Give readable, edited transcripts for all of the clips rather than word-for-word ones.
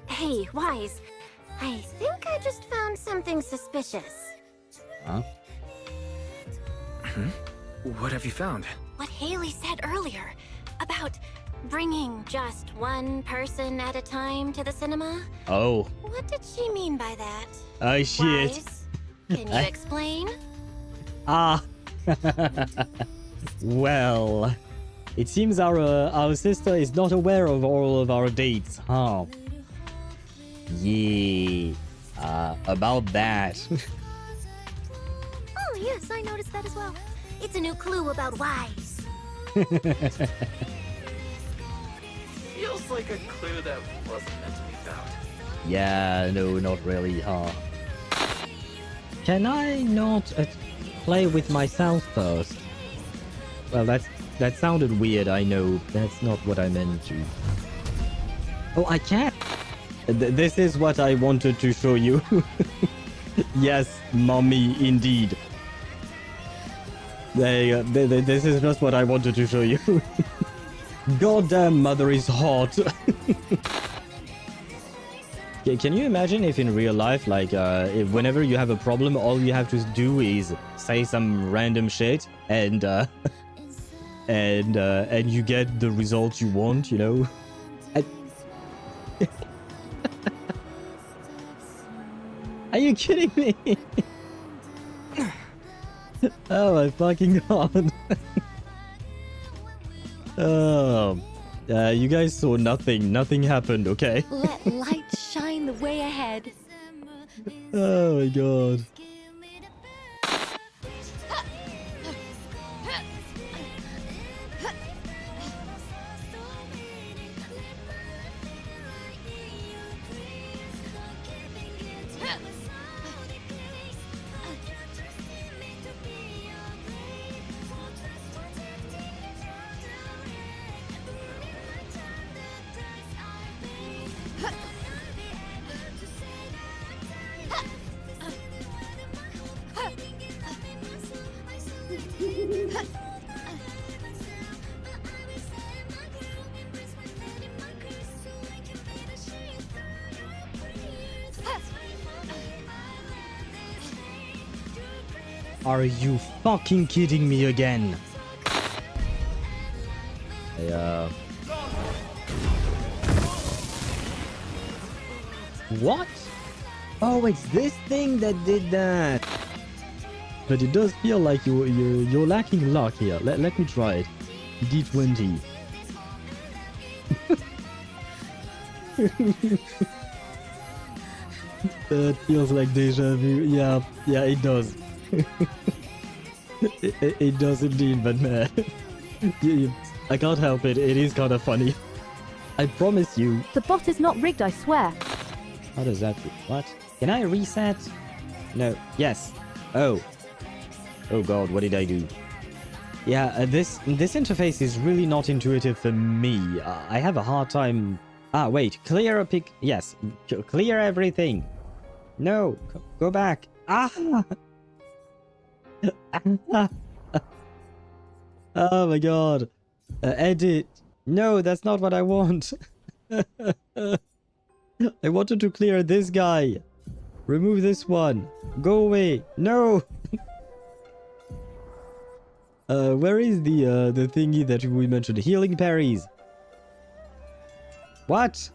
Hey, Wise. I think I just found something suspicious. Huh? What have you found? What Haley said earlier about bringing just one person at a time to the cinema. Oh. What did she mean by that? Oh, shit. Wise, can you explain? Ah. Well, it seems our sister is not aware of all of our dates, huh? Yeah. About that. Oh, yes, I noticed that as well. It's a new clue about Wise. Feels like a clue that wasn't meant to be found. Yeah, no, not really, huh? Can I not play with myself first? Well, that sounded weird, I know. That's not what I meant to. Oh, I can't. This is what I wanted to show you. Yes, mommy, indeed. This is just what I wanted to show you. Goddamn, mother is hot. Can you imagine if in real life, like, if whenever you have a problem, all you have to do is say some random shit and you get the result you want, you know? Are you kidding me? Oh my fucking god. Oh, you guys saw nothing. Nothing happened, okay? Let light shine the way ahead. Oh my god. Are you fucking kidding me again? What? Oh, it's this thing that did that. But it does feel like you're lacking luck here. Let me try it. D20. That feels like deja vu. Yeah, it does. it does indeed, but man, I can't help it. It is kind of funny. I promise you. The bot is not rigged, I swear. How does that feel? What? Can I reset? No. Yes. Oh. Oh god, what did I do? Yeah, this interface is really not intuitive for me. I have a hard time. Ah, wait. Clear a pic. Yes. Clear everything. No. Go back. Ah! Oh my god. Edit. No, that's not what I want. I wanted to clear this guy. Remove this one. Go away. No. Where is the thingy that we mentioned? Healing parries. What?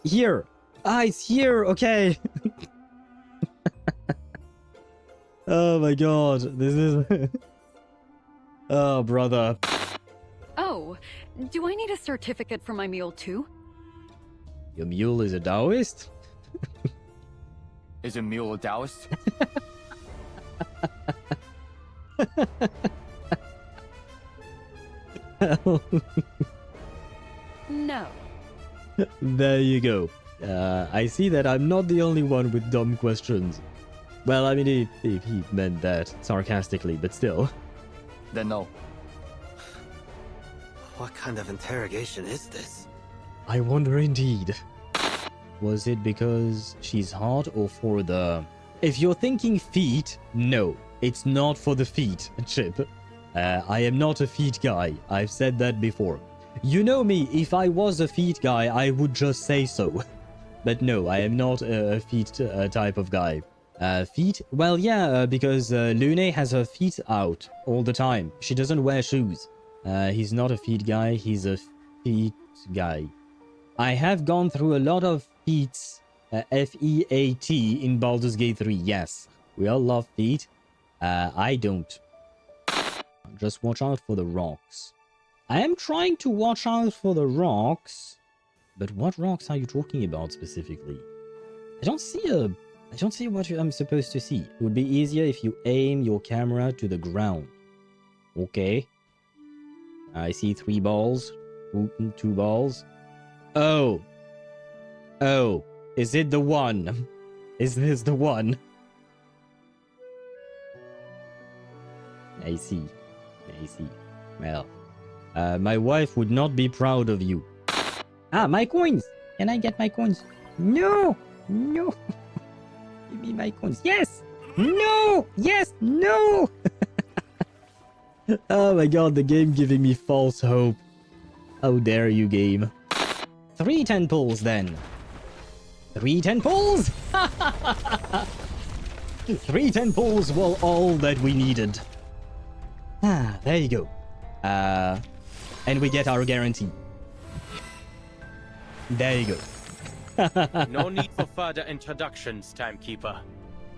Here. Ah, it's here. Okay. Oh my god. This is... Oh, brother. Oh, do I need a certificate for my mule too? Your mule is a Taoist? Is a mule a Taoist? No. There you go. I see that I'm not the only one with dumb questions. Well, I mean, he meant that sarcastically, but still. Then no. What kind of interrogation is this? I wonder indeed. Was it because she's hot or for the... If you're thinking feet, no. It's not for the feet, Chip. I am not a feet guy. I've said that before. You know me, if I was a feet guy, I would just say so. But no, I am not a feet type of guy. Feet? Well, yeah, because Lune has her feet out all the time. She doesn't wear shoes. He's not a feet guy, he's a feet guy. I have gone through a lot of feats, F-E-A-T, in Baldur's Gate 3, yes. We all love feet. I don't. Just watch out for the rocks. I am trying to watch out for the rocks. But what rocks are you talking about specifically? I don't see what I'm supposed to see. It would be easier if you aim your camera to the ground. Okay. I see 3 balls. 2 balls. Oh. Oh. Is it the one? Is this the one? I see. I see. Well. My wife would not be proud of you. Ah, my coins! Can I get my coins? No! No! Give me my coins. Yes! No! Yes! No! Oh my god, the game giving me false hope. How dare you, game. 3 10 pulls then. 3 10 pulls? 3 10 pulls were all that we needed. Ah, there you go. And we get our guarantee. There you go. No need for further introductions, Timekeeper.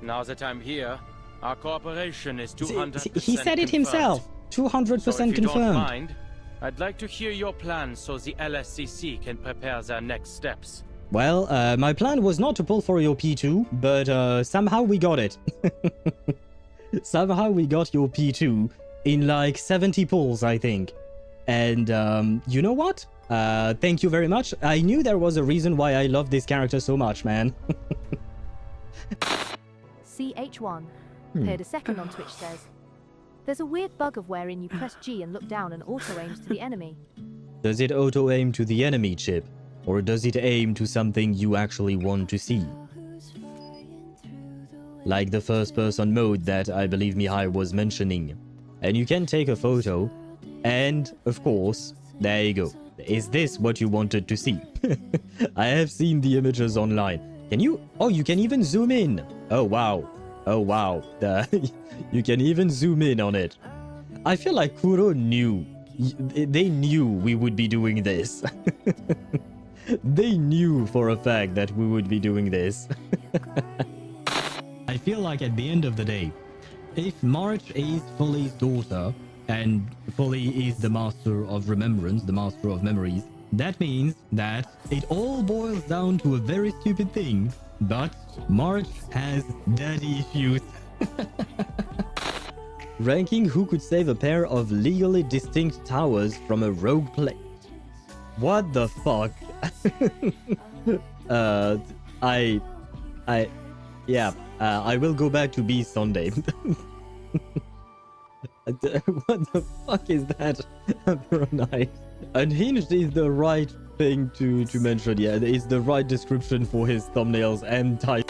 Now that I'm here, our cooperation is 200% He said it himself. 200% so if you confirmed. don't mind, I'd like to hear your plans so the LSCC can prepare their next steps. Well, my plan was not to pull for your P2, but somehow we got it. Somehow we got your P2 in like 70 pulls, I think. And you know what? Thank you very much. I knew there was a reason why I love this character so much, man. CH1. Appeared a second on Twitch says. There's a weird bug of wherein you press G and look down and auto-aims to the enemy. Does it auto-aim to the enemy, Chip? Or does it aim to something you actually want to see? Like the first-person mode that I believe Mihai was mentioning. And you can take a photo, and, of course, there you go. Is this what you wanted to see? I have seen the images online. Can you... Oh, you can even zoom in. Oh, wow. Oh, wow. You can even zoom in on it. I feel like Kuro knew. They knew we would be doing this. They knew for a fact that we would be doing this. I feel like at the end of the day, if March is Foley's daughter, and Foley is the master of remembrance, the master of memories, that means that it all boils down to a very stupid thing, but March has daddy issues. Ranking who could save a pair of legally distinct towers from a rogue play. What the fuck? I will go back to B Sunday. What the fuck is that? Nice. Unhinged is the right thing to mention. Yeah, it's the right description for his thumbnails and type.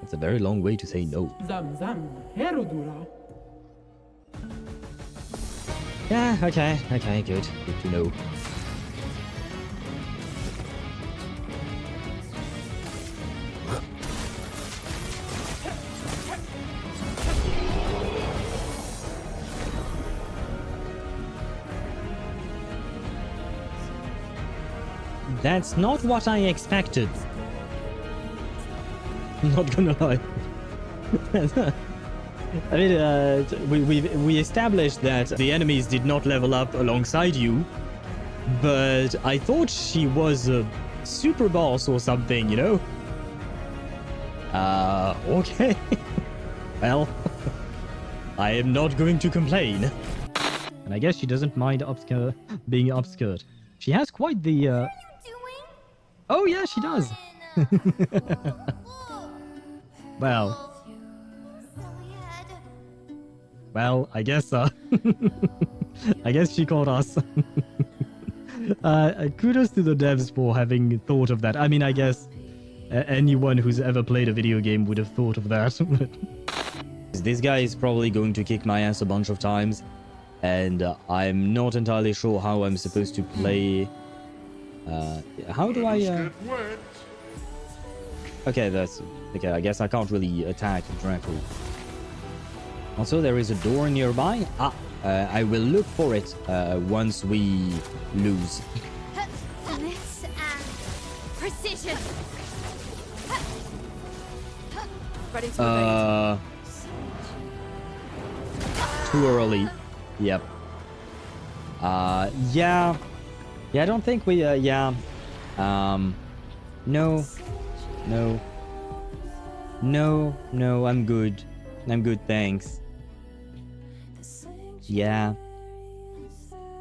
It's a very long way to say no. Yeah, okay, good to know. That's not what I expected. Not gonna lie. I mean, we established that the enemies did not level up alongside you, but I thought she was a super boss or something, you know? Okay. Well, I am not going to complain. And I guess she doesn't mind being upskirt. She has quite the, Oh yeah, she does. Well, I guess I guess she caught us. Kudos to the devs for having thought of that. I mean, I guess anyone who's ever played a video game would have thought of that. This guy is probably going to kick my ass a bunch of times, and I'm not entirely sure how I'm supposed to play. How do I? Okay, that's okay. I guess I can't really attack Draco. Also, there is a door nearby. I will look for it once we lose. This precision. Ready to evade. Too early. Yep. Yeah. Yeah, I don't think we, yeah. No. No, I'm good. I'm good, thanks. Yeah.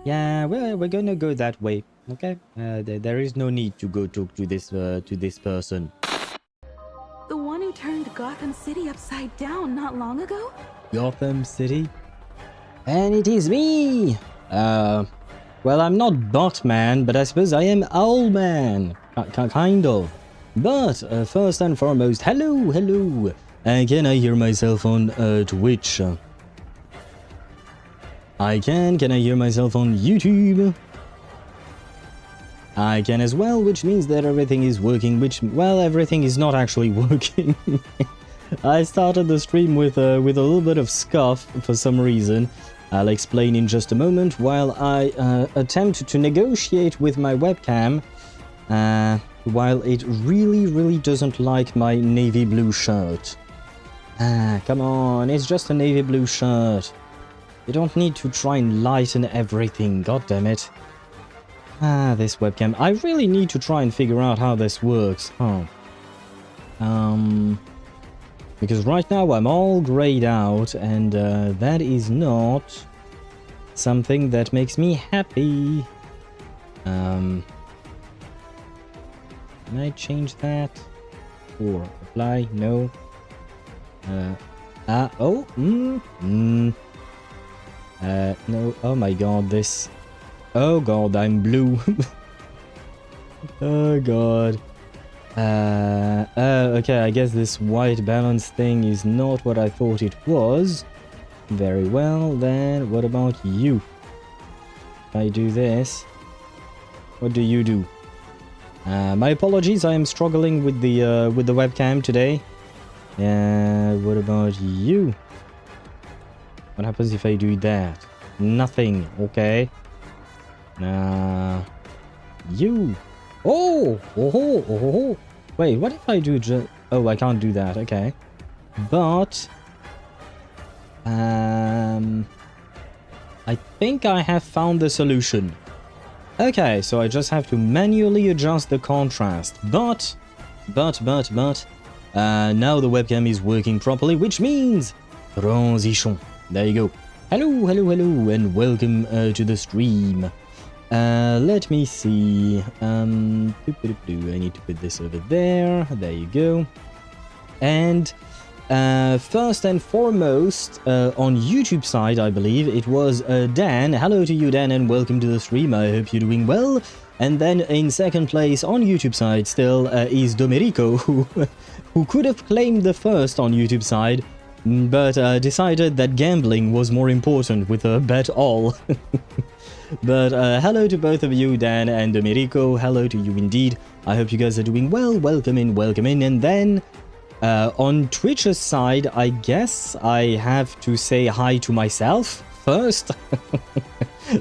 Yeah, we're gonna go that way, okay? There is no need to go talk to this person. The one who turned Gotham City upside down not long ago? Gotham City? And it is me! Well, I'm not Batman, but I suppose I am Owlman. Kind of. But, first and foremost, hello! Can I hear myself on Twitch? Can I hear myself on YouTube? I can as well, which means that everything is working, well, everything is not actually working. I started the stream with a little bit of scuff for some reason. I'll explain in just a moment while I attempt to negotiate with my webcam, while it really doesn't like my navy blue shirt. Come on, it's just a navy blue shirt. You don't need to try and lighten everything, god damn it. This webcam. I really need to try and figure out how this works, huh? Because right now I'm all grayed out, and that is not something that makes me happy. Can I change that? Or apply? No. No. Oh my god, this. Oh god, I'm blue. Oh god. Okay, I guess this white balance thing is not what I thought it was. Very well, then what about you? If I do this, what do you do? My apologies, I am struggling with the webcam today. What about you? What happens if I do that? Nothing, okay. You. Oh. Wait, what if I do just... Oh, I can't do that, okay. But... I think I have found the solution. Okay, so I just have to manually adjust the contrast. But... now the webcam is working properly, which means... Transition. There you go. Hello, and welcome to the stream. Let me see. I need to put this over there. There you go. And first and foremost, on YouTube side, I believe it was Dan. Hello to you, Dan, and welcome to the stream. I hope you're doing well. And then in second place on YouTube side still is Domerico, who could have claimed the first on YouTube side, but decided that gambling was more important with a bet all. But hello to both of you, Dan and Domerico. Hello to you indeed. I hope you guys are doing well. Welcome in. And then on Twitch's side, I guess I have to say hi to myself first.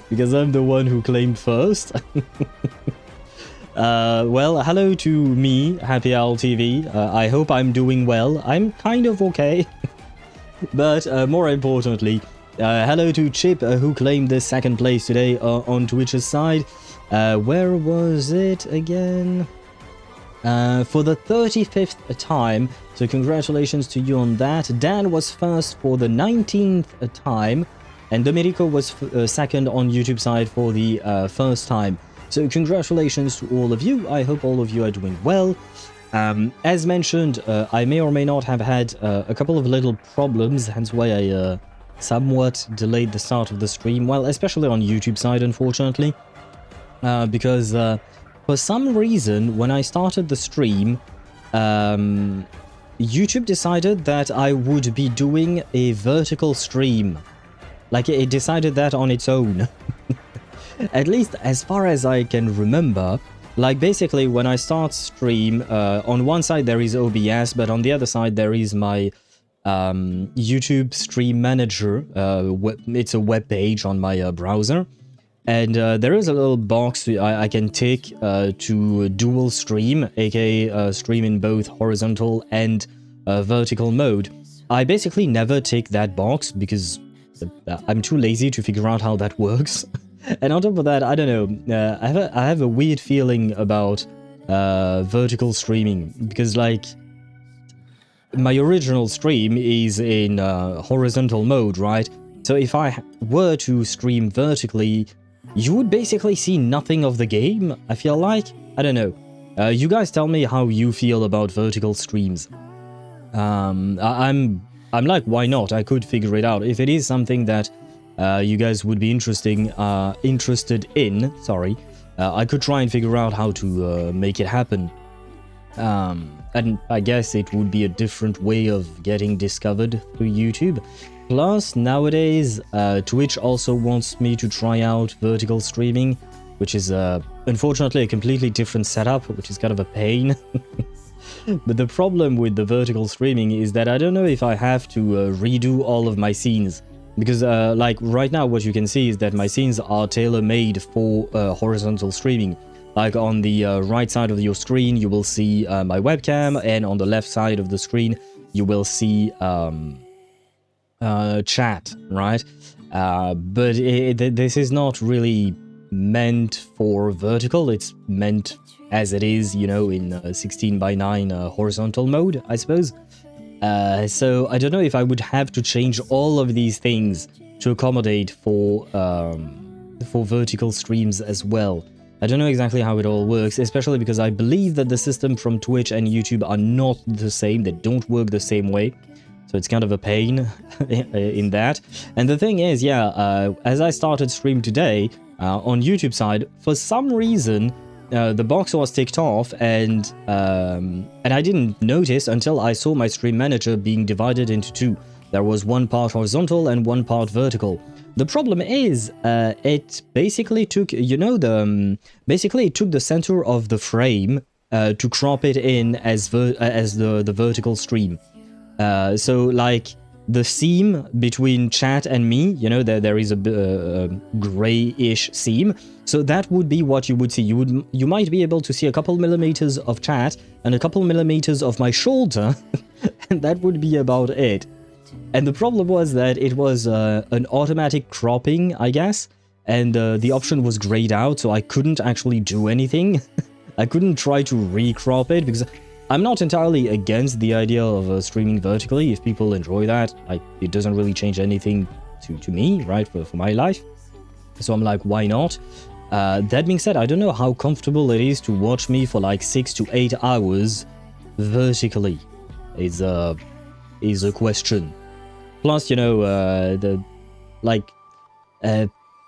Because I'm the one who claimed first. Well, hello to me, Happy Owl TV. I hope I'm doing well. I'm kind of okay. But more importantly, hello to Chip, who claimed the second place today on Twitch's side. Where was it again? For the 35th time, so congratulations to you on that. Dan was first for the 19th time, and Domenico was second on YouTube side for the first time. So congratulations to all of you. I hope all of you are doing well. As mentioned, I may or may not have had a couple of little problems, hence why I somewhat delayed the start of the stream, well, especially on YouTube side, unfortunately, because for some reason, when I started the stream, YouTube decided that I would be doing a vertical stream, Like, it decided that on its own. At least as far as I can remember. Like, basically, when I start stream, on one side there is OBS, but on the other side there is my YouTube Stream Manager. It's a web page on my browser. And there is a little box I can tick to dual stream, aka stream in both horizontal and vertical mode. I basically never tick that box because I'm too lazy to figure out how that works. And on top of that, I don't know, I have a weird feeling about vertical streaming, because like my original stream is in horizontal mode, right? So if I were to stream vertically, you would basically see nothing of the game, I feel like. I don't know. You guys tell me how you feel about vertical streams. I'm like, why not? I could figure it out. If it is something that you guys would be interested in, sorry, I could try and figure out how to make it happen. And I guess it would be a different way of getting discovered through YouTube. Plus, nowadays, Twitch also wants me to try out vertical streaming, which is unfortunately a completely different setup, which is kind of a pain. But the problem with the vertical streaming is that I don't know if I have to redo all of my scenes. Because like right now what you can see is that my scenes are tailor-made for horizontal streaming. Like on the right side of your screen you will see my webcam, and on the left side of the screen you will see chat, right? But this is not really meant for vertical, it's meant as it is, you know, in 16:9 horizontal mode, I suppose. So I don't know if I would have to change all of these things to accommodate for vertical streams as well. I don't know exactly how it all works, especially because I believe that the system from Twitch and YouTube are not the same, they don't work the same way. So it's kind of a pain in that. And the thing is, yeah, as I started stream today, on YouTube side, for some reason, the box was ticked off, and I didn't notice until I saw my stream manager being divided into two. There was one part horizontal and one part vertical. The problem is, it basically took, you know, basically it took the center of the frame to crop it in as the vertical stream. So like the seam between chat and me, you know, there is a grayish seam. So that would be what you would see. You might be able to see a couple millimeters of chat and a couple millimeters of my shoulder, and that would be about it. And the problem was that it was an automatic cropping, I guess, and the option was grayed out, so I couldn't actually do anything. I couldn't try to recrop it, because I'm not entirely against the idea of streaming vertically. If people enjoy that, it doesn't really change anything to me, right, for my life. So I'm like, why not? That being said, I don't know how comfortable it is to watch me for like 6 to 8 hours vertically. Is a question. Plus, you know,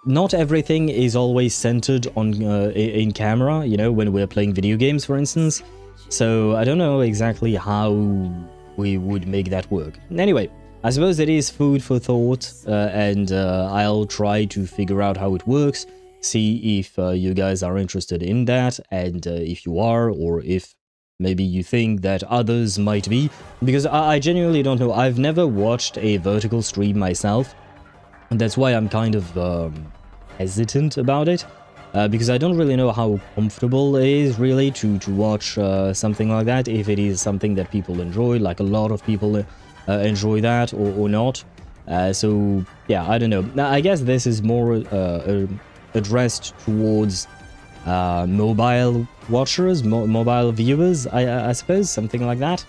not everything is always centered on in camera, you know, when we're playing video games, for instance. So I don't know exactly how we would make that work. Anyway, I suppose it is food for thought, and I'll try to figure out how it works, see if you guys are interested in that, and if you are, or if maybe you think that others might be, because I genuinely don't know. I've never watched a vertical stream myself, and that's why I'm kind of hesitant about it, because I don't really know how comfortable it is really to watch something like that, if it is something that people enjoy, like a lot of people enjoy that, or not. So yeah, I don't know. Now, I guess this is more addressed towards mobile watchers, mobile viewers, I suppose, something like that.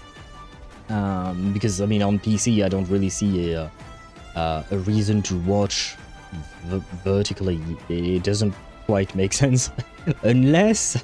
Because I mean, on PC I don't really see a reason to watch vertically. It doesn't quite make sense unless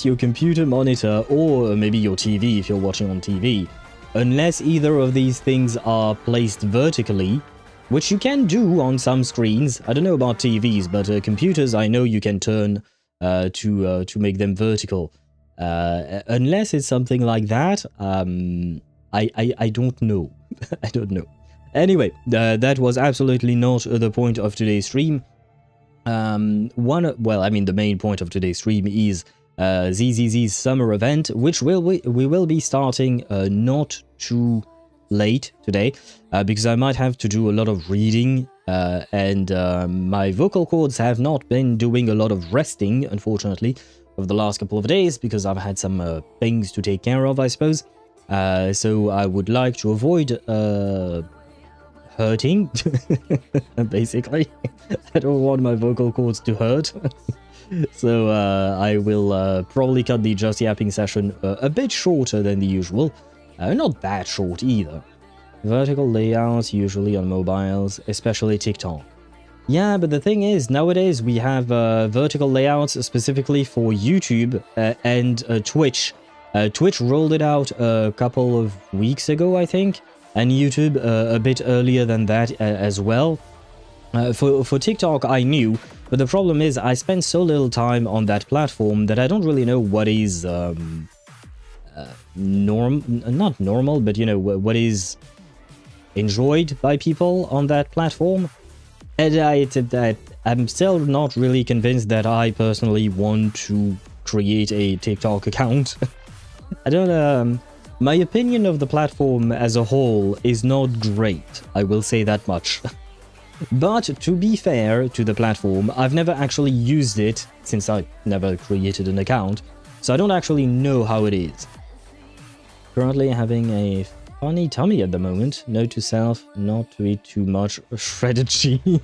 your computer monitor, or maybe your TV if you're watching on TV, unless either of these things are placed vertically, which you can do on some screens. I don't know about TVs, but computers I know you can turn to make them vertical. Unless it's something like that, I don't know. I don't know. Anyway, that was absolutely not the point of today's stream. The main point of today's stream is ZZZ's summer event, which we will be starting not too late today, because I might have to do a lot of reading, and my vocal cords have not been doing a lot of resting, unfortunately, over the last couple of days, because I've had some things to take care of, I suppose. So I would like to avoid hurting, basically. I don't want my vocal cords to hurt. So I will probably cut the Just Yapping session a bit shorter than the usual. Not that short either. Vertical layouts usually on mobiles, especially TikTok. Yeah, but the thing is, nowadays we have vertical layouts specifically for YouTube and Twitch. Twitch rolled it out a couple of weeks ago, I think, and YouTube a bit earlier than that as well. For TikTok, I knew, but the problem is I spend so little time on that platform that I don't really know what is not normal, but you know, what is enjoyed by people on that platform. And I'm still not really convinced that I personally want to create a TikTok account. I don't my opinion of the platform as a whole is not great, I will say that much. But to be fair to the platform, I've never actually used it since I never created an account, so I don't actually know how it is. Currently having a funny tummy at the moment. Note to self, not to eat too much shredded cheese.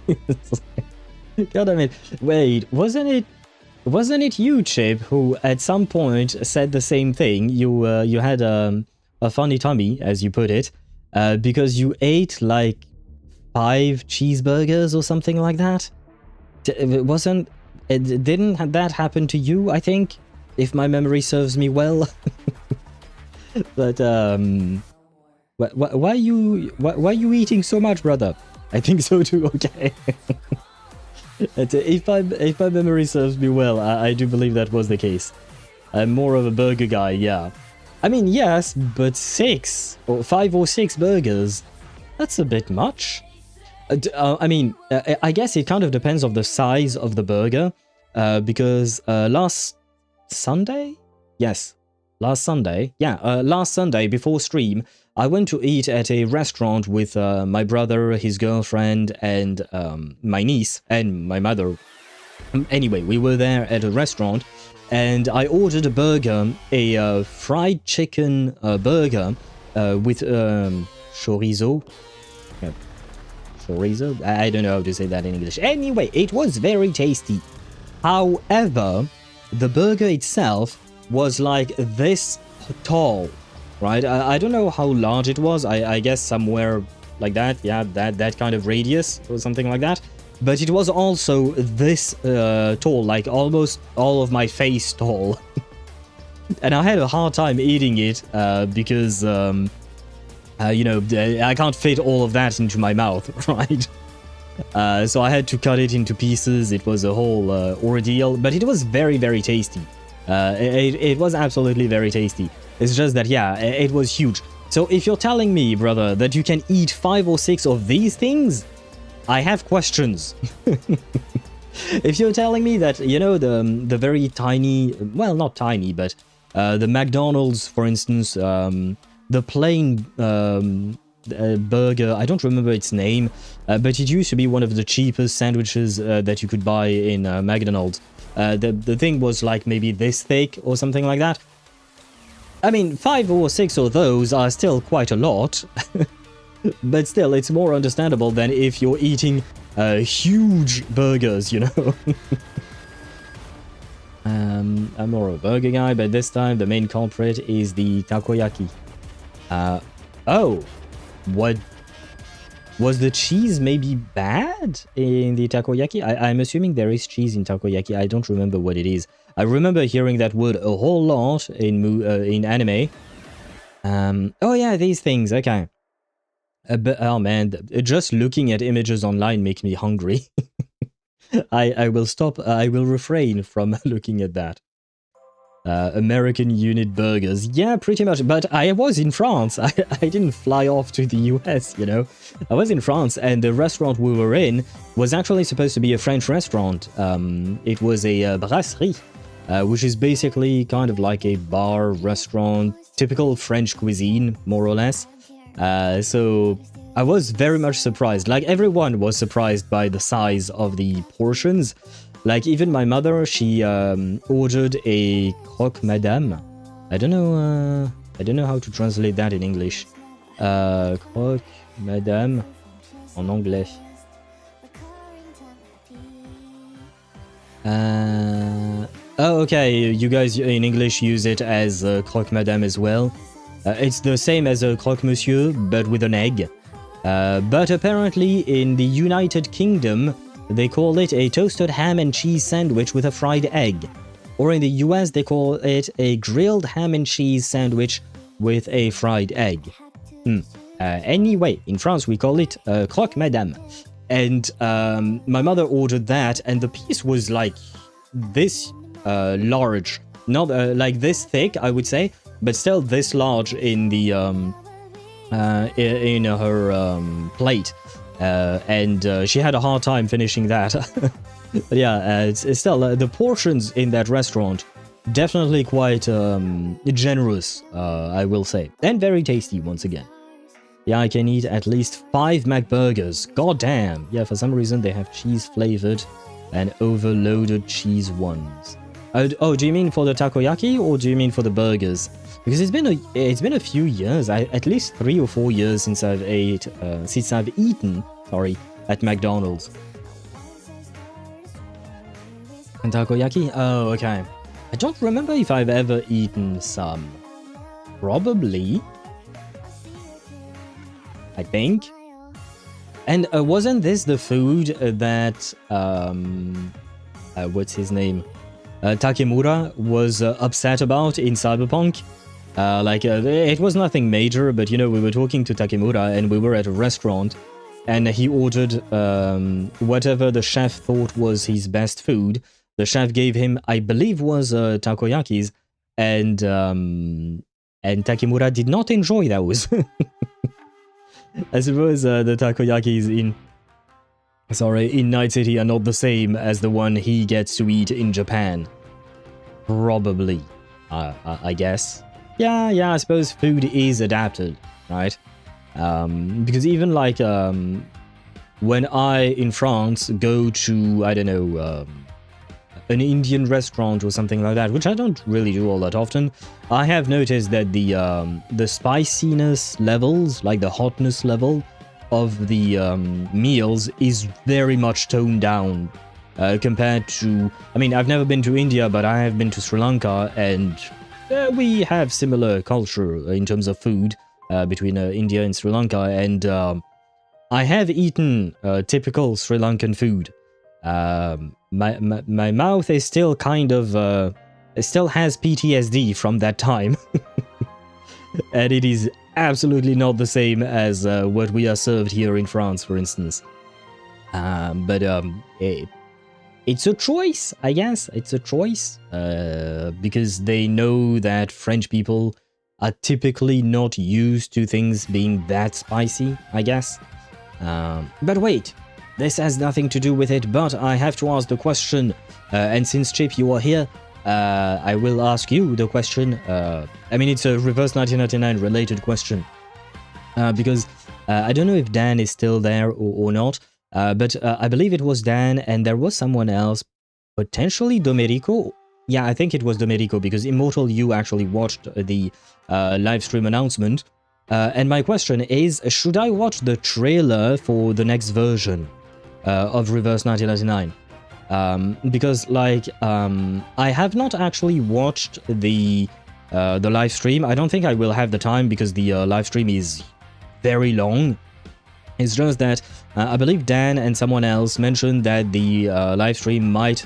God damn it. Wait, wasn't it you, Chip, who at some point said the same thing? You had a funny tummy, as you put it, because you ate like 5 cheeseburgers or something like that? Didn't that happen to you, I think? If my memory serves me well. But why are you eating so much, brother? I think so too. Okay. If my memory serves me well, I do believe that was the case. I'm more of a burger guy, yeah. I mean, yes, but 5 or 6 burgers, that's a bit much. I mean, I guess it kind of depends on the size of the burger, because last Sunday? Yes, last Sunday. Yeah, last Sunday before stream, I went to eat at a restaurant with my brother, his girlfriend, and my niece, and my mother. Anyway, we were there at a restaurant, and I ordered a burger, a fried chicken burger with chorizo. Chorizo? I don't know how to say that in English. Anyway, it was very tasty. However, the burger itself was like this tall, right? I don't know how large it was. I guess somewhere like that. Yeah, that kind of radius or something like that. But it was also this tall, like almost all of my face tall. And I had a hard time eating it because, you know, I can't fit all of that into my mouth, right? So I had to cut it into pieces. It was a whole ordeal, but it was very, very tasty. It was absolutely very tasty. It's just that, yeah, it was huge. So if you're telling me, brother, that you can eat 5 or 6 of these things, I have questions. If you're telling me that, you know, the very tiny, well, not tiny, but the McDonald's, for instance, the plain burger, I don't remember its name, but it used to be one of the cheapest sandwiches that you could buy in McDonald's. The thing was like maybe this thick or something like that. I mean, 5 or 6 of those are still quite a lot. But still, it's more understandable than if you're eating huge burgers, you know. I'm more of a burger guy, but this time the main culprit is the takoyaki. Oh, what? Was the cheese maybe bad in the takoyaki? I'm assuming there is cheese in takoyaki. I don't remember what it is. I remember hearing that word a whole lot in anime. Oh yeah, these things, okay. But, oh man, just looking at images online makes me hungry. I will stop, I will refrain from looking at that. American unit burgers. Yeah, pretty much. But I was in France. I didn't fly off to the US, you know. I was in France, and the restaurant we were in was actually supposed to be a French restaurant. It was a brasserie, which is basically kind of like a bar, restaurant, typical French cuisine, more or less. So I was very much surprised. Like, everyone was surprised by the size of the portions. Like, even my mother, she ordered a croque madame. I don't know how to translate that in English. Croque madame en anglais. Oh, okay, you guys in English use it as croque madame as well. It's the same as a croque monsieur, but with an egg. But apparently in the United Kingdom, they call it a toasted ham and cheese sandwich with a fried egg. Or in the US, they call it a grilled ham and cheese sandwich with a fried egg. Anyway, in France, we call it croque madame. And my mother ordered that, and the piece was like this large. Not like this thick, I would say, but still this large in the in her plate. And she had a hard time finishing that. But yeah, it's still the portions in that restaurant definitely quite generous, I will say, and very tasty once again. Yeah, I can eat at least 5 McBurgers. God damn. Yeah, for some reason they have cheese flavored and overloaded cheese ones. Oh, do you mean for the takoyaki or do you mean for the burgers? Because it's been a few years, at least 3 or 4 years since I've eaten, at McDonald's. And takoyaki? Oh, okay. I don't remember if I've ever eaten some. Probably. I think. And wasn't this the food that what's his name? Takemura was upset about in Cyberpunk? It was nothing major, but you know, we were talking to Takemura and we were at a restaurant and he ordered whatever the chef thought was his best food. The chef gave him, I believe, was takoyakis, and Takemura did not enjoy those. I suppose the takoyakis in Night City are not the same as the one he gets to eat in Japan. Probably, I guess. Yeah, I suppose food is adapted, right? Because even like when I in France go to, I don't know, an Indian restaurant or something like that, which I don't really do all that often, I have noticed that the spiciness levels, like the hotness level of the meals, is very much toned down compared to. I mean, I've never been to India, but I have been to Sri Lanka, and we have similar culture in terms of food between India and Sri Lanka, and I have eaten typical Sri Lankan food. My mouth is still kind of it still has PTSD from that time. And it is absolutely not the same as what we are served here in France, for instance. But it's a choice, I guess. It's a choice because they know that French people are typically not used to things being that spicy, I guess. But wait, this has nothing to do with it, but I have to ask the question, and since Chip, you are here, I will ask you the question. I mean, it's a reverse 1999 related question, because I don't know if Dan is still there or not, but I believe it was Dan, and there was someone else, potentially Domerico. Yeah, I think it was Domerico, because Immortal You actually watched the live stream announcement. And my question is, should I watch the trailer for the next version of Reverse 1999? Because, like, I have not actually watched the live stream. I don't think I will have the time because the live stream is very long. It's just that I believe Dan and someone else mentioned that the live stream might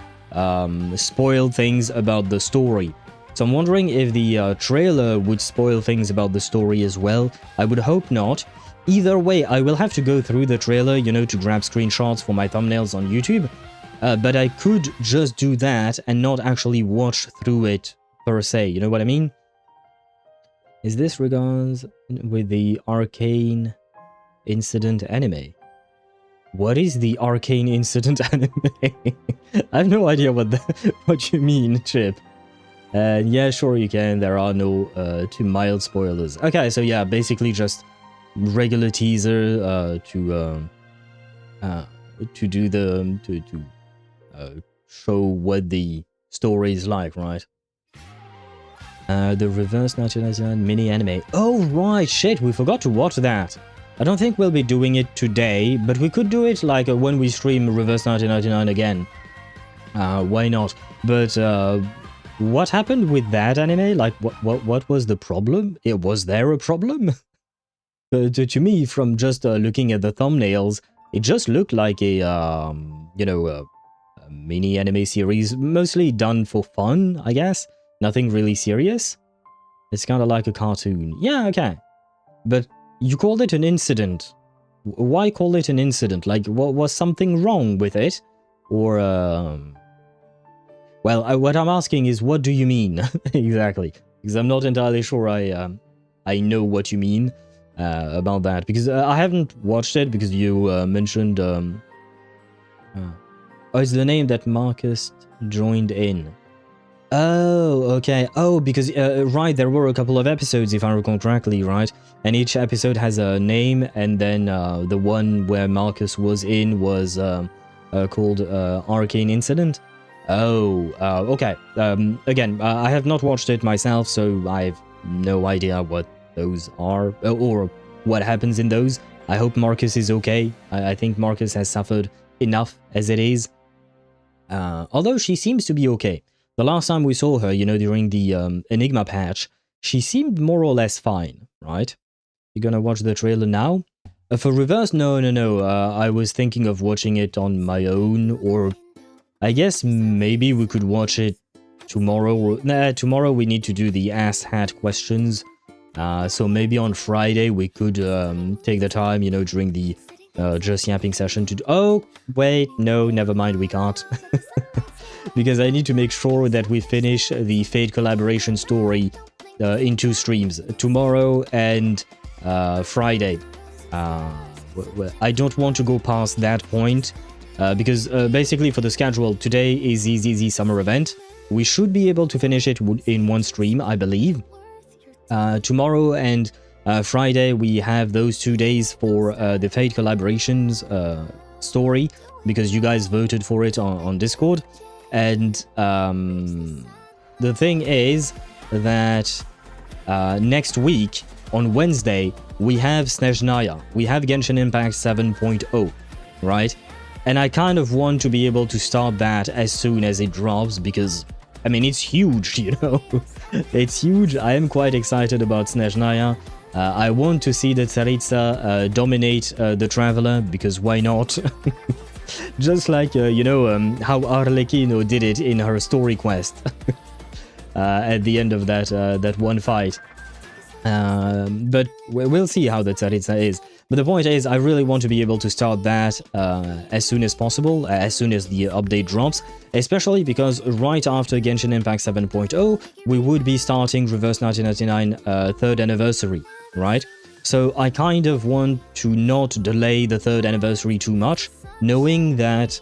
spoil things about the story. So I'm wondering if the trailer would spoil things about the story as well. I would hope not. Either way, I will have to go through the trailer, you know, to grab screenshots for my thumbnails on YouTube. But I could just do that and not actually watch through it per se, you know what I mean? Is this regards with the Arcane Incident anime? What is the Arcane Incident anime? I have no idea what you mean, Chip. Yeah, sure you can. There are no too mild spoilers. Okay, so yeah, basically just regular teaser to do the show what the story is like, right? The Reverse 1999 mini anime. Oh right, shit, we forgot to watch that. I don't think we'll be doing it today, but we could do it like when we stream Reverse 1999 again. Why not? But what happened with that anime? Like, what was the problem? Was there a problem? To me, from just looking at the thumbnails, it just looked like a you know, a mini anime series, mostly done for fun, I guess. Nothing really serious. It's kind of like a cartoon. Yeah, okay. But you called it an incident. Why call it an incident? Like, what was something wrong with it? Or, well, what I'm asking is, what do you mean? Exactly. Because I'm not entirely sure I know what you mean about that. Because I haven't watched it, because you mentioned... oh, it's the name that Marcus joined in. Oh, okay. Oh, because, right, there were a couple of episodes, if I recall correctly, right? And each episode has a name, and then the one where Marcus was in was called Arcane Incident. Oh, okay. Again, I have not watched it myself, so I have no idea what those are, or what happens in those. I hope Marcus is okay. I think Marcus has suffered enough as it is. Although she seems to be okay. The last time we saw her, you know, during the Enigma patch, she seemed more or less fine, right? You gonna watch the trailer now? For Reverse, no. I was thinking of watching it on my own, or I guess maybe we could watch it tomorrow. Nah, tomorrow we need to do the Ass Hat questions. So maybe on Friday we could take the time, you know, during the Just Yapping session to... Oh, wait, no, never mind, we can't. Because I need to make sure that we finish the Fate collaboration story in 2 streams. Tomorrow and Friday. I don't want to go past that point. Because basically for the schedule, today is the summer event. We should be able to finish it in 1 stream, I believe. Tomorrow and Friday, we have those 2 days for the Fate collaborations story, because you guys voted for it on Discord. And the thing is that next week, on Wednesday, we have Snezhnaya. We have Genshin Impact 7.0, right? And I kind of want to be able to start that as soon as it drops, because, I mean, it's huge, you know? It's huge. I am quite excited about Snezhnaya. I want to see the Tsaritsa dominate the Traveler, because why not? Just like, you know, how Arlecchino did it in her story quest at the end of that one fight. But we'll see how the Tsaritsa is. But the point is, I really want to be able to start that as soon as possible, as soon as the update drops, especially because right after Genshin Impact 7.0, we would be starting Reverse 1999 3rd anniversary, right? So I kind of want to not delay the 3rd anniversary too much, knowing that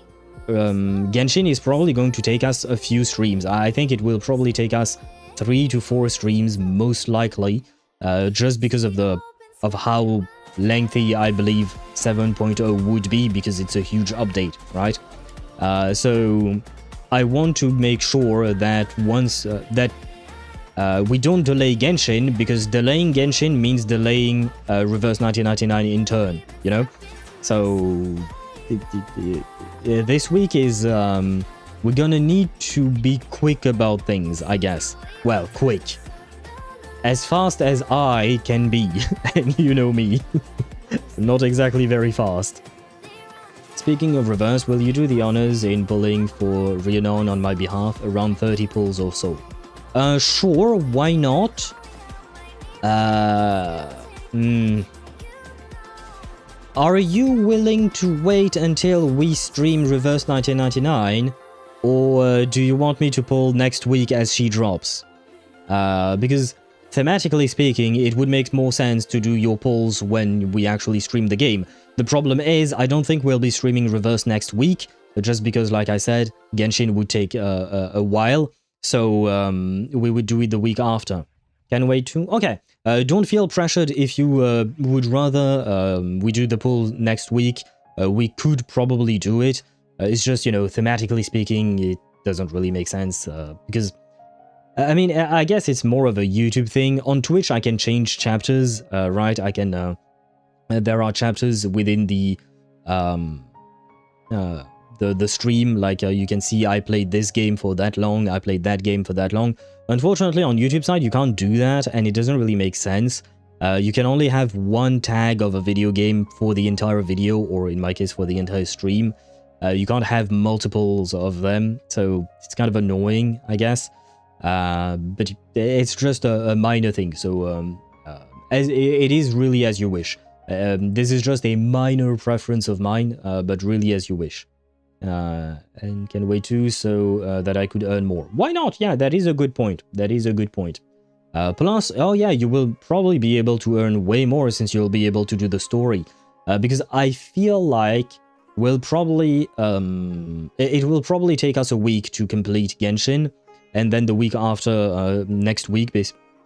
Genshin is probably going to take us a few streams. I think it will probably take us 3 to 4 streams, most likely, just because of how lengthy I believe 7.0 would be, because it's a huge update, right? So I want to make sure that once we don't delay Genshin, because delaying Genshin means delaying Reverse 1999 in turn, you know? So this week is we're gonna need to be quick about things, I guess. Well, quick. As fast as I can be, and you know me. Not exactly very fast. Speaking of Reverse, will you do the honors in pulling for Rhiannon on my behalf? Around 30 pulls or so. Sure, why not? Are you willing to wait until we stream Reverse 1999? Or do you want me to pull next week as she drops? because thematically speaking, it would make more sense to do your polls when we actually stream the game. The problem is, I don't think we'll be streaming Reverse next week, just because, like I said, Genshin would take a while, so we would do it the week after. Can wait too? Okay, don't feel pressured if you would rather we do the poll next week. We could probably do it. It's just, you know, thematically speaking, it doesn't really make sense, because... I mean, I guess it's more of a YouTube thing. On Twitch, I can change chapters, right? I can... there are chapters within the stream, like you can see I played this game for that long, I played that game for that long. Unfortunately, on YouTube side, you can't do that, and it doesn't really make sense. You can only have one tag of a video game for the entire video, or in my case, for the entire stream. You can't have multiples of them, so it's kind of annoying, I guess. But it's just a minor thing, so as it is really as you wish. This is just a minor preference of mine, but really as you wish. And can wait too, so that I could earn more. Why not? Yeah, that is a good point. That is a good point. Plus, oh yeah, you will probably be able to earn way more since you'll be able to do the story. Because I feel like we'll probably... it will probably take us a week to complete Genshin. And then the week after next week,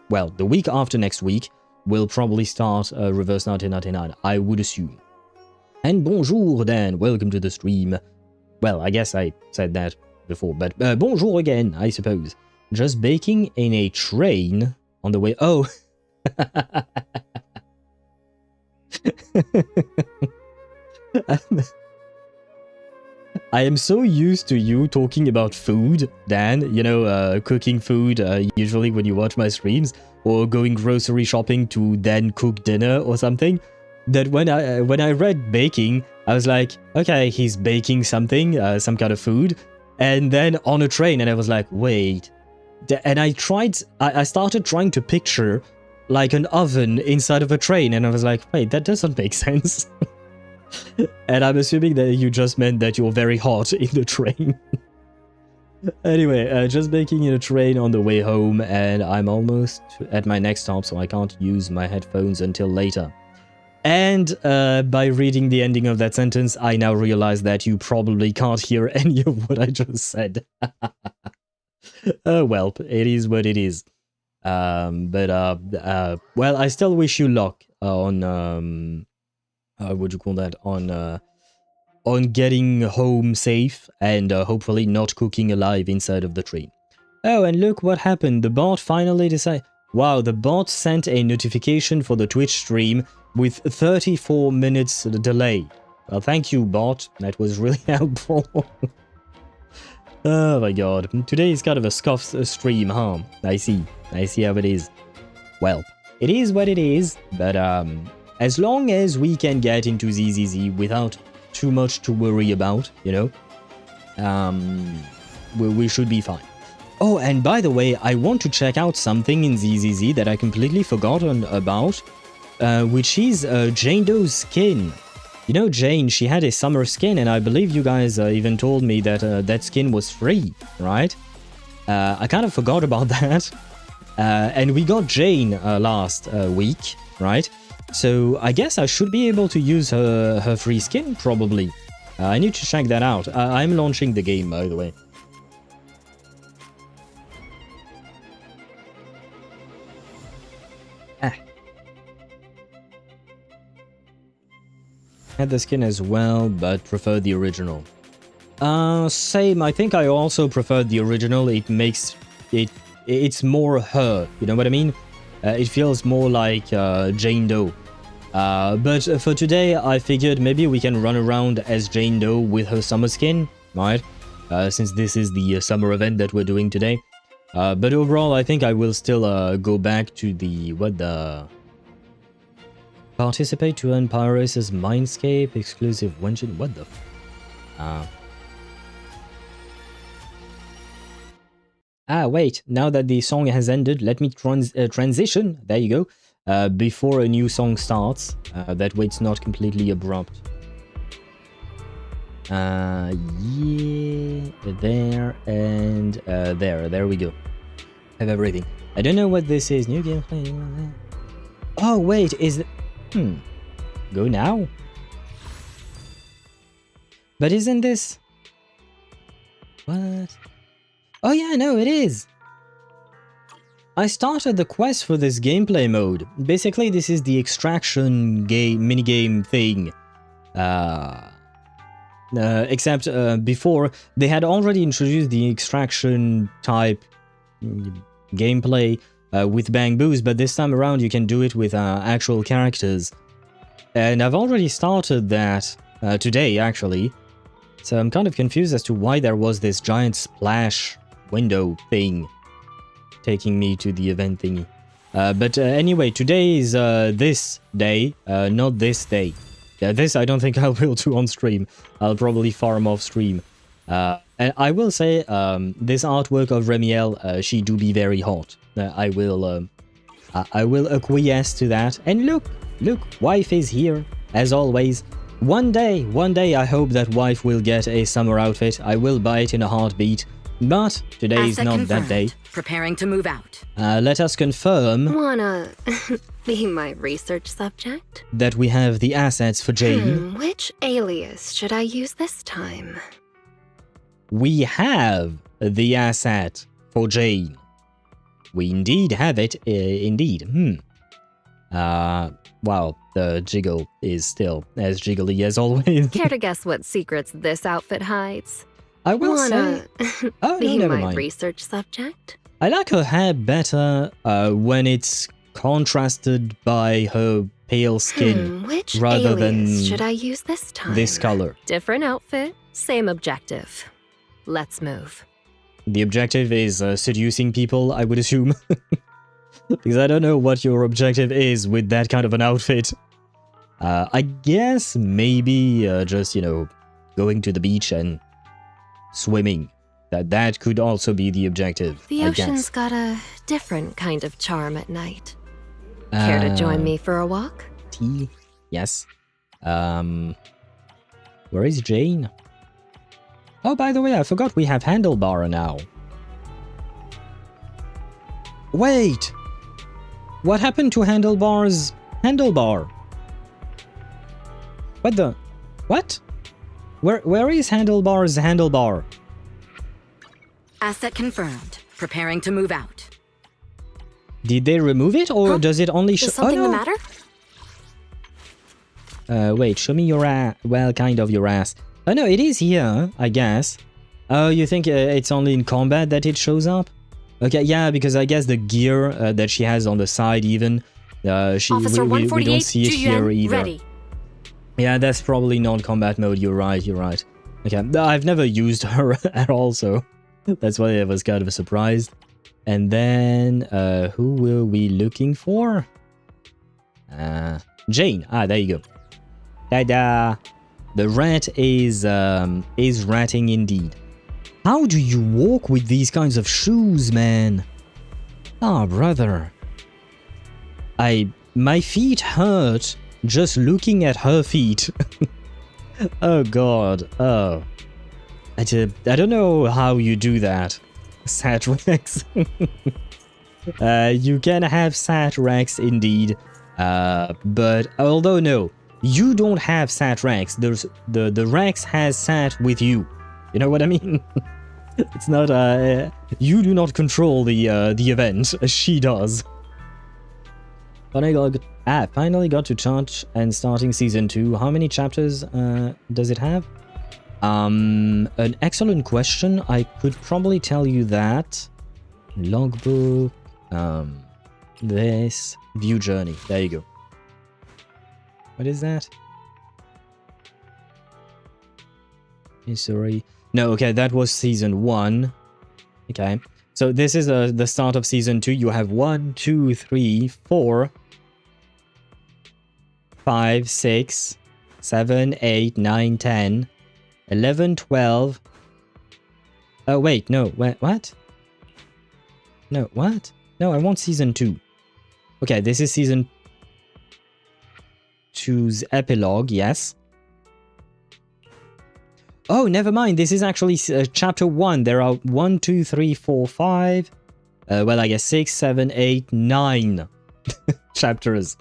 well, the week after next week, we'll probably start Reverse 1999, I would assume. And bonjour, Dan, welcome to the stream. Well, I guess I said that before, but bonjour again, I suppose. Just baking in a train on the way... Oh! I am so used to you talking about food, Dan, you know, cooking food, usually when you watch my streams, or going grocery shopping to then cook dinner or something, that when I read baking, I was like, okay, he's baking something, some kind of food, and then on a train, and I was like, wait, and I started trying to picture like an oven inside of a train, and I was like, wait, that doesn't make sense. And I'm assuming that you just meant that you're very hot in the train. Anyway, just baking in a train on the way home, and I'm almost at my next stop, so I can't use my headphones until later. And by reading the ending of that sentence, I now realize that you probably can't hear any of what I just said. Well, it is what it is. Well, I still wish you luck on... what do you call that? On getting home safe and hopefully not cooking alive inside of the train. Oh, and look what happened. The bot finally decided... Wow, the bot sent a notification for the Twitch stream with 34 minutes delay. Well, thank you, bot. That was really helpful. Oh my god. Today is kind of a scuff stream, huh? I see how it is. Well, it is what it is, but as long as we can get into ZZZ without too much to worry about, you know, we should be fine. Oh, and by the way, I want to check out something in ZZZ that I completely forgotten about, which is Jane Doe's skin. You know, Jane, she had a summer skin, and I believe you guys even told me that that skin was free, right? I kind of forgot about that. And we got Jane last week, right? So I guess I should be able to use her free skin, probably. I need to check that out. I'm launching the game, by the way. Had the skin as well, but prefer the original. Same. I think I also prefer the original. It makes it... It's more her, you know what I mean? It feels more like Jane Doe. But for today, I figured maybe we can run around as Jane Doe with her summer skin, right? Since this is the summer event that we're doing today. But overall, I think I will still go back to the... Participate to earn Pyrus' Mindscape exclusive Wenshin... What the... wait, now that the song has ended, let me transition, there you go, before a new song starts. That way it's not completely abrupt. Yeah, there, and there we go. Have everything. I don't know what this is. New gameplay. Oh, wait, is it... Go now? But isn't this... What? Oh yeah, no, it is! I started the quest for this gameplay mode. Basically, this is the extraction minigame thing. Except before, they had already introduced the extraction type gameplay with Bang Boos, but this time around you can do it with actual characters. And I've already started that today, actually. So I'm kind of confused as to why there was this giant splash window thing taking me to the event thingy. But anyway, today is this day, not this day. This I don't think I will do on stream. I'll probably farm off stream. And I will say, this artwork of Remielle, she do be very hot. I will acquiesce to that. And look, wife is here, as always. One day, I hope that wife will get a summer outfit. I will buy it in a heartbeat. But today is not that day. Preparing to move out. Let us confirm... Wanna be my research subject? ...that we have the assets for Jane. Which alias should I use this time? We have the asset for Jane. We indeed have it, indeed. Well, the jiggle is still as jiggly as always. Care to guess what secrets this outfit hides? I will Wanna say... Oh, be no, never my mind. research subject? I like her hair better when it's contrasted by her pale skin Which rather alias than should I use this time? this color. Different outfit, same objective. Let's move. The objective is seducing people, I would assume. Because I don't know what your objective is with that kind of an outfit. I guess maybe just, you know, going to the beach and swimming. That could also be the objective. The I ocean's guess. got a different kind of charm at night. Care to join me for a walk? Tea? Yes. Where is Jane? Oh, by the way, I forgot we have Handlebar now. Wait! What happened to Handlebar's handlebar? What the? What? Where is Handlebar's handlebar? Asset confirmed. Preparing to move out. Did they remove it, or does it only show? Is something oh, no. the matter? Wait, show me your ass. Well, kind of your ass. Oh no, it is here, I guess. Oh, you think it's only in combat that it shows up? Okay, yeah, because I guess the gear that she has on the side even, we don't see it here either. Ready. Yeah, that's probably non-combat mode, you're right. Okay, I've never used her at all, so that's why I was kind of surprised. And then, who were we looking for? Jane. Ah, there you go. Ta-da! The rat is ratting indeed. How do you walk with these kinds of shoes, man? Ah, brother. My feet hurt just looking at her feet. Oh god. Oh. I don't know how you do that. Sat Rex. You can have Sat Rex indeed. But although no, you don't have Sat Rex. There's the Rex has sat with you. You know what I mean? It's not you do not control the event. She does. Finally got to touch and starting season 2. How many chapters does it have? An excellent question. I could probably tell you that. Logbook. This view journey. There you go. What is that? Sorry. No, okay, that was season 1. Okay. So this is the start of season 2. You have 1, 2, 3, 4, 5, 6, 7, 8, 9, 10, 11, 12. Oh, wait, no. What? No, what? No, I want season 2. Okay, this is season 2's epilogue, yes. Oh, never mind. This is actually chapter 1. There are 1, 2, 3, 4, 5, well, I guess 6, 7, 8, 9 chapters.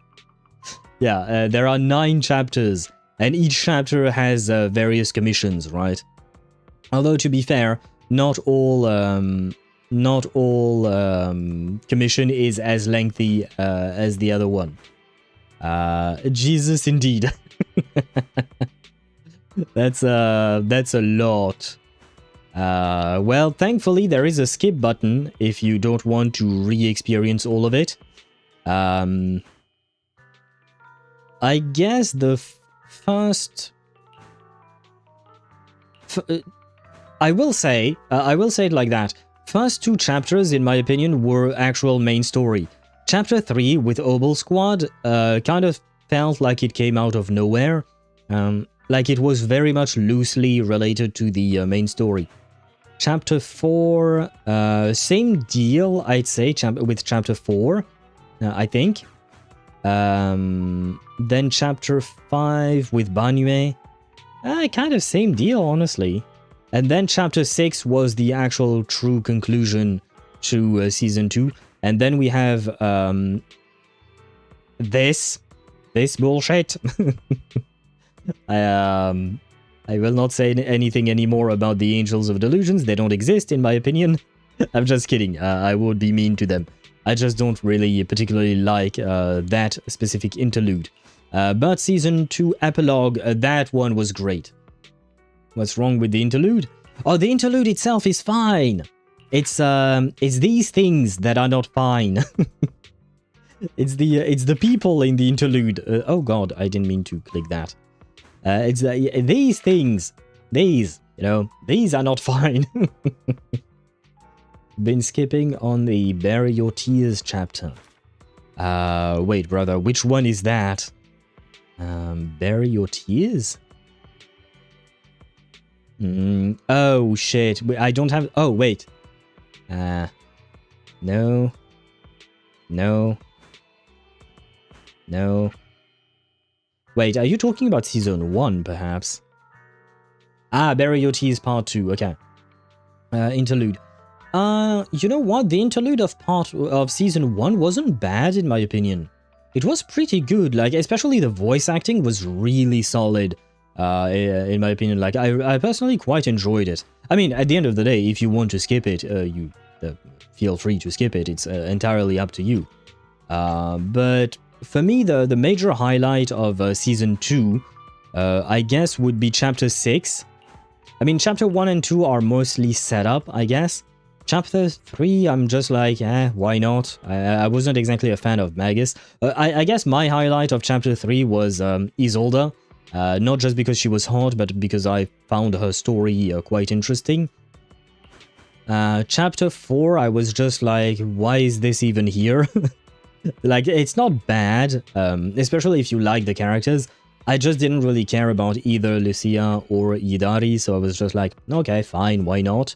Yeah, there are 9 chapters, and each chapter has various commissions, right? Although, to be fair, not all commission is as lengthy as the other one. Jesus, indeed. That's a lot. Well, thankfully, there is a skip button if you don't want to re-experience all of it. I guess the first... I will say it like that. First 2 chapters, in my opinion, were actual main story. Chapter 3 with Obel Squad kind of felt like it came out of nowhere. Like it was very much loosely related to the main story. Chapter 4, same deal, I'd say, with Chapter 4, I think. Then Chapter 5 with Banue. Kind of same deal, honestly. And then Chapter 6 was the actual true conclusion to Season 2. And then we have this bullshit. I will not say anything anymore about the Angels of Delusions. They don't exist, in my opinion. I'm just kidding. I would be mean to them. I just don't really particularly like that specific interlude. But Season 2 Epilogue, that one was great. What's wrong with the interlude? Oh, the interlude itself is fine. It's these things that are not fine. It's the people in the interlude. Oh god, I didn't mean to click that. It's these things. These, you know, these are not fine. Been skipping on the Bury Your Tears chapter. Wait, brother, which one is that? Bury Your Tears? Oh, shit. I don't have... Oh, wait. No. No. No. Wait, are you talking about Season 1, perhaps? Ah, Bury Your Tears Part 2, okay. Interlude. You know what? The interlude of Season 1 wasn't bad, in my opinion. It was pretty good, like, especially the voice acting was really solid. In my opinion, like, I personally quite enjoyed it. I mean, at the end of the day, if you want to skip it, you feel free to skip it. It's entirely up to you. But for me, the major highlight of Season 2, I guess, would be Chapter 6. I mean, Chapter 1 and 2 are mostly set up, I guess. Chapter 3, I'm just like, why not? I wasn't exactly a fan of Magus. I guess my highlight of Chapter 3 was Isolde. Not just because she was hot, but because I found her story quite interesting. Chapter 4, I was just like, why is this even here? Like, it's not bad, especially if you like the characters. I just didn't really care about either Lucia or Yidari, so I was just like, okay, fine, why not?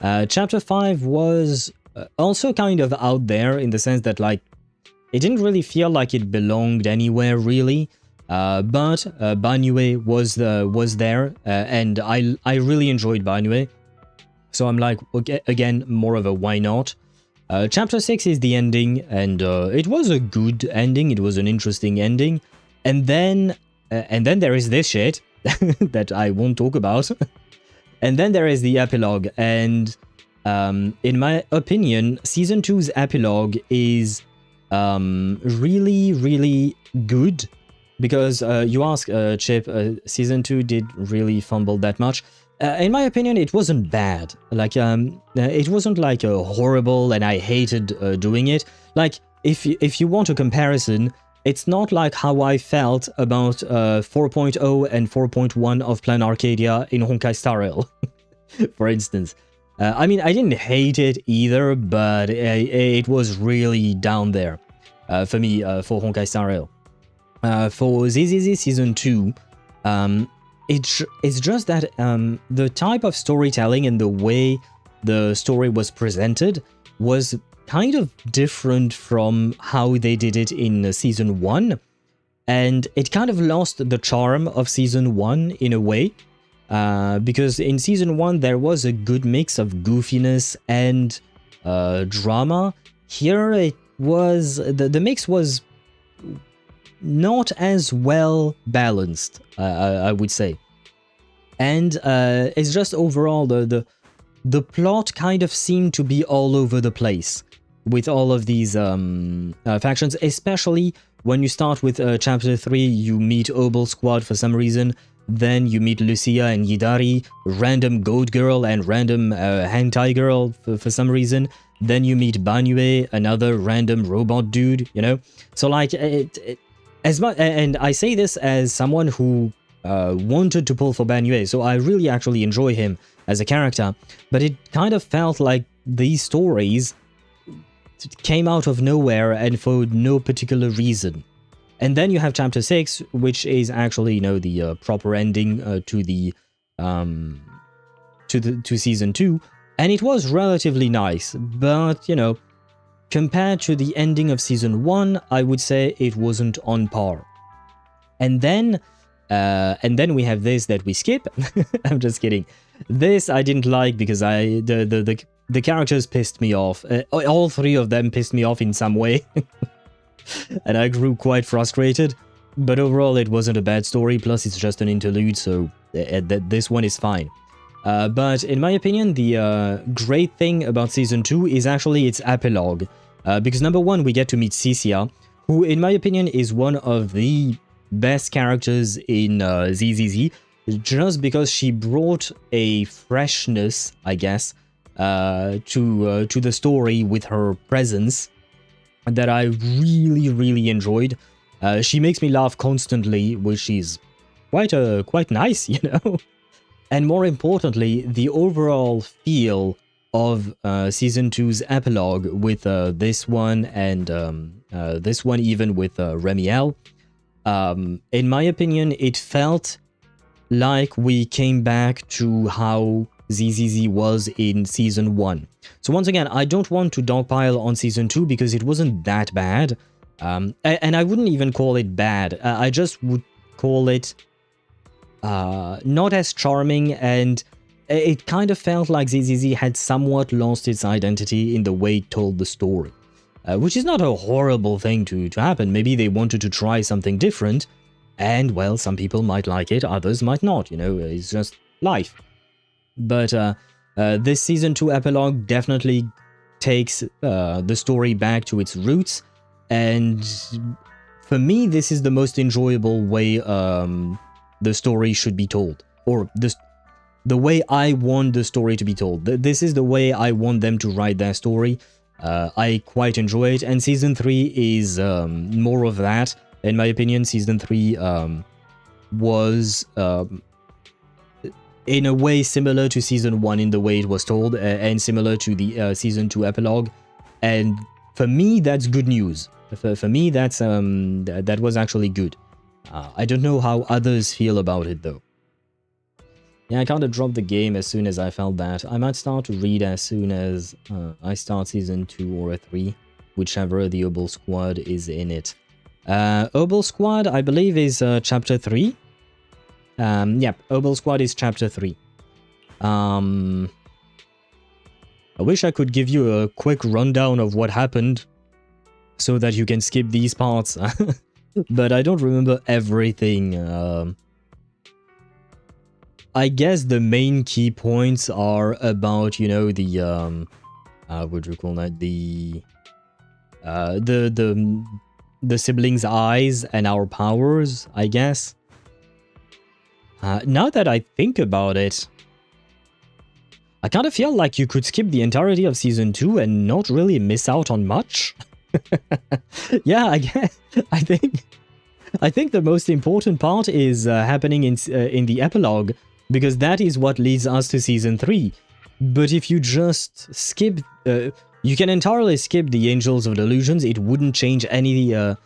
Chapter 5 was also kind of out there in the sense that, like, it didn't really feel like it belonged anywhere, really. But Banue was there, and I really enjoyed Banue. So I'm like, okay, again, more of a why not. Chapter 6 is the ending, and it was a good ending. It was an interesting ending. And then there is this shit that I won't talk about. And then there is the epilogue, and in my opinion, Season 2's epilogue is really, really good. Because you ask, Chip, Season 2 did really fumble that much. In my opinion, it wasn't bad. Like, it wasn't like horrible and I hated doing it. Like, if you want a comparison, it's not like how I felt about 4.0 and 4.1 of Plan Arcadia in Honkai Star Rail, for instance. I mean, I didn't hate it either, but it was really down there for me for Honkai Star Rail. For ZZZ Season 2, it's just that the type of storytelling and the way the story was presented was kind of different from how they did it in Season 1, and it kind of lost the charm of Season 1 in a way, because in Season 1 there was a good mix of goofiness and drama. Here it was, the mix was not as well balanced, I would say. And it's just overall, the plot kind of seemed to be all over the place with all of these factions, especially when you start with Chapter 3, you meet Obel Squad for some reason, then you meet Lucia and Yidari, random goat girl and random hentai girl for some reason, then you meet Banue, another random robot dude, you know? So like, as much, and I say this as someone who wanted to pull for Banue, so I really actually enjoy him as a character, but it kind of felt like these stories came out of nowhere and for no particular reason. And then you have Chapter 6, which is actually, you know, the proper ending to Season 2, and it was relatively nice, but, you know, compared to the ending of Season 1, I would say it wasn't on par. And then we have this that we skip. I'm just kidding. This I didn't like because the characters pissed me off. All three of them pissed me off in some way. And I grew quite frustrated. But overall, it wasn't a bad story. Plus, it's just an interlude, so this one is fine. But in my opinion, the great thing about Season 2 is actually its epilogue. Because number one, we get to meet Cisia, who, in my opinion, is one of the best characters in ZZZ, just because she brought a freshness, I guess, to the story with her presence that I really, really enjoyed. She makes me laugh constantly, which is quite nice, you know? And more importantly, the overall feel of Season 2's epilogue with this one and this one even with Remielle. In my opinion, it felt like we came back to how ZZZ was in Season 1. So once again, I don't want to dogpile on Season 2 because it wasn't that bad. And I wouldn't even call it bad. I just would call it not as charming, and it kind of felt like ZZZ had somewhat lost its identity in the way it told the story. Which is not a horrible thing to happen. Maybe they wanted to try something different, and, well, some people might like it, others might not, you know, it's just life. But this Season 2 epilogue definitely takes the story back to its roots, and for me, this is the most enjoyable way the story should be told, or the way I want the story to be told. This is the way I want them to write their story. I quite enjoy it, and Season 3 is more of that. In my opinion, Season 3 was in a way similar to Season 1 in the way it was told, and similar to the Season 2 epilogue. And for me, that's good news. For me, that's that was actually good. I don't know how others feel about it, though. Yeah, I kind of dropped the game as soon as I felt that. I might start to read as soon as I start Season 2 or 3, whichever the Obel Squad is in it. Obel Squad, I believe, is Chapter 3. Yep, Obel Squad is Chapter 3. I wish I could give you a quick rundown of what happened so that you can skip these parts, but I don't remember everything. I guess the main key points are about, you know, the what do you call that? The siblings' eyes and our powers, I guess. Now that I think about it, I kind of feel like you could skip the entirety of Season 2 and not really miss out on much. Yeah, I guess. I think the most important part is happening in the epilogue, because that is what leads us to Season 3. But if you just skip, you can entirely skip the Angels of Delusions. It wouldn't change anything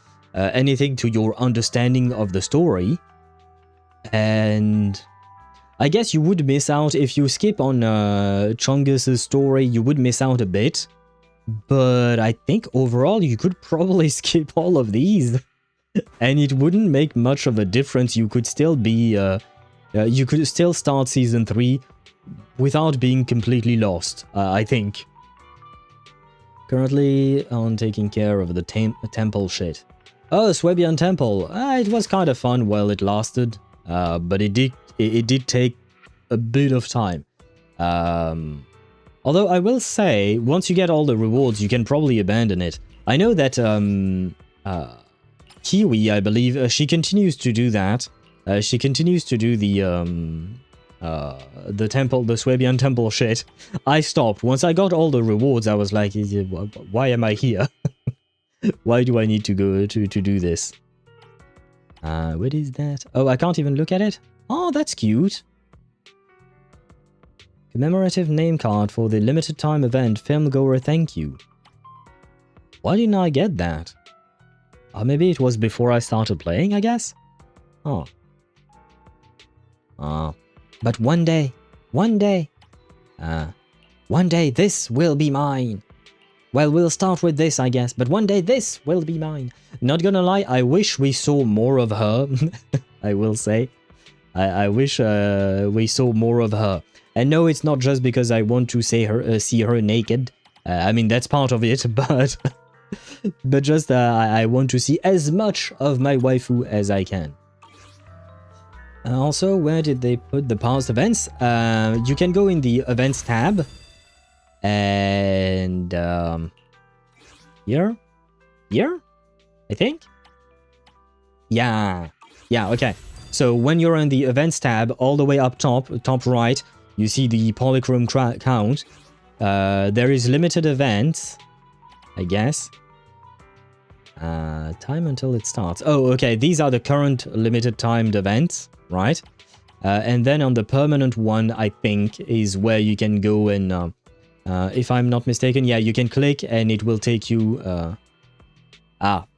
to your understanding of the story. And I guess you would miss out if you skip on Chungus' story. You would miss out a bit. But I think overall you could probably skip all of these, and it wouldn't make much of a difference. You could still be, you could still start Season 3 without being completely lost, I think. Currently on taking care of the temple shit. Oh, Swabian Temple. It was kind of fun while it lasted, but it did take a bit of time. Although I will say, once you get all the rewards, you can probably abandon it. I know that Kiwi, I believe, she continues to do that. She continues to do the temple, the Swabian Temple shit. I stopped. Once I got all the rewards, I was like, why am I here? Why do I need to go to do this? What is that? Oh, I can't even look at it? Oh, that's cute. Commemorative name card for the limited time event. Filmgoer, thank you. Why didn't I get that? Maybe it was before I started playing, I guess? Oh. But one day, one day this will be mine. Well, we'll start with this, I guess, but one day this will be mine. Not gonna lie, I wish we saw more of her. I will say. I wish we saw more of her. And no, it's not just because I want to see her naked. I mean, that's part of it, but but just I want to see as much of my waifu as I can. Also, where did they put the past events? You can go in the events tab. And here, I think. Yeah, okay. So when you're in the events tab, all the way up top right, you see the polychrome count. There is limited events, I guess. Time until it starts. Oh, okay. These are the current limited timed events, right? And then on the permanent one, I think, is where you can go and, if I'm not mistaken, yeah, you can click and it will take you... well,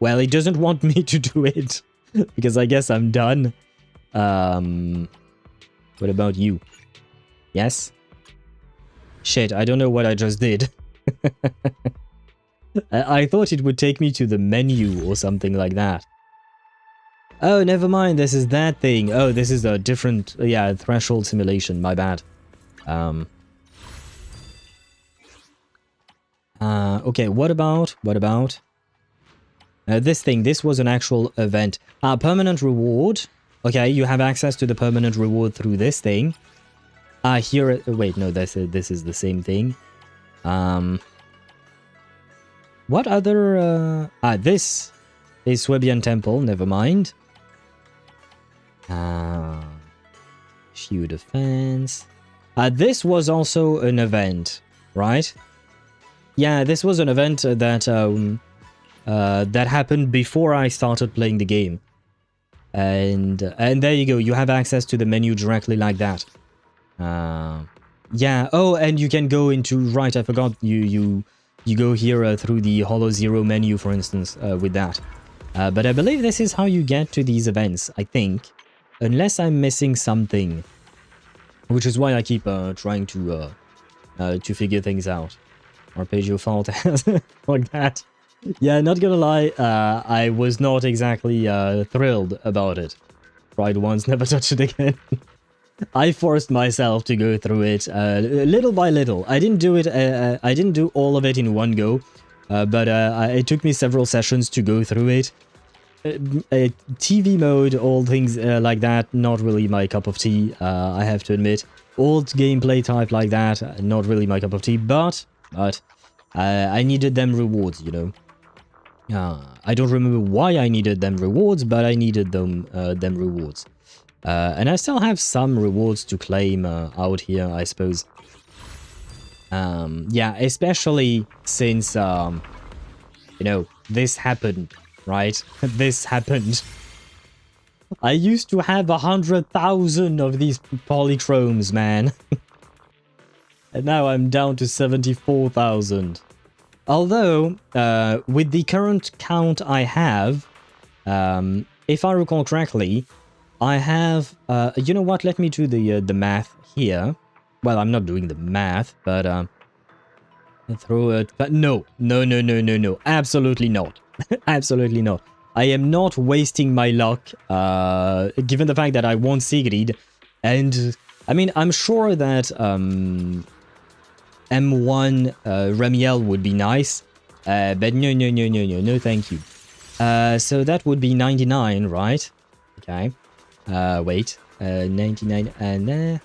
it doesn't want me to do it, because I guess I'm done. What about you? Yes? Shit, I don't know what I just did. I thought it would take me to the menu or something like that. Oh, never mind, this is that thing. Oh, this is a different, yeah, threshold simulation, my bad. Okay, what about this thing? This was an actual event. Permanent reward. Okay, you have access to the permanent reward through this thing. Here, wait, no, this is the same thing. What other, this is Swabian Temple, never mind. Shield defense. This was also an event, right? Yeah, this was an event that that happened before I started playing the game. And there you go, you have access to the menu directly like that. Yeah, oh, and you can go into, right, I forgot, you go here through the HoYoZero menu, for instance, with that. But I believe this is how you get to these events, I think. Unless I'm missing something. Which is why I keep trying to figure things out. Arpeggio fault like that. Yeah, not gonna lie, I was not exactly thrilled about it. Tried once, never touched it again. I forced myself to go through it little by little. I didn't do it. I didn't do all of it in one go, but it took me several sessions to go through it. TV mode, all things like that, not really my cup of tea. I have to admit, old gameplay type like that, not really my cup of tea. But I needed them rewards, you know. I don't remember why I needed them rewards, but I needed them rewards. And I still have some rewards to claim out here, I suppose. Yeah, especially since, you know, this happened, right? This happened. I used to have 100,000 of these polychromes, man. And now I'm down to 74,000. Although, with the current count I have, if I recall correctly, I have, you know what, let me do the math here. Well, I'm not doing the math, but, throw it, but no, absolutely not. Absolutely not. I am not wasting my luck, given the fact that I want Sigrid, and, I mean, I'm sure that, M1 Remielle would be nice. But no, thank you. So that would be 99, right? Okay. Wait. 99 and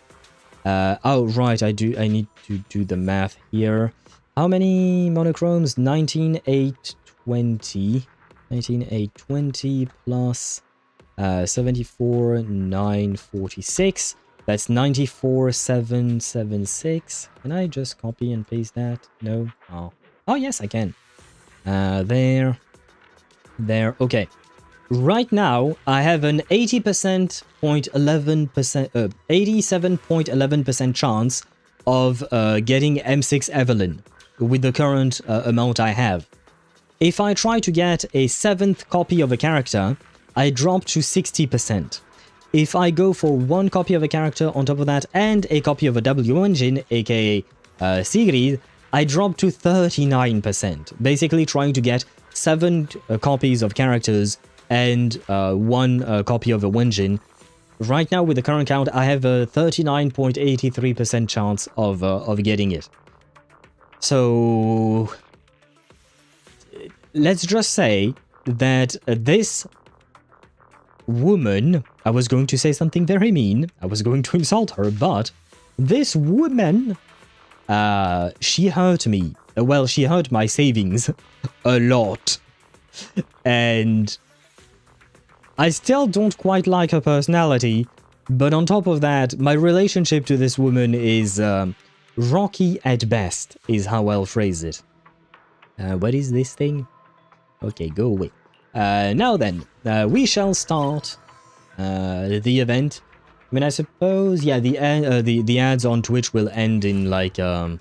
oh, right, I need to do the math here. How many monochromes? 19,820. 19,820 plus 74,946. That's 94,776. Can I just copy and paste that? No? Oh, yes, I can. There. Okay. Right now, I have an 87.11% chance of getting M6 Evelyn with the current amount I have. If I try to get a 7th copy of a character, I drop to 60%. If I go for 1 copy of a character on top of that and a copy of a W engine, aka Sigrid, I drop to 39%. Basically trying to get 7 copies of characters and 1 copy of a engine. Right now, with the current count, I have a 39.83% chance of getting it. So let's just say that this woman, I was going to say something very mean, I was going to insult her, but this woman, she hurt me. Well, she hurt my savings a lot. And I still don't quite like her personality, but on top of that, my relationship to this woman is rocky at best, is how I'll phrase it. What is this thing? Okay, go away. Now then, we shall start the event. I mean, I suppose, yeah, the ads on Twitch will end in like a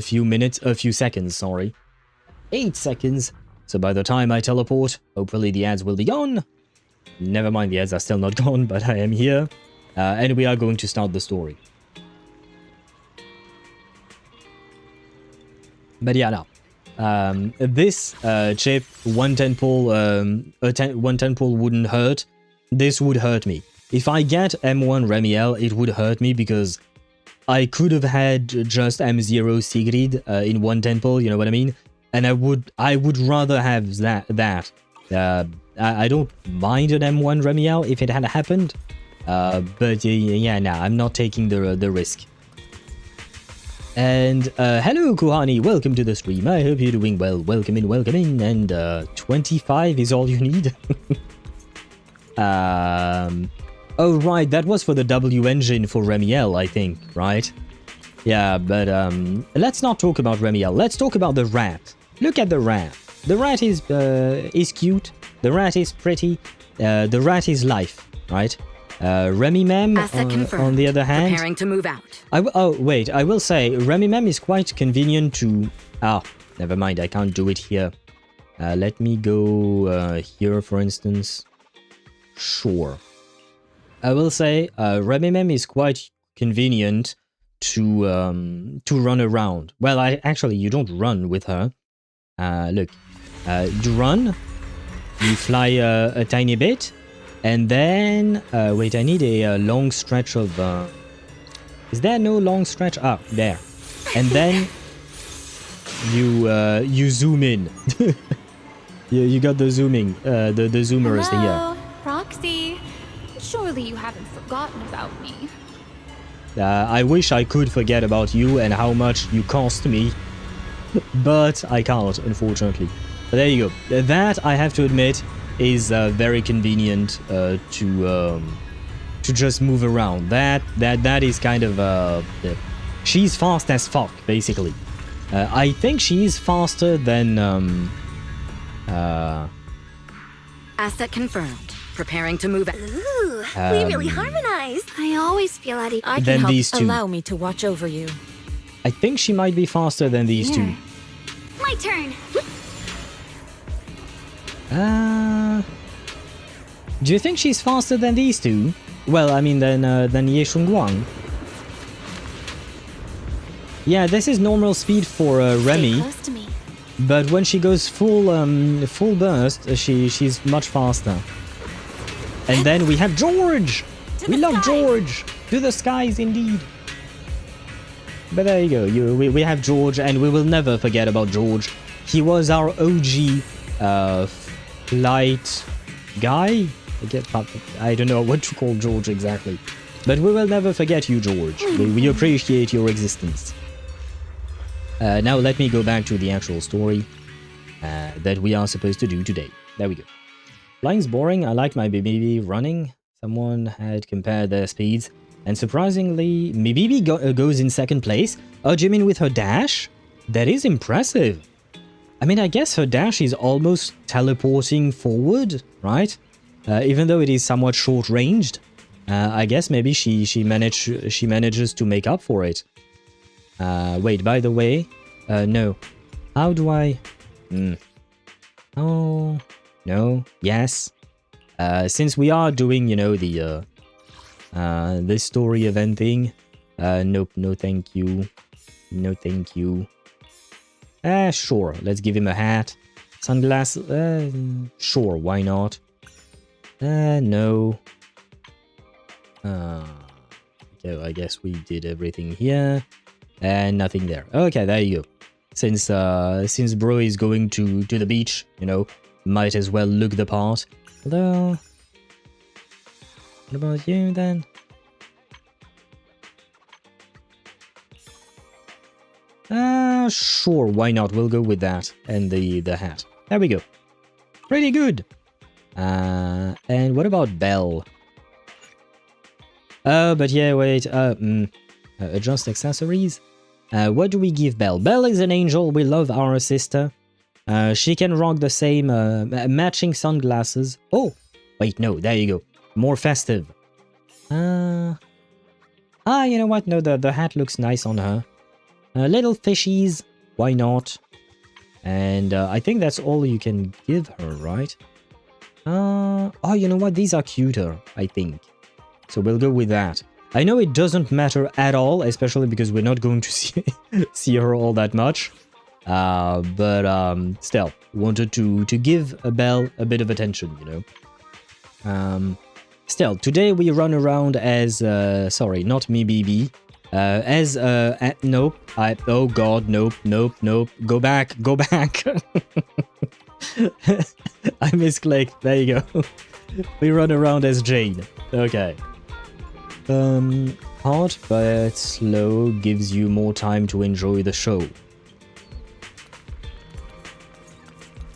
few seconds, sorry. 8 seconds. So by the time I teleport, hopefully the ads will be gone. Never mind, the ads are still not gone, but I am here. And we are going to start the story. But yeah, now. This chip, 110 pull, 110 pull wouldn't hurt. This would hurt me. If I get M1 Remielle, it would hurt me because I could have had just M0 Sigrid in 110 pull, you know what I mean? And I would rather have that. I don't mind an M1 Remielle if it had happened. But yeah, nah, I'm not taking the risk. And hello Kuhani, welcome to the stream. I hope you're doing well. Welcome in, and 25 is all you need. Oh right, that was for the W engine for Remielle, I think, right? Yeah, but let's not talk about Remielle. Let's talk about the rat. Look at the rat. The rat is cute. The rat is pretty. The rat is life, right? Remimem, on the other hand, preparing to move out. Oh wait, I will say Remimem is quite convenient to. Never mind, I can't do it here. Let me go here, for instance. Sure. I will say Remimem is quite convenient to run around. Well, actually you don't run with her. Look, you run, you fly a tiny bit. And then, wait, I need a long stretch of, is there no long stretch? There. And then, you zoom in. you got the zooming, the zoomers Hello, here. Proxy. Surely you haven't forgotten about me. I wish I could forget about you and how much you cost me. But I can't, unfortunately. But there you go. That, I have to admit, is very convenient to just move around. That is kind of she's fast as fuck, basically. I think she's faster than Asset confirmed. Preparing to move out. Ooh, we really harmonized. I always feel at ease. I than can help. these two. Allow me to watch over you. I think she might be faster than these two. My turn. Do you think she's faster than these two? Well, I mean, than Ye Shunguang. Yeah, this is normal speed for Remy. Stay close to me. But when she goes full burst, she's much faster. And then we have George. We love George. To the skies, indeed. But there you go. We have George, and we will never forget about George. He was our OG flight guy. I don't know what to call George exactly. But we will never forget you, George. We appreciate your existence. Now let me go back to the actual story that we are supposed to do today. There we go. Flying's boring. I like my BBB running. Someone had compared their speeds. And surprisingly, Mibibi goes in second place. Oh, Jimin with her dash? That is impressive. I mean, I guess her dash is almost teleporting forward, right? Even though it is somewhat short-ranged. I guess maybe she manages to make up for it. Wait, by the way, no. How do I... Oh, no, yes. Since we are doing, you know, the story event thing. Nope, no thank you. No thank you. Sure, let's give him a hat. Sunglasses, sure, why not? No. Okay, I guess we did everything here. And nothing there. Okay, there you go. Since bro is going to the beach, you know, might as well look the part. Hello. What about you then? Sure, why not? We'll go with that and the hat. There we go. Pretty good. And what about Belle? But yeah, wait. Adjust accessories. What do we give Belle? Belle is an angel. We love our sister. She can rock the same matching sunglasses. Oh, wait, no, there you go. More festive. You know what? No, the hat looks nice on her. Little fishies, why not? And I think that's all you can give her, right? Oh, you know what? These are cuter, I think. So we'll go with that. I know it doesn't matter at all, especially because we're not going to see her all that much. But still, wanted to give Belle a bit of attention, you know. Still, today we run around as, sorry, not me, BB. As, nope, oh god, nope, go back. I misclicked, there you go. We run around as Jane, okay. Hard but slow gives you more time to enjoy the show.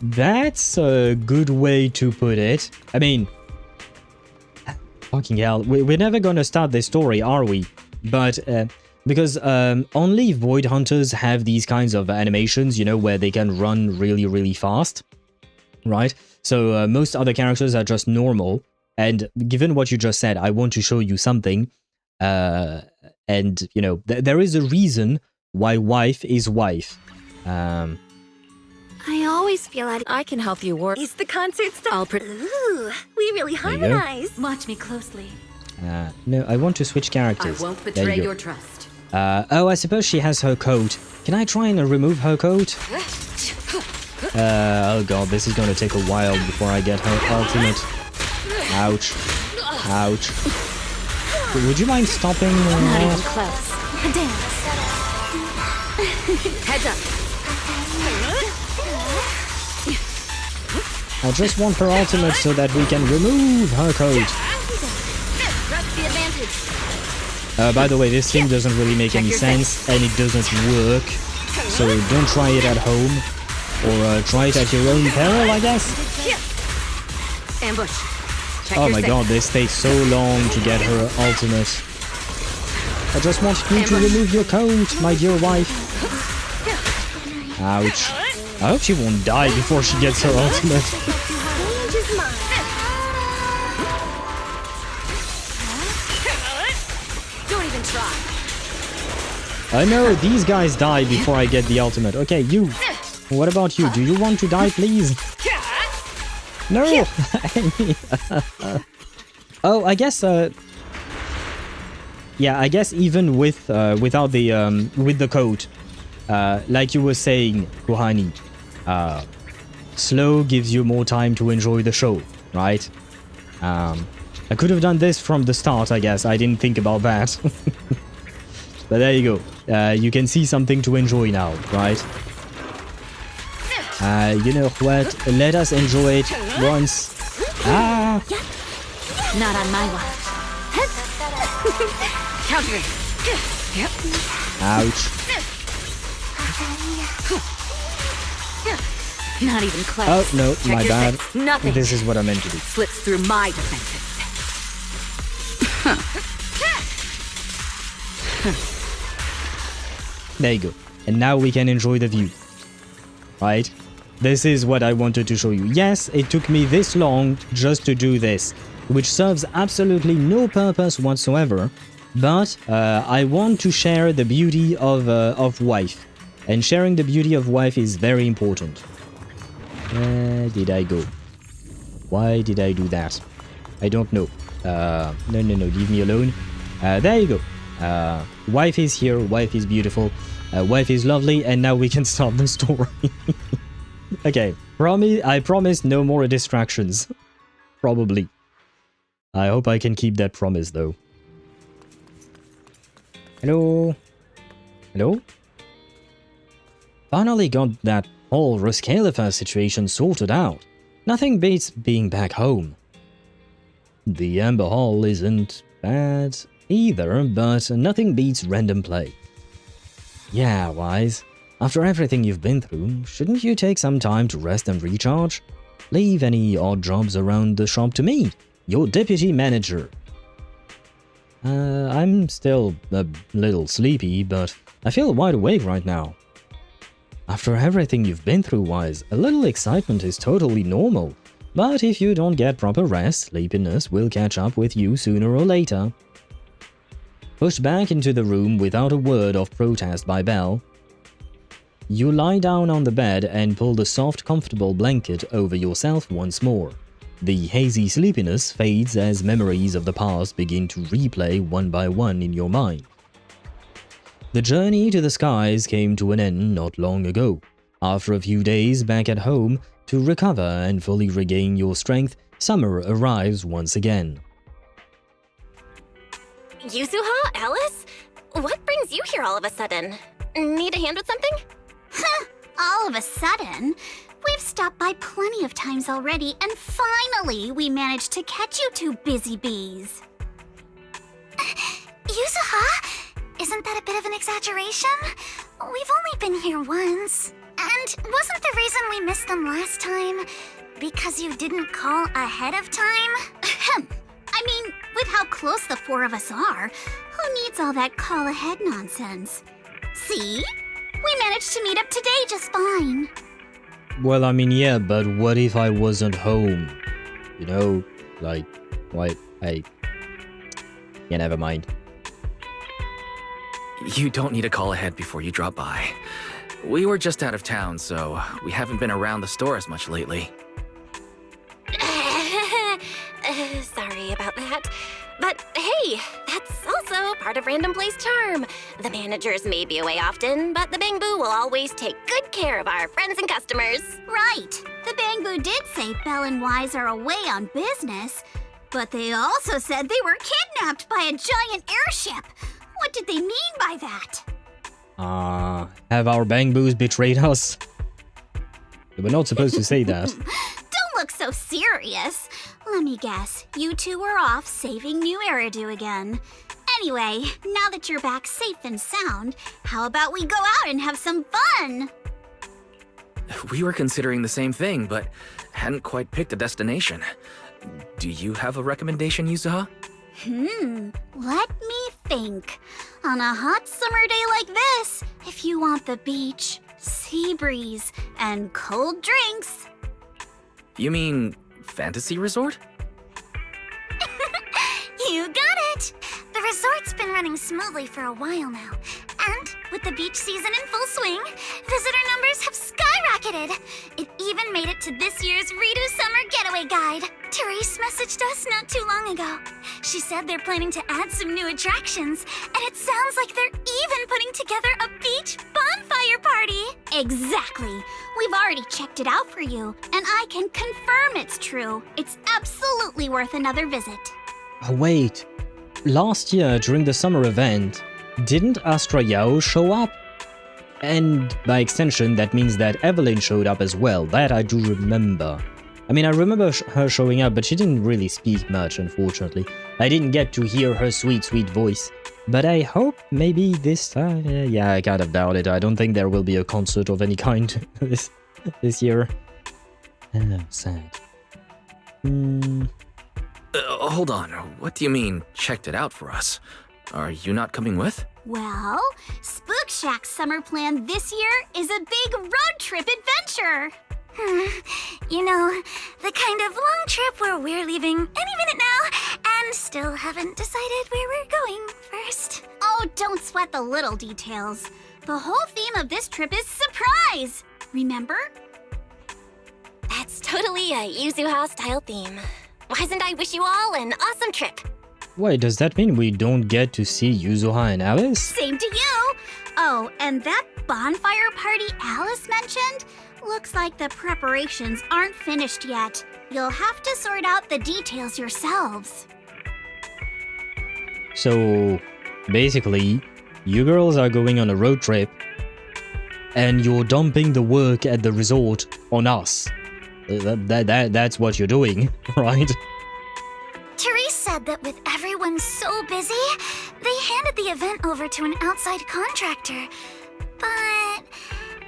That's a good way to put it. I mean, fucking hell, we're never gonna start this story, are we? But, because only Void Hunters have these kinds of animations, you know, where they can run really, really fast, right? So most other characters are just normal, and given what you just said, I want to show you something, and, you know, there is a reason why wife is wife. I always feel like I can help you work. Is the concert stuff? Ooh, we really harmonize. Watch me closely. No, I want to switch characters. I won't betray your trust. Oh, I suppose she has her coat. Can I try and remove her coat? Oh god, this is gonna take a while before I get her ultimate. Ouch. Ouch. Would you mind stopping? Not even close. Dance. Heads up. I just want her ultimate so that we can remove her coat. Press the advantage. By the way, this thing doesn't really make any sense, and it doesn't work. So don't try it at home, or try it at your own peril, I guess. Ambush. Check Oh my god, this takes so long to get her ultimate. I just want you to remove your coat, my dear wife. Ouch. I hope she won't die before she gets her ultimate. Don't even try. I know, these guys die before I get the ultimate. Okay, you. What about you? Do you want to die, please? No! Oh, I guess, yeah, I guess even with, without the, with the coat, like you were saying, Kuhani, slow gives you more time to enjoy the show, right? I could have done this from the start, I guess. I didn't think about that. But there you go. You can see something to enjoy now, right? You know what? Let us enjoy it once. Ah! Not on my watch. Counter it. Yep. Ouch. Not even close. Oh, no, Check my your bad. six. Nothing. This is what I meant to do. Slips through my defenses. There you go. And now we can enjoy the view. Right? This is what I wanted to show you. Yes, it took me this long just to do this, which serves absolutely no purpose whatsoever, but I want to share the beauty of wife. And sharing the beauty of wife is very important. Where did I go? Why did I do that? I don't know. No, leave me alone. There you go. Wife is here, wife is beautiful, wife is lovely, and now we can start the story. Okay, I promise no more distractions. Probably. I hope I can keep that promise, though. Hello? Hello? Finally got that whole Roscaelifer situation sorted out. Nothing beats being back home. The Amber Hall isn't bad either, but nothing beats random play. Yeah, Wise. After everything you've been through, shouldn't you take some time to rest and recharge? Leave any odd jobs around the shop to me, your deputy manager. I'm still a little sleepy, but I feel wide awake right now. After everything you've been through, Wise, a little excitement is totally normal. But if you don't get proper rest, sleepiness will catch up with you sooner or later. Pushed back into the room without a word of protest by Belle, you lie down on the bed and pull the soft, comfortable blanket over yourself once more. The hazy sleepiness fades as memories of the past begin to replay one by one in your mind. The journey to the skies came to an end not long ago. After a few days back at home, to recover and fully regain your strength, summer arrives once again. Yuzuha? Alice? What brings you here all of a sudden? Need a hand with something? All of a sudden? We've stopped by plenty of times already, and finally we managed to catch you two busy bees. Yuzuha? Isn't that a bit of an exaggeration? We've only been here once. And wasn't the reason we missed them last time because you didn't call ahead of time? I mean, with how close the four of us are, who needs all that call ahead nonsense? See? We managed to meet up today just fine. Well, I mean, yeah, but what if I wasn't home? You know, like, why, yeah, never mind. You don't need a call ahead before you drop by. We were just out of town, so we haven't been around the store as much lately. Sorry about that. But hey, that's also part of Random Play's charm. The managers may be away often, but the Bangbu will always take good care of our friends and customers. Right. The Bangbu did say Belle and Wise are away on business, but they also said they were kidnapped by a giant airship. What did they mean by that? Have our Bangbus betrayed us? They were not supposed to say that. Don't look so serious. Let me guess, you two were off saving new Eridu again. Anyway, now that you're back safe and sound, how about we go out and have some fun? We were considering the same thing, but hadn't quite picked a destination. Do you have a recommendation, Yuzuha? Let me think. On a hot summer day like this, if you want the beach, sea breeze, and cold drinks... You mean fantasy resort? You got it! The resort's been running smoothly for a while now. And with the beach season in full swing, visitor numbers have skyrocketed. It even made it to this year's Eridu Summer Getaway Guide. Therese messaged us not too long ago. She said they're planning to add some new attractions, and it sounds like they're even putting together a beach bonfire party. Exactly. We've already checked it out for you, and I can confirm it's true. It's absolutely worth another visit. Oh, wait. Last year, during the summer event, didn't Astra Yao show up? And by extension, that means that Evelyn showed up as well. That I do remember. I mean, I remember her showing up, but she didn't really speak much, unfortunately. I didn't get to hear her sweet, sweet voice. But I hope maybe this time... yeah, I kind of doubt it. I don't think there will be a concert of any kind this year. Sad. Hold on. What do you mean, checked it out for us? Are you not coming with? Well, Spook Shack's summer plan this year is a big road trip adventure. You know, the kind of long trip where we're leaving any minute now and still haven't decided where we're going first. Oh, don't sweat the little details. The whole theme of this trip is surprise. Remember? That's totally a Yuzuha style theme. Why doesn't I wish you all an awesome trip? Wait, does that mean we don't get to see Yuzuha and Alice? Same to you. Oh, and that bonfire party Alice mentioned? Looks like the preparations aren't finished yet. You'll have to sort out the details yourselves. So, basically, you girls are going on a road trip, and you're dumping the work at the resort on us. That's what you're doing, right? Therese said that with everyone so busy, they handed the event over to an outside contractor. But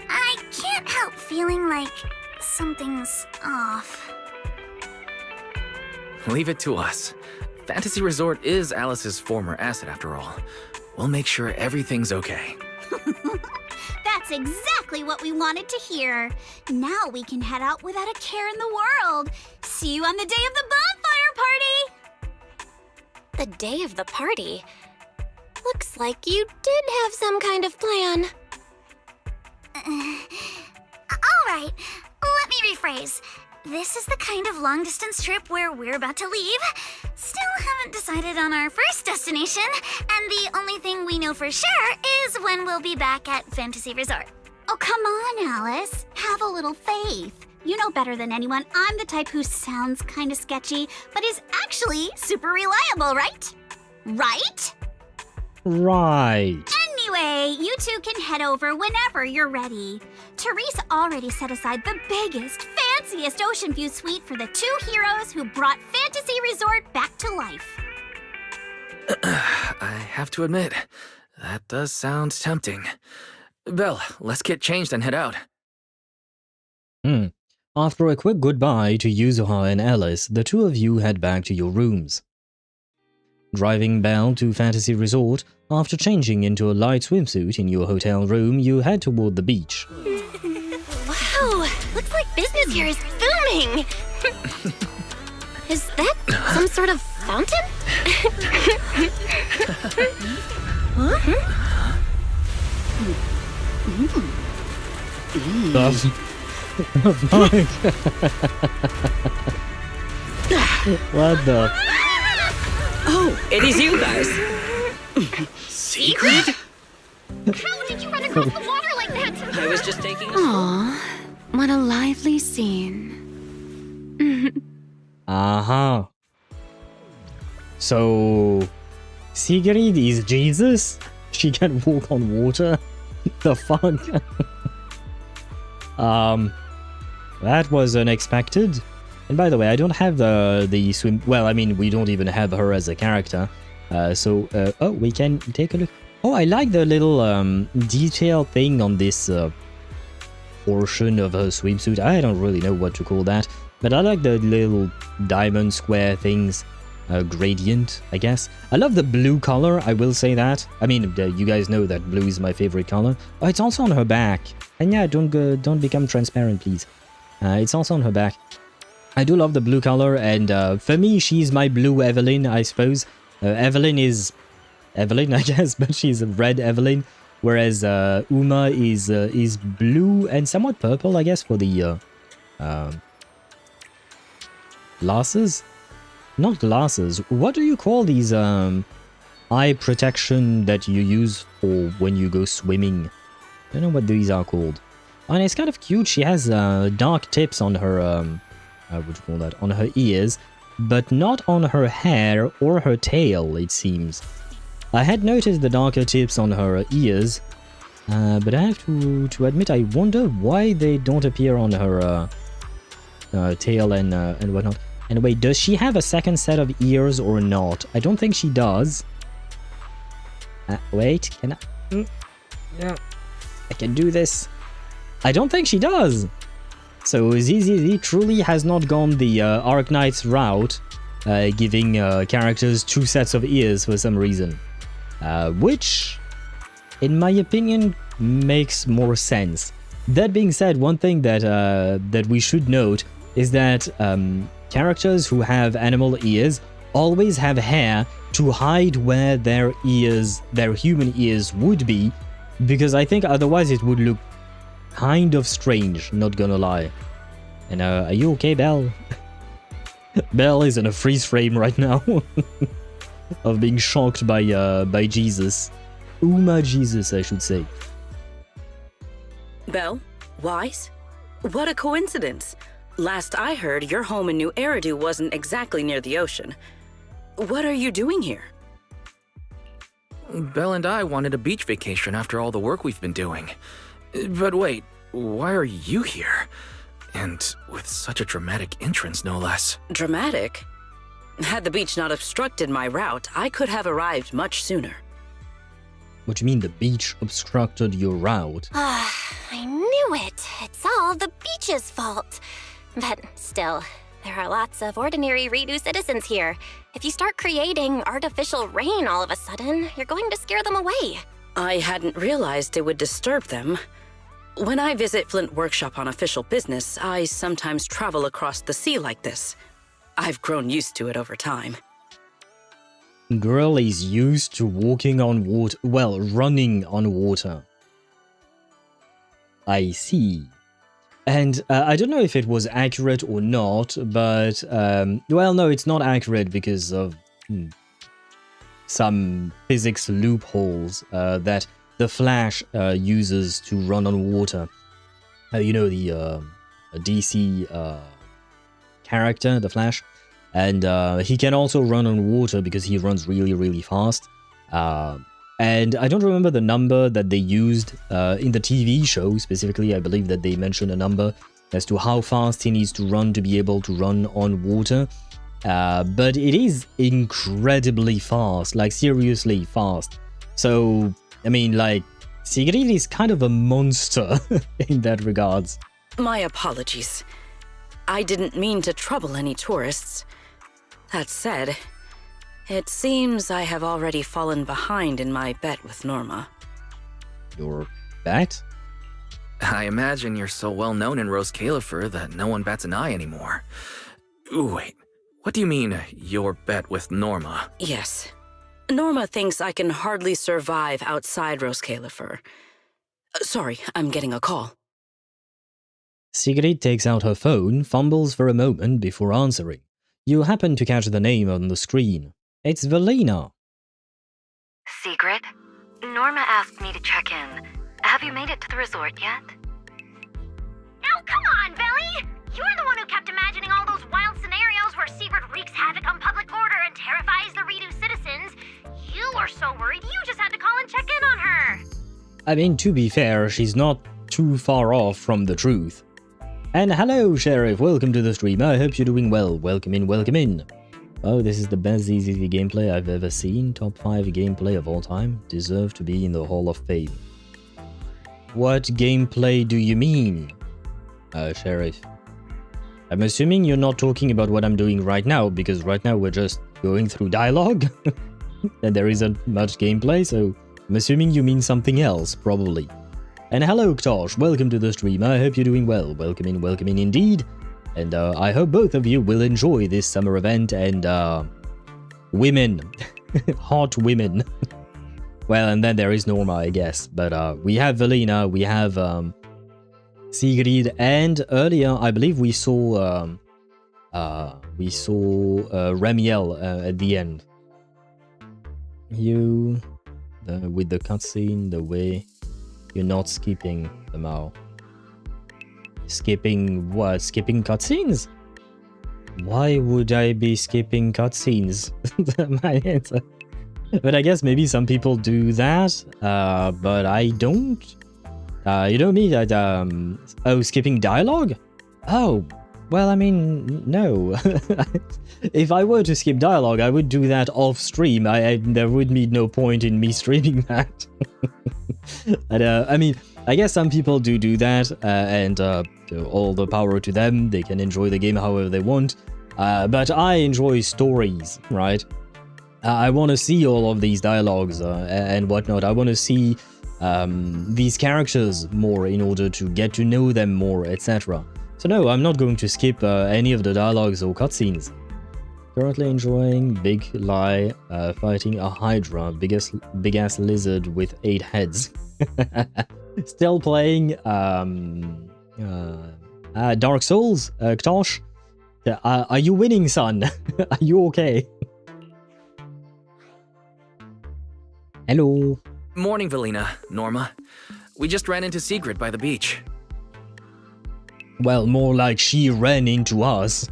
I can't help feeling like something's off. Leave it to us. Fantasy Resort is Alice's former asset after all. We'll make sure everything's okay. That's exactly what we wanted to hear. Now we can head out without a care in the world. See you on the day of the bonfire party! The day of the party? Looks like you did have some kind of plan. Alright, let me rephrase. This is the kind of long-distance trip where we're about to leave. Still haven't decided on our first destination, and the only thing we know for sure is when we'll be back at Fantasy Resort. Oh, come on, Alice. Have a little faith. You know better than anyone I'm the type who sounds kind of sketchy, but is actually super reliable, right? Right? Right. Anyway, you two can head over whenever you're ready. Therese already set aside the biggest, fanciest ocean view suite for the two heroes who brought Fantasy Resort back to life. I have to admit, that does sound tempting. Belle, let's get changed and head out. After a quick goodbye to Yuzuha and Alice, the two of you head back to your rooms. Driving Belle to Fantasy Resort, after changing into a light swimsuit in your hotel room, you head toward the beach. Wow, looks like business here is booming. Is that some sort of fountain? What the? Oh, it is you guys. Sigrid? How did you run across the water like that? I was just taking a Aww, what a lively scene. So, Sigrid is Jesus? She can walk on water? The fuck? That was unexpected. And by the way, I don't have the swim... Well, I mean, we don't even have her as a character. Oh, we can take a look. Oh, I like the little detail thing on this portion of her swimsuit. I don't really know what to call that. But I like the little diamond square things. Gradient, I guess. I love the blue color, I will say that. I mean, you guys know that blue is my favorite color. Oh, it's also on her back. And yeah, don't become transparent, please. It's also on her back. I do love the blue color, and for me, she's my blue Evelyn, I suppose. Evelyn is Evelyn, I guess, but she's a red Evelyn, whereas Uma is blue and somewhat purple, I guess, for the glasses. Not glasses. What do you call these eye protection that you use for when you go swimming? I don't know what these are called. And it's kind of cute. She has dark tips on her what would you call that? On her ears, but not on her hair or her tail, it seems. I had noticed the darker tips on her ears, but I have to admit I wonder why they don't appear on her tail and whatnot. Anyway, does she have a second set of ears or not? I don't think she does. Wait, can I? Yeah, I can do this. I don't think she does. So ZZZ truly has not gone the Arknight's route, giving characters 2 sets of ears for some reason. Which, in my opinion, makes more sense. That being said, one thing that that we should note is that characters who have animal ears always have hair to hide where their human ears would be, because I think otherwise it would look kind of strange, not gonna lie. And are you okay, Belle? Belle is in a freeze frame right now of being shocked by Jesus. Uma Jesus, I should say. Belle? Wise? What a coincidence. Last I heard, your home in New Eridu wasn't exactly near the ocean. What are you doing here? Belle and I wanted a beach vacation after all the work we've been doing. But wait, why are you here? And with such a dramatic entrance, no less. Dramatic? Had the beach not obstructed my route, I could have arrived much sooner. What do you mean the beach obstructed your route? I knew it. It's all the beach's fault. But still, there are lots of ordinary Eridu citizens here. If you start creating artificial rain all of a sudden, you're going to scare them away. I hadn't realized it would disturb them. When I visit Flint Workshop on official business, I sometimes travel across the sea like this. I've grown used to it over time. Girl is used to walking on water, well, running on water. I see. And I don't know if it was accurate or not, but, well, no, it's not accurate because of some physics loopholes that the Flash uses to run on water. You know, the DC character, the Flash, and he can also run on water because he runs really, really fast. And I don't remember the number that they used in the TV show specifically. I believe that they mentioned a number as to how fast he needs to run to be able to run on water. But it is incredibly fast, like seriously fast. So, I mean, like, Sigrid is kind of a monster in that regards. My apologies. I didn't mean to trouble any tourists. That said, it seems I have already fallen behind in my bet with Norma. Your bet? I imagine you're so well known in Roscaelifer that no one bats an eye anymore. Wait, what do you mean, your bet with Norma? Yes. Norma thinks I can hardly survive outside Roscaelifer. Sorry, I'm getting a call. Sigrid takes out her phone, fumbles for a moment before answering. You happen to catch the name on the screen. It's Velena. Sigrid? Norma asked me to check in. Have you made it to the resort yet? Oh, come on, Belly! You're the one who kept imagining all those wild scenarios where Sigrid wreaks havoc on public order and terrifies the Eridu citizens. You were so worried you just had to call and check in on her. I mean, to be fair, she's not too far off from the truth. And hello, Sheriff, welcome to the stream. I hope you're doing well. Welcome in, welcome in. Oh, this is the best ZZZ gameplay I've ever seen. Top 5 gameplay of all time. Deserve to be in the Hall of Fame. What gameplay do you mean, Sheriff? I'm assuming you're not talking about what I'm doing right now, because right now we're just going through dialogue. And there isn't much gameplay, so I'm assuming you mean something else, probably. And hello, Ktosh, welcome to the stream. I hope you're doing well. Welcome in indeed. And I hope both of you will enjoy this summer event and women. Hot women. Well, and then there is Norma, I guess. But we have Velena, we have Sigrid, and earlier I believe we saw Remielle at the end. You, with the cutscene, the way you're not skipping somehow. Skipping what? Skipping cutscenes? Why would I be skipping cutscenes? My answer. But I guess maybe some people do that, but I don't. You know me, that, oh, skipping dialogue? Oh, well, I mean, no. If I were to skip dialogue, I would do that off stream. There would be no point in me streaming that. But, I mean, I guess some people do that, and all the power to them. They can enjoy the game however they want. But I enjoy stories, right? I want to see all of these dialogues and whatnot. I want to see these characters more in order to get to know them more, etc. So no, I'm not going to skip any of the dialogues or cutscenes. Currently enjoying Big Lie fighting a Hydra, big-ass lizard with 8 heads. Still playing Dark Souls, Ktosh. Are you winning, son? Are you okay? Hello. Morning, Velina, Norma. We just ran into Sigrid by the beach. Well, more like she ran into us.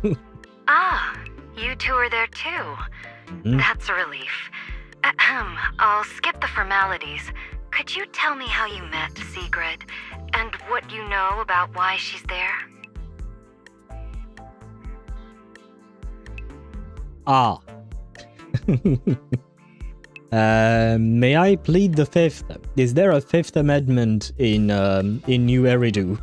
Ah, you two are there too. That's a relief. I'll skip the formalities. Could you tell me how you met Sigrid, and what you know about why she's there? Ah. May I plead the fifth? Is there a fifth amendment in New Eridu?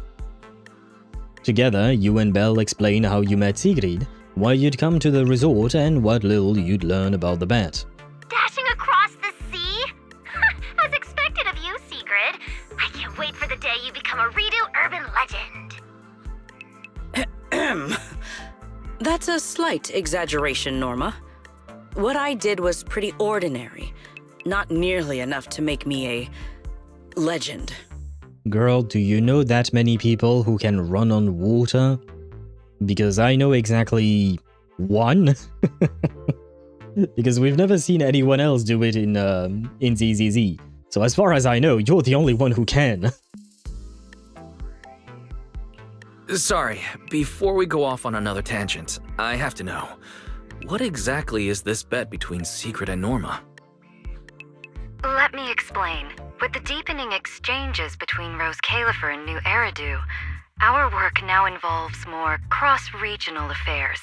Together, you and Belle explain how you met Sigrid, why you'd come to the resort, and what little you'd learn about the bat. Dashing across the sea? As expected of you, Sigrid. I can't wait for the day you become a Eridu urban legend. That's a slight exaggeration, Norma. What I did was pretty ordinary. Not nearly enough to make me a legend. Girl, do you know that many people who can run on water? Because I know exactly one. Because we've never seen anyone else do it in ZZZ. So as far as I know, you're the only one who can. Sorry, before we go off on another tangent, I have to know. What exactly is this bet between Sigrid and Norma? Let me explain. With the deepening exchanges between Roscaelifer and New Eridu, our work now involves more cross-regional affairs.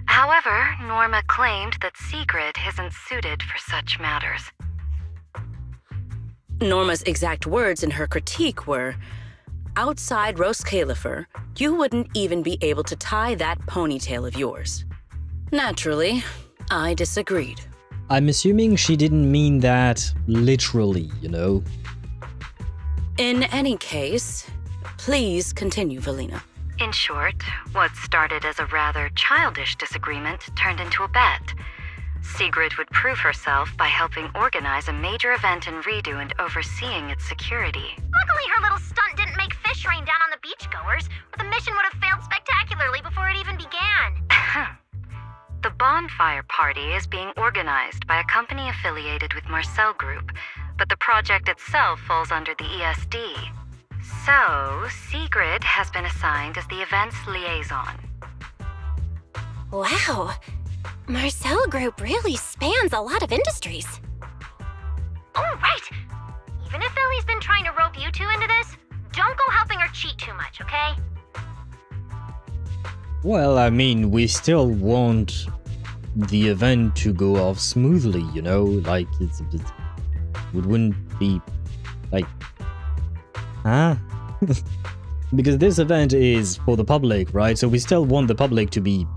However, Norma claimed that Sigrid isn't suited for such matters. Norma's exact words in her critique were, outside Roscaelifer, you wouldn't even be able to tie that ponytail of yours. Naturally, I disagreed. I'm assuming she didn't mean that literally, you know? In any case, please continue, Velina. In short, what started as a rather childish disagreement turned into a bet. Sigrid would prove herself by helping organize a major event in Eridu and overseeing its security. Luckily, her little stunt didn't make fish rain down on the beachgoers, or the mission would have failed spectacularly before it even began. The bonfire party is being organized by a company affiliated with Marcel Group, but the project itself falls under the ESD. So, Sigrid has been assigned as the event's liaison. Wow. Marcel Group really spans a lot of industries. Oh, right! Even if Ellie's been trying to rope you two into this, don't go helping her cheat too much, okay? Well, I mean, we still want the event to go off smoothly, you know? Like, it wouldn't be, like... Huh? Because this event is for the public, right? So we still want the public to be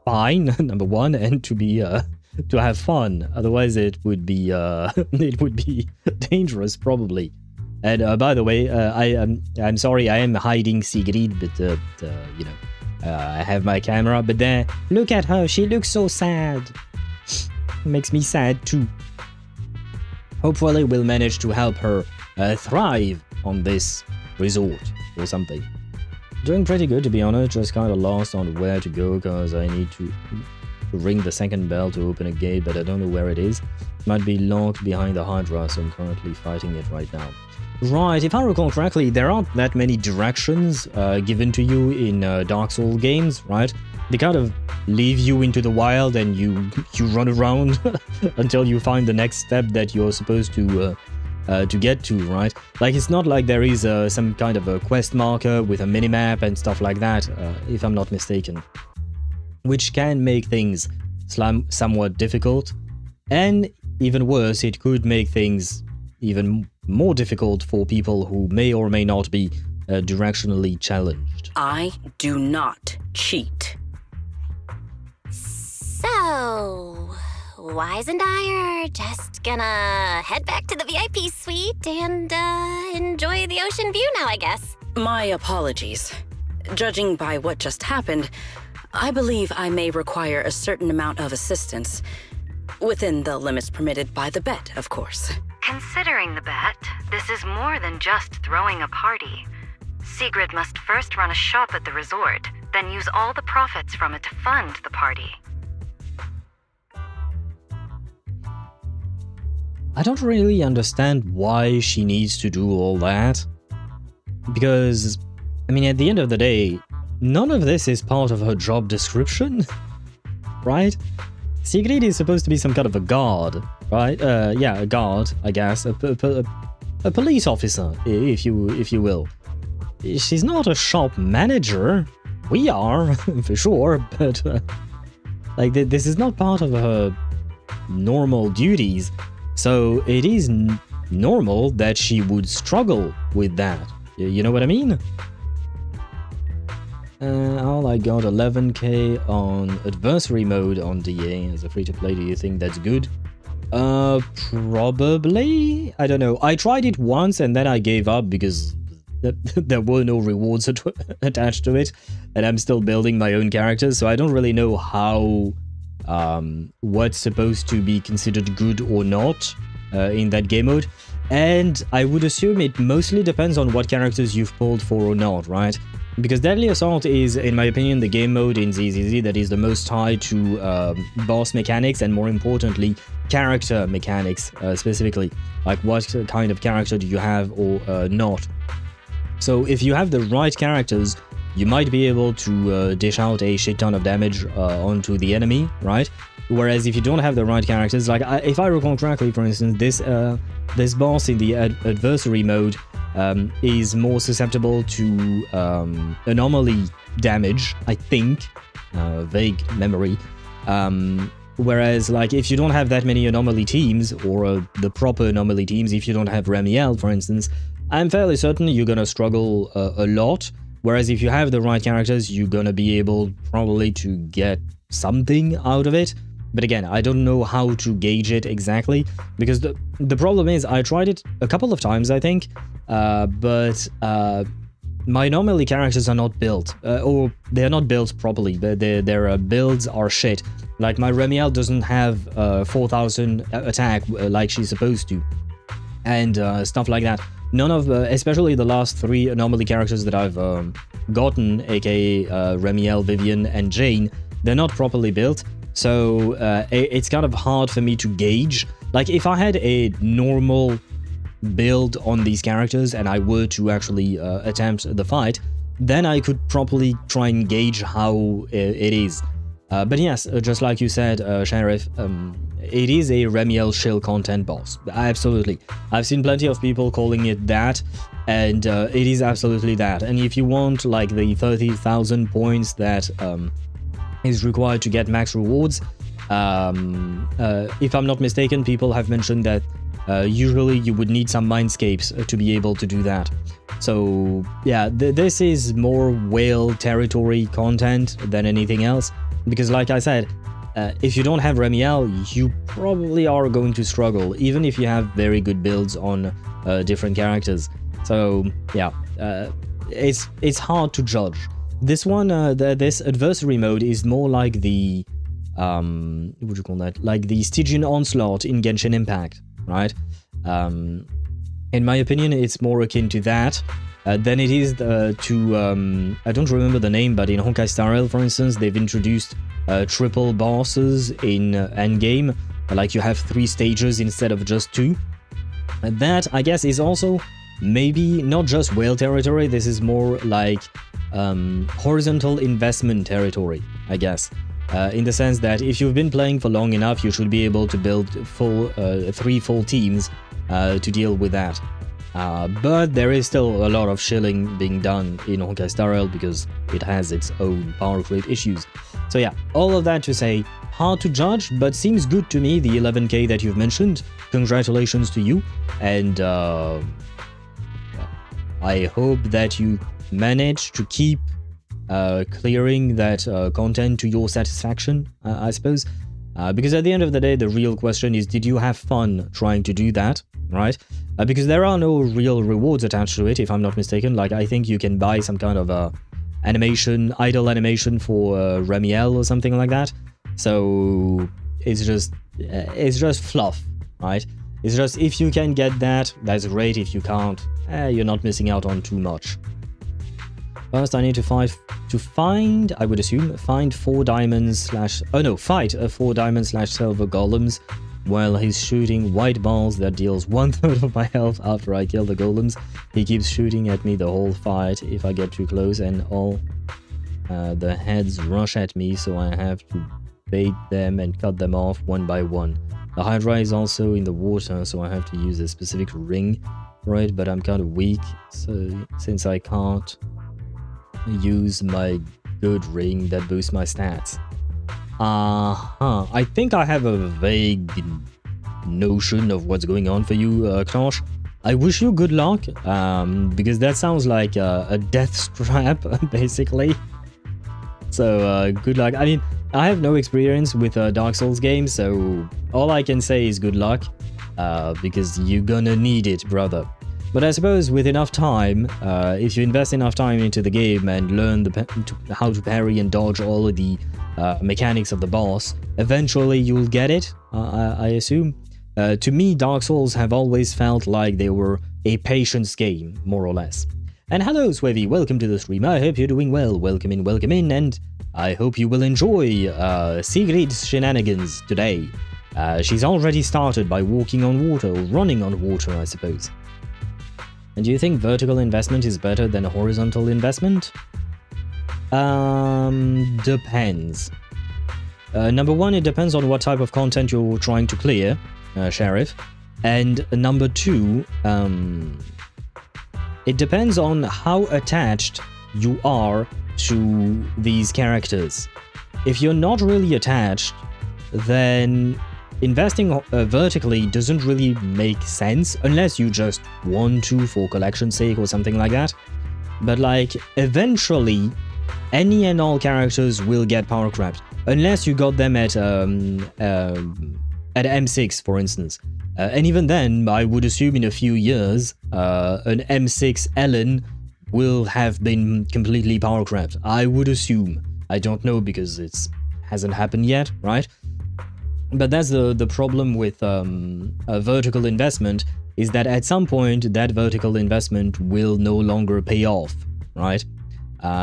fine, number one, and to be, to have fun. Otherwise, it would be dangerous, probably. And, by the way, I'm sorry, I am hiding Sigrid, but, you know... I have my camera, but there, look at her, she looks so sad. Makes me sad too. Hopefully we'll manage to help her thrive on this resort or something. Doing pretty good, to be honest, just kind of lost on where to go because I need to ring the second bell to open a gate, but I don't know where it is. It might be locked behind the Hydra, so I'm currently fighting it right now. Right, if I recall correctly, there aren't that many directions given to you in Dark Souls games, right? they kind of leave you into the wild and you run around until you find the next step that you're supposed to get to, right? Like, it's not like there is some kind of a quest marker with a minimap and stuff like that, if I'm not mistaken. Which can make things somewhat difficult, and even worse, it could make things even more difficult for people who may or may not be directionally challenged. I do not cheat. So, Wise and I are just gonna head back to the VIP suite and enjoy the ocean view now, I guess. My apologies. Judging by what just happened, I believe I may require a certain amount of assistance. Within the limits permitted by the bet, of course. Considering the bet, this is more than just throwing a party. Sigrid must first run a shop at the resort, then use all the profits from it to fund the party. I don't really understand why she needs to do all that. Because, I mean, at the end of the day, none of this is part of her job description, right? Sigrid is supposed to be some kind of a guard, right? Yeah, a guard, I guess. A police officer, if you will. She's not a shop manager. We are, for sure, but like this is not part of her normal duties. So it is normal that she would struggle with that. You know what I mean? I got 11k on adversary mode on DA as a free-to-play. Do you think that's good? Probably? I don't know. I tried it once and then I gave up because there were no rewards attached to it, and I'm still building my own characters, so I don't really know how what's supposed to be considered good or not in that game mode. And I would assume it mostly depends on what characters you've pulled for or not, right? Because Deadly Assault is, in my opinion, the game mode in ZZZ that is the most tied to boss mechanics and, more importantly, character mechanics specifically. Like, what kind of character do you have or not? So if you have the right characters, you might be able to dish out a shit ton of damage onto the enemy, right? Whereas if you don't have the right characters, like if I recall correctly, for instance, this boss in the adversary mode is more susceptible to anomaly damage, I think. Vague memory. Whereas, like, if you don't have that many anomaly teams, or the proper anomaly teams, if you don't have Remielle, for instance, I'm fairly certain you're gonna struggle a lot. Whereas if you have the right characters, you're gonna be able probably to get something out of it. But again, I don't know how to gauge it exactly, because the problem is I tried it a couple of times, I think, but my anomaly characters are not built, or they're not built properly. Their builds are shit. Like, my Remielle doesn't have 4000 attack like she's supposed to, and stuff like that. None of, especially the last 3 anomaly characters that I've gotten, aka Remielle, Vivian, and Jane, they're not properly built. So it's kind of hard for me to gauge. Like, if I had a normal build on these characters and I were to actually attempt the fight, then I could properly try and gauge how it is. But yes, just like you said, Sheriff, it is a Remielle shill content boss. Absolutely. I've seen plenty of people calling it that, and it is absolutely that. And if you want, like, the 30,000 points that is required to get max rewards, if I'm not mistaken, people have mentioned that usually you would need some mindscapes to be able to do that. So yeah, this is more whale territory content than anything else, because like I said, if you don't have Remielle, you probably are going to struggle, even if you have very good builds on different characters. So yeah, it's hard to judge. This one, this adversary mode is more like the, what would you call that? Like the Stygian Onslaught in Genshin Impact, right? In my opinion, it's more akin to that than it is to, I don't remember the name, but in Honkai Star Rail, for instance, they've introduced triple bosses in endgame, like you have 3 stages instead of just 2. That, I guess, is also maybe not just whale territory, this is more like horizontal investment territory, I guess. In the sense that if you've been playing for long enough, you should be able to build 3 full teams to deal with that. But there is still a lot of shilling being done in Honkai Star Rail because it has its own power creep issues. So yeah, all of that to say, hard to judge, but seems good to me, the 11k that you've mentioned. Congratulations to you, and I hope that you manage to keep clearing that content to your satisfaction, I suppose. Because at the end of the day, the real question is, did you have fun trying to do that, right? Because there are no real rewards attached to it, if I'm not mistaken. Like, I think you can buy some kind of animation, idle animation for Remielle or something like that. So it's just fluff, right? It's just, if you can get that, that's great. If you can't, you're not missing out on too much. First, I need to find, I would assume, find 4 diamonds / oh no, fight a 4 diamond / silver golems while he's shooting white balls that deals 1/3 of my health after I kill the golems. He keeps shooting at me the whole fight if I get too close, and all the heads rush at me, so I have to bait them and cut them off one by one. The Hydra is also in the water, so I have to use a specific ring for it, but I'm kind of weak, so since I can't use my good ring that boosts my stats. I think I have a vague notion of what's going on for you, Knosh. I wish you good luck, because that sounds like a death trap, basically. So, good luck. I mean, I have no experience with Dark Souls games, so all I can say is good luck, because you're gonna need it, brother. But I suppose with enough time, if you invest enough time into the game and learn how to parry and dodge all of the mechanics of the boss, eventually you'll get it, I assume. To me, Dark Souls have always felt like they were a patience game, more or less. And hello, Swevy, welcome to the stream. I hope you're doing well. Welcome in, and I hope you will enjoy Sigrid's shenanigans today. She's already started by walking on water, or running on water, I suppose. And do you think vertical investment is better than a horizontal investment? Depends. Number one, it depends on what type of content you're trying to clear, Sheriff. And number two, it depends on how attached you are to these characters. If you're not really attached, then investing vertically doesn't really make sense unless you just want to for collection's sake or something like that. But like, eventually, any and all characters will get power crept, unless you got them at M6, for instance. And even then, I would assume in a few years, an M6 Ellen will have been completely power crept. I would assume. I don't know because it hasn't happened yet, right? But that's the problem with a vertical investment, is that at some point that vertical investment will no longer pay off, right?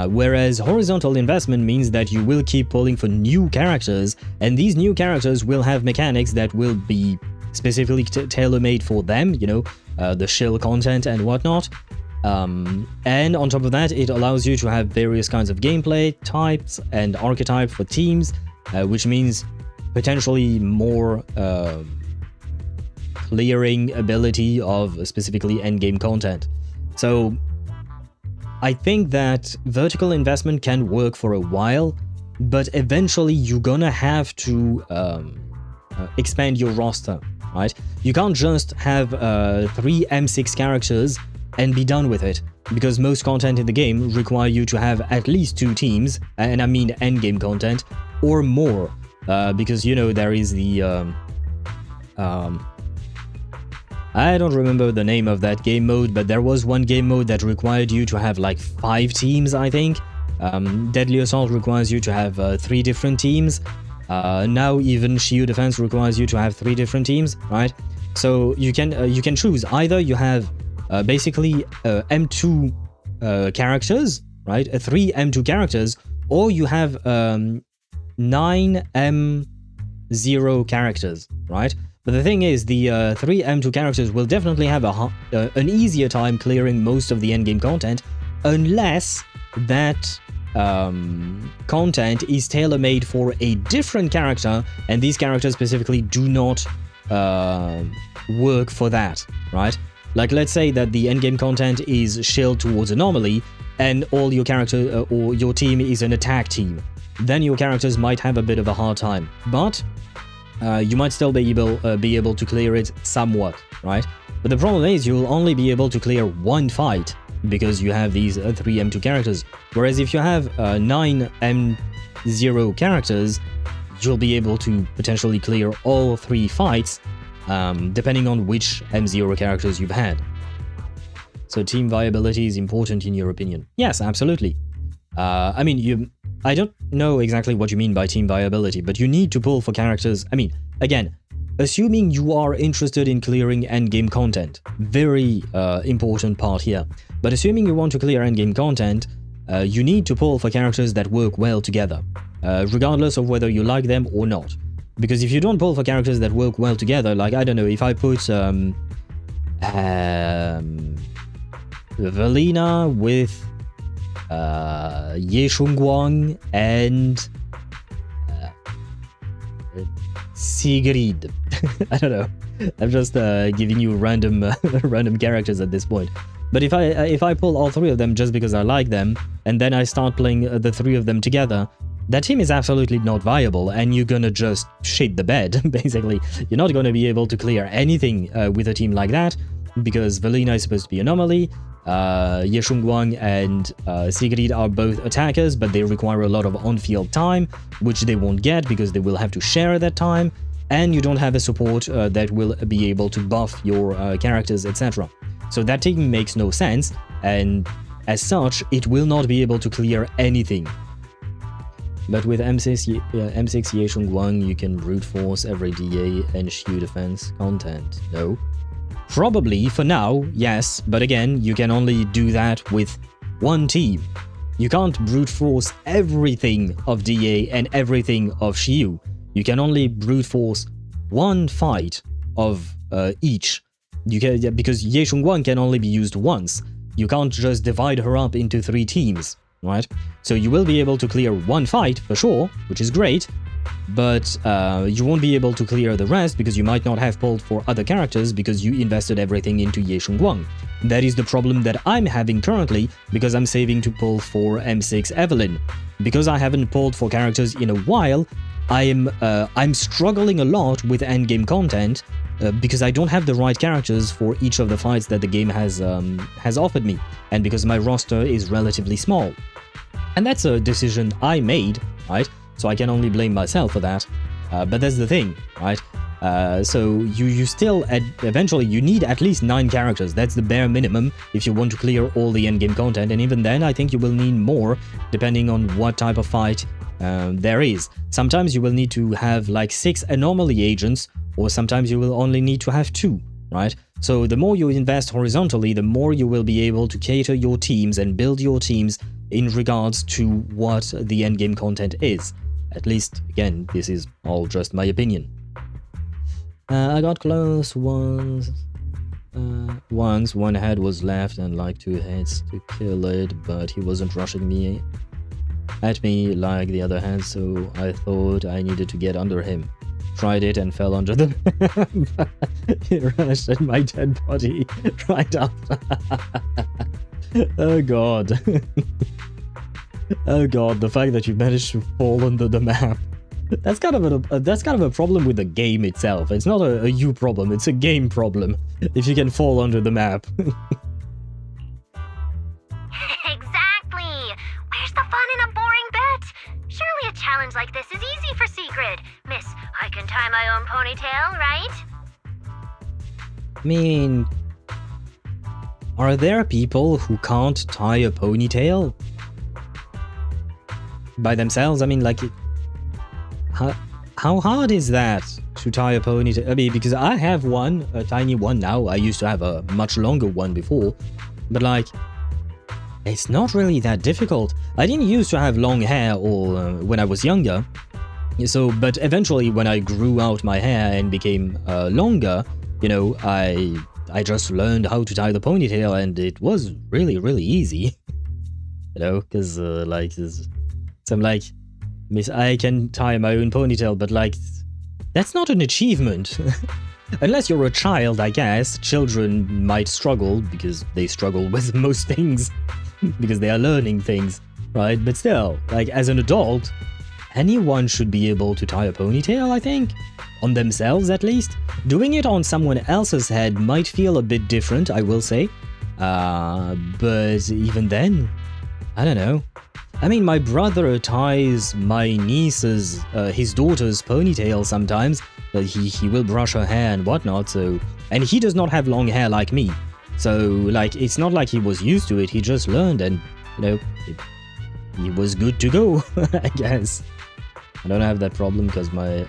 Whereas horizontal investment means that you will keep pulling for new characters, and these new characters will have mechanics that will be specifically tailor-made for them, you know, the shill content and whatnot. And on top of that, it allows you to have various kinds of gameplay types and archetypes for teams, which means potentially more clearing ability of specifically endgame content. So I think that vertical investment can work for a while, but eventually you're gonna have to expand your roster, right? You can't just have 3 M6 characters and be done with it, because most content in the game require you to have at least 2 teams, and I mean endgame content, or more. Because, you know, there is the, I don't remember the name of that game mode, but there was one game mode that required you to have like 5 teams, I think. Deadly Assault requires you to have 3 different teams. Now even Shield Defense requires you to have 3 different teams, right? So you can choose. Either you have basically M2 characters, right? 3 M2 characters, or you have 9 M0 characters, right? But the thing is, the 3 M2 characters will definitely have an easier time clearing most of the endgame content, unless that content is tailor-made for a different character, and these characters specifically do not work for that, right? Like, let's say that the endgame content is shilled towards anomaly, and all your character or your team is an attack team. Then your characters might have a bit of a hard time, but you might still be able to clear it somewhat, right? But the problem is you'll only be able to clear one fight because you have these 3 M2 characters. Whereas if you have 9 M0 characters, you'll be able to potentially clear all 3 fights, depending on which M0 characters you've had. So team viability is important in your opinion? Yes, absolutely. I mean, I don't know exactly what you mean by team viability, but you need to pull for characters. I mean, again, assuming you are interested in clearing endgame content, very important part here. But assuming you want to clear endgame content, you need to pull for characters that work well together, regardless of whether you like them or not. Because if you don't pull for characters that work well together, like, I don't know, if I put Valina with Ye Shungguang and Sigrid. I don't know. I'm just giving you random random characters at this point. But if I pull all 3 of them just because I like them, and then I start playing the 3 of them together, that team is absolutely not viable, and you're gonna just shit the bed, basically. You're not gonna be able to clear anything with a team like that, because Valina is supposed to be anomaly, Ye Shungguang and Sigrid are both attackers, but they require a lot of on-field time, which they won't get because they will have to share that time, and you don't have a support that will be able to buff your characters, etc. So that team makes no sense, and as such, it will not be able to clear anything. But with M6 Ye Shungguang, you can brute force every DA and Shu defense content. No? Probably, for now, yes, but again, you can only do that with one team. You can't brute force everything of DA and everything of Shu. You can only brute force one fight of each. You can, because Ye Shungguang can only be used once. You can't just divide her up into 3 teams, right? So you will be able to clear one fight, for sure, which is great, but you won't be able to clear the rest because you might not have pulled for other characters because you invested everything into Ye Shungguang. That is the problem that I'm having currently because I'm saving to pull for M6 Evelyn. Because I haven't pulled for characters in a while, I'm struggling a lot with endgame content because I don't have the right characters for each of the fights that the game has offered me, and because my roster is relatively small. And that's a decision I made, right? So I can only blame myself for that. But that's the thing, right? So you still, eventually, you need at least 9 characters. That's the bare minimum if you want to clear all the endgame content. And even then, I think you will need more, depending on what type of fight there is. Sometimes you will need to have like 6 anomaly agents, or sometimes you will only need to have 2, right? So the more you invest horizontally, the more you will be able to cater your teams and build your teams in regards to what the endgame content is. At least, again, this is all just my opinion. I got close once. Once one head was left and like 2 hits to kill it, but he wasn't rushing me at me like the other head, so I thought I needed to get under him. Tried it and fell under the he rushed at my dead body right after. Oh god. Oh god, the fact that you managed to fall under the map. That's kind of a problem with the game itself. It's not a you problem, it's a game problem. If you can fall under the map. Exactly! Where's the fun in a boring bet? Surely a challenge like this is easy for Sigrid. Miss, I can tie my own ponytail, right? I mean, are there people who can't tie a ponytail? By themselves? I mean, like, how hard is that to tie a ponytail? I mean, because I have one, a tiny one now. I used to have a much longer one before. But like, it's not really that difficult. I didn't used to have long hair or when I was younger. So, but eventually when I grew out my hair and became longer, you know, I just learned how to tie the ponytail, and it was really, really easy. You know, because like, so I'm like, Miss, I can tie my own ponytail, but like, that's not an achievement. Unless you're a child, I guess. Children might struggle, because they struggle with most things, because they are learning things, right? But still, like, as an adult, anyone should be able to tie a ponytail, I think. On themselves, at least. Doing it on someone else's head might feel a bit different, I will say. But even then, I don't know. I mean, my brother ties my niece's, his daughter's ponytail sometimes. He will brush her hair and whatnot, so... And he does not have long hair like me. So, like, it's not like he was used to it, he just learned and, you know, he was good to go, I guess. I don't have that problem because my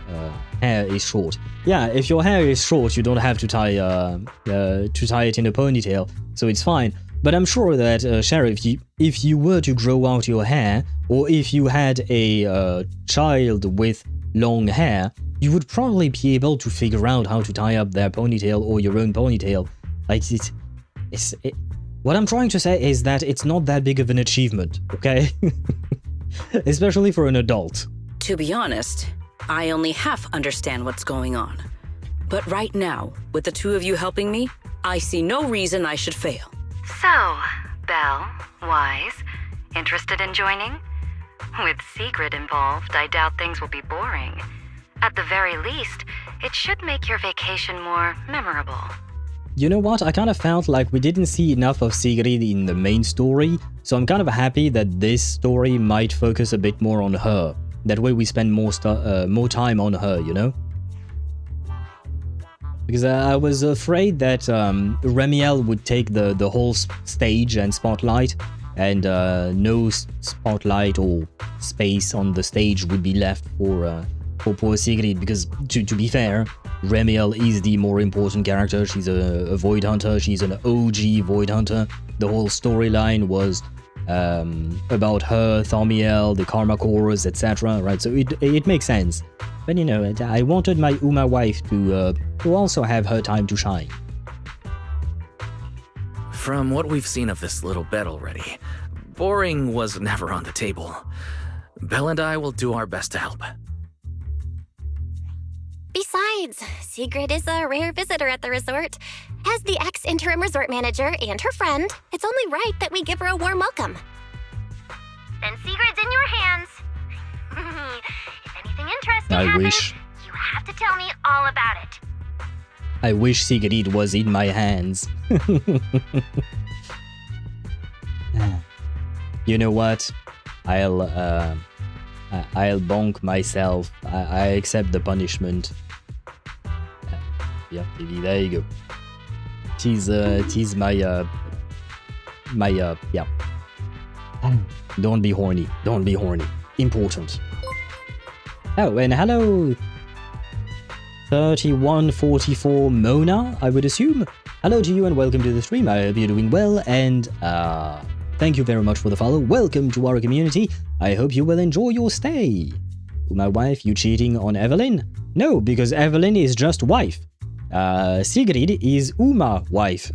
hair is short. Yeah, if your hair is short, you don't have to tie it in a ponytail, so it's fine. But I'm sure that, Sheriff, if you were to grow out your hair, or if you had a child with long hair, you would probably be able to figure out how to tie up their ponytail or your own ponytail. Like, what I'm trying to say is that it's not that big of an achievement, okay? Especially for an adult. To be honest, I only half understand what's going on. But right now, with the two of you helping me, I see no reason I should fail. So, Belle, Wise, interested in joining? With Sigrid involved, I doubt things will be boring. At the very least, it should make your vacation more memorable. You know what, I kind of felt like we didn't see enough of Sigrid in the main story, so I'm kind of happy that this story might focus a bit more on her. That way we spend more time on her, you know? Because I was afraid that Remielle would take the whole stage and spotlight, and no spotlight or space on the stage would be left for poor Sigrid, because to be fair, Remielle is the more important character. She's a Void Hunter, she's an OG Void Hunter. The whole storyline was about her, Thaumiel, the Karma Cores, etc. Right, so it makes sense. But you know, I wanted my Uma wife to also have her time to shine. From what we've seen of this little bed already, boring was never on the table. Belle and I will do our best to help. Besides, Sigrid is a rare visitor at the resort. As the ex-interim resort manager and her friend, it's only right that we give her a warm welcome. Then Sigrid's in your hands. If anything interesting happens, you have to tell me all about it. I wish Sigrid was in my hands. You know what? I'll bonk myself. I accept the punishment. Yeah, there you go. Tease my yeah. Don't be horny. Don't be horny. Important. Oh, and hello, 3144 Mona, I would assume. Hello to you and welcome to the stream. I hope you're doing well, and thank you very much for the follow. Welcome to our community. I hope you will enjoy your stay. My wife, you cheating on Evelyn? No, because Evelyn is just wife. Sigrid is Uma wife.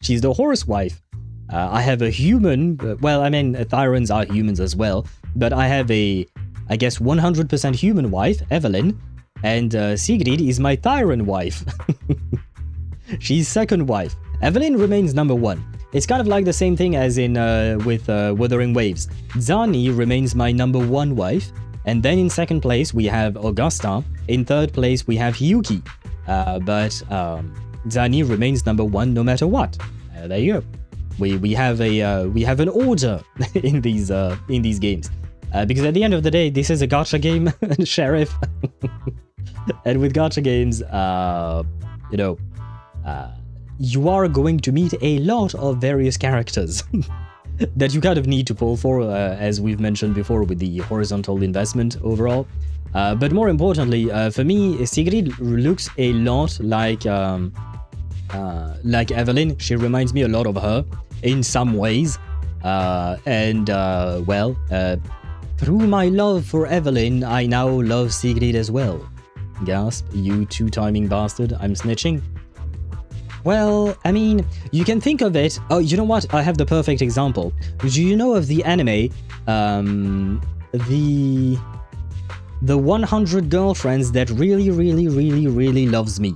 She's the horse wife. I have a human, well, I mean, Thyrans are humans as well, but I have a, I guess, 100% human wife, Evelyn, and Sigrid is my Thyran wife. She's second wife. Evelyn remains number one. It's kind of like the same thing as in with Wuthering Waves. Zani remains my number one wife, and then in second place we have Augusta. In third place we have Hyuki. But Zani remains number one no matter what. There you go. We have an order in these games, because at the end of the day this is a gacha game, Sheriff. And with gacha games, you know, you are going to meet a lot of various characters that you kind of need to pull for, as we've mentioned before with the horizontal investment overall. But more importantly, for me, Sigrid looks a lot like Evelyn. She reminds me a lot of her in some ways. Through my love for Evelyn, I now love Sigrid as well. Gasp, you two-timing bastard, I'm snitching. Well, I mean, you can think of it... Oh, you know what? I have the perfect example. Do you know of the anime, the 100 Girlfriends That Really Loves Me?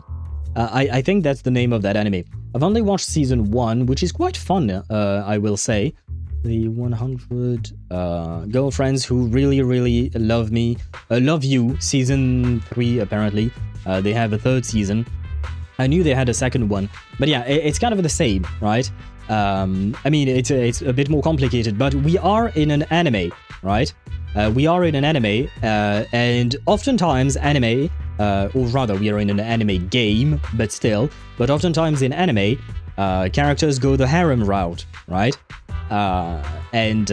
I think that's the name of that anime. I've only watched season 1, which is quite fun, I will say. The 100 Girlfriends Who Really Love Me. Love You, season 3, apparently. They have a 3rd season. I knew they had a 2nd one, but yeah, it's kind of the same, right? I mean, it's a bit more complicated, but we are in an anime, right? We are in an anime, and oftentimes anime, or rather, we are in an anime game, but still, but oftentimes in anime, characters go the harem route, right? And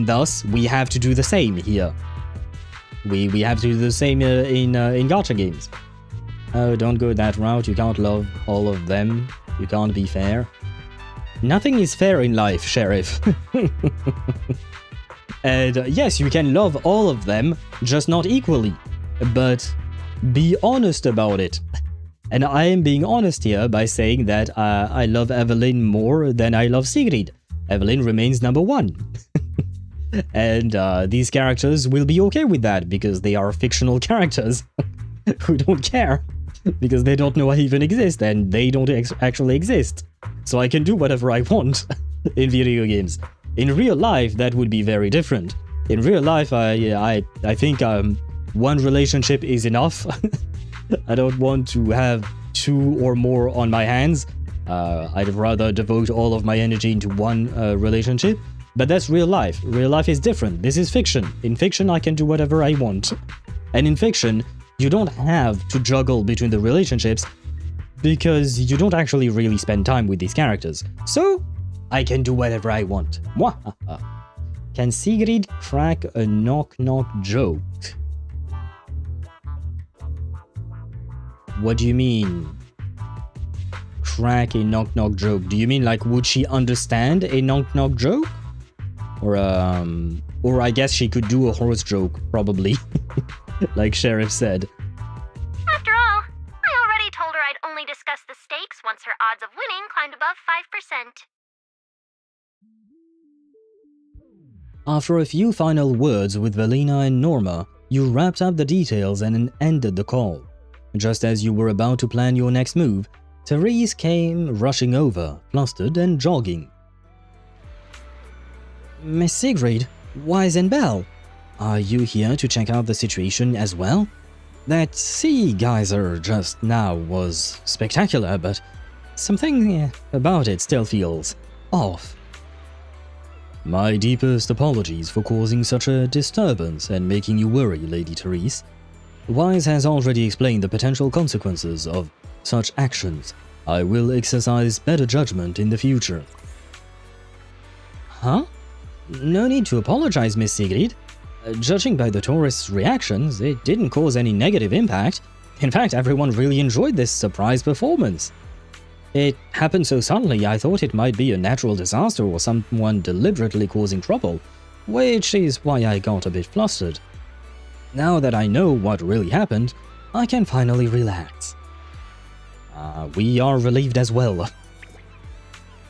thus, we have to do the same here. We have to do the same in gacha games. Oh, don't go that route, you can't love all of them, you can't be fair. Nothing is fair in life, Sheriff. And yes, you can love all of them, just not equally. But be honest about it. And I am being honest here by saying that I love Evelyn more than I love Sigrid. Evelyn remains number 1. And these characters will be okay with that, because they are fictional characters who don't care. Because they don't know I even exist, and they don't actually exist. So I can do whatever I want in video games. In real life, that would be very different. In real life, I think one relationship is enough. I don't want to have 2 or more on my hands. I'd rather devote all of my energy into one relationship. But that's real life. Real life is different. This is fiction. In fiction, I can do whatever I want. And in fiction, you don't have to juggle between the relationships because you don't actually really spend time with these characters. So, I can do whatever I want. Mwahaha. Can Sigrid crack a knock-knock joke? What do you mean? Crack a knock-knock joke? Do you mean like would she understand a knock-knock joke? Or I guess she could do a horse joke, probably. Like Sheriff said. After all, I already told her I'd only discuss the stakes once her odds of winning climbed above 5%. After a few final words with Velina and Norma, you wrapped up the details and ended the call. Just as you were about to plan your next move, Therese came rushing over, flustered and jogging. Miss Sigrid, Wise and Belle, are you here to check out the situation as well? That sea geyser just now was spectacular, but something about it still feels off. My deepest apologies for causing such a disturbance and making you worry, Lady Therese. Wise has already explained the potential consequences of such actions. I will exercise better judgment in the future. Huh? No need to apologize, Miss Sigrid. Judging by the tourists' reactions, it didn't cause any negative impact. In fact, everyone really enjoyed this surprise performance. It happened so suddenly, I thought it might be a natural disaster or someone deliberately causing trouble, which is why I got a bit flustered. Now that I know what really happened, I can finally relax. We are relieved as well.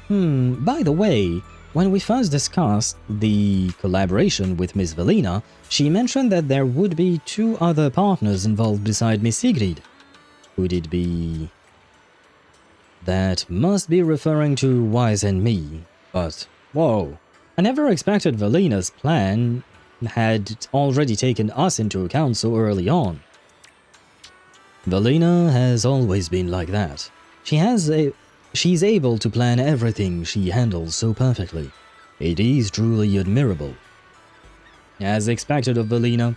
By the way, when we first discussed the collaboration with Miss Velina, she mentioned that there would be 2 other partners involved beside Miss Sigrid. Could it be... That must be referring to Wise and me, but whoa. I never expected Velina's plan had already taken us into account so early on. Velina has always been like that. She's able to plan everything she handles so perfectly. It is truly admirable. As expected of Velina.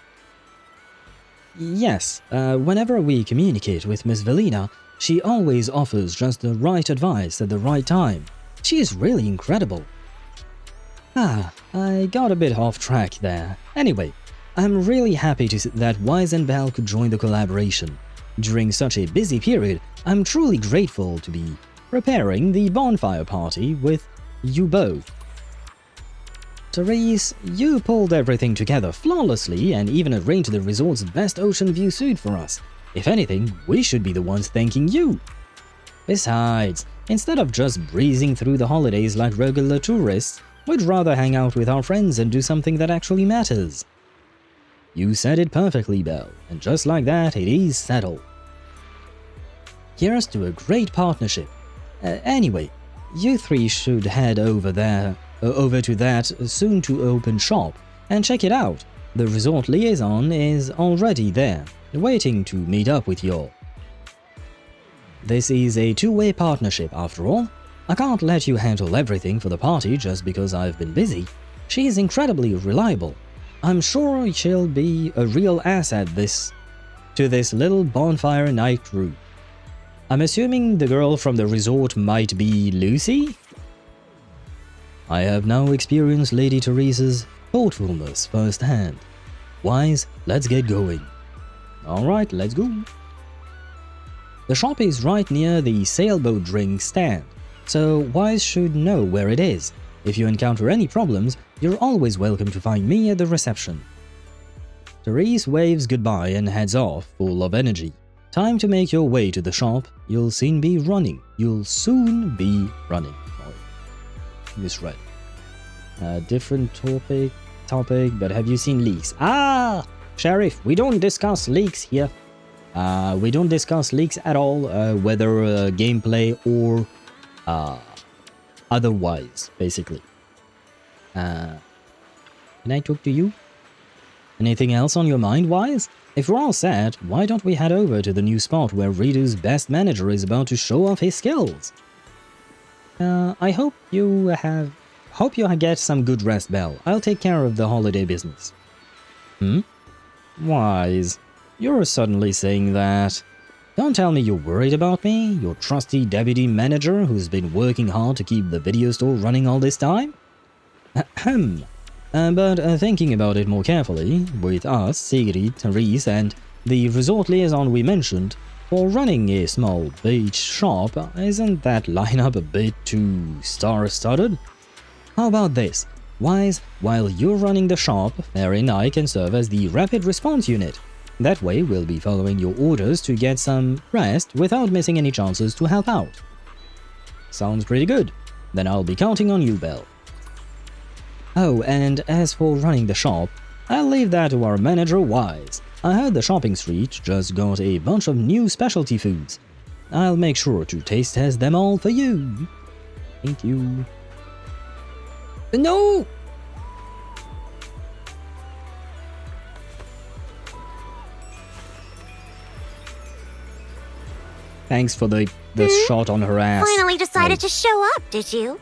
Yes, whenever we communicate with Miss Velina, she always offers just the right advice at the right time. She is really incredible. I got a bit off track there. Anyway, I'm really happy that Wise and Belle could join the collaboration. During such a busy period, I'm truly grateful to be preparing the bonfire party with you both. Therese, you pulled everything together flawlessly and even arranged the resort's best ocean view suite for us. If anything, we should be the ones thanking you. Besides, instead of just breezing through the holidays like regular tourists, we'd rather hang out with our friends and do something that actually matters. You said it perfectly, Belle, and just like that, it is settled. Here's to a great partnership. Anyway, you three should head over to that soon-to-open shop and check it out. The resort liaison is already there, waiting to meet up with y'all. This is a two-way partnership after all. I can't let you handle everything for the party just because I've been busy. She is incredibly reliable. I'm sure she'll be a real asset to this little bonfire night crew. I'm assuming the girl from the resort might be Lucy? I have now experienced Lady Therese's thoughtfulness firsthand. Wise, let's get going. Alright, let's go. The shop is right near the sailboat drink stand, so Wise should know where it is. If you encounter any problems, you're always welcome to find me at the reception. Therese waves goodbye and heads off, full of energy. Time to make your way to the shop. You'll soon be running. Sorry, misread. Different topic, but have you seen leaks? Ah! Sheriff, we don't discuss leaks here. We don't discuss leaks at all, whether gameplay or otherwise, basically. Can I talk to you? Anything else on your mind, Wise? If we're all set, why don't we head over to the new spot where Eridu's best manager is about to show off his skills? I hope you get some good rest, Belle. I'll take care of the holiday business. Wise, you're suddenly saying that. Don't tell me you're worried about me, your trusty deputy manager who's been working hard to keep the video store running all this time? Ahem. But thinking about it more carefully, with us, Sigrid, Therese, and the resort liaison we mentioned, for running a small beach shop, isn't that lineup a bit too star-studded? How about this? Wise, while you're running the shop, Mary and I can serve as the rapid response unit. That way we'll be following your orders to get some rest without missing any chances to help out. Sounds pretty good. Then I'll be counting on you, Belle. Oh, and as for running the shop, I'll leave that to our manager, Wise. I heard the shopping street just got a bunch of new specialty foods. I'll make sure to taste test them all for you. Thank you. No! Thanks for the shot on her ass. Finally decided to show up, did you?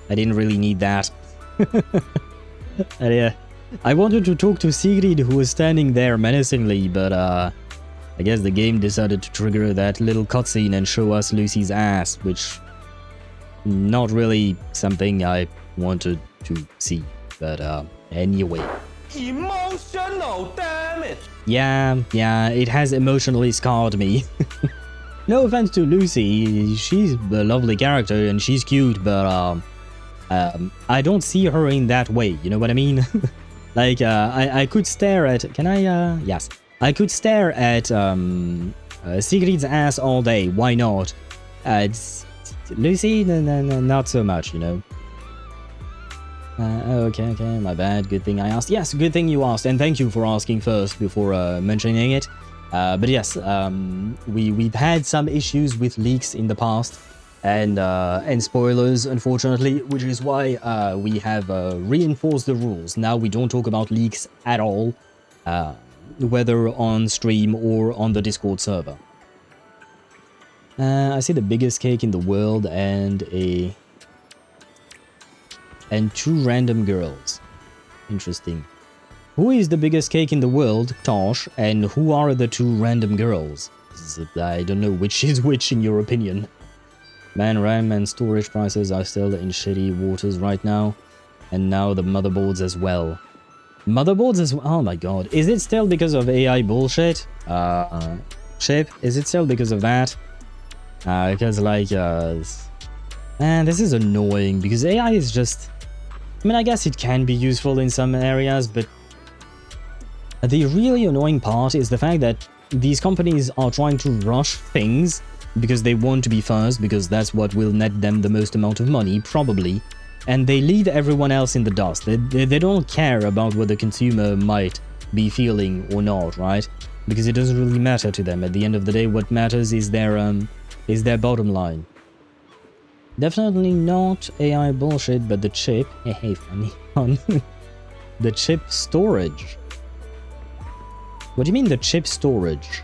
I didn't really need that. I wanted to talk to Sigrid, who was standing there menacingly, but I guess the game decided to trigger that little cutscene and show us Lucy's ass, which not really something I wanted to see, but anyway. Emotional damage! Yeah, it has emotionally scarred me. No offense to Lucy, she's a lovely character and she's cute, but I don't see her in that way, you know what I mean? Like, I could stare at... Can I, yes. I could stare at, Sigrid's ass all day, why not? It's... Lucy? No, not so much, you know? Okay, my bad, good thing I asked. Yes, good thing you asked, and thank you for asking first before, mentioning it. But yes, we've had some issues with leaks in the past. And spoilers, unfortunately, which is why we have reinforced the rules. Now we don't talk about leaks at all, whether on stream or on the Discord server. I see the biggest cake in the world and two random girls. Interesting. Who is the biggest cake in the world, Tosh, and who are the two random girls? I don't know which is which in your opinion. Man, RAM and storage prices are still in shitty waters right now. And now the motherboards as well. Motherboards as well? Oh my god. Is it still because of AI bullshit? Chip? Is it still because of that? Because like, man, this is annoying because AI is just... I mean, I guess it can be useful in some areas, but the really annoying part is the fact that these companies are trying to rush things because they want to be first, because that's what will net them the most amount of money, probably, and they leave everyone else in the dust. They don't care about what the consumer might be feeling or not, right? Because it doesn't really matter to them. At the end of the day, what matters is their bottom line. Definitely not AI bullshit, but the chip. Hey, funny fun. The chip storage. What do you mean the chip storage?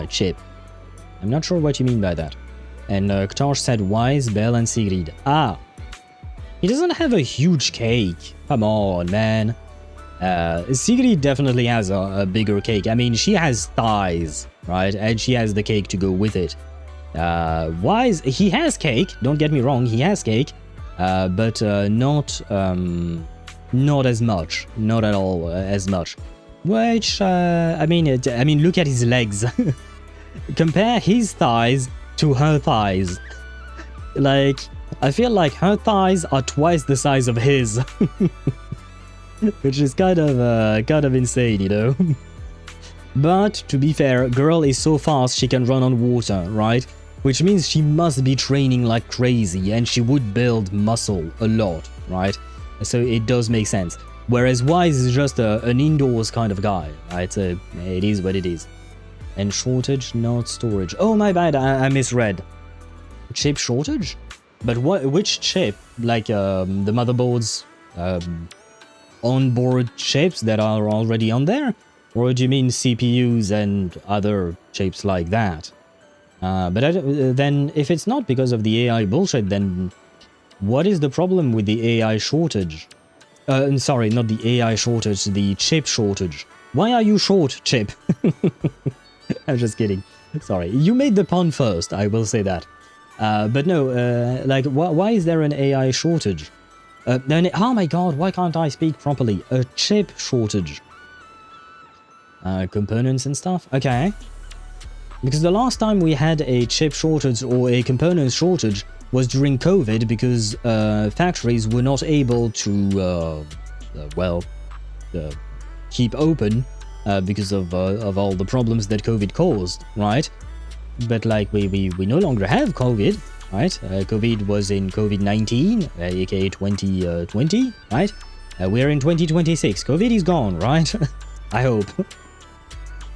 Chip. I'm not sure what you mean by that. And Ktosh said Wise, Belle, and Sigrid. Ah! He doesn't have a huge cake. Come on, man. Sigrid definitely has a bigger cake. I mean, she has thighs, right? And she has the cake to go with it. Wise, he has cake. Don't get me wrong, he has cake. But not as much. Not at all as much. Which, I mean, look at his legs. Compare his thighs to her thighs. Like, I feel like her thighs are twice the size of his. Which is kind of insane, you know? But, to be fair, girl is so fast she can run on water, right? Which means she must be training like crazy, and she would build muscle a lot, right? So it does make sense. Whereas Wise is just an indoors kind of guy, right? So it is what it is. And shortage, not storage. Oh, my bad, I misread. Chip shortage? But which chip? Like the motherboard's onboard chips that are already on there? Or do you mean CPUs and other chips like that? Then if it's not because of the AI bullshit, then what is the problem with the AI shortage? Sorry, not the AI shortage, the chip shortage. Why are you short, Chip? I'm just kidding. Sorry, you made the pun first, I will say that. But no, like, why is there an AI shortage? Oh my god, why can't I speak properly? A chip shortage. Components and stuff? Okay. Because the last time we had a chip shortage or a component shortage was during COVID, because factories were not able to, keep open because of all the problems that COVID caused, right? But like we no longer have COVID, right? COVID was in COVID-19, aka 2020, right? We're in 2026. COVID is gone, right? I hope.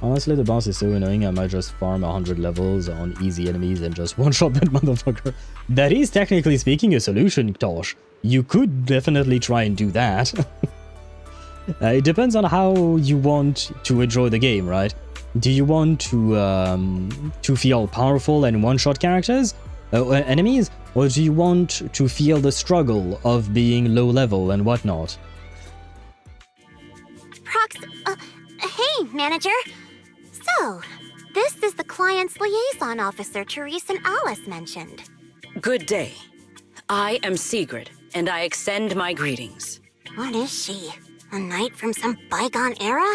Honestly, the boss is so annoying, I might just farm 100 levels on easy enemies and just one-shot that motherfucker. That is, technically speaking, a solution, Tosh. You could definitely try and do that. It depends on how you want to enjoy the game, right? Do you want to feel powerful and one-shot characters, enemies? Or do you want to feel the struggle of being low-level and whatnot? Proxy, hey, manager. So, this is the client's liaison officer Therese and Alice mentioned. Good day. I am Sigrid, and I extend my greetings. What is she? A knight from some bygone era?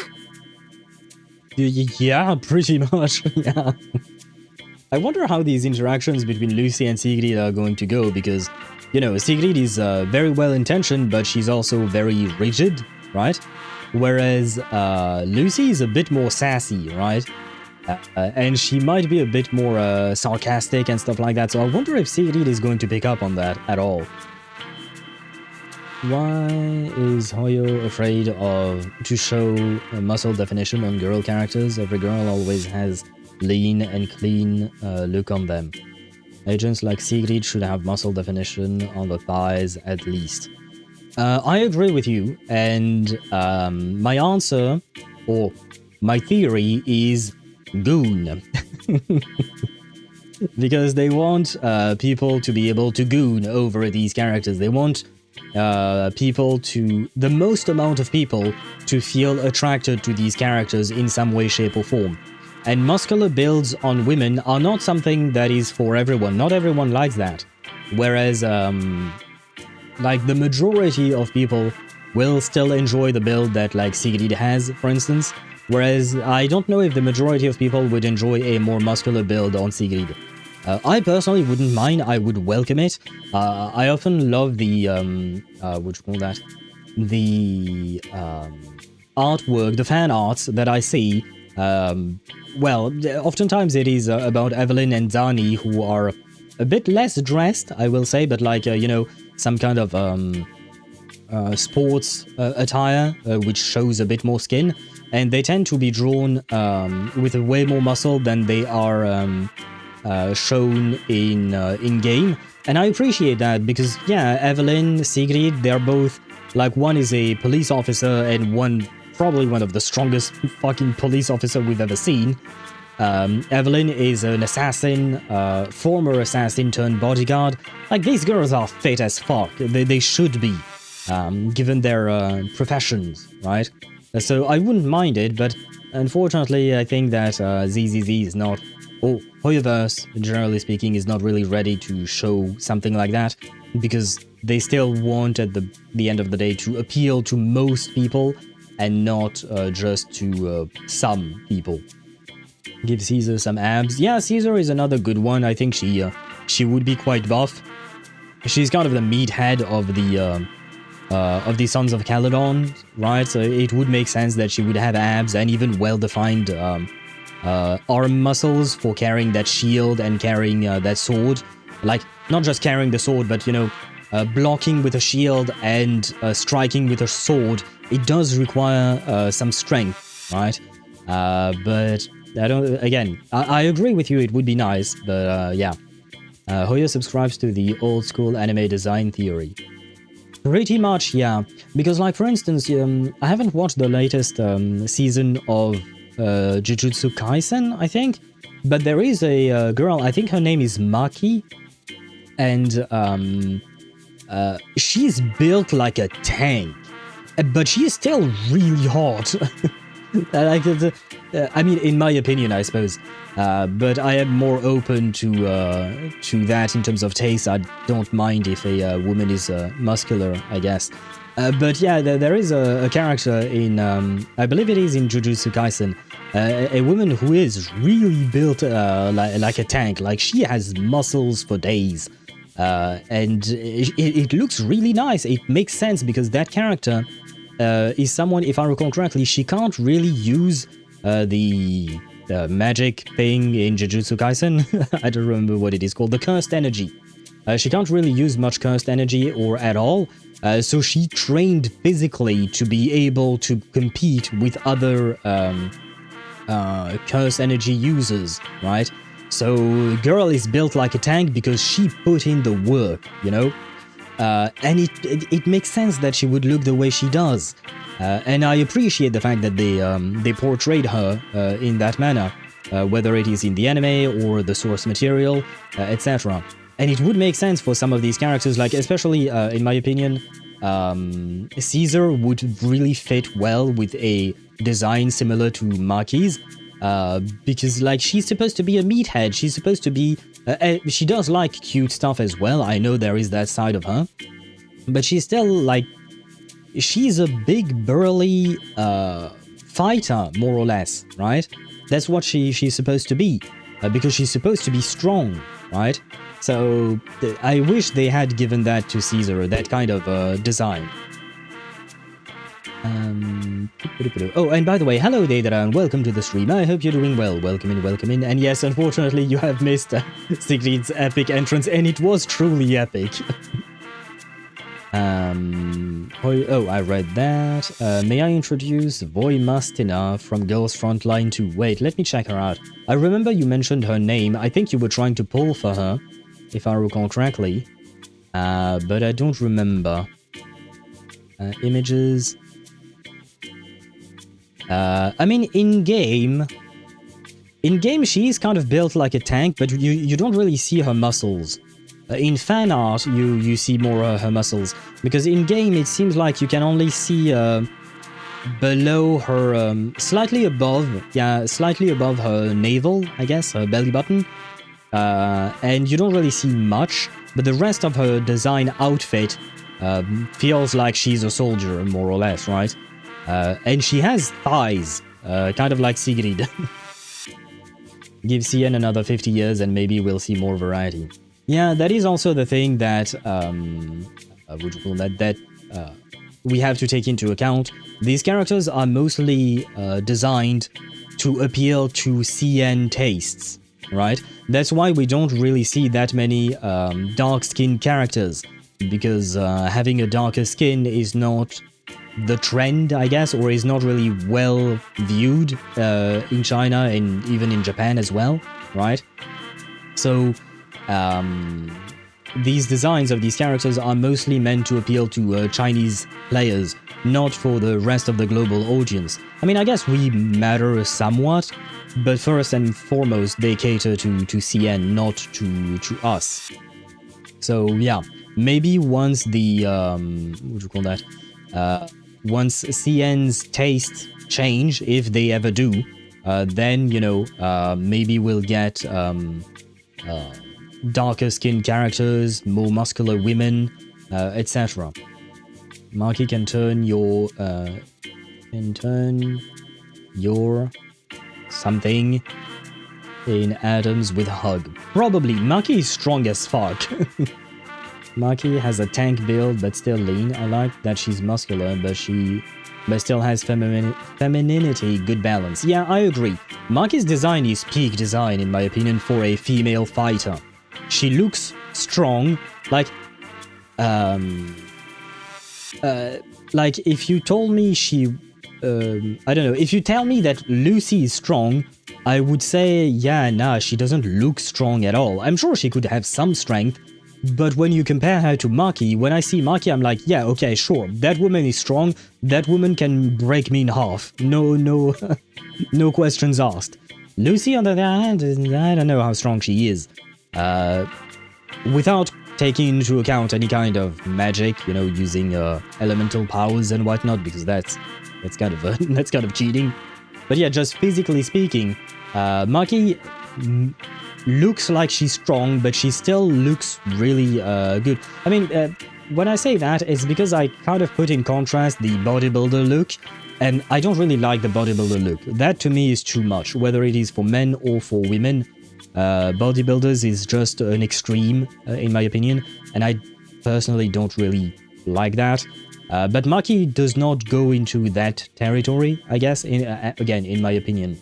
Yeah, pretty much, yeah. I wonder how these interactions between Lucy and Sigrid are going to go, because, you know, Sigrid is very well-intentioned, but she's also very rigid, right? Whereas Lucy is a bit more sassy, right? And she might be a bit more sarcastic and stuff like that, so I wonder if Sigrid is going to pick up on that at all. Why is Hoyo afraid to show a muscle definition on girl characters? Every girl always has lean and clean look on them. Agents like Sigrid should have muscle definition on the thighs at least. I agree with you, and my answer, or my theory, is goon. Because they want people to be able to goon over these characters. They want the most amount of people to feel attracted to these characters in some way, shape, or form. And muscular builds on women are not something that is for everyone. Not everyone likes that. Whereas, like, the majority of people will still enjoy the build that, like, Sigrid has, for instance. Whereas, I don't know if the majority of people would enjoy a more muscular build on Sigrid. I personally wouldn't mind. I would welcome it. I often love the what you call that, the artwork, the fan arts that I see. Well, oftentimes it is about Evelyn and Dani, who are a bit less dressed, I will say, but like you know, some kind of sports attire, which shows a bit more skin, and they tend to be drawn with way more muscle than they are shown in game, and I appreciate that because yeah, Evelyn, Sigrid, they're both like, one is a police officer and one probably one of the strongest fucking police officer we've ever seen. Evelyn is an assassin, former assassin turned bodyguard. Like, these girls are fit as fuck. They should be, given their professions, right? So I wouldn't mind it, but unfortunately I think that ZZZ is not, or HoYoVerse, generally speaking, is not really ready to show something like that, because they still want, at the end of the day, to appeal to most people and not just to some people. Give Caesar some abs. Yeah, Caesar is another good one. I think she would be quite buff. She's kind of the meathead of the Sons of Caledon, right? So it would make sense that she would have abs and even well-defined arm muscles for carrying that shield and carrying that sword. Like, not just carrying the sword, but, you know, blocking with a shield and striking with a sword. It does require some strength, right? But I don't. Again, I agree with you. It would be nice, but yeah. Hoyo subscribes to the old school anime design theory. Pretty much, yeah. Because, like, for instance, I haven't watched the latest season of Jujutsu Kaisen, I think, but there is a girl. I think her name is Maki, and she's built like a tank. But she's still really hot. Like, I mean, in my opinion, I suppose. But I am more open to that in terms of taste. I don't mind if a woman is muscular, I guess. But yeah, there is a character in, I believe it is in Jujutsu Kaisen, a woman who is really built like a tank. Like, she has muscles for days. And it looks really nice. It makes sense because that character is someone, if I recall correctly, she can't really use the magic thing in Jujutsu Kaisen. I don't remember what it is called, the cursed energy. She can't really use much cursed energy or at all, so she trained physically to be able to compete with other cursed energy users, right? So girl is built like a tank because she put in the work, you know? And it makes sense that she would look the way she does. And I appreciate the fact that they portrayed her in that manner, whether it is in the anime or the source material, etc. And it would make sense for some of these characters, like, especially, in my opinion, Caesar would really fit well with a design similar to Maki's, because, like, she's supposed to be a meathead, she's supposed to be... she does like cute stuff as well, I know there is that side of her, but she's still, like, she's a big, burly fighter, more or less, right? That's what she's supposed to be, because she's supposed to be strong, right? So, I wish they had given that to Caesar, that kind of design. Oh, and by the way, hello Deidara, and welcome to the stream. I hope you're doing well. Welcome in, welcome in. And yes, unfortunately, you have missed Sigrid's epic entrance, and it was truly epic. Oh, I read that. May I introduce Voy Mastina from Girls Frontline 2? Wait, let me check her out. I remember you mentioned her name. I think you were trying to pull for her, if I recall correctly. But I don't remember. Images... I mean, in-game, she is kind of built like a tank, but you don't really see her muscles. In fan art, you see more her muscles, because in-game it seems like you can only see below her, slightly above her navel, I guess, her belly button, and you don't really see much, but the rest of her design outfit feels like she's a soldier, more or less, right? And she has thighs, kind of like Sigrid. Give CN another 50 years and maybe we'll see more variety. Yeah, that is also the thing that we have to take into account. These characters are mostly designed to appeal to CN tastes, right? That's why we don't really see that many dark-skinned characters, because having a darker skin is not the trend, I guess, or is not really well viewed in China and even in Japan as well, right? So these designs of these characters are mostly meant to appeal to Chinese players, not for the rest of the global audience. I mean, I guess we matter somewhat, but first and foremost, they cater to CN, not to us. So yeah, maybe once the once CN's tastes change, if they ever do, then, you know, maybe we'll get darker skinned characters, more muscular women, etc. Marky can turn your something in atoms with hug. Probably. Marky is strong as fuck. Marky has a tank build but still lean. I like that she's muscular but still has femininity, good balance. Yeah, I agree. Marky's design is peak design in my opinion for a female fighter. She looks strong, like if you told me she I don't know, if you tell me that Lucy is strong, I would say, yeah, nah, she doesn't look strong at all. I'm sure she could have some strength, but when you compare her to Marky, when I see Marky, I'm like, yeah, okay, sure, that woman is strong, that woman can break me in half. No, no questions asked. Lucy, on the other hand, I don't know how strong she is. Without taking into account any kind of magic, you know, using elemental powers and whatnot, because that's kind of cheating. But yeah, just physically speaking, Marky looks like she's strong, but she still looks really good. I mean, when I say that, it's because I kind of put in contrast the bodybuilder look, and I don't really like the bodybuilder look. That to me is too much, whether it is for men or for women. Bodybuilders is just an extreme, in my opinion, and I personally don't really like that. But Marky does not go into that territory, I guess, again, in my opinion.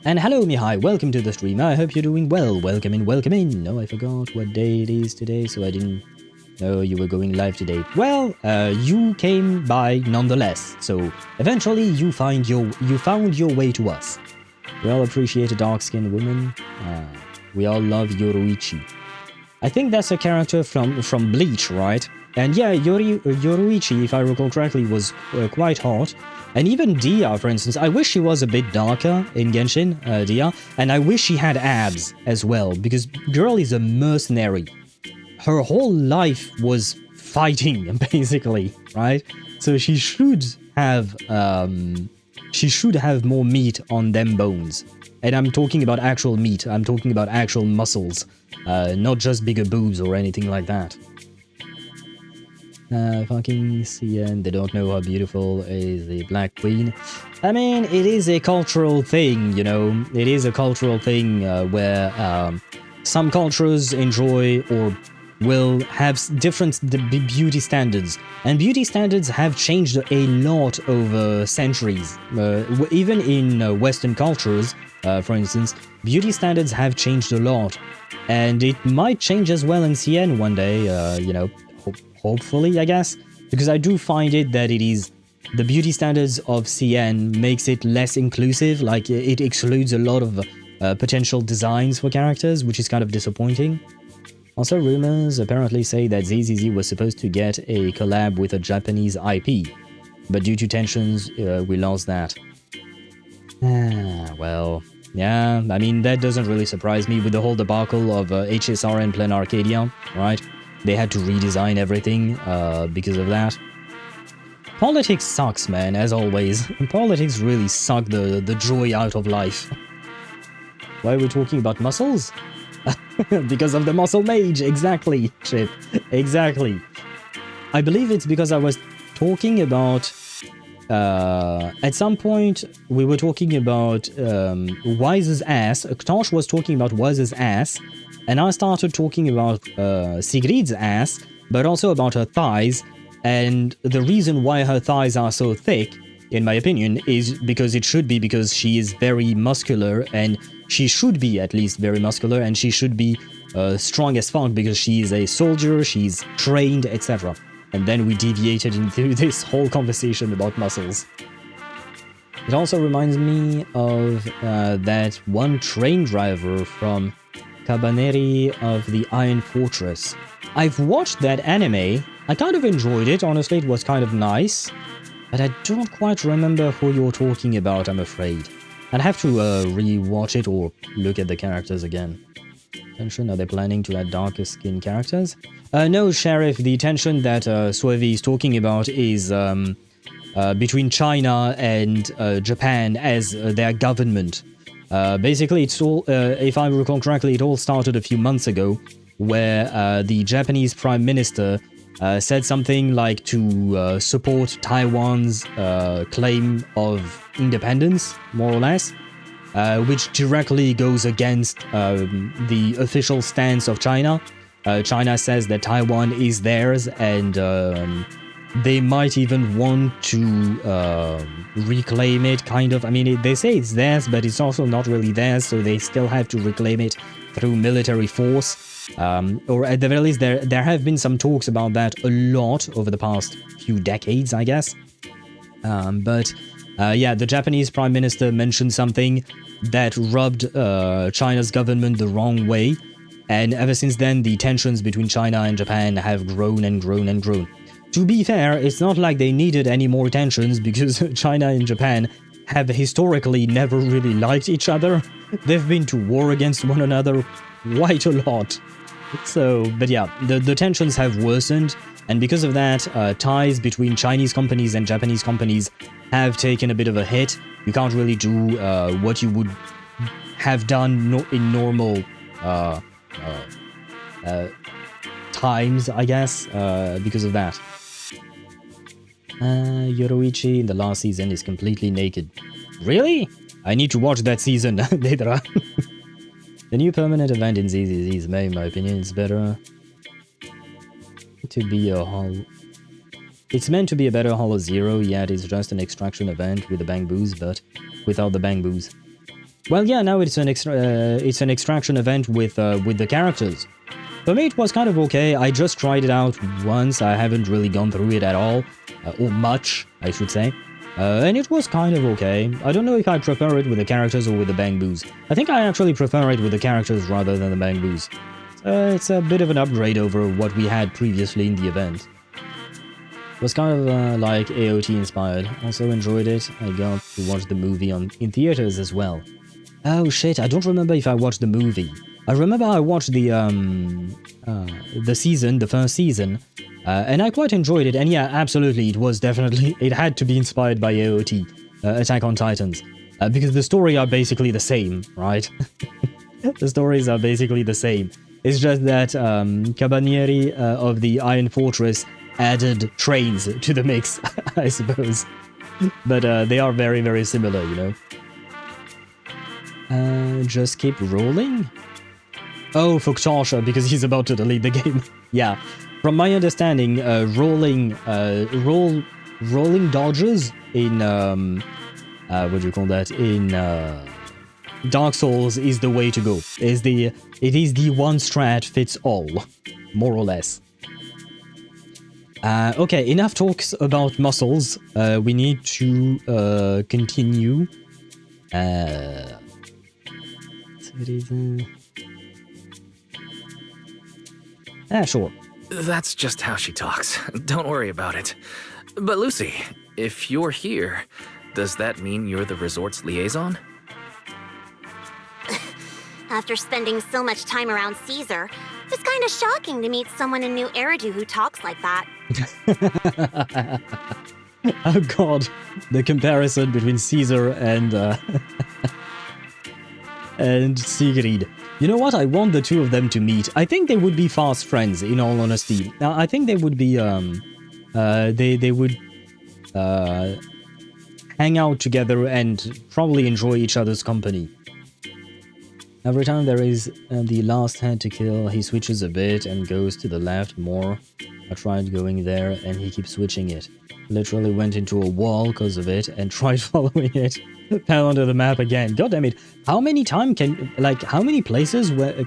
And hello, Mihai, welcome to the stream. I hope you're doing well. Welcome in, welcome in. No, I forgot what day it is today, so I didn't know you were going live today. Well, you came by nonetheless, so eventually you found your way to us. We all appreciate a dark-skinned woman. We all love Yoruichi. I think that's a character from Bleach, right? And yeah, Yoruichi, if I recall correctly, was quite hot. And even Dia, for instance, I wish she was a bit darker in Genshin, Dia. And I wish she had abs as well, because girl is a mercenary. Her whole life was fighting, basically, right? So she should have more meat on them bones. And I'm talking about actual meat, I'm talking about actual muscles, not just bigger boobs or anything like that. Fucking CN, they don't know how beautiful is the Black Queen. I mean, it is a cultural thing, you know, it is a cultural thing where some cultures enjoy or will have different beauty standards, and beauty standards have changed a lot over centuries. Even in Western cultures, for instance, beauty standards have changed a lot, and it might change as well in CN one day, you know, hopefully, I guess, because I do find it that it is the beauty standards of CN makes it less inclusive, like it excludes a lot of potential designs for characters, which is kind of disappointing. Also, rumors apparently say that ZZZ was supposed to get a collab with a Japanese IP, but due to tensions, we lost that. Well, yeah, I mean, that doesn't really surprise me with the whole debacle of HSR and Plan Arcadia, right? They had to redesign everything because of that. Politics sucks, man, as always. Politics really suck the joy out of life. Why are we talking about muscles? Because of the muscle mage, exactly, Chip, exactly. I believe it's because I was talking about at some point we were talking about Wise's ass. Ktosh was talking about Wise's ass, and I started talking about Sigrid's ass, but also about her thighs. And the reason why her thighs are so thick, in my opinion, is because she is very muscular, and she should be at least very muscular, and she should be strong as fuck because she is a soldier, she's trained, etc. And then we deviated into this whole conversation about muscles. It also reminds me of that one train driver from Cabaneri of the Iron Fortress. I've watched that anime. I kind of enjoyed it, honestly, it was kind of nice. But I don't quite remember who you're talking about, I'm afraid. I'd have to re-watch it or look at the characters again. Tension, are they planning to add darker skin characters? No, Sheriff, the tension that Suave is talking about is between China and Japan as their government. Basically, it's all, if I recall correctly, it all started a few months ago, where the Japanese Prime Minister said something like to support Taiwan's claim of independence, more or less, which directly goes against the official stance of China. China says that Taiwan is theirs, and they might even want to reclaim it, kind of. I mean, they say it's theirs, but it's also not really theirs, so they still have to reclaim it through military force. Or at the very least, there have been some talks about that a lot over the past few decades, I guess. But the Japanese Prime Minister mentioned something that rubbed China's government the wrong way, and ever since then, the tensions between China and Japan have grown and grown and grown. To be fair, it's not like they needed any more tensions, because China and Japan have historically never really liked each other. They've been to war against one another quite a lot. So, but yeah, the tensions have worsened, and because of that, ties between Chinese companies and Japanese companies have taken a bit of a hit. You can't really do what you would have done in normal times, I guess, because of that. Yoroichi in the last season is completely naked. Really? I need to watch that season later on. The new permanent event in ZZZ is, in my opinion, it's better to be a Holo. It's meant to be a better Holo Zero, yet it's just an extraction event with the bang boos, but without the bang boos. Well, yeah, now it's an extraction event with the characters. For me, it was kind of okay. I just tried it out once. I haven't really gone through it at all, or much, I should say. And it was kind of okay. I don't know if I prefer it with the characters or with the bang boos. I think I actually prefer it with the characters rather than the bang boos. It's a bit of an upgrade over what we had previously in the event. It was kind of like AOT inspired. Also enjoyed it. I got to watch the movie in theaters as well. Oh shit, I don't remember if I watched the movie. I remember I watched the first season, and I quite enjoyed it. And yeah, absolutely, it had to be inspired by AOT, Attack on Titans, because the story are basically the same, right? The stories are basically the same. It's just that Cabanieri of the Iron Fortress added trains to the mix, I suppose. But they are very, very similar, you know. Just keep rolling? Oh, for Ktosha, because he's about to delete the game. Yeah. From my understanding, rolling dodges in what do you call that? In Dark Souls is the way to go. It is the one strat fits all, more or less. Okay, enough talks about muscles. We need to continue. Sure. That's just how she talks. Don't worry about it. But Lucy, if you're here, does that mean you're the resort's liaison? After spending so much time around Caesar, it's kind of shocking to meet someone in New Eridu who talks like that. Oh god, the comparison between Caesar and and Sigrid. You know what? I want the two of them to meet. I think they would be fast friends, in all honesty. Now, I think they would be, they would hang out together and probably enjoy each other's company. Every time there is the last head to kill, he switches a bit and goes to the left more. I tried going there and he keeps switching it. Literally went into a wall because of it and tried following it. Fell onto the map again. God damn it. How many times how many places where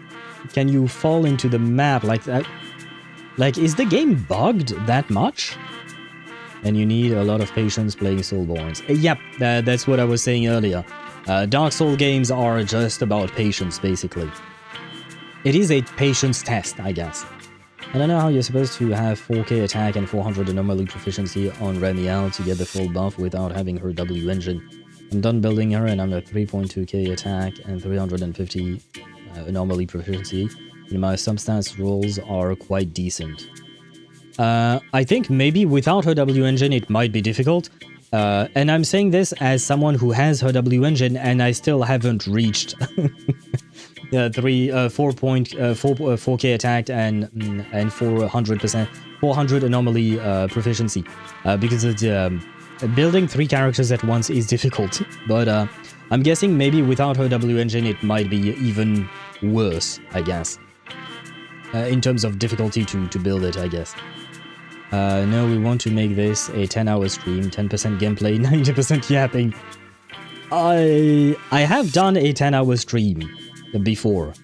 can you fall into the map like that? Like, is the game bugged that much? And you need a lot of patience playing Soulborns. Yep, that's what I was saying earlier. Dark Soul games are just about patience, basically. It is a patience test, I guess. I don't know how you're supposed to have 4k attack and 400 anomaly proficiency on Remielle to get the full buff without having her W engine. I'm done building her and I'm at 3.2k attack and 350 anomaly proficiency, and my substats rolls are quite decent. I think maybe without her W engine it might be difficult, and I'm saying this as someone who has her W engine and I still haven't reached 4k attack and 400 anomaly proficiency, because it's, building 3 characters at once is difficult, but I'm guessing maybe without her W engine it might be even worse, I guess, in terms of difficulty to build it, I guess. No, we want to make this a 10-hour stream, 10% gameplay, 90% yapping. I have done a 10-hour stream before.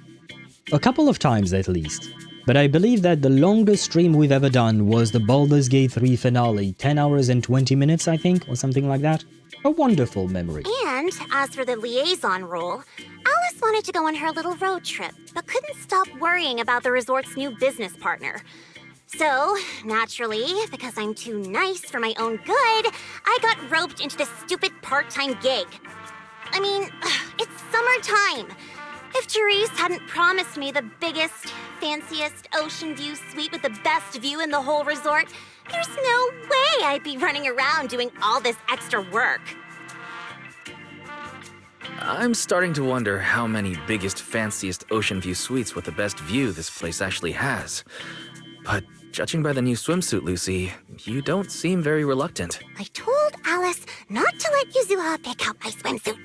A couple of times at least. But I believe that the longest stream we've ever done was the Baldur's Gate 3 finale, 10 hours and 20 minutes, I think, or something like that. A wonderful memory. And as for the liaison role, Alice wanted to go on her little road trip, but couldn't stop worrying about the resort's new business partner. So, naturally, because I'm too nice for my own good, I got roped into this stupid part-time gig. I mean, it's summertime. If Therese hadn't promised me the biggest, fanciest ocean view suite with the best view in the whole resort, there's no way I'd be running around doing all this extra work. I'm starting to wonder how many biggest, fanciest ocean view suites with the best view this place actually has. But judging by the new swimsuit, Lucy, you don't seem very reluctant. I told Alice not to let Yuzuha pick out my swimsuit.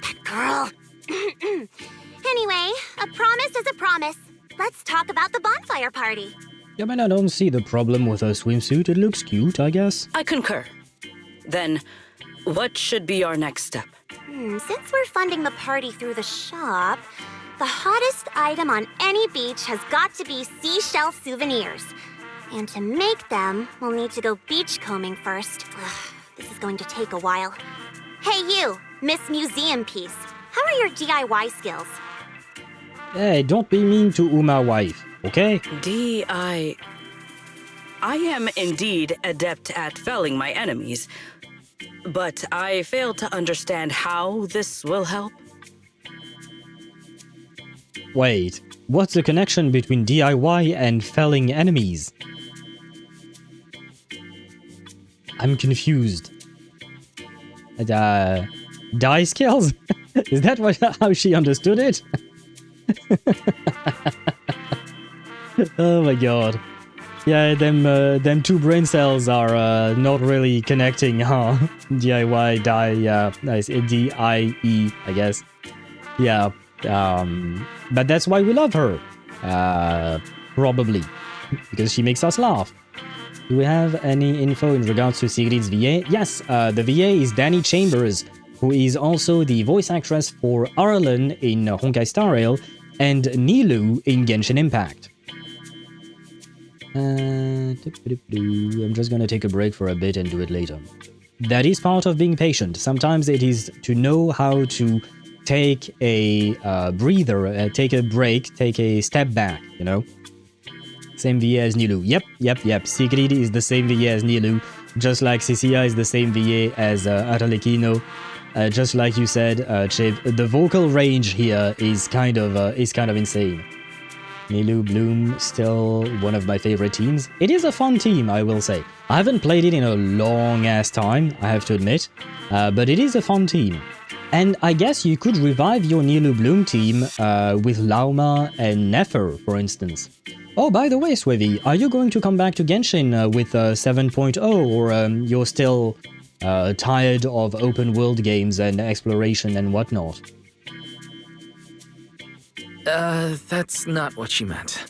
That girl. Anyway, a promise is a promise. Let's talk about the bonfire party. Yeah, I mean, I don't see the problem with her swimsuit. It looks cute, I guess. I concur. Then, what should be our next step? Since we're funding the party through the shop, the hottest item on any beach has got to be seashell souvenirs. And to make them, we'll need to go beachcombing first. This is going to take a while. Hey you, Miss Museum Piece. How are your DIY skills? Hey, don't be mean to Uma wife, okay? I am indeed adept at felling my enemies, but I fail to understand how this will help. Wait, what's the connection between DIY and felling enemies? I'm confused. Die skills? Is that how she understood it? Oh my god. Yeah, them two brain cells are not really connecting, huh? DIY, die, yeah, nice. D-I-E, I guess. Yeah, but that's why we love her. Probably. Because she makes us laugh. Do we have any info in regards to Sigrid's VA? Yes, the VA is Danny Chambers, who is also the voice actress for Arlen in Honkai Star Rail and Nilou in Genshin Impact. I'm just gonna take a break for a bit and do it later. That is part of being patient. Sometimes it is to know how to take a breather, take a break, take a step back, you know? Same VA as Nilou. Yep. Sigrid is the same VA as Nilou, just like Cecilia is the same VA as Arlecchino. Just like you said, Chib, the vocal range here is kind of insane. Nilou Bloom, still one of my favorite teams. It is a fun team, I will say. I haven't played it in a long-ass time, I have to admit, but it is a fun team. And I guess you could revive your Nilou Bloom team with Lauma and Nefer, for instance. Oh, by the way, Swevy, are you going to come back to Genshin with 7.0, or you're still tired of open world games and exploration and whatnot. That's not what she meant.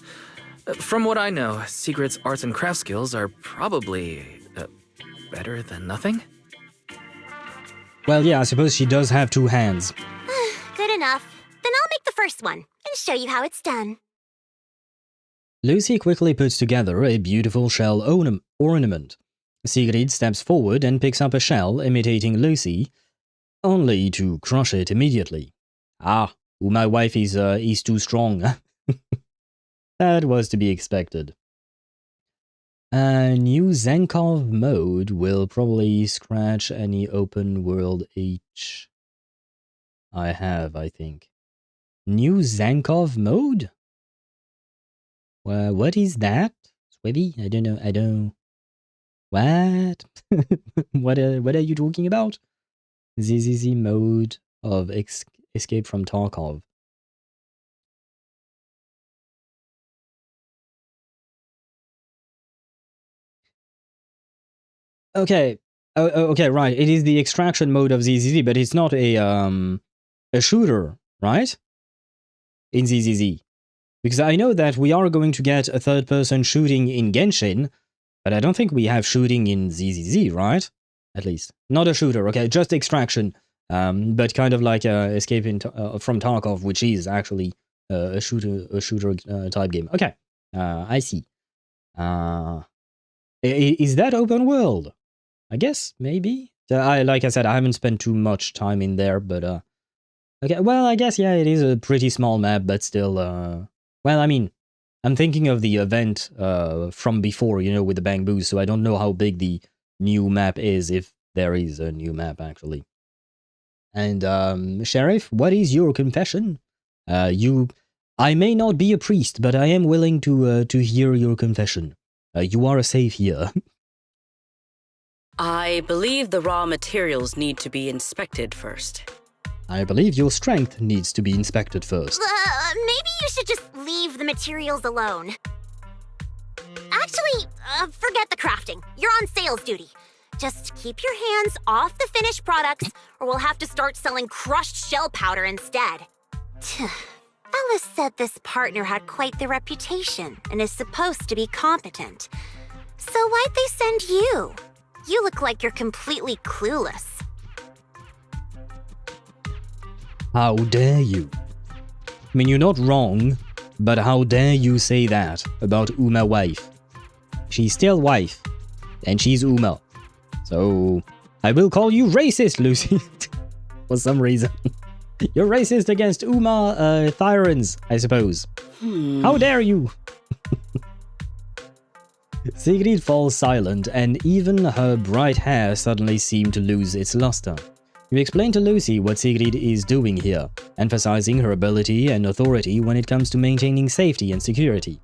From what I know, Sigrid's arts and craft skills are probably better than nothing. Well, yeah, I suppose she does have 2 hands. Good enough. Then I'll make the first one and show you how it's done. Lucy quickly puts together a beautiful shell ornament. Sigrid steps forward and picks up a shell imitating Lucy, only to crush it immediately. Ah, my wife is too strong. That was to be expected. A new Zenkov mode will probably scratch any open world itch I have, I think. New Zenkov mode? Well, what is that? Swebby? I don't know. What? What are you talking about? ZZZ mode of escape from Tarkov. Okay. Okay, right. It is the extraction mode of ZZZ, but it's not a shooter, right? In ZZZ. Because I know that we are going to get a third-person shooting in Genshin, but I don't think we have shooting in ZZZ, right? At least. Not a shooter, okay, just extraction. But kind of like Escape from Tarkov, which is actually a shooter type game. Okay, I see. Is that open world? I guess, maybe? Like I said, I haven't spent too much time in there, but okay, well, I guess, yeah, it is a pretty small map, but still, well, I mean, I'm thinking of the event from before, you know, with the bamboo, so I don't know how big the new map is, if there is a new map, actually. And, Sheriff, what is your confession? I may not be a priest, but I am willing to hear your confession. You are safe here. I believe the raw materials need to be inspected first. I believe your strength needs to be inspected first. Maybe you should just leave the materials alone. Actually, forget the crafting. You're on sales duty. Just keep your hands off the finished products, or we'll have to start selling crushed shell powder instead. Alice said this partner had quite the reputation and is supposed to be competent. So why'd they send you? You look like you're completely clueless. How dare you? I mean, you're not wrong, but how dare you say that about Uma wife? She's still wife, and she's Uma. So, I will call you racist, Lucy. For some reason. You're racist against Uma Thyrans, I suppose. How dare you? Sigrid falls silent, and even her bright hair suddenly seemed to lose its luster. You explain to Lucy what Sigrid is doing here, emphasizing her ability and authority when it comes to maintaining safety and security.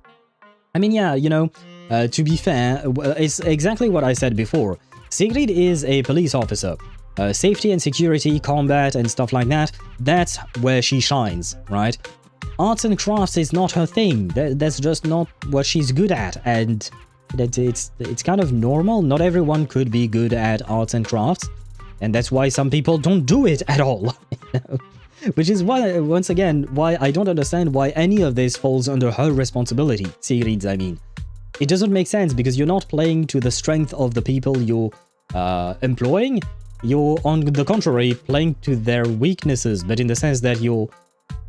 I mean, yeah, you know, to be fair, it's exactly what I said before. Sigrid is a police officer. Safety and security, combat, and stuff like that, that's where she shines, right? Arts and crafts is not her thing. That's just not what she's good at, and it's kind of normal. Not everyone could be good at arts and crafts, and that's why some people don't do it at all. Which is why, once again, why I don't understand why any of this falls under her responsibility, Sigrid's, I mean. It doesn't make sense, because you're not playing to the strength of the people you're employing. You're, on the contrary, playing to their weaknesses, but in the sense that you're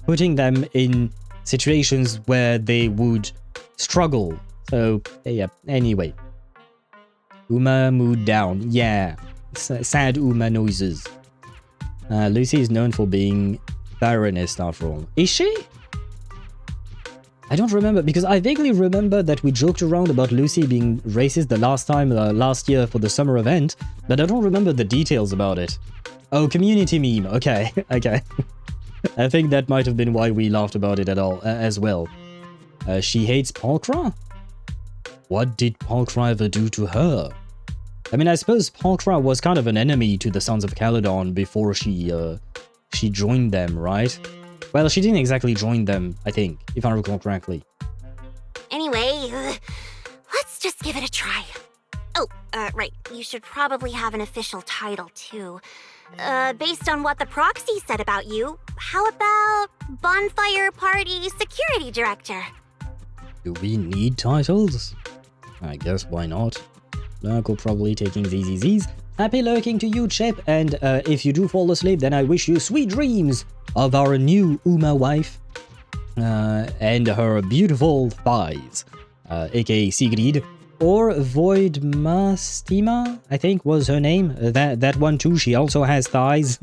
putting them in situations where they would struggle. So, yeah, anyway. Uma mood down. Yeah. Sad Uma noises. Lucy is known for being Baroness after all. Is she? I don't remember, because I vaguely remember that we joked around about Lucy being racist the last time, last year for the summer event, but I don't remember the details about it. Oh, community meme. Okay, okay. I think that might have been why we laughed about it at all, as well. She hates Palkra? What did Palkra ever do to her? I mean, I suppose Palkra was kind of an enemy to the Sons of Caledon before she joined them, right? Well, she didn't exactly join them, I think, if I recall correctly. Anyway, let's just give it a try. Oh, right. you should probably have an official title, too. Based on what the Proxy said about you, how about Bonfire Party Security Director? Do we need titles? I guess why not? Lurk probably taking ZZZs. Happy lurking to you, Chip, and if you do fall asleep, then I wish you sweet dreams of our new Uma wife and her beautiful thighs, aka Sigrid, or Void Mastima, I think was her name. That one too, she also has thighs.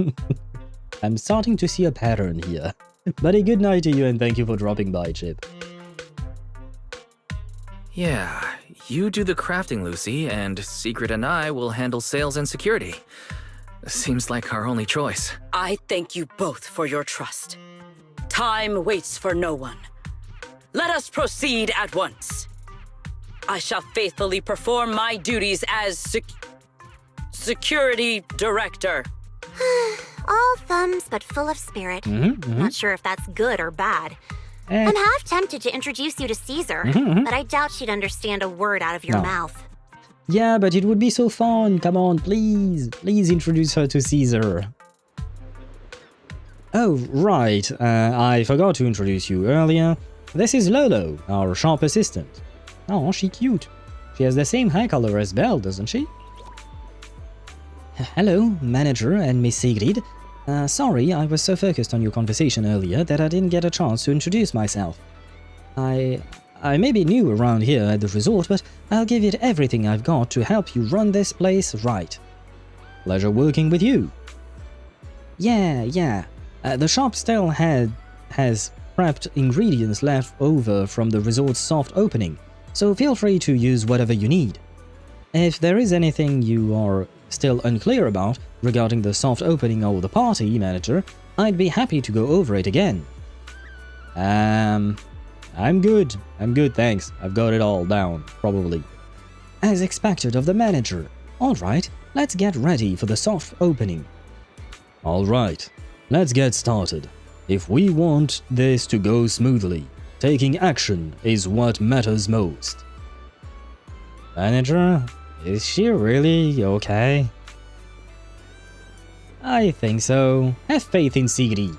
I'm starting to see a pattern here. But a good night to you, and thank you for dropping by, Chip. Yeah, you do the crafting, Lucy, and Sigrid and I will handle sales and security. Seems like our only choice. I thank you both for your trust. Time waits for no one. Let us proceed at once. I shall faithfully perform my duties as security director. All thumbs but full of spirit. Not sure if that's good or bad. I'm half tempted to introduce you to Caesar, but I doubt she'd understand a word out of your mouth. Yeah, but it would be so fun. Come on, please. Please introduce her to Caesar. Oh, right. I forgot to introduce you earlier. This is Lolo, our shop assistant. Oh, she cute. She has the same hair color as Belle, doesn't she? Hello, manager and Miss Sigrid. Sorry, I was so focused on your conversation earlier that I didn't get a chance to introduce myself. I may be new around here at the resort, but I'll give it everything I've got to help you run this place right. Pleasure working with you. Yeah. The shop still has prepped ingredients left over from the resort's soft opening, so feel free to use whatever you need. If there is anything you are still unclear about regarding the soft opening or the party, manager, I'd be happy to go over it again. I'm good, thanks. I've got it all down, probably. As expected of the manager. Alright, let's get ready for the soft opening. Alright, let's get started. If we want this to go smoothly, taking action is what matters most. Manager, is she really okay? I think so. Have faith in Sigrid.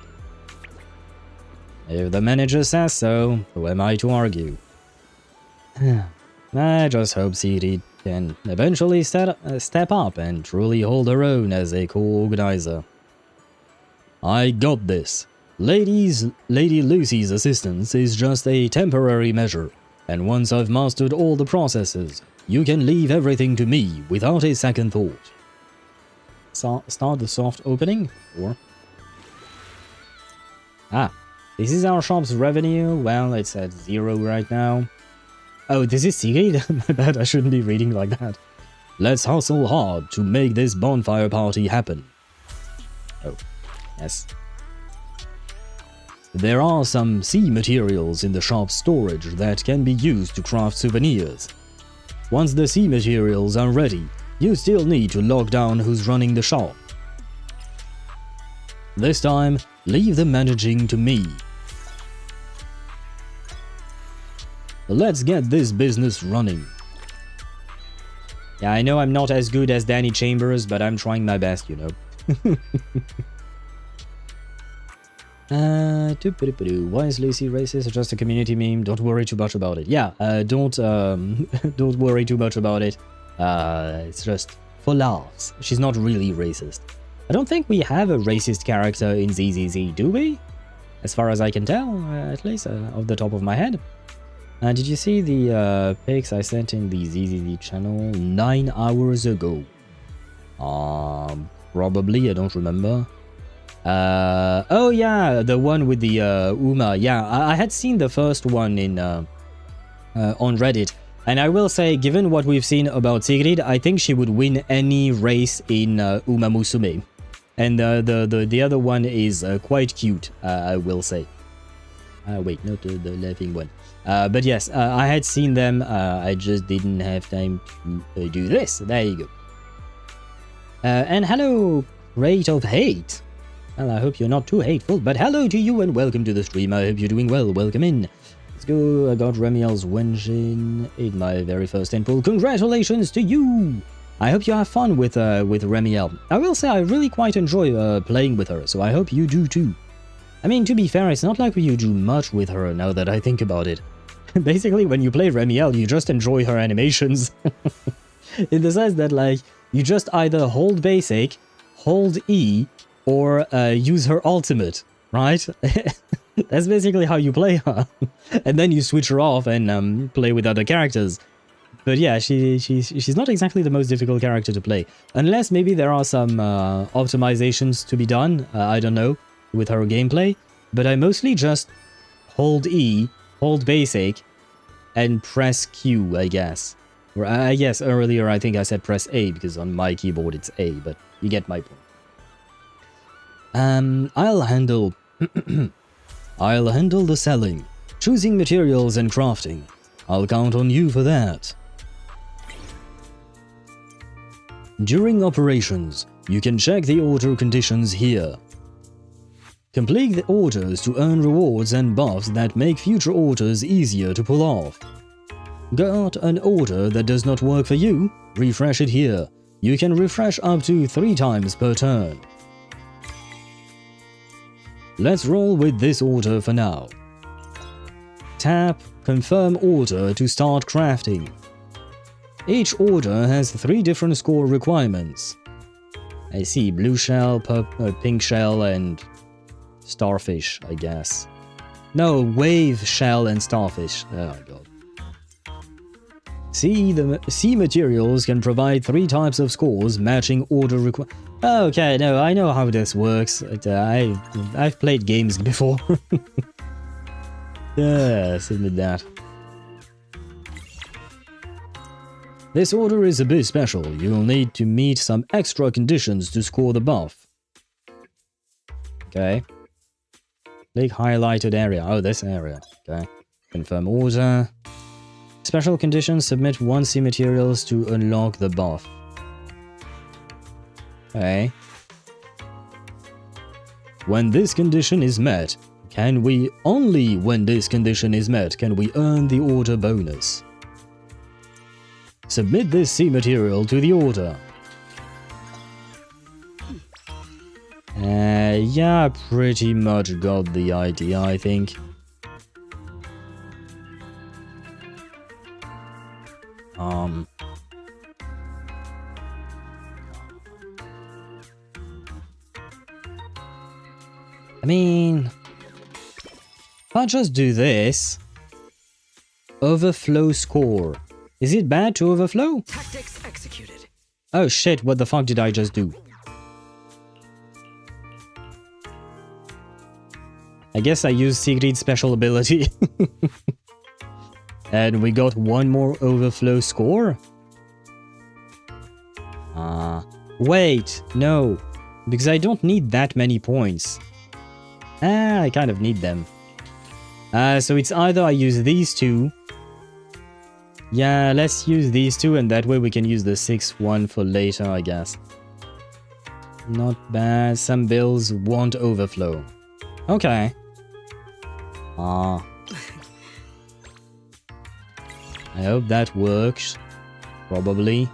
If the manager says so, who am I to argue? I just hope Sigrid can eventually step up and truly hold her own as a co-organizer. I got this. Lady Lucy's assistance is just a temporary measure, and once I've mastered all the processes, you can leave everything to me without a second thought. Start the soft opening, or... this is our shop's revenue. Well, it's at 0 right now. Oh, this is Sigrid? My bad, I shouldn't be reading like that. Let's hustle hard to make this bonfire party happen. Oh, yes. There are some sea materials in the shop's storage that can be used to craft souvenirs. Once the sea materials are ready, you still need to lock down who's running the shop. This time, leave the managing to me. Let's get this business running. Yeah, I know I'm not as good as Danny Chambers, but I'm trying my best, you know. Why is Lucy racist? Just a community meme. Don't worry too much about it. Yeah, don't worry too much about it. It's just for laughs. She's not really racist. I don't think we have a racist character in ZZZ, do we? As far as I can tell, at least off the top of my head. Did you see the pics I sent in the ZZZ channel 9 hours ago? Probably, I don't remember. Oh yeah, the one with the Uma. Yeah, I had seen the first one in on Reddit, and I will say, given what we've seen about Sigrid, I think she would win any race in Uma Musume. And the other one is quite cute, I will say. Wait, not the laughing one. But yes, I had seen them. I just didn't have time to do this. There you go. And hello, Rate of Hate. Well, I hope you're not too hateful, but hello to you and welcome to the stream. I hope you're doing well. Welcome in. Let's go. I got Remielle's Wenshin in my very first temple. Congratulations to you! I hope you have fun with Remielle. I will say I really quite enjoy playing with her, so I hope you do too. I mean, to be fair, it's not like you do much with her now that I think about it. Basically, when you play Remielle, you just enjoy her animations. In the sense that, like, you just either hold basic, hold E, or use her ultimate, right? That's basically how you play her. And then you switch her off and play with other characters. But yeah, she's not exactly the most difficult character to play. Unless maybe there are some optimizations to be done, I don't know, with her gameplay. But I mostly just hold E, hold basic, and press Q, I guess. Or I guess earlier I think I said press A, because on my keyboard it's A, but you get my point. I'll handle... I'll handle the selling, choosing materials and crafting. I'll count on you for that. During operations, you can check the order conditions here. Complete the orders to earn rewards and buffs that make future orders easier to pull off. Got an order that does not work for you? Refresh it here. You can refresh up to 3 times per turn. Let's roll with this order for now. Tap Confirm Order to start crafting. Each order has 3 different score requirements. I see blue shell, pink shell, and starfish, I guess. No, wave, shell, and starfish. Oh my god. Sea materials can provide 3 types of scores matching order requirements. Okay, no, I know how this works. I've played games before. Yes, admit that. This order is a bit special. You'll need to meet some extra conditions to score the buff. Okay. Big highlighted area. Oh, this area. Okay. Confirm order. Special conditions, submit 1 sea materials to unlock the buff. Okay. When this condition is met, only when this condition is met, can we earn the order bonus. Submit this sea material to the order. Yeah, pretty much got the idea, I think. I mean, if I just do this, overflow score. Is it bad to overflow? Tactics executed. Oh shit, what the fuck did I just do? I guess I used Sigrid's special ability. And we got 1 more overflow score? Wait, no. Because I don't need that many points. I kind of need them. So it's either I use these 2. Yeah, let's use these 2 and that way we can use the 6th one for later, I guess. Not bad. Some bills won't overflow. Okay. I hope that works. Probably.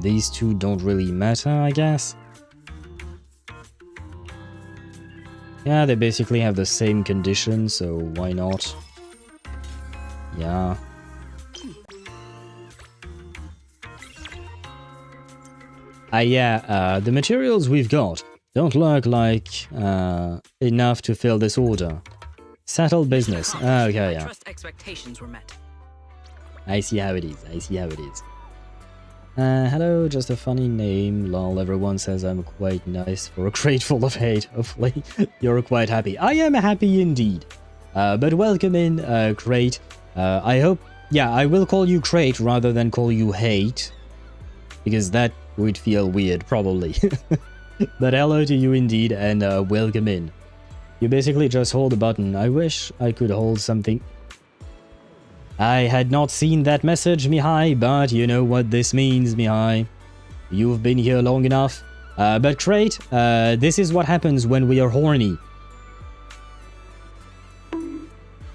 These 2 don't really matter, I guess. Yeah, they basically have the same condition, so why not? Yeah. The materials we've got don't look like enough to fill this order. Settled business. Okay, yeah. Trust expectations were met. I see how it is. Hello, just a funny name. Lol, everyone says I'm quite nice for a crate full of hate. Hopefully, you're quite happy. I am happy indeed. But welcome in, crate. I hope... Yeah, I will call you crate rather than call you hate. Because that would feel weird, probably. But hello to you indeed, and welcome in. You basically just hold a button. I wish I could hold something... I had not seen that message, Mihai, but you know what this means, Mihai. You've been here long enough. But crate, this is what happens when we are horny.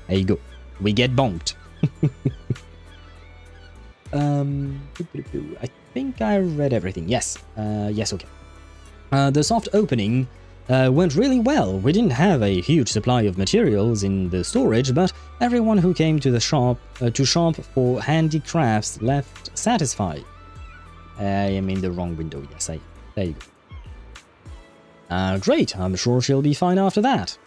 There you go. We get bonked. I think I read everything. Yes. Yes, okay. The soft opening went really well. We didn't have a huge supply of materials in the storage, but everyone who came to the shop for handicrafts left satisfied. I am in the wrong window. Yes, there you go. Great. I'm sure she'll be fine after that.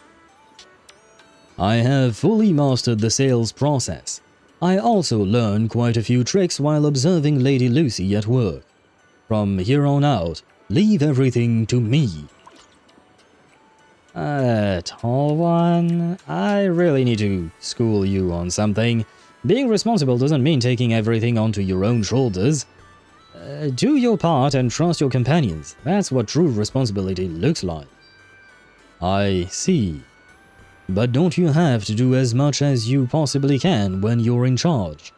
I have fully mastered the sales process. I also learned quite a few tricks while observing Lady Lucy at work. From here on out, leave everything to me. Tall one, I really need to school you on something. Being responsible doesn't mean taking everything onto your own shoulders. Do your part and trust your companions. That's what true responsibility looks like. I see. But don't you have to do as much as you possibly can when you're in charge?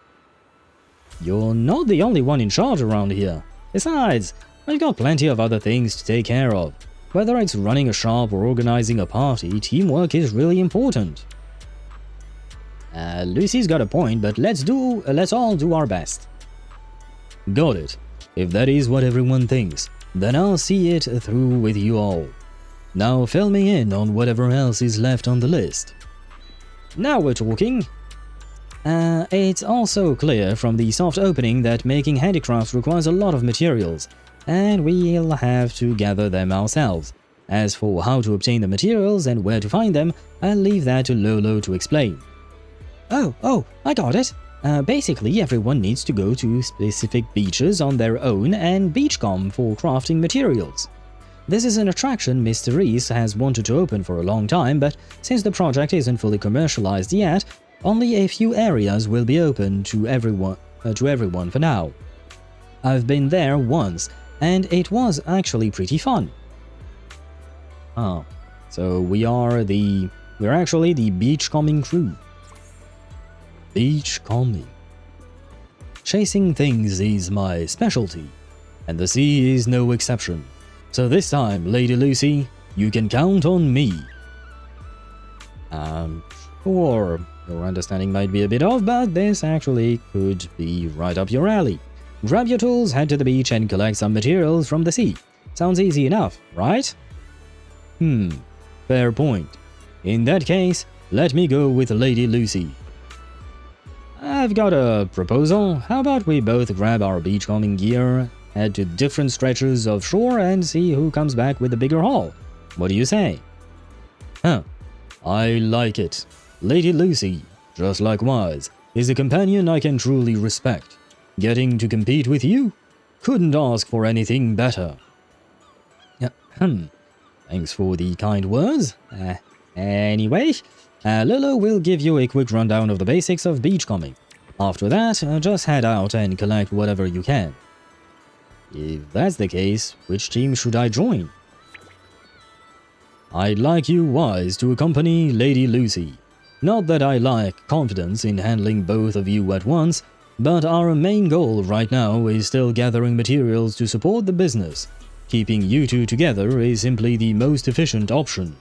You're not the only one in charge around here. Besides, I've got plenty of other things to take care of. Whether it's running a shop or organizing a party, teamwork is really important. Lucy's got a point, but let's all do our best. Got it. If that is what everyone thinks, then I'll see it through with you all. Now fill me in on whatever else is left on the list. Now we're talking. It's also clear from the soft opening that making handicrafts requires a lot of materials, and we'll have to gather them ourselves. As for how to obtain the materials and where to find them, I'll leave that to Lolo to explain. Oh, I got it. Basically, everyone needs to go to specific beaches on their own and beachcomb for crafting materials. This is an attraction Miss Therese has wanted to open for a long time, but since the project isn't fully commercialized yet, only a few areas will be open to everyone for now. I've been there once, and it was actually pretty fun. So we're actually the beachcombing crew. Beachcombing. Chasing things is my specialty, and the sea is no exception. So this time, Lady Lucy, you can count on me. Or your understanding might be a bit off, but this actually could be right up your alley. Grab your tools, head to the beach, and collect some materials from the sea. Sounds easy enough, right? Fair point. In that case, let me go with Lady Lucy. I've got a proposal. How about we both grab our beachcombing gear, head to different stretches of shore, and see who comes back with the bigger haul? What do you say? I like it. Lady Lucy, just like Wise, is a companion I can truly respect. Getting to compete with you? Couldn't ask for anything better. Thanks for the kind words. Anyway, Lolo will give you a quick rundown of the basics of beachcombing. After that, just head out and collect whatever you can. If that's the case, which team should I join? I'd like you, Wise, to accompany Lady Lucy. Not that I lack confidence in handling both of you at once, but our main goal right now is still gathering materials to support the business. Keeping you two together is simply the most efficient option.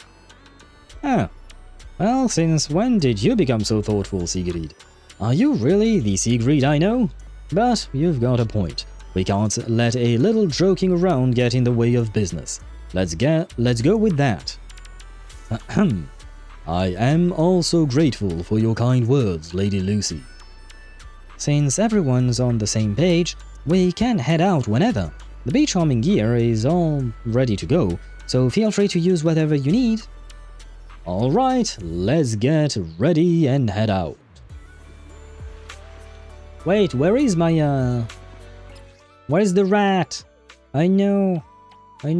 Well, since when did you become so thoughtful, Sigrid? Are you really the Sigrid I know? But you've got a point. We can't let a little joking around get in the way of business. Let's go with that. I am also grateful for your kind words, Lady Lucy. Since everyone's on the same page, we can head out whenever. The beachcombing gear is all ready to go, so feel free to use whatever you need. Alright, let's get ready and head out. Wait, where is my, where's the rat? I know. I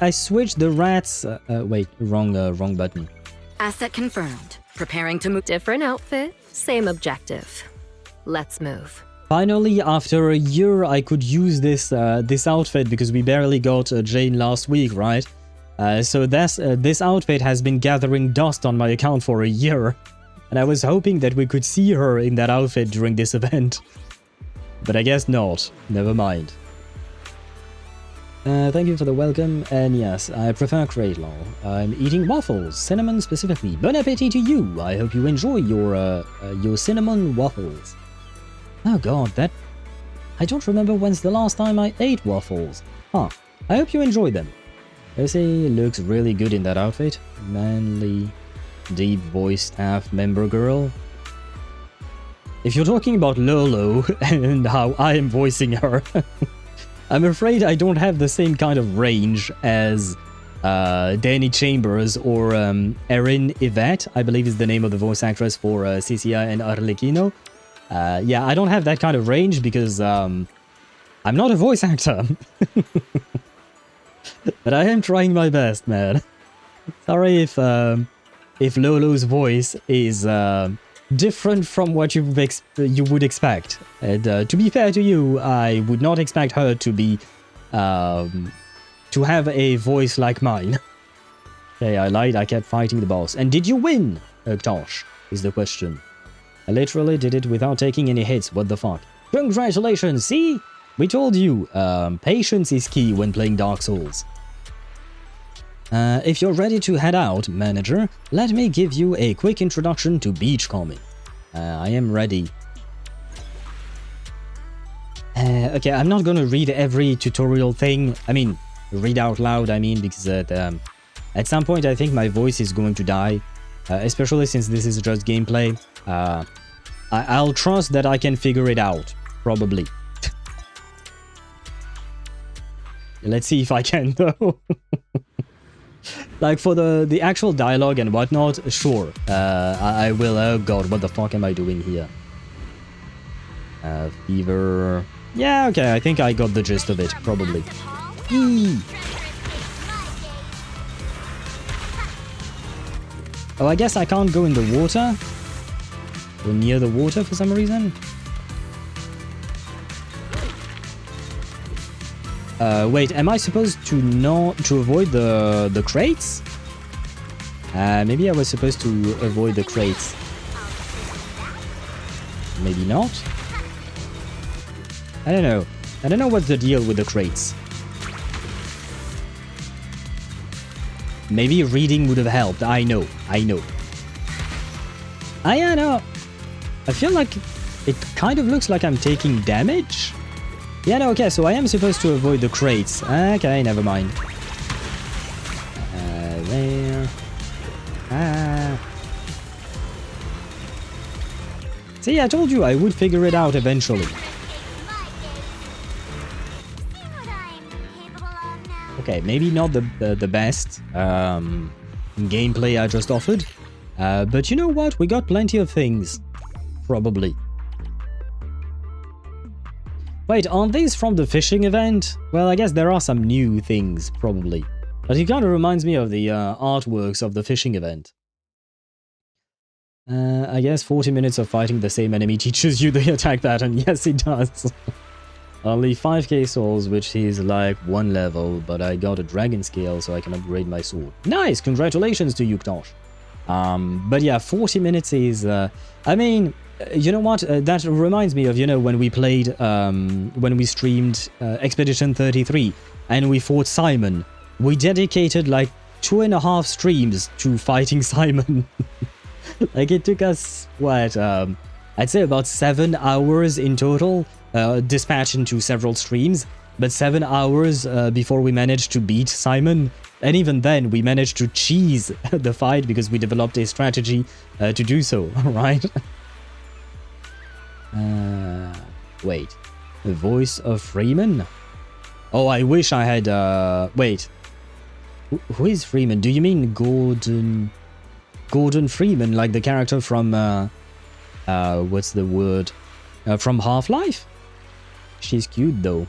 switched the rats. Wait, wrong button. Asset confirmed. Preparing to move. Different outfit, same objective. Let's move. Finally, after a year, I could use this outfit because we barely got Jane last week, right? So this outfit has been gathering dust on my account for a year, and I was hoping that we could see her in that outfit during this event. But I guess not. Never mind. Thank you for the welcome, and yes, I prefer Cradle. I'm eating waffles, cinnamon specifically. Bon appetit to you! I hope you enjoy your cinnamon waffles. Oh god, that... I don't remember when's the last time I ate waffles. Huh, I hope you enjoy them. Lucy looks really good in that outfit. Manly, deep-voiced staff member girl. If you're talking about Lolo and how I am voicing her... I'm afraid I don't have the same kind of range as Danny Chambers or Erin Yvette, I believe is the name of the voice actress for Cicia and Arlecchino. Yeah, I don't have that kind of range because I'm not a voice actor. But I am trying my best, man. Sorry if Lolo's voice is different from what you would expect. And to be fair to you, I would not expect her to be to have a voice like mine. Okay, I lied. I kept fighting the boss. And did you win, Tosh? Is the question. I literally did it without taking any hits. What the fuck? Congratulations! See, we told you. Patience is key when playing Dark Souls. If you're ready to head out, manager, let me give you a quick introduction to beachcombing. I am ready. Okay, I'm not gonna read every tutorial thing. I mean, read out loud, I mean, because at some point I think my voice is going to die. Especially since this is just gameplay. I'll trust that I can figure it out. Probably. Let's see if I can, though. Like, for the actual dialogue and whatnot, sure. I will... Oh god, what the fuck am I doing here? Fever... Yeah, okay, I think I got the gist of it, probably. Eee. Oh, I guess I can't go in the water? Or near the water for some reason? Wait, am I supposed to avoid the crates? Maybe I was supposed to avoid the crates. Maybe not? I don't know. I don't know what's the deal with the crates. Maybe reading would have helped. I know. Yeah, no. I feel like it kind of looks like I'm taking damage. Yeah, no, okay, so I am supposed to avoid the crates. Okay, never mind. There. See, I told you I would figure it out eventually. Okay, maybe not the best gameplay I just offered. But you know what? We got plenty of things. Probably. Wait, aren't these from the fishing event? Well, I guess there are some new things, probably. But it kind of reminds me of the artworks of the fishing event. I guess 40 minutes of fighting the same enemy teaches you the attack pattern. Yes, it does. Only 5k souls, which is like 1 level, but I got a dragon scale, so I can upgrade my sword. Nice! Congratulations to you, Ktosh. But yeah, 40 minutes is... I mean... You know what? That reminds me of, you know, when we played, when we streamed Expedition 33 and we fought Simon. We dedicated like 2.5 streams to fighting Simon. Like it took us, what, I'd say about 7 hours in total, dispatched into several streams, but 7 hours before we managed to beat Simon. And even then, we managed to cheese the fight because we developed a strategy to do so, right? Wait. The voice of Freeman? Oh, I wish I had, wait. Who is Freeman? Do you mean Gordon Freeman, like the character from, what's the word? From Half-Life? She's cute, though.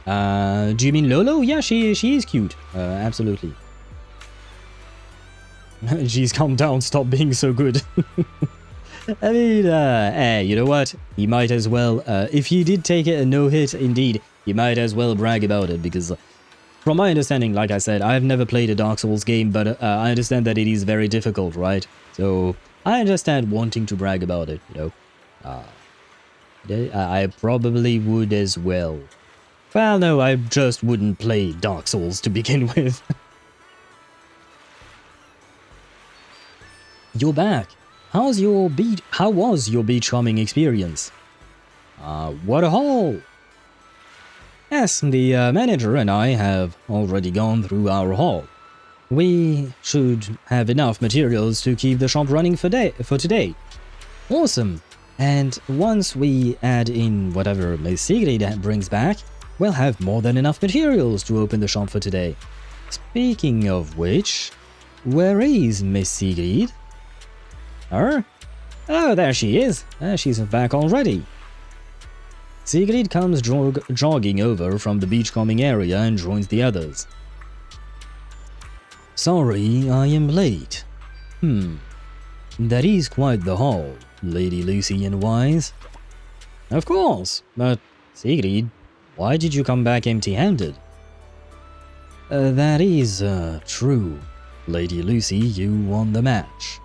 Do you mean Lolo? Yeah, she is cute. Absolutely. Jeez, calm down. Stop being so good. I mean, hey, you know what? He might as well, if he did take it a no-hit, indeed, he might as well brag about it, because from my understanding, like I said, I've never played a Dark Souls game, but I understand that it is very difficult, right? So, I understand wanting to brag about it, you know? I probably would as well. Well, no, I just wouldn't play Dark Souls to begin with. You're back. How was your beachcombing experience? What a haul! Yes, the manager and I have already gone through our haul. We should have enough materials to keep the shop running for today. Awesome! And once we add in whatever Miss Sigrid brings back, we'll have more than enough materials to open the shop for today. Speaking of which, where is Miss Sigrid? Her? Oh, there she is. She's back already. Sigrid comes jogging over from the beachcombing area and joins the others. Sorry, I am late. That is quite the haul, Lady Lucy and Wise. Of course, but Sigrid, why did you come back empty-handed? That is true. Lady Lucy, you won the match.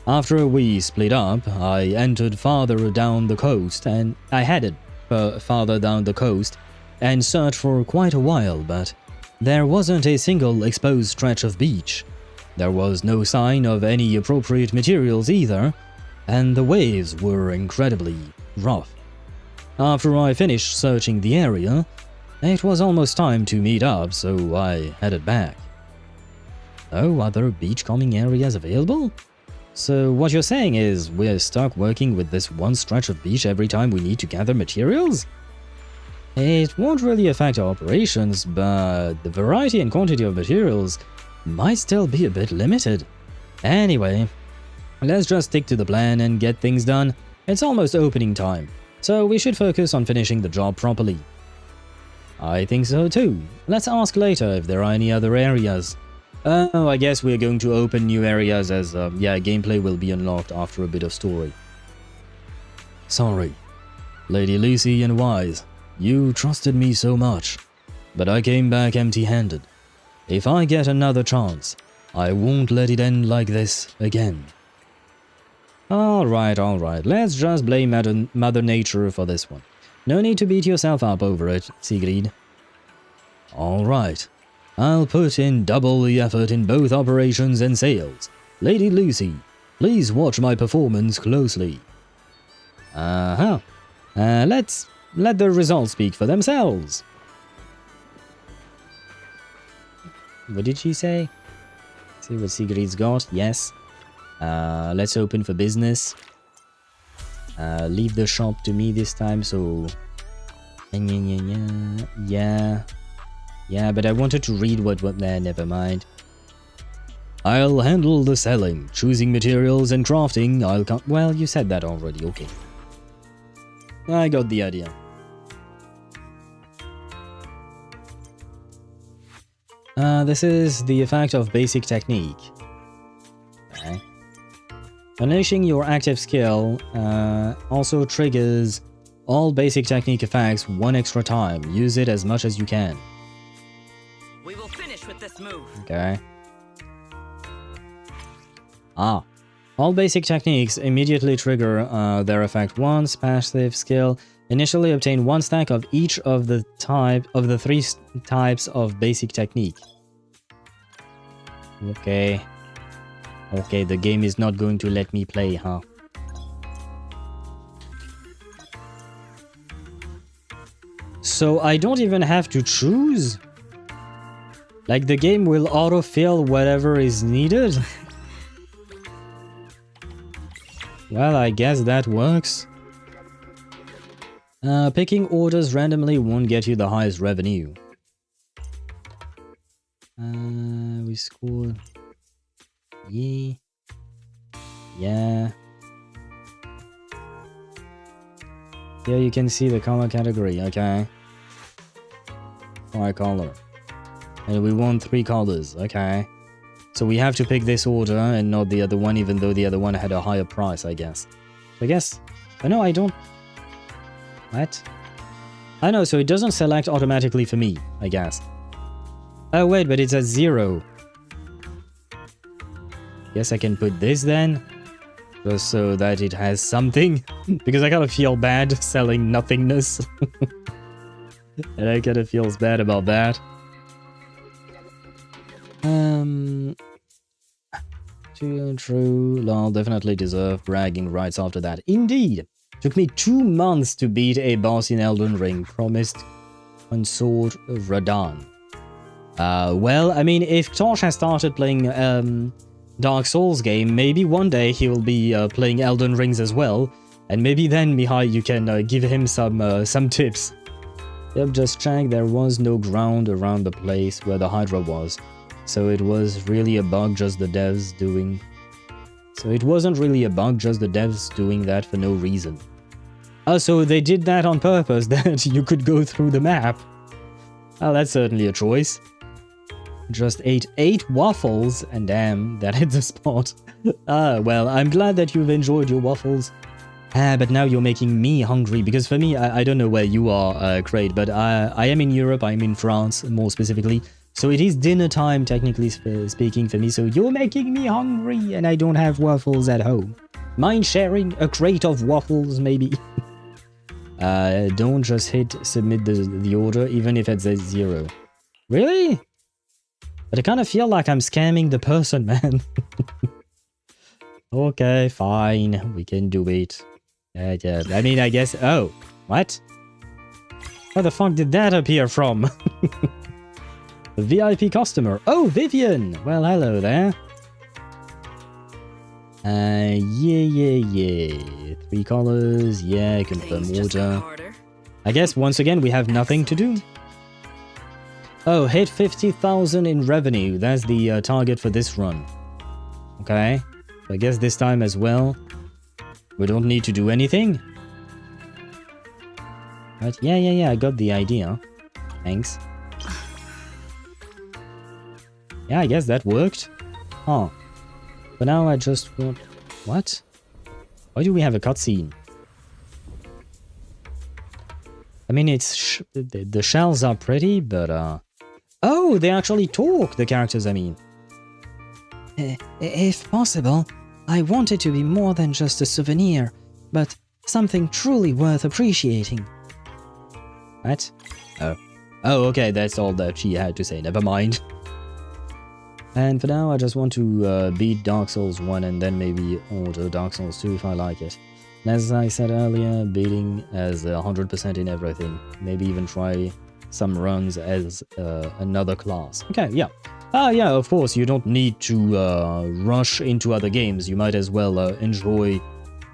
After we split up, I entered farther down the coast and I headed farther down the coast and searched for quite a while, but there wasn't a single exposed stretch of beach. There was no sign of any appropriate materials either, and the waves were incredibly rough. After I finished searching the area, it was almost time to meet up, so I headed back. No other beachcombing areas available? So what you're saying is we're stuck working with this one stretch of beach every time we need to gather materials? It won't really affect our operations, but the variety and quantity of materials might still be a bit limited. Anyway, let's just stick to the plan and get things done. It's almost opening time, so we should focus on finishing the job properly. I think so too. Let's ask later if there are any other areas. Oh, I guess we're going to open new areas as, gameplay will be unlocked after a bit of story. Sorry, Lady Lucy and Wise, you trusted me so much, but I came back empty-handed. If I get another chance, I won't let it end like this again. Alright, let's just blame Mother Nature for this one. No need to beat yourself up over it, Sigrid. Alright. I'll put in double the effort in both operations and sales. Lady Lucy, please watch my performance closely. Let's let the results speak for themselves. What did she say? See what Sigrid's got? Yes. Let's open for business. Leave the shop to me this time, so... Yeah, but I wanted to read what never mind. I'll handle the selling, choosing materials and crafting. Well, you said that already, okay. I got the idea. This is the effect of basic technique. Okay. Unleashing your active skill also triggers all basic technique effects one extra time. Use it as much as you can. We will finish with this move. Okay. All basic techniques immediately trigger their effect once. Passive skill. Initially obtain one stack of each of the three types of basic technique. Okay. Okay, the game is not going to let me play, huh? So I don't even have to choose? Like the game will autofill whatever is needed? Well, I guess that works. Picking orders randomly won't get you the highest revenue. We scored... Yeah. Here you can see the color category, okay. Fire color. And we want 3 colors, okay. So we have to pick this order and not the other one, even though the other one had a higher price, I guess. Oh no, I don't... What? I know, so it doesn't select automatically for me, I guess. Oh wait, but it's at 0. Guess I can put this then, just so that it has something, because I kind of feel bad selling nothingness. And I kind of feels bad about that. True, lol, definitely deserve bragging rights after that. Indeed! Took me 2 months to beat a boss in Elden Ring, promised consort of Radahn. Well, I mean, if Tosh has started playing Dark Souls game, maybe one day he will be playing Elden Rings as well, and maybe then, Mihai, you can give him some tips. Yep, just check, there was no ground around the place where the Hydra was. So it was really a bug, just the devs doing... So it wasn't really a bug, just the devs doing that for no reason. Oh, so they did that on purpose, that you could go through the map. Oh, that's certainly a choice. Just ate 8 waffles, and damn, that hit the spot. Well, I'm glad that you've enjoyed your waffles. But now you're making me hungry, because for me, I don't know where you are, Kraid, but I am in Europe, I'm in France, more specifically. So it is dinner time, technically speaking, for me, so you're making me hungry, and I don't have waffles at home. Mind sharing a crate of waffles, maybe? Don't just hit submit the order, even if it's at 0. Really? But I kind of feel like I'm scamming the person, man. Okay, fine, we can do it. Yeah, I mean, I guess... Oh, what? Where the fuck did that appear from? The VIP customer. Oh, Vivian! Well, hello there. Yeah. 3 colors, yeah, confirm order. I guess, once again, we have nothing to do. Oh, hit 50,000 in revenue. That's the target for this run. Okay. I guess this time as well, we don't need to do anything. Right? Yeah, I got the idea. Thanks. Yeah, I guess that worked. Huh. But now I just want... What? Why do we have a cutscene? I mean, it's... The shells are pretty, but... Oh, they actually talk, the characters, I mean. If possible, I want it to be more than just a souvenir, but something truly worth appreciating. What? Oh. Oh, okay, that's all that she had to say, never mind. And for now, I just want to beat Dark Souls 1 and then maybe order Dark Souls 2 if I like it. And as I said earlier, beating as 100% in everything. Maybe even try some runs as another class. Okay, yeah. Yeah, of course, you don't need to rush into other games. You might as well enjoy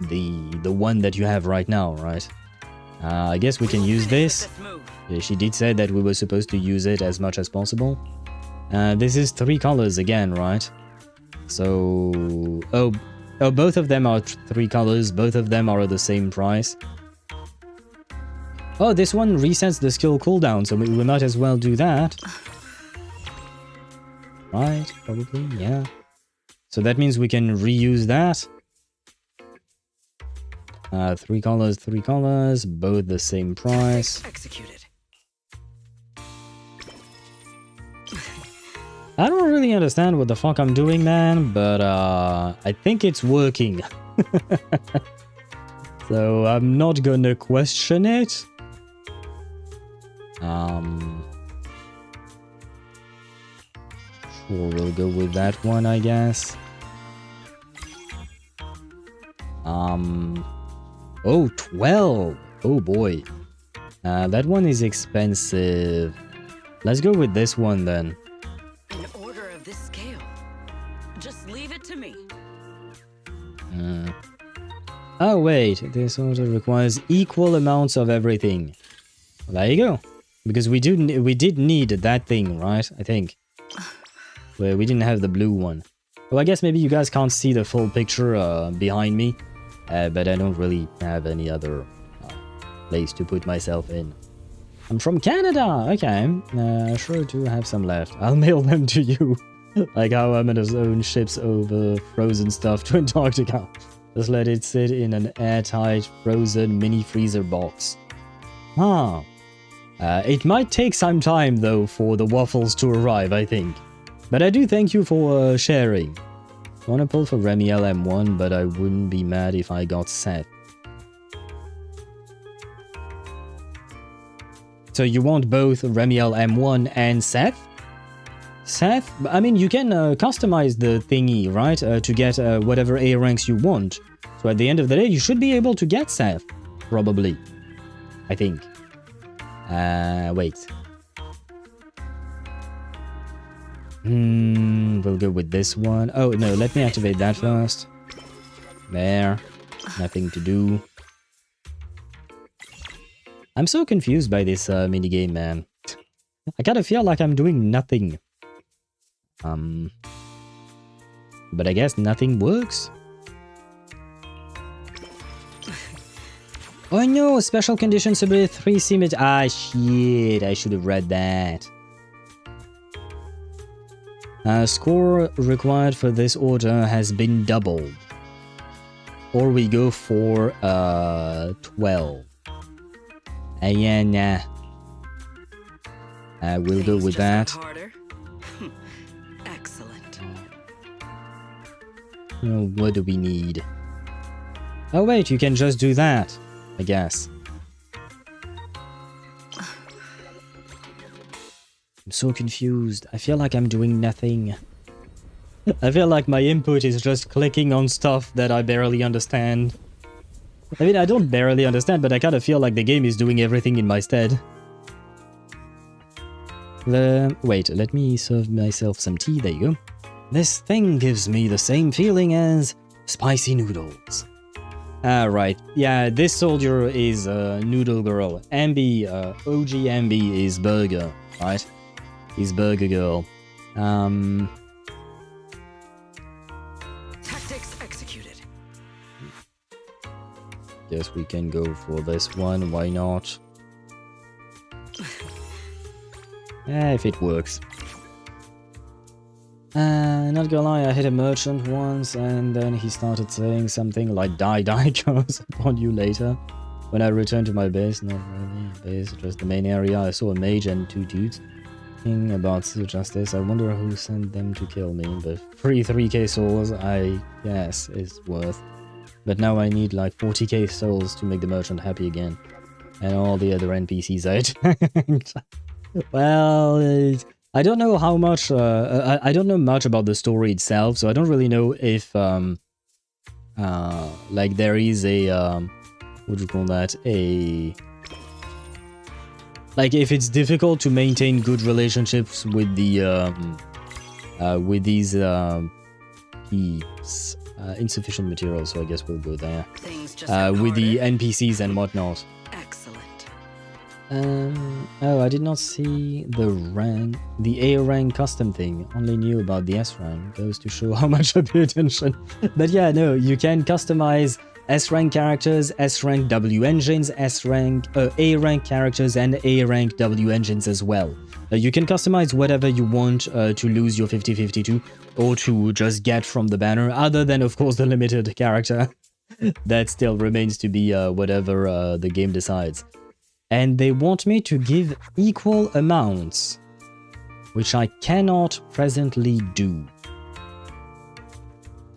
the one that you have right now, right? I guess we can use this. She did say that we were supposed to use it as much as possible. This is 3 colors again, right? So... Oh, both of them are 3 colors. Both of them are at the same price. Oh, this one resets the skill cooldown, so we might as well do that. Right, probably, yeah. So that means we can reuse that. 3 colors, both the same price. Executed. I don't really understand what the fuck I'm doing, man, but I think it's working. So I'm not gonna question it. Sure, we'll go with that one, I guess. Oh, 12! Oh boy. That one is expensive. Let's go with this one then. An order of this scale. Just leave it to me. Oh wait, this order requires equal amounts of everything. Well, there you go. Because we did need that thing, right? I think. Well, we didn't have the blue one. Well, I guess maybe you guys can't see the full picture behind me. But I don't really have any other place to put myself in. I'm from Canada! Okay. Sure do have some left. I'll mail them to you. Like how I'm gonna own ships over frozen stuff to Antarctica. Just let it sit in an airtight, frozen mini freezer box. Huh. It might take some time, though, for the waffles to arrive, I think. But I do thank you for sharing. I want to pull for Remielle M1, but I wouldn't be mad if I got Seth. So you want both Remielle M1 and Seth? Seth? I mean, you can customize the thingy, right? To get whatever A ranks you want. So at the end of the day, you should be able to get Seth. Probably. I think. Wait. We'll go with this one. Oh, no, let me activate that first. There. Nothing to do. I'm so confused by this minigame, man. I kind of feel like I'm doing nothing. But I guess nothing works. Oh no, special conditions submit 3 cement. Ah, shit, I should have read that. Score required for this order has been doubled. Or we go for 12. Yeah, nah. We'll go with that. Excellent. Oh, what do we need? Oh wait, you can just do that, I guess. I'm so confused. I feel like I'm doing nothing. I feel like my input is just clicking on stuff that I barely understand. I mean, I don't barely understand, but I kind of feel like the game is doing everything in my stead. Wait, let me serve myself some tea. There you go. This thing gives me the same feeling as spicy noodles. Right. Yeah, this soldier is Noodle Girl. Ambi, OG Ambi is Burger, right? He's Burger Girl. Tactics executed. Guess we can go for this one. Why not? If it works. Not gonna lie, I hit a merchant once, and then he started saying something like die goes upon you later. When I returned to my base, not really base, just the main area, I saw a mage and 2 dudes thinking about justice. I wonder who sent them to kill me, but free 3k souls, I guess, is worth. But now I need like 40k souls to make the merchant happy again. And all the other NPCs I attacked. Well, I don't know how much, I don't know much about the story itself, so I don't really know if, like there is a, what do you call that, like if it's difficult to maintain good relationships with the, with these, peeps. Insufficient materials, so I guess we'll go there. With the NPCs and whatnot. Oh, I did not see the rank, the A rank custom thing. Only knew about the S rank. Goes to show how much I pay attention. But yeah, no, you can customize S rank characters, S rank W engines, A rank characters, and A rank W engines as well. You can customize whatever you want to lose your 50-52 or to just get from the banner, other than of course the limited character. That still remains to be whatever the game decides. And they want me to give equal amounts, which I cannot presently do.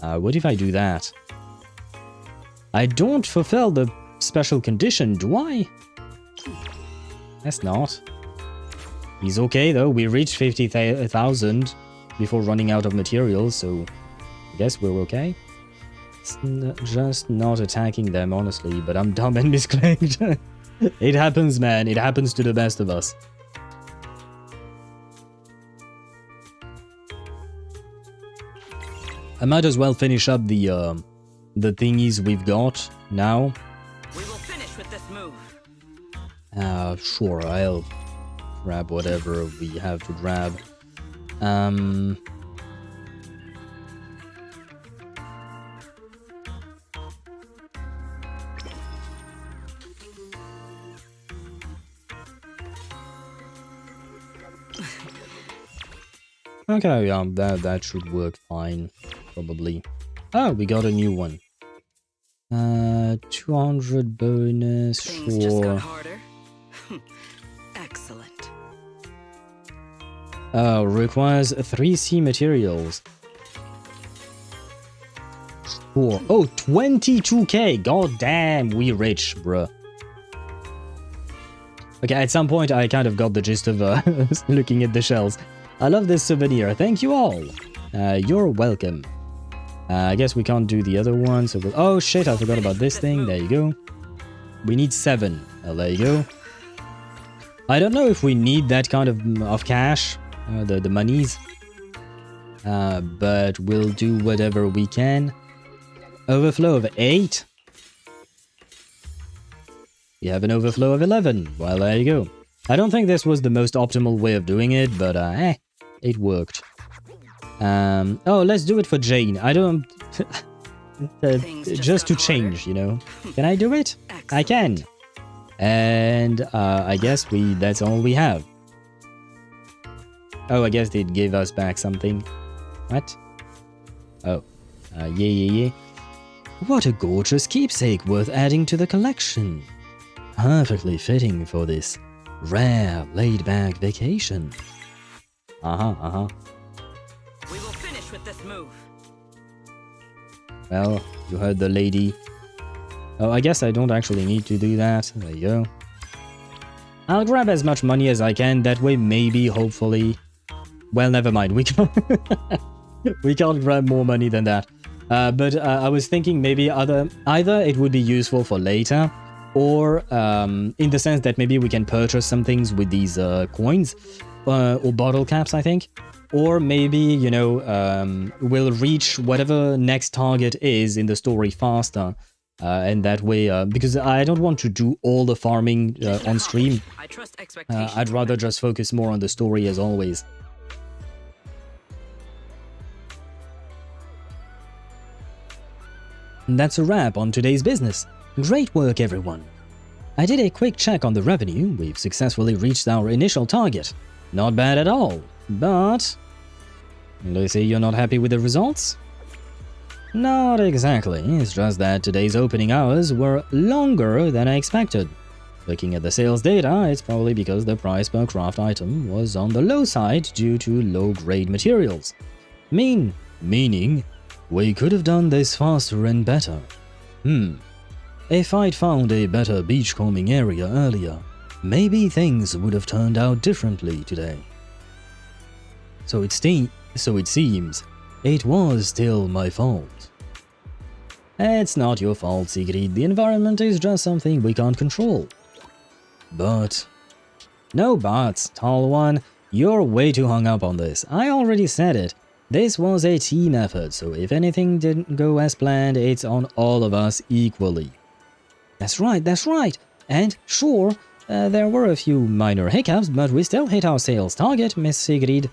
What if I do that? I don't fulfill the special condition, do I? Guess not. He's okay though, we reached 50,000 before running out of materials, so I guess we're okay. It's just not attacking them, honestly, but I'm dumb and misclicked. It happens, man. It happens to the best of us. I might as well finish up the thingies we've got now. We will finish with this move. Sure, I'll grab whatever we have to grab. Okay, yeah, that should work fine, probably. Oh, we got a new one. 200 bonus, Things just got sure. harder. Excellent. Requires 3C materials. Sure. Oh, 22k! God damn, we rich, bruh. Okay, at some point I kind of got the gist of looking at the shells. I love this souvenir. Thank you all. You're welcome. I guess we can't do the other one, so we'll... Oh shit, I forgot about this thing. There you go. We need 7. There you go. I don't know if we need that kind of cash, the monies. But we'll do whatever we can. Overflow of 8. We have an overflow of 11. Well, there you go. I don't think this was the most optimal way of doing it, but it worked. Oh, let's do it for Jane. I don't... just to change, you know. Can I do it? Excellent. I can. And I guess that's all we have. Oh, I guess they gave us back something. What? Oh. Yeah. What a gorgeous keepsake worth adding to the collection. Perfectly fitting for this rare, laid-back vacation. Uh-huh. We will finish with this move. Well, you heard the lady. Oh, I guess I don't actually need to do that. There you go. I'll grab as much money as I can. That way, maybe, hopefully... Well, never mind. We can't... we can't grab more money than that. But I was thinking maybe either it would be useful for later, or in the sense that maybe we can purchase some things with these coins, or bottle caps, I think. Or maybe, you know, we'll reach whatever next target is in the story faster. And that way, because I don't want to do all the farming on stream. I'd rather just focus more on the story as always. And that's a wrap on today's business. Great work, everyone. I did a quick check on the revenue. We've successfully reached our initial target. Not bad at all, but... They say you're not happy with the results? Not exactly, it's just that today's opening hours were longer than I expected. Looking at the sales data, it's probably because the price per craft item was on the low side due to low-grade materials. Meaning, we could have done this faster and better. If I'd found a better beachcombing area earlier, maybe things would have turned out differently today. So it seems, it was still my fault. It's not your fault, Sigrid. The environment is just something we can't control. But... No buts, tall one. You're way too hung up on this. I already said it. This was a team effort, so if anything didn't go as planned, it's on all of us equally. That's right. And sure, there were a few minor hiccups, but we still hit our sales target, Miss Sigrid.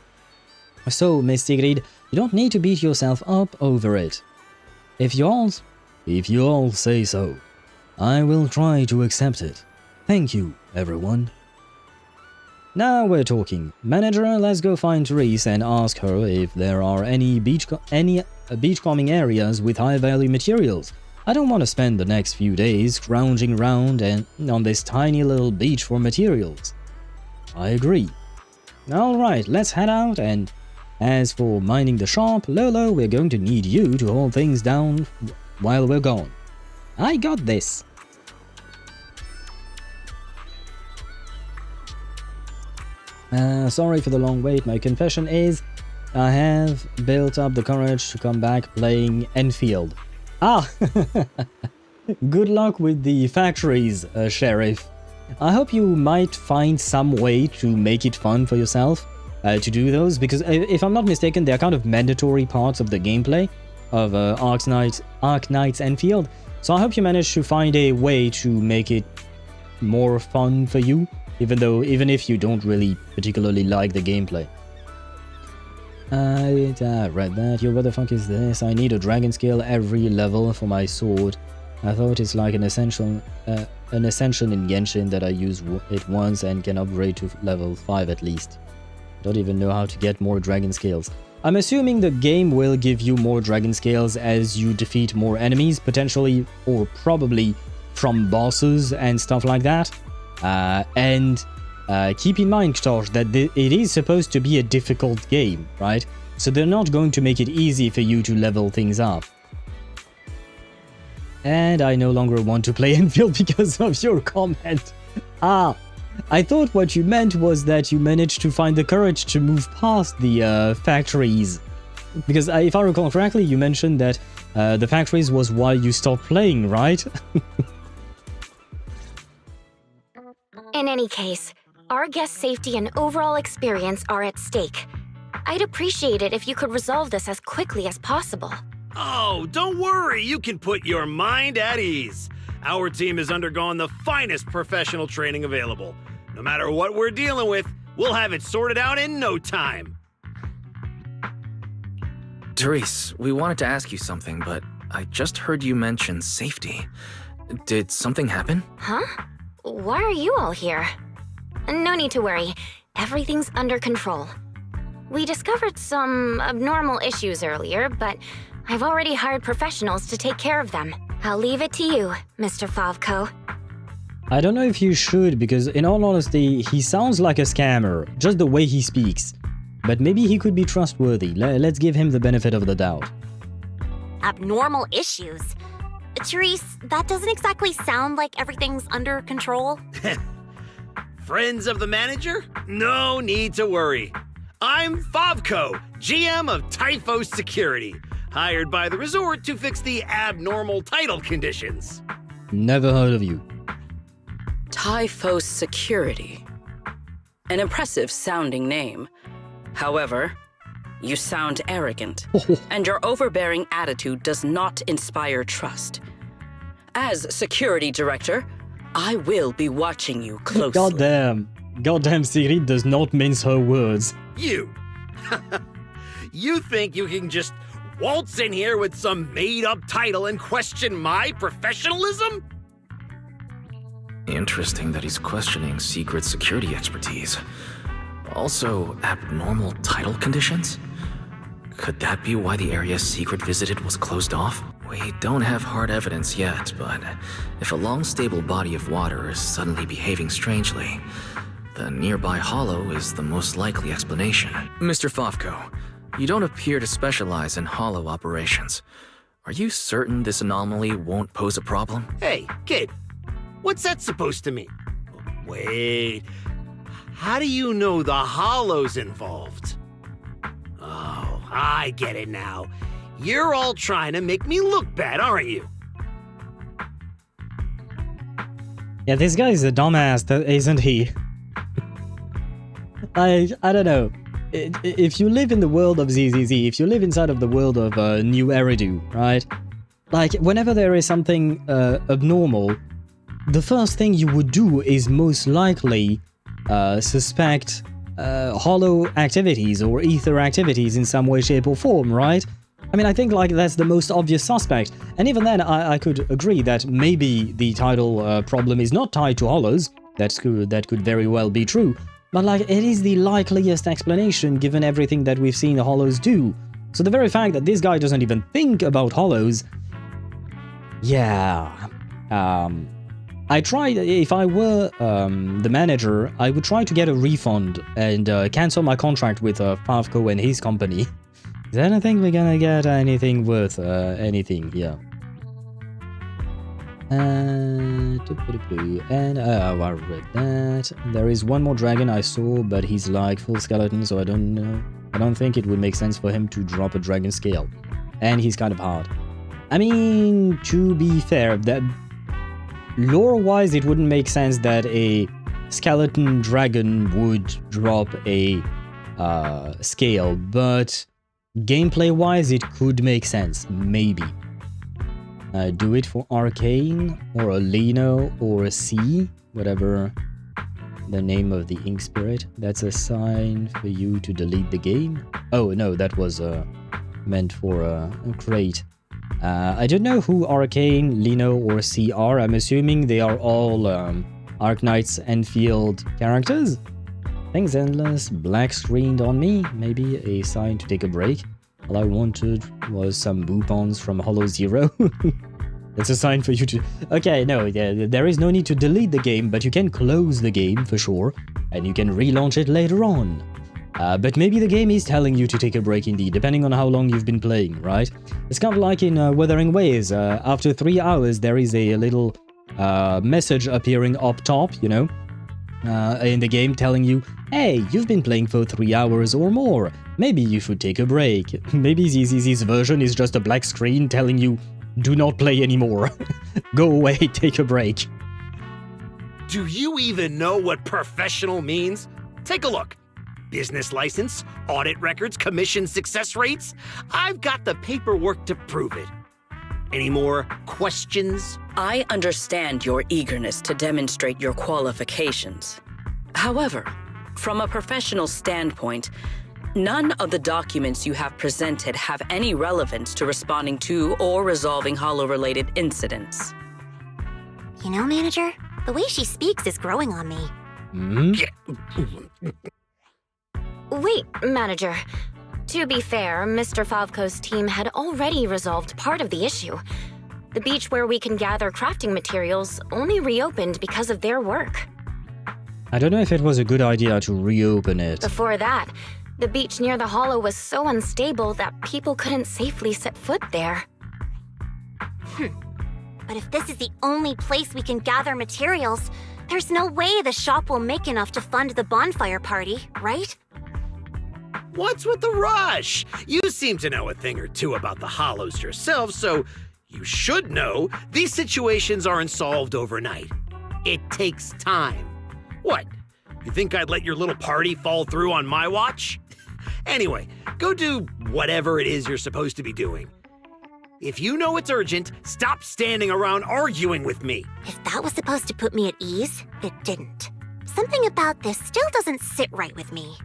So, Miss Sigrid, you don't need to beat yourself up over it. If you all say so, I will try to accept it. Thank you, everyone. Now we're talking. Manager, let's go find Therese and ask her if there are any beachcombing areas with high-value materials. I don't want to spend the next few days scrounging around on this tiny little beach for materials. I agree. Alright, let's head out, and as for minding the shop, Lolo, we're going to need you to hold things down while we're gone. I got this. Sorry for the long wait. My confession is I have built up the courage to come back playing Enfield. Ah! Good luck with the factories, Sheriff. I hope you might find some way to make it fun for yourself to do those, because if I'm not mistaken, they're kind of mandatory parts of the gameplay of Ark Knight's Enfield. So I hope you manage to find a way to make it more fun for you, even if you don't really particularly like the gameplay. I read that. Yo, what the fuck is this? I need a dragon scale every level for my sword. I thought it's like an essential in Genshin that I use it once and can upgrade to level 5 at least. Don't even know how to get more dragon scales. I'm assuming the game will give you more dragon scales as you defeat more enemies, potentially or probably from bosses and stuff like that. Keep in mind, Ktosh, that it is supposed to be a difficult game, right? So they're not going to make it easy for you to level things up. And I no longer want to play Enfield because of your comment. I thought what you meant was that you managed to find the courage to move past the factories. Because if I recall correctly, you mentioned that the factories was why you stopped playing, right? In any case, our guest safety and overall experience are at stake. I'd appreciate it if you could resolve this as quickly as possible. Oh, don't worry, you can put your mind at ease. Our team has undergone the finest professional training available. No matter what we're dealing with, we'll have it sorted out in no time. Therese, we wanted to ask you something, but I just heard you mention safety. Did something happen? Huh? Why are you all here? No need to worry. Everything's under control. We discovered some abnormal issues earlier, but I've already hired professionals to take care of them. I'll leave it to you, Mr. Favko. I don't know if you should, because in all honesty, he sounds like a scammer, just the way he speaks. But maybe he could be trustworthy. Let's give him the benefit of the doubt. Abnormal issues? Therese, that doesn't exactly sound like everything's under control. Friends of the manager? No need to worry. I'm Favko, GM of Typhos Security, hired by the resort to fix the abnormal title conditions. Never heard of you. Typhos Security. An impressive sounding name. However, you sound arrogant, and your overbearing attitude does not inspire trust. As security director, I will be watching you closely. Goddamn Sigrid does not mince her words. You! You think you can just waltz in here with some made-up title and question my professionalism? Interesting that he's questioning Sigrid's security expertise. Also, abnormal title conditions? Could that be why the area Sigrid visited was closed off? We don't have hard evidence yet, but if a long stable body of water is suddenly behaving strangely, the nearby hollow is the most likely explanation. Mr. Favko, you don't appear to specialize in hollow operations. Are you certain this anomaly won't pose a problem? Hey, kid, what's that supposed to mean? Wait, how do you know the hollow's involved? Oh, I get it now. You're all trying to make me look bad, aren't you? Yeah, this guy is a dumbass, isn't he? I don't know. If you live in the world of ZZZ, if you live inside of the world of New Eridu, right? Like, whenever there is something abnormal, the first thing you would do is most likely suspect hollow activities or ether activities in some way, shape or form, right? I mean, I think like that's the most obvious suspect. And even then, I could agree that maybe the title problem is not tied to hollows. That could very well be true. But like, it is the likeliest explanation given everything that we've seen the hollows do. So the very fact that this guy doesn't even think about hollows... Yeah... I tried, if I were the manager, I would try to get a refund and cancel my contract with Favko and his company. I don't think we're gonna get anything worth anything here. And I read that. There is one more dragon I saw, but he's like full skeleton, so I don't know. I don't think it would make sense for him to drop a dragon scale. And he's kind of hard. I mean, to be fair, that lore-wise, it wouldn't make sense that a skeleton dragon would drop a scale, but gameplay-wise, it could make sense, maybe. Do it for Arcane, or a Lino, or a C, whatever the name of the Ink Spirit. That's a sign for you to delete the game. Oh, no, that was meant for a crate. I don't know who Arcane, Lino, or C are. I'm assuming they are all Arknight's Enfield characters. I think Zenless black screened on me. Maybe a sign to take a break. All I wanted was some boopons from Hollow Zero. That's a sign for you to... Okay, no, there is no need to delete the game, but you can close the game for sure, and you can relaunch it later on. But maybe the game is telling you to take a break indeed, depending on how long you've been playing, right? It's kind of like in Wuthering Waves. After 3 hours, there is a little message appearing up top, you know? in the game telling you, hey, you've been playing for 3 hours or more. Maybe you should take a break. Maybe this version is just a black screen telling you, do not play anymore. Go away, take a break. Do you even know what professional means? Take a look. Business license, audit records, commission success rates. I've got the paperwork to prove it. Any more questions? I understand your eagerness to demonstrate your qualifications. However, from a professional standpoint, none of the documents you have presented have any relevance to responding to or resolving Holo-related incidents. You know, Manager, the way she speaks is growing on me. Wait, Manager. To be fair, Mr. Favko's team had already resolved part of the issue. The beach where we can gather crafting materials only reopened because of their work. I don't know if it was a good idea to reopen it. Before that, the beach near the Hollow was so unstable that people couldn't safely set foot there. But if this is the only place we can gather materials, there's no way the shop will make enough to fund the bonfire party, right? What's with the rush? You seem to know a thing or two about the Hollows yourself, so you should know these situations aren't solved overnight. It takes time. What? You think I'd let your little party fall through on my watch? Anyway, go do whatever it is you're supposed to be doing. If you know it's urgent, stop standing around arguing with me. If that was supposed to put me at ease, it didn't. Something about this still doesn't sit right with me.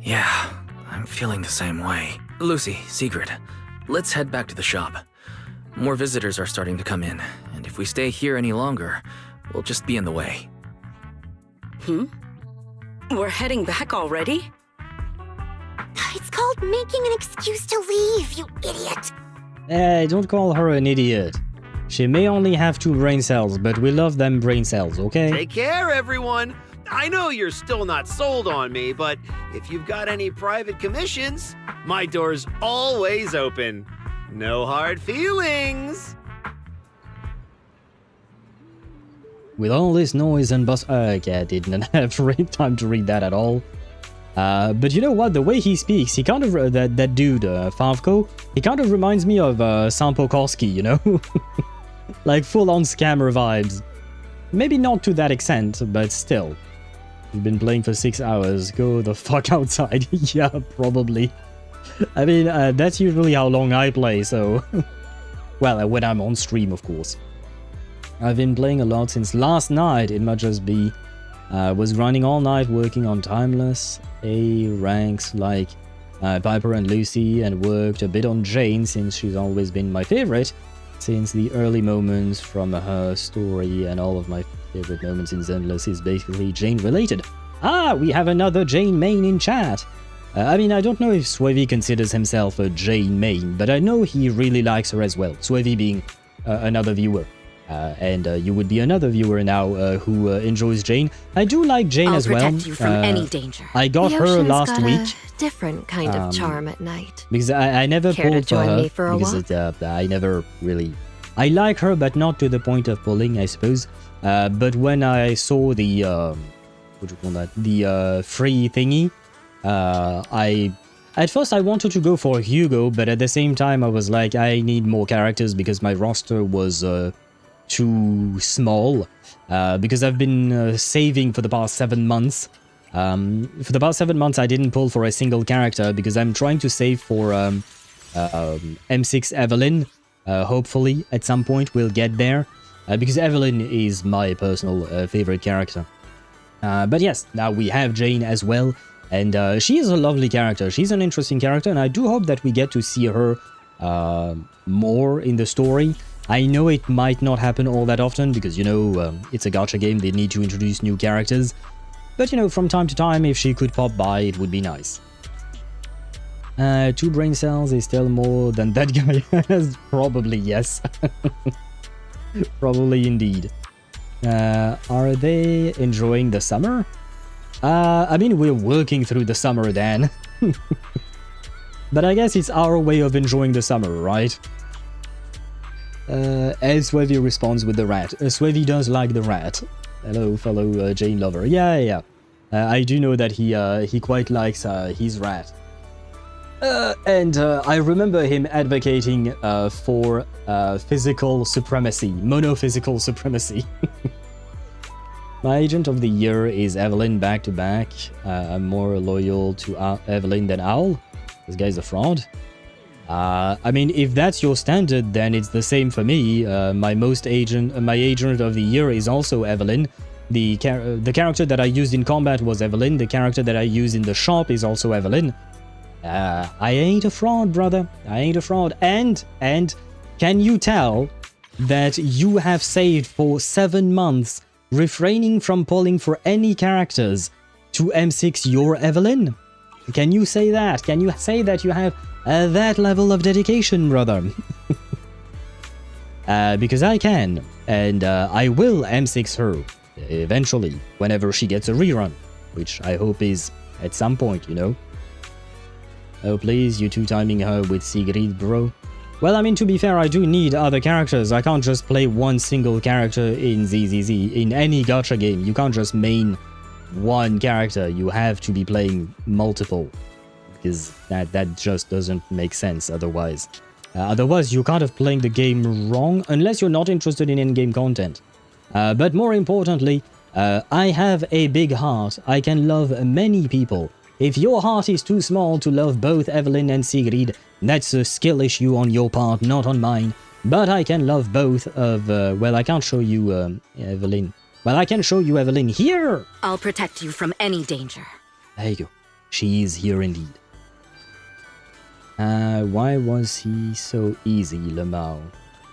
Yeah, I'm feeling the same way. Lucy, Sigrid, let's head back to the shop. More visitors are starting to come in, and if we stay here any longer, we'll just be in the way. We're heading back already? It's called making an excuse to leave, you idiot. Hey, don't call her an idiot. She may only have 2 brain cells, but we love them brain cells, okay? Take care, everyone. I know you're still not sold on me, but if you've got any private commissions, my door's always open. No hard feelings. With all this noise and buzz... okay, I didn't have time to read that at all. But you know what? The way he speaks, he kind of... that dude, Favko, he kind of reminds me of Sam Pokorski, you know? Like full-on scammer vibes. Maybe not to that extent, but still. You've been playing for 6 hours. Go the fuck outside. Yeah, probably. I mean, that's usually how long I play, so... well, when I'm on stream, of course. I've been playing a lot since last night. It might just be... was grinding all night working on Timeless, A ranks like Piper and Lucy, and worked a bit on Jane since she's always been my favorite since the early moments from her story, and all of my favorite moments in Zenless is basically Jane related. Ah, we have another Jane main in chat. I mean, I don't know if Swavy considers himself a Jane main, but I know he really likes her as well, Swavy being another viewer. And you would be another viewer now who enjoys Jane. I do like Jane as well. I'll protect you from any danger. I got her last week. Different kind of charm at night. Because I never Care pulled to for join her. me for a Because I never really... I like her, but not to the point of pulling, I suppose. But when I saw the... what do you call that? The free thingy, at first I wanted to go for Hugo, but at the same time I was like, I need more characters because my roster was... too small, because I've been saving for the past 7 months. For the past 7 months I didn't pull for a single character because I'm trying to save for M6 Evelyn. Hopefully at some point we'll get there, because Evelyn is my personal favorite character. But yes, now we have Jane as well, and she is a lovely character. She's an interesting character, and I do hope that we get to see her more in the story. I know it might not happen all that often because, you know, it's a gacha game, they need to introduce new characters. But, you know, from time to time, if she could pop by, it would be nice. 2 brain cells is still more than that guy has. Probably, yes. Probably indeed. Are they enjoying the summer? I mean, we're working through the summer, Dan. But I guess it's our way of enjoying the summer, right? And Swevy responds with the rat. Swevy does like the rat. Hello, fellow Jane lover. Yeah. I do know that he quite likes his rat. And I remember him advocating for physical supremacy, monophysical supremacy. My agent of the year is Evelyn back to back. I'm more loyal to Evelyn than Owl. This guy's a fraud. I mean, if that's your standard, then it's the same for me. My agent of the year is also Evelyn. The character that I used in combat was Evelyn. The character that I used in the shop is also Evelyn. I ain't a fraud, brother. I ain't a fraud. And can you tell that you have saved for 7 months, refraining from pulling for any characters to M6 your Evelyn? Can you say that? Can you say that you have that level of dedication, brother? Because I can, and I will M6 her eventually, whenever she gets a rerun, which I hope is at some point, you know? Oh please, you two-timing her with Sigrid, bro. Well, I mean, to be fair, I do need other characters. I can't just play one single character in ZZZ. In any gacha game, you can't just main one character. You have to be playing multiple, because that just doesn't make sense otherwise. Otherwise, you're kind of playing the game wrong, unless you're not interested in in-game content. But more importantly, I have a big heart. I can love many people. If your heart is too small to love both Evelyn and Sigrid, that's a skill issue on your part, not on mine. But I can love both of... well, I can't show you Evelyn. Well, I can show you Evelyn here! I'll protect you from any danger. There you go. She is here indeed. Why was he so easy, Lemao?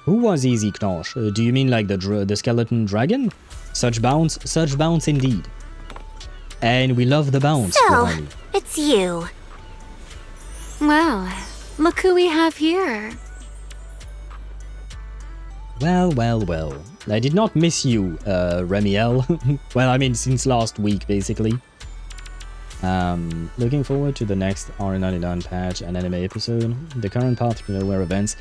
Who was easy, Knosh? Do you mean like the skeleton dragon? Such bounce indeed. And we love the bounce. So, it's you. Well, look who we have here. Well. I did not miss you, Remielle. Well, I mean, since last week, basically. Looking forward to the next R99 patch and anime episode. The current Path to Nowhere events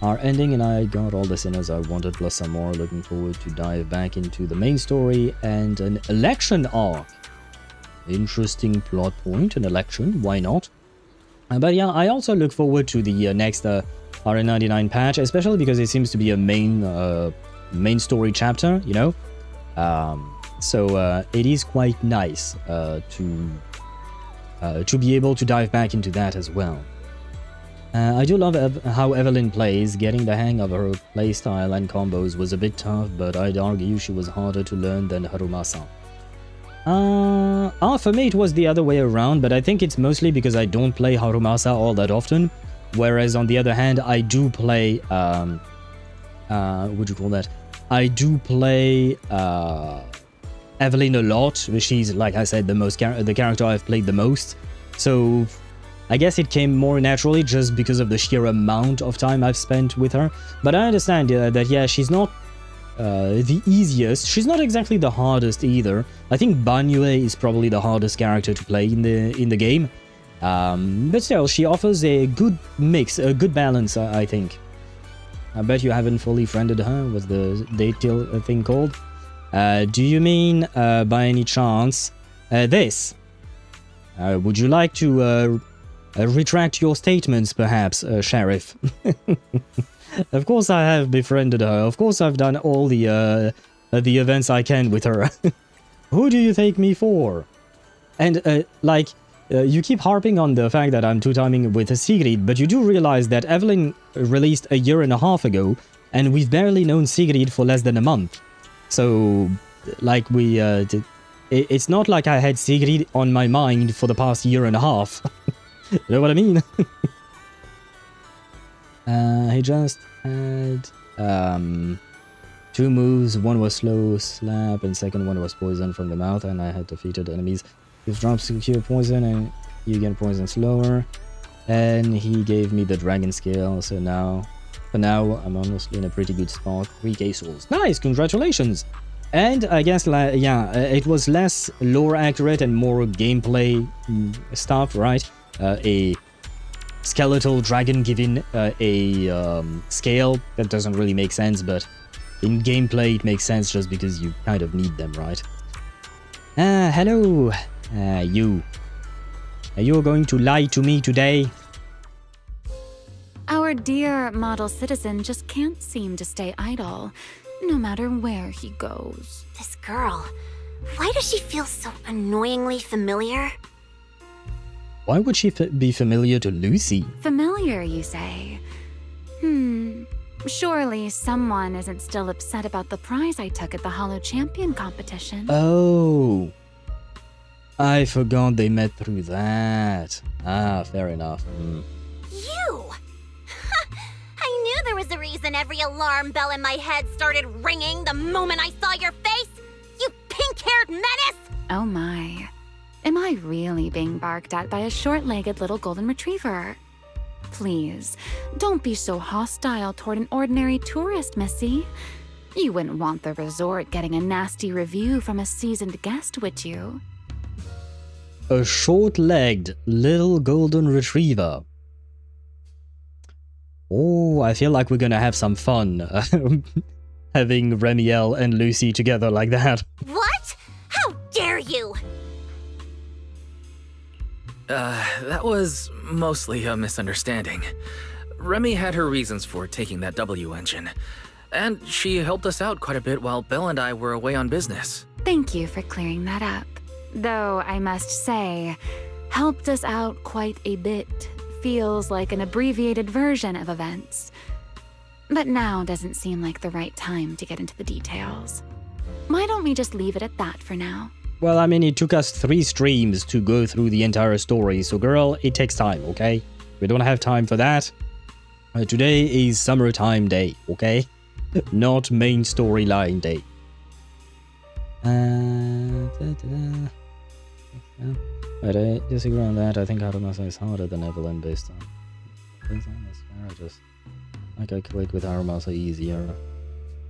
are ending and I got all the sinners I wanted plus some more. Looking forward to dive back into the main story and an election arc. Interesting plot point, an election, why not? But yeah, I also look forward to the next R99 patch, especially because it seems to be a main story chapter, you know? So it is quite nice to be able to dive back into that as well. I do love how Evelyn plays. Getting the hang of her playstyle and combos was a bit tough, but I'd argue she was harder to learn than Harumasa. For me it was the other way around, but I think it's mostly because I don't play Harumasa all that often, whereas on the other hand, I do play, what would you call that? I do play, Evelyn a lot. She's, like I said, the character I've played the most, so I guess it came more naturally just because of the sheer amount of time I've spent with her. But I understand that, yeah, she's not the easiest. She's not exactly the hardest either. I think Banyue is probably the hardest character to play in the game. But still, she offers a good mix, a good balance, I think. I bet you haven't fully friended her. What's the date thing called? Do you mean, by any chance, this? Would you like to retract your statements, perhaps, Sheriff? Of course I have befriended her. Of course I've done all the events I can with her. Who do you take me for? And, you keep harping on the fact that I'm two-timing with Sigrid, but you do realize that Evelyn released a year and a half ago, and we've barely known Sigrid for less than a month. So, like, it's not like I had Sigrid on my mind for the past year and a half. You know what I mean? He just had 2 moves. One was slow slap and second one was poison from the mouth, and I had defeated enemies with drops to cure poison and you get poison slower. And he gave me the dragon scale, so now for now I'm honestly in a pretty good spot. 3k souls. Nice, congratulations. And I guess, yeah, it was less lore accurate and more gameplay stuff, right? skeletal dragon given a scale. That doesn't really make sense, but in gameplay it makes sense just because you kind of need them, right? Hello, you. Are you going to lie to me today? Our dear model citizen just can't seem to stay idle, no matter where he goes. This girl, why does she feel so annoyingly familiar? Why would she be familiar to Lucy? Familiar, you say? Surely someone isn't still upset about the prize I took at the Hollow Champion competition. Oh, I forgot they met through that. Ah, fair enough. You! I knew there was a reason every alarm bell in my head started ringing the moment I saw your face! You pink-haired menace! Oh my. Am I really being barked at by a short-legged little golden retriever? Please, don't be so hostile toward an ordinary tourist, Missy. You wouldn't want the resort getting a nasty review from a seasoned guest, would you? A short-legged little golden retriever. Oh, I feel like we're gonna have some fun having Remielle and Lucy together like that. What? How dare you? That was mostly a misunderstanding. Remy had her reasons for taking that W engine, and she helped us out quite a bit while Belle and I were away on business. Thank you for clearing that up. Though, I must say, helped us out quite a bit feels like an abbreviated version of events. But now doesn't seem like the right time to get into the details. Why don't we just leave it at that for now? Well, I mean, it took us 3 streams to go through the entire story, so girl, it takes time, okay? We don't have time for that. Today is summertime day, okay? Not main storyline day. But I disagree on that. I think Haramasa is harder than Evelyn based on... I calculate with Haramasa easier.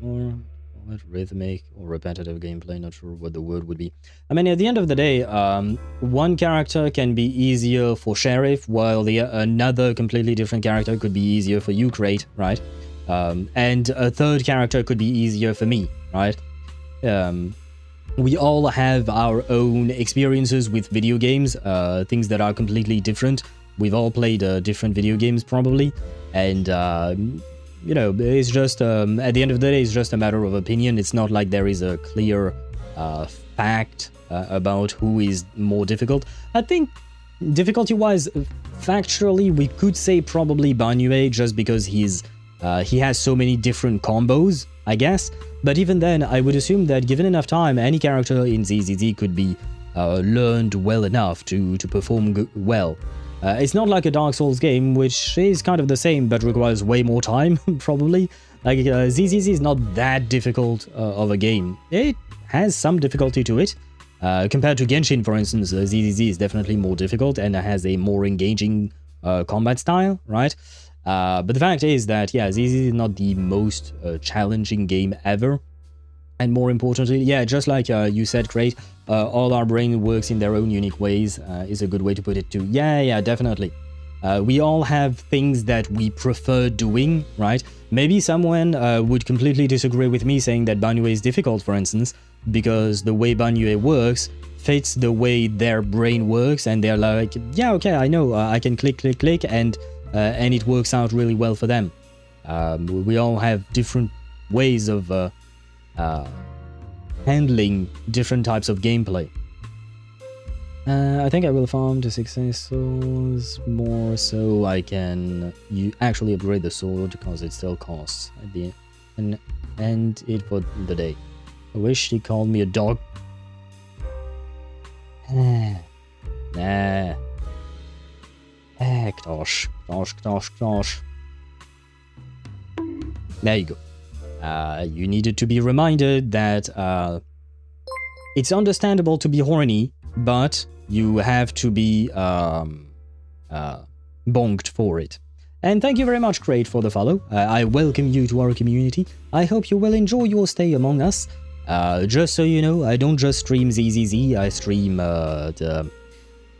Or... rhythmic or repetitive gameplay, not sure what the word would be. I mean, at the end of the day, one character can be easier for Sheriff, while another completely different character could be easier for you, Crate, right? And a third character could be easier for me, right? We all have our own experiences with video games, things that are completely different. We've all played different video games, probably, and you know, it's just, at the end of the day, it's just a matter of opinion. It's not like there is a clear fact about who is more difficult. I think, difficulty-wise, factually, we could say probably Banue, just because he has so many different combos, I guess. But even then, I would assume that given enough time, any character in ZZZ could be learned well enough to perform well. It's not like a Dark Souls game, which is kind of the same, but requires way more time, probably. Like, ZZZ is not that difficult of a game. It has some difficulty to it. Compared to Genshin, for instance, ZZZ is definitely more difficult and has a more engaging combat style, right? But the fact is that, yeah, ZZZ is not the most challenging game ever. And more importantly, yeah, just like you said, Crate, all our brain works in their own unique ways is a good way to put it too. Yeah, definitely. We all have things that we prefer doing, right? Maybe someone would completely disagree with me saying that Banue is difficult, for instance, because the way Banue works fits the way their brain works, and they're like, yeah, okay, I know, I can click, and it works out really well for them. We all have different ways of handling different types of gameplay. I think I will farm to 6 souls more so I can actually upgrade the sword, because it still costs at the end, and it for the day. I wish he called me a dog. Nah. Gosh. There you go. You needed to be reminded that it's understandable to be horny, but you have to be bonked for it. And thank you very much, Crate, for the follow. I welcome you to our community. I hope you will enjoy your stay among us. Just so you know, I don't just stream ZZZ, I stream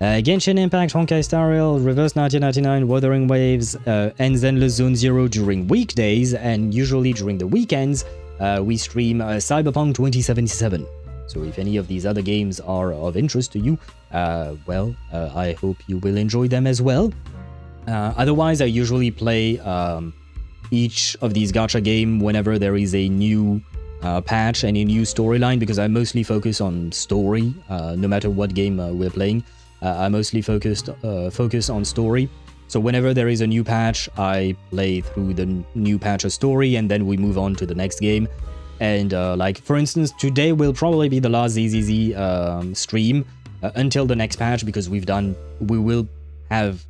Genshin Impact, Honkai Star Rail, Reverse 1999, Wuthering Waves, and Zenless Zone Zero during weekdays, and usually during the weekends, we stream Cyberpunk 2077. So if any of these other games are of interest to you, well, I hope you will enjoy them as well. Otherwise, I usually play each of these gacha games whenever there is a new patch and a new storyline, because I mostly focus on story, no matter what game we're playing. I mostly focus on story. So whenever there is a new patch, I play through the new patch's story, and then we move on to the next game. And like, for instance, today will probably be the last ZZZ stream until the next patch, because we will have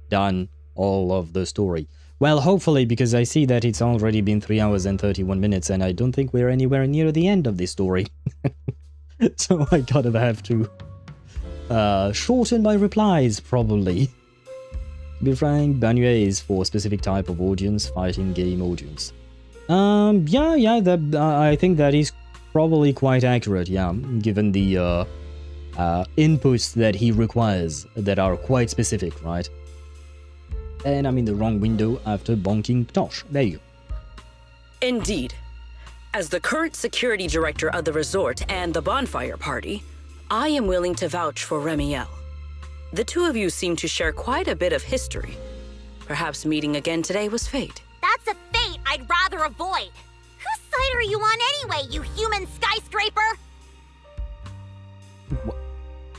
done all of the story. Well, hopefully, because I see that it's already been 3 hours and 31 minutes, and I don't think we're anywhere near the end of this story. So I kind of have to shorten my replies, probably. To be frank, Banue is for a specific type of audience, fighting game audience. I think that is probably quite accurate, yeah, given the inputs that he requires that are quite specific, right? And I'm in the wrong window after bonking Tosh. There you go. Indeed. As the current security director of the resort and the bonfire party, I am willing to vouch for Remielle. The two of you seem to share quite a bit of history. Perhaps meeting again today was fate. That's a fate I'd rather avoid. Whose side are you on anyway, you human skyscraper?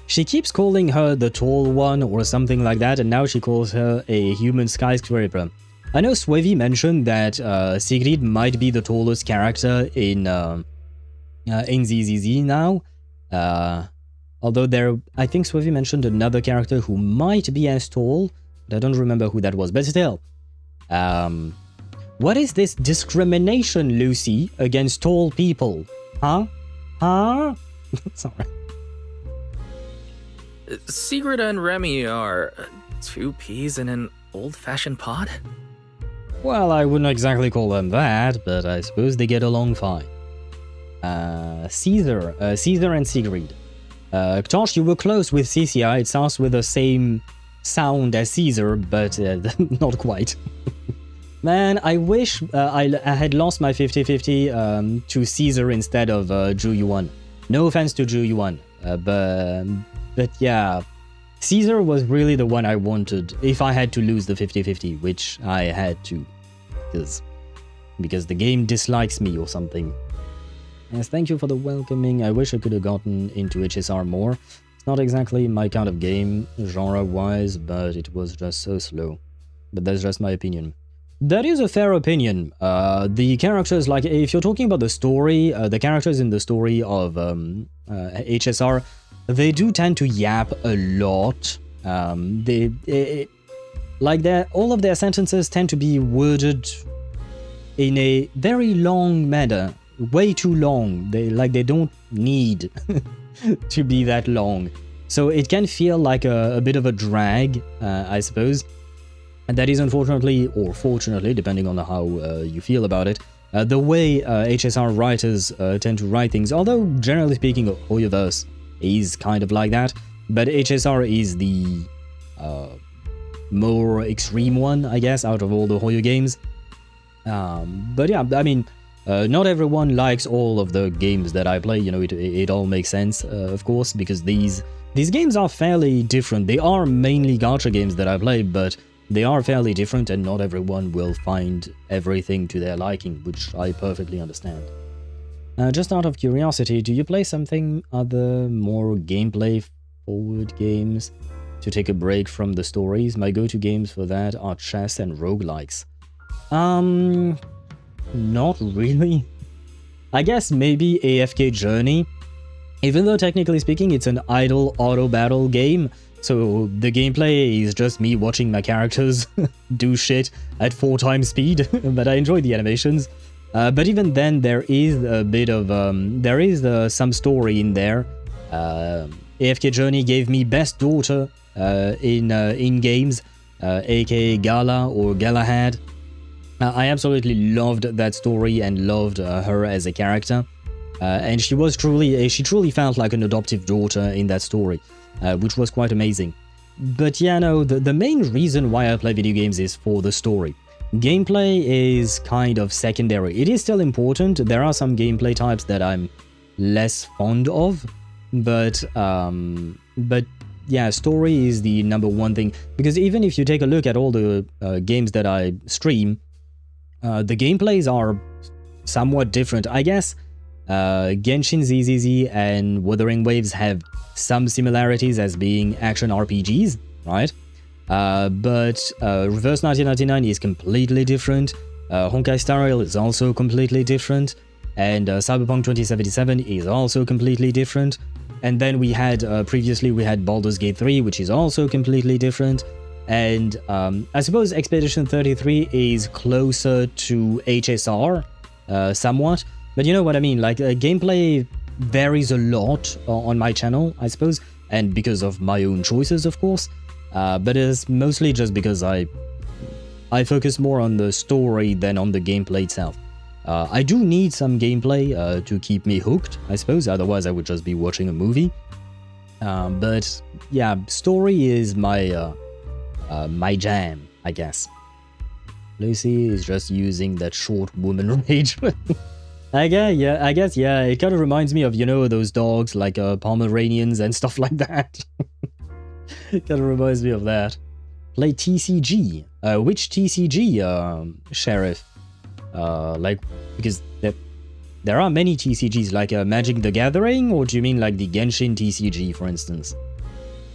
She keeps calling her the tall one or something like that, and now she calls her a human skyscraper. I know Swevy mentioned that Sigrid might be the tallest character in ZZZ now. Although I think Swevy mentioned another character who might be as tall, but I don't remember who that was. But still, what is this discrimination, Lucy, against tall people? Huh? Sorry. Sigrid and Remy are two peas in an old-fashioned pod? Well, I wouldn't exactly call them that, but I suppose they get along fine. Caesar and Sigrid. Tosh, you were close with Cecilia. It starts with the same sound as Caesar, but not quite. Man, I wish I had lost my 50-50 to Caesar instead of Zhu Yuan. No offense to Zhu Yuan, but yeah, Caesar was really the one I wanted if I had to lose the 50-50, which I had to, because the game dislikes me or something. Yes, thank you for the welcoming. I wish I could have gotten into HSR more. It's not exactly my kind of game, genre-wise, but it was just so slow. But that's just my opinion. That is a fair opinion. The characters, like, if you're talking about the story, the characters in the story of HSR, they do tend to yap a lot. All of their sentences tend to be worded in a very long manner. Way too long. They don't need to be that long. So it can feel like a bit of a drag, I suppose. And that is unfortunately, or fortunately, depending on how you feel about it, the way HSR writers tend to write things. Although, generally speaking, HoYoVerse is kind of like that. But HSR is the more extreme one, I guess, out of all the Hoyo games. But yeah, I mean, not everyone likes all of the games that I play. You know, it all makes sense, of course, because these games are fairly different. They are mainly gacha games that I play, but they are fairly different, and not everyone will find everything to their liking, which I perfectly understand. Just out of curiosity, do you play something other, more gameplay-forward games to take a break from the stories? My go-to games for that are chess and roguelikes. Not really. I guess maybe AFK Journey. Even though technically speaking it's an idle auto-battle game, so the gameplay is just me watching my characters do shit at 4 times speed, but I enjoy the animations. But even then, there is a bit of some story in there. AFK Journey gave me Best Daughter in games, aka Gala or Galahad. I absolutely loved that story and loved her as a character, and she truly felt like an adoptive daughter in that story, which was quite amazing. But yeah, no, the main reason why I play video games is for the story. Gameplay is kind of secondary. It is still important. There are some gameplay types that I'm less fond of, but yeah, story is the #1 thing. Because even if you take a look at all the games that I stream, the gameplays are somewhat different. I guess Genshin ZZZ and Wuthering Waves have some similarities as being action RPGs, right? But Reverse 1999 is completely different. Honkai Star Rail is also completely different. And Cyberpunk 2077 is also completely different. And then we had, previously we had Baldur's Gate 3, which is also completely different. And I suppose Expedition 33 is closer to HSR, somewhat. But you know what I mean, like gameplay varies a lot on my channel, I suppose. And because of my own choices, of course. But it's mostly just because I focus more on the story than on the gameplay itself. I do need some gameplay to keep me hooked, I suppose, otherwise I would just be watching a movie. But yeah, story is my my jam, I guess. Lucy is just using that short woman rage. I guess, yeah, it kind of reminds me of, you know, those dogs like Pomeranians and stuff like that. It kind of reminds me of that. Play TCG. Which TCG, Sheriff? Like, because there are many TCGs, like Magic the Gathering, or do you mean like the Genshin TCG, for instance?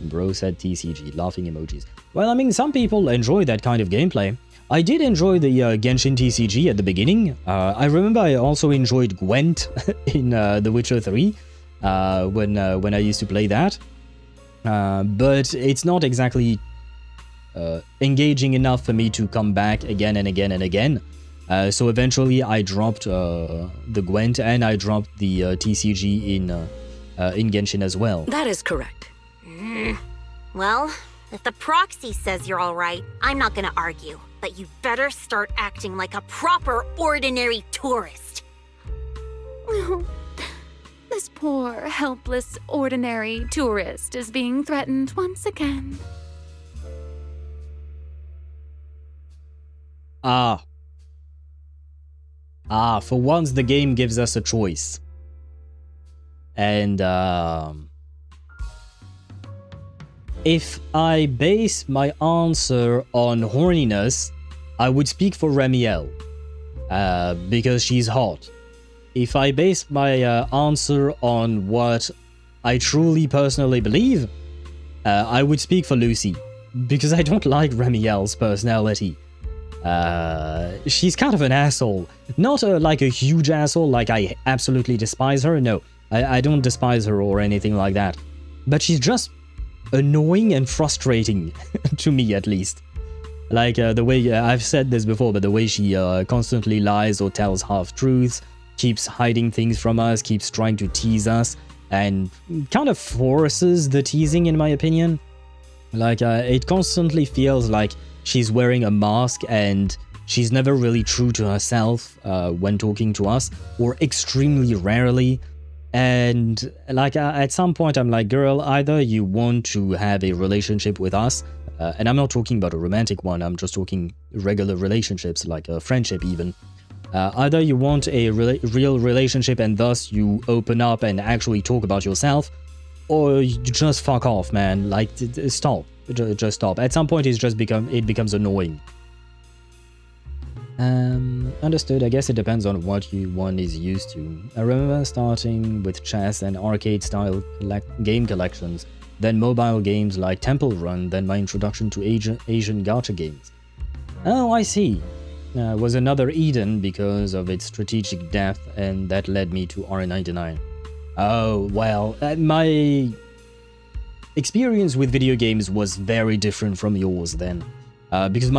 Bro said TCG, laughing emojis. Well, I mean, some people enjoy that kind of gameplay. I did enjoy the Genshin TCG at the beginning. I remember I also enjoyed Gwent in The Witcher 3 when I used to play that. But it's not exactly engaging enough for me to come back again and again and again. So eventually I dropped the Gwent and I dropped the TCG in Genshin as well. That is correct. Well, if the Proxy says you're all right, I'm not gonna argue. But you better start acting like a proper, ordinary tourist. This poor, helpless, ordinary tourist is being threatened once again. For once the game gives us a choice. And if I base my answer on horniness, I would speak for Remielle, because she's hot. If I base my answer on what I truly personally believe, I would speak for Lucy, because I don't like Remielle's personality. She's kind of an asshole. Not like a huge asshole, like I absolutely despise her, no. I don't despise her or anything like that. But she's just annoying and frustrating, to me at least. Like the way, I've said this before, but the way she constantly lies or tells half-truths, keeps hiding things from us, keeps trying to tease us, and kind of forces the teasing, in my opinion. Like, it constantly feels like she's wearing a mask and she's never really true to herself when talking to us, or extremely rarely. And like at some point I'm like, girl, either you want to have a relationship with us, and I'm not talking about a romantic one, I'm just talking regular relationships, like a friendship even. Either you want a real relationship and thus you open up and actually talk about yourself, or you just fuck off, man. Like, stop. Just stop. At some point it becomes annoying. Understood. I guess it depends on what one is used to. I remember starting with chess and arcade-style game collections, then mobile games like Temple Run, then my introduction to Asian gacha games. Oh, I see. Was another Eden because of its strategic depth, and that led me to R99. Oh, well, my experience with video games was very different from yours then. Because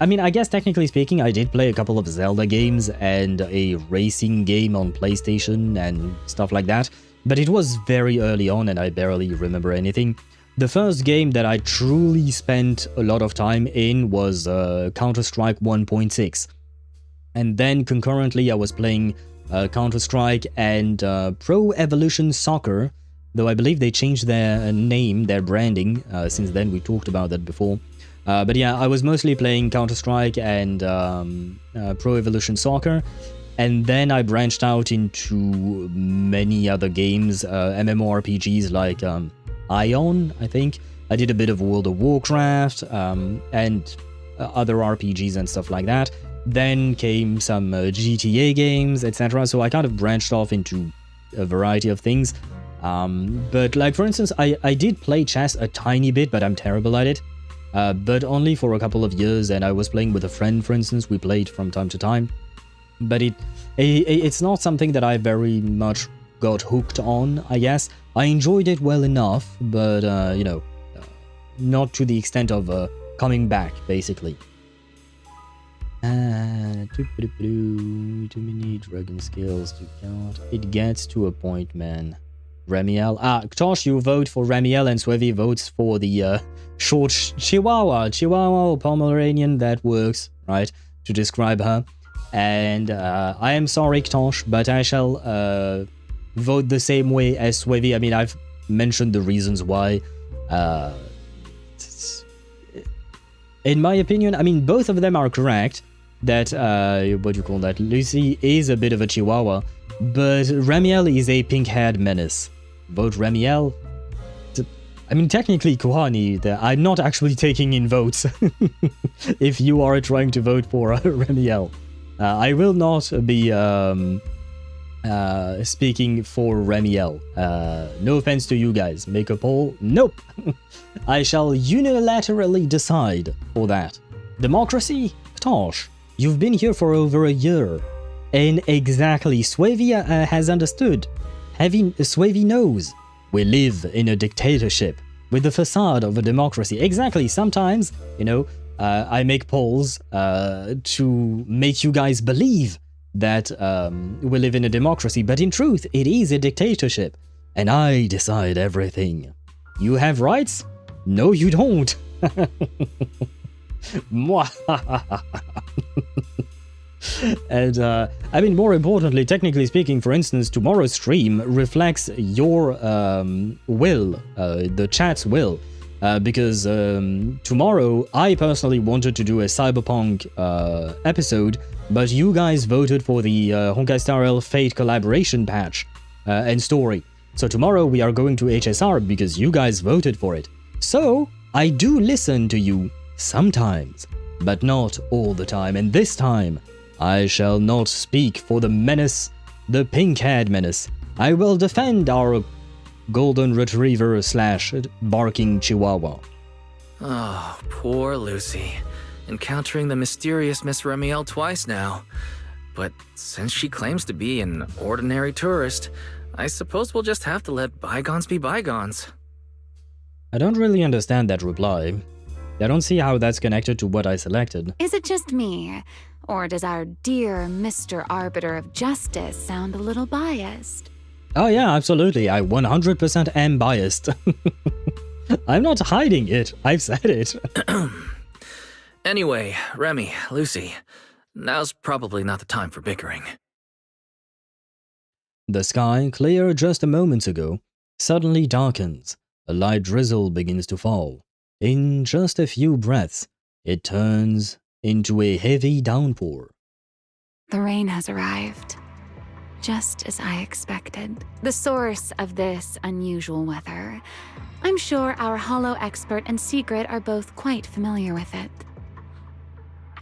I mean, I guess technically speaking, I did play a couple of Zelda games and a racing game on PlayStation and stuff like that, but it was very early on and I barely remember anything. The first game that I truly spent a lot of time in was Counter-Strike 1.6. And then concurrently I was playing Counter-Strike and Pro Evolution Soccer, though I believe they changed their name, their branding, since then. We talked about that before. But yeah, I was mostly playing Counter-Strike and Pro Evolution Soccer, and then I branched out into many other games, MMORPGs like Ion, I think. I did a bit of World of Warcraft, and other RPGs and stuff like that. Then came some GTA games, etc. So I kind of branched off into a variety of things. But like, for instance, I did play chess a tiny bit, but I'm terrible at it. But only for a couple of years, and I was playing with a friend, for instance. We played from time to time. But it's not something that I very much got hooked on, I guess. I enjoyed it well enough, but, you know, not to the extent of coming back, basically. Too many dragon skills to count. It gets to a point, man. Remielle. Tosh, you vote for Remielle, and Swevi votes for the short Chihuahua or Pomeranian. That works, right, to describe her. And I am sorry, Tosh, but I shall vote the same way as Swevi. I mean, I've mentioned the reasons why. In my opinion, I mean, both of them are correct. That, what do you call that? Lucy is a bit of a Chihuahua, but Remielle is a pink-haired menace. Vote Remielle. I mean, technically, Kohani, I'm not actually taking in votes if you are trying to vote for Remielle. I will not be speaking for Remielle. No offense to you guys. Make a poll? Nope. I shall unilaterally decide for that. Democracy? Tosh, you've been here for over a year. And exactly, Swavia has understood. Swavi knows. We live in a dictatorship with the facade of a democracy. Exactly, sometimes, you know, I make polls to make you guys believe that we live in a democracy, but in truth, it is a dictatorship. And I decide everything. You have rights? No, you don't. And, I mean, more importantly, technically speaking, for instance, tomorrow's stream reflects your will, the chat's will, because tomorrow I personally wanted to do a cyberpunk episode, but you guys voted for the Honkai Star Rail Fate collaboration patch and story. So tomorrow we are going to HSR because you guys voted for it. So I do listen to you sometimes, but not all the time, and this time I shall not speak for the menace, the pink-haired menace. I will defend our golden retriever / barking chihuahua. Oh, poor Lucy. Encountering the mysterious Miss Remielle twice now. But since she claims to be an ordinary tourist, I suppose we'll just have to let bygones be bygones. I don't really understand that reply. I don't see how that's connected to what I selected. Is it just me? Or does our dear Mr. Arbiter of Justice sound a little biased? Oh yeah, absolutely. I 100% am biased. I'm not hiding it. I've said it. Anyway, Remy, Lucy, now's probably not the time for bickering. The sky, clear just a moment ago, suddenly darkens. A light drizzle begins to fall. In just a few breaths, it turns into a heavy downpour. The rain has arrived, just as I expected. The source of this unusual weather. I'm sure our Hollow expert and Sigrid are both quite familiar with it.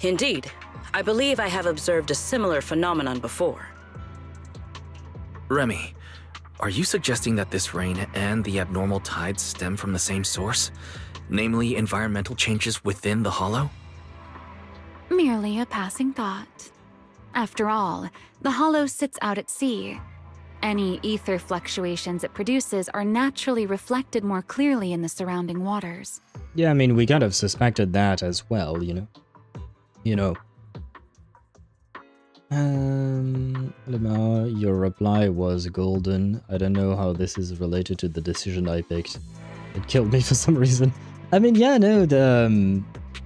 Indeed. I believe I have observed a similar phenomenon before. Remy, are you suggesting that this rain and the abnormal tides stem from the same source? Namely, environmental changes within the Hollow? Merely a passing thought. After all, the Hollow sits out at sea. Any ether fluctuations it produces are naturally reflected more clearly in the surrounding waters. Yeah, I mean, we kind of suspected that as well, you know. Lemar, your reply was golden. I don't know how this is related to the decision I picked. It killed me for some reason. I mean, yeah, no,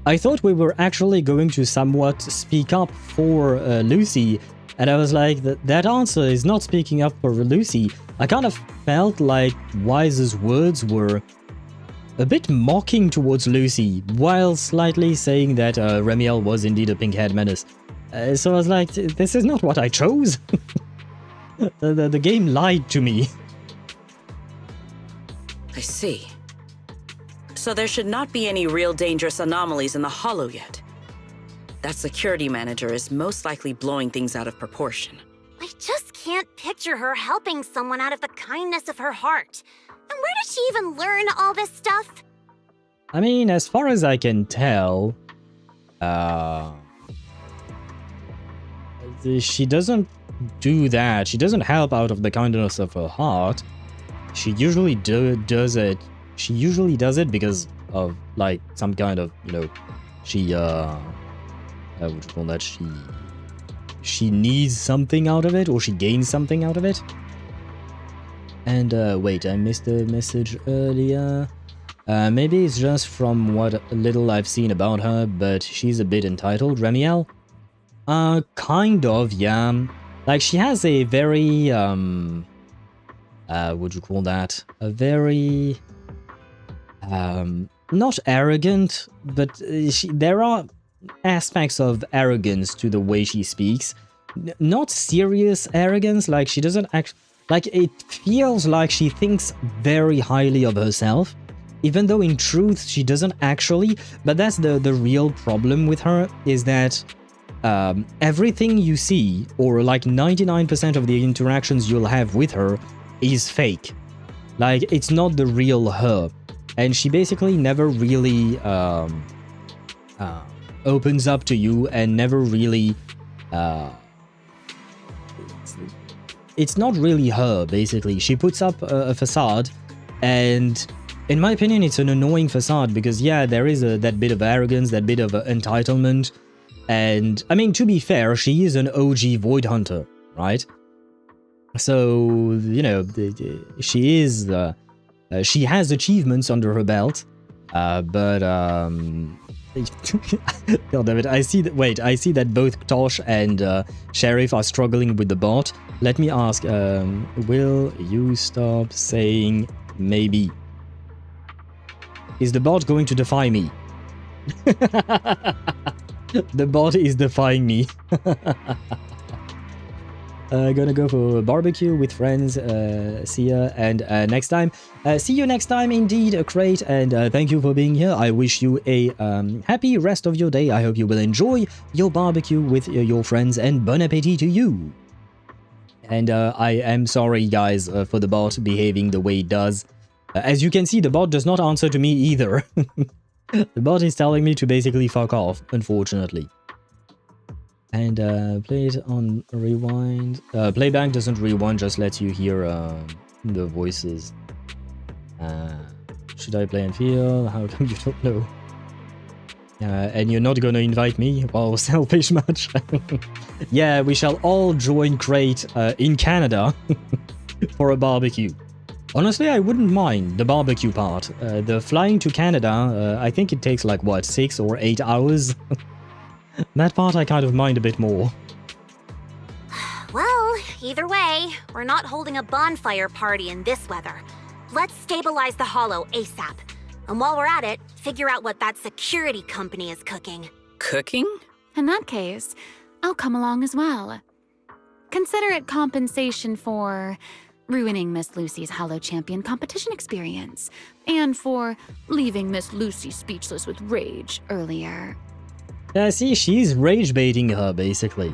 I thought we were actually going to somewhat speak up for Lucy And I was like, that answer is not speaking up for Lucy. I kind of felt like Wise's words were a bit mocking towards Lucy, while slightly saying that Remielle was indeed a pink-haired menace. So I was like, this is not what I chose. the game lied to me. I see. So there should not be any real dangerous anomalies in the Hollow yet. That security manager is most likely blowing things out of proportion. I just can't picture her helping someone out of the kindness of her heart. And where did she even learn all this stuff? I mean, as far as I can tell, she doesn't do that. She doesn't help out of the kindness of her heart. She usually does it. She usually does it because of like some kind of, you know, she what would you call that? She needs something out of it, or she gains something out of it. And wait, I missed a message earlier. Maybe it's just from what little I've seen about her, but she's a bit entitled, Remielle. Kind of, yeah. Like, she has a very, what would you call that? A very, not arrogant, but there are aspects of arrogance to the way she speaks. Not serious arrogance, like she doesn't act... Like, it feels like she thinks very highly of herself, even though in truth she doesn't actually. But that's the real problem with her, is that everything you see, or like 99% of the interactions you'll have with her, is fake. Like, it's not the real her. And she basically never really opens up to you, and never really... it's not really her, basically. She puts up a facade, and in my opinion, it's an annoying facade, because yeah, there is that bit of arrogance, that bit of entitlement, and I mean, to be fair, she is an OG Void Hunter, right? So, you know, she is, she has achievements under her belt, but, God damn it, I see that, wait, I see that both Tosh and Sheriff are struggling with the bot. Let me ask, will you stop saying maybe? Is the bot going to defy me? The bot is defying me. Gonna go for a barbecue with friends. See ya, and next time. See you next time, indeed, Crate, and thank you for being here. I wish you a happy rest of your day. I hope you will enjoy your barbecue with your friends, and bon appetit to you. And I am sorry, guys, for the bot behaving the way it does. As you can see, the bot does not answer to me either. The bot is telling me to basically fuck off, unfortunately. And play it on rewind. Playback doesn't rewind, just lets you hear the voices. Should I play and feel? How come you don't know? And you're not gonna invite me? Wow, selfish much. Yeah, we shall all join Crate in Canada for a barbecue. Honestly, I wouldn't mind the barbecue part. The flying to Canada, I think it takes like, what, 6 or 8 hours? That part I kind of mind a bit more. Well, either way, we're not holding a bonfire party in this weather. Let's stabilize the Hollow ASAP. And while we're at it, figure out what that security company is cooking. Cooking? In that case, I'll come along as well. Consider it compensation for ruining Miss Lucy's Hollow Champion competition experience, and for leaving Miss Lucy speechless with rage earlier. See, she's rage baiting her, basically.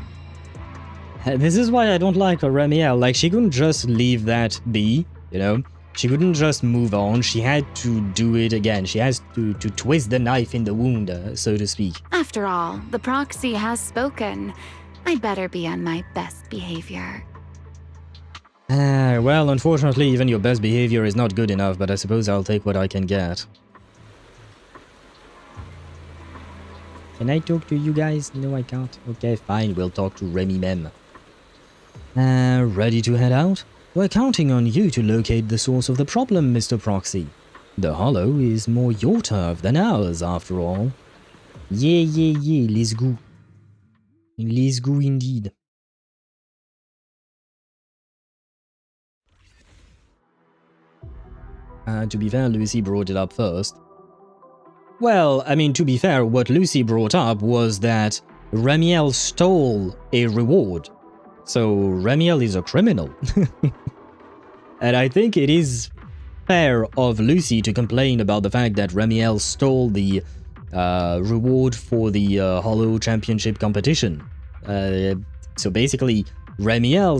This is why I don't like Remielle. Like, she couldn't just leave that be, you know? She couldn't just move on. She had to do it again. She has to twist the knife in the wound, so to speak. After all, the Proxy has spoken. I'd better be on my best behavior. Well, unfortunately, even your best behavior is not good enough, but I suppose I'll take what I can get. Can I talk to you guys? No, I can't. Okay, fine. We'll talk to Remy Mem. Ready to head out? We're counting on you to locate the source of the problem, Mr. Proxy. The Hollow is more your turf than ours, after all. Yeah, let's go. Let's go indeed. To be fair, Lucy brought it up first. Well, I mean, to be fair, what Lucy brought up was that Remielle stole a reward. So Remielle is a criminal. And I think it is fair of Lucy to complain about the fact that Remielle stole the reward for the Hollow Championship competition. So basically, Remielle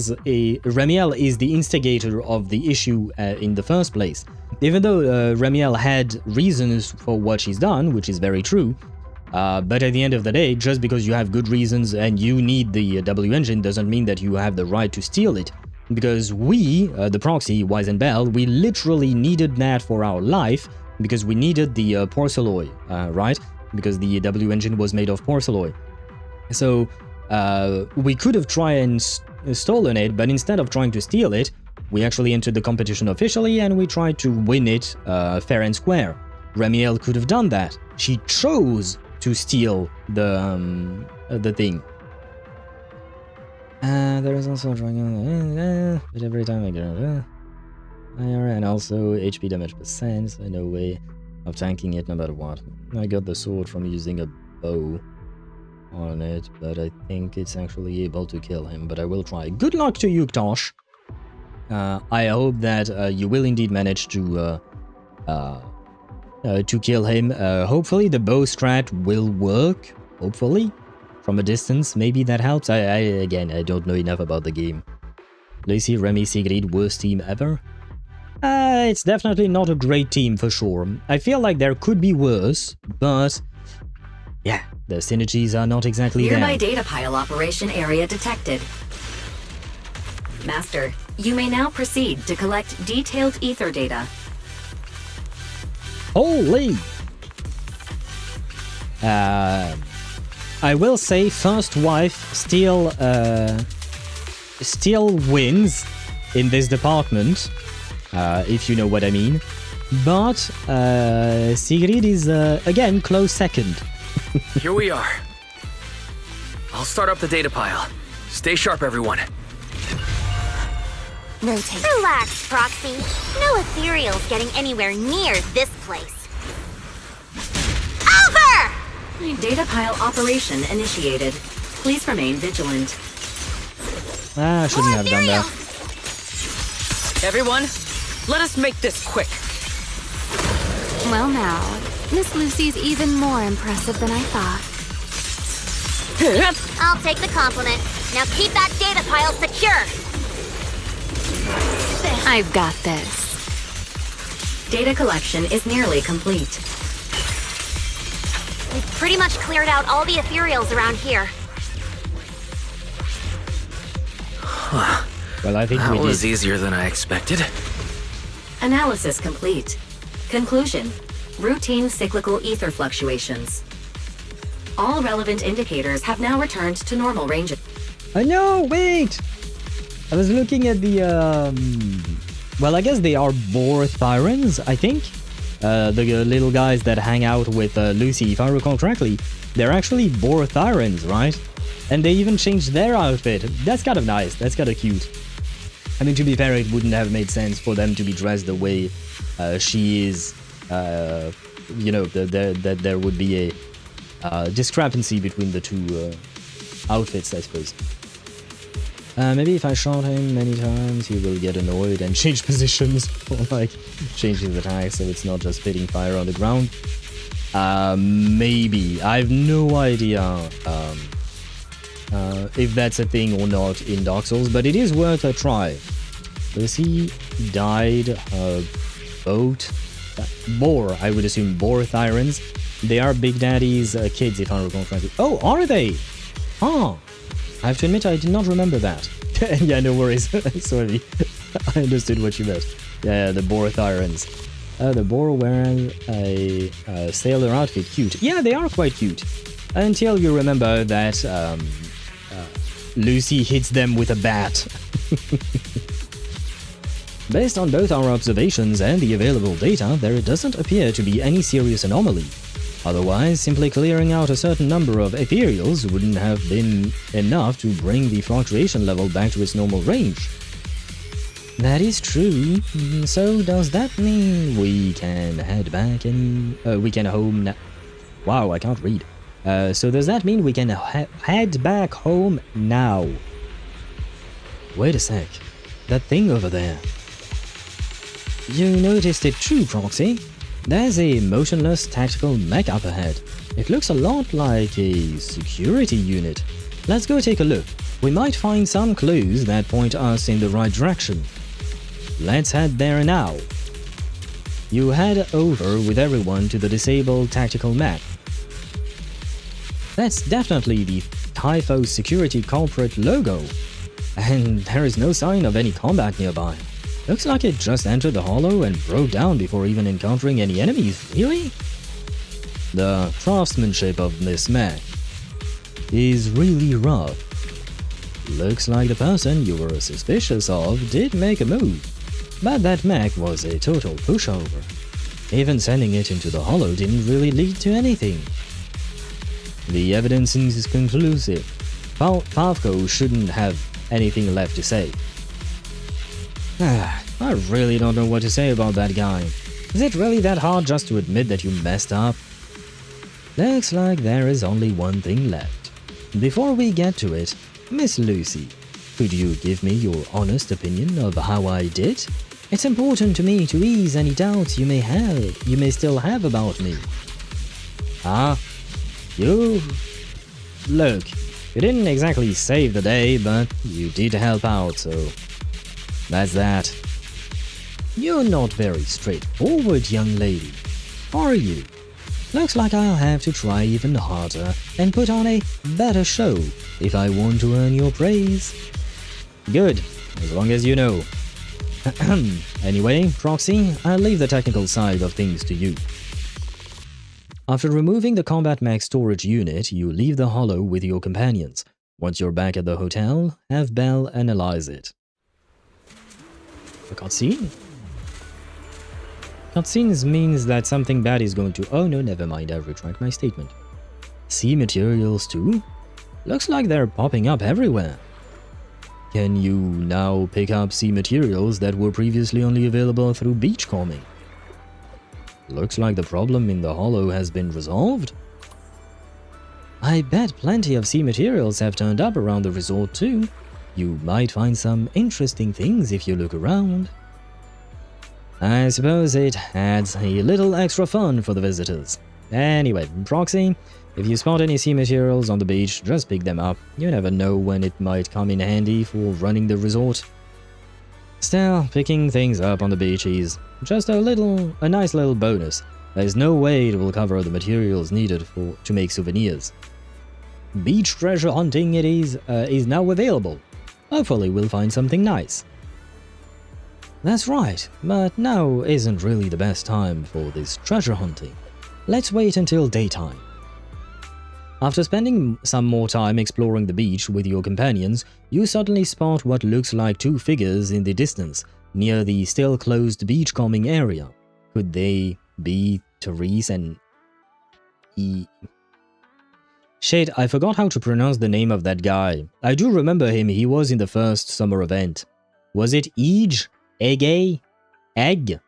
is the instigator of the issue in the first place. Even though Remielle had reasons for what she's done, which is very true, but at the end of the day, just because you have good reasons and you need the W engine doesn't mean that you have the right to steal it. Because we, the Proxy, Wise and Belle, we literally needed that for our life because we needed the porcelloy, right? Because the W engine was made of porcelloy. So we could have tried and stolen it, but instead of trying to steal it, we actually entered the competition officially and we tried to win it fair and square. Remielle could have done that. She chose to steal the thing. There is also a dragon, but every time I get higher, and also HP damage percent, so no way of tanking it no matter what. I got the sword from using a bow on it, but I think it's actually able to kill him, but I will try. Good luck to you, Tosh! I hope that you will indeed manage to kill him. Hopefully the bow strat will work, hopefully. From a distance, maybe that helps. Again, I don't know enough about the game. Lucy, Remy, Sigrid, worst team ever? It's definitely not a great team for sure. I feel like there could be worse, but yeah, the synergies are not exactly there. Nearby data pile operation area detected. Master, you may now proceed to collect detailed ether data. Holy! I will say First Wife still wins in this department, if you know what I mean. But Sigrid is again close second. Here we are. I'll start up the data pile. Stay sharp, everyone. Rotate. Relax, Proxy. No Ethereals getting anywhere near this place. Over! Data pile operation initiated. Please remain vigilant. I shouldn't have done that. Everyone, let us make this quick. Well now, Miss Lucy's even more impressive than I thought. I'll take the compliment. Now keep that data pile secure. I've got this. Data collection is nearly complete. We've pretty much cleared out all the Ethereals around here. Well, I think that we was did. easier than I expected. Analysis complete. Conclusion. Routine cyclical ether fluctuations. All relevant indicators have now returned to normal range. No, wait! I was looking at the, well, I guess they are boar thyrans, I think. The little guys that hang out with Lucy, if I recall correctly. They're actually boar thyrans, right? And they even changed their outfit. That's kind of nice. That's kind of cute. I mean, to be fair, it wouldn't have made sense for them to be dressed the way she is. You know, that there would be a discrepancy between the two outfits, I suppose. Maybe if I shot him many times, he will get annoyed and change positions, or like change his attack so it's not just spitting fire on the ground. Maybe. I have no idea if that's a thing or not in Dark Souls, but it is worth a try. Lucy died her boat. Boar, I would assume boar thyrans. They are Big Daddy's kids, if I recall correctly. Oh, are they? Oh. I have to admit, I did not remember that. Yeah, no worries. Sorry. I understood what you meant. Yeah, the boar thyrans. The boar wearing a sailor outfit. Cute. Yeah, they are quite cute. Until you remember that Lucy hits them with a bat. Based on both our observations and the available data, there doesn't appear to be any serious anomaly. Otherwise, simply clearing out a certain number of Ethereals wouldn't have been enough to bring the fluctuation level back to its normal range. That is true. So does that mean we can head back we can home now? Wow, I can't read. So does that mean we can head back home now? Wait a sec. That thing over there. You noticed it too, Proxy. There's a motionless tactical mech up ahead. It looks a lot like a security unit. Let's go take a look. We might find some clues that point us in the right direction. Let's head there now. You head over with everyone to the disabled tactical mech. That's definitely the Typho security corporate logo. And there is no sign of any combat nearby. Looks like it just entered the hollow and broke down before even encountering any enemies, really? The craftsmanship of this mech is really rough. Looks like the person you were suspicious of did make a move, but that mech was a total pushover. Even sending it into the hollow didn't really lead to anything. The evidence is conclusive. Pavko shouldn't have anything left to say. I really don't know what to say about that guy. Is it really that hard just to admit that you messed up? Looks like there is only one thing left. Before we get to it, Miss Lucy, could you give me your honest opinion of how I did? It's important to me to ease any doubts you may still have about me. Look, you didn't exactly save the day, but you did help out, so that's that. You're not very straightforward, young lady, are you? Looks like I'll have to try even harder and put on a better show if I want to earn your praise. Good, as long as you know. Anyway, Proxy, I'll leave the technical side of things to you. After removing the combat mech storage unit, you leave the hollow with your companions. Once you're back at the hotel, have Belle analyze it. A cutscene? Cutscenes means that something bad is going to— oh no, never mind, I retract my statement. See materials too? Looks like they're popping up everywhere. Can you now pick up sea materials that were previously only available through beachcombing? Looks like the problem in the hollow has been resolved. I bet plenty of sea materials have turned up around the resort too. You might find some interesting things if you look around. I suppose it adds a little extra fun for the visitors. Anyway, Proxy, if you spot any sea materials on the beach, just pick them up. You never know when it might come in handy for running the resort. Still, picking things up on the beach is just a nice little bonus. There's no way it will cover the materials needed to make souvenirs. Beach treasure hunting is now available. Hopefully we'll find something nice. That's right, but now isn't really the best time for this treasure hunting. Let's wait until daytime. After spending some more time exploring the beach with your companions, you suddenly spot what looks like two figures in the distance, near the still closed beachcombing area. Could they be Therese and Shit, I forgot how to pronounce the name of that guy. I do remember him, he was in the first summer event. Was it Ege? Ege? Egg?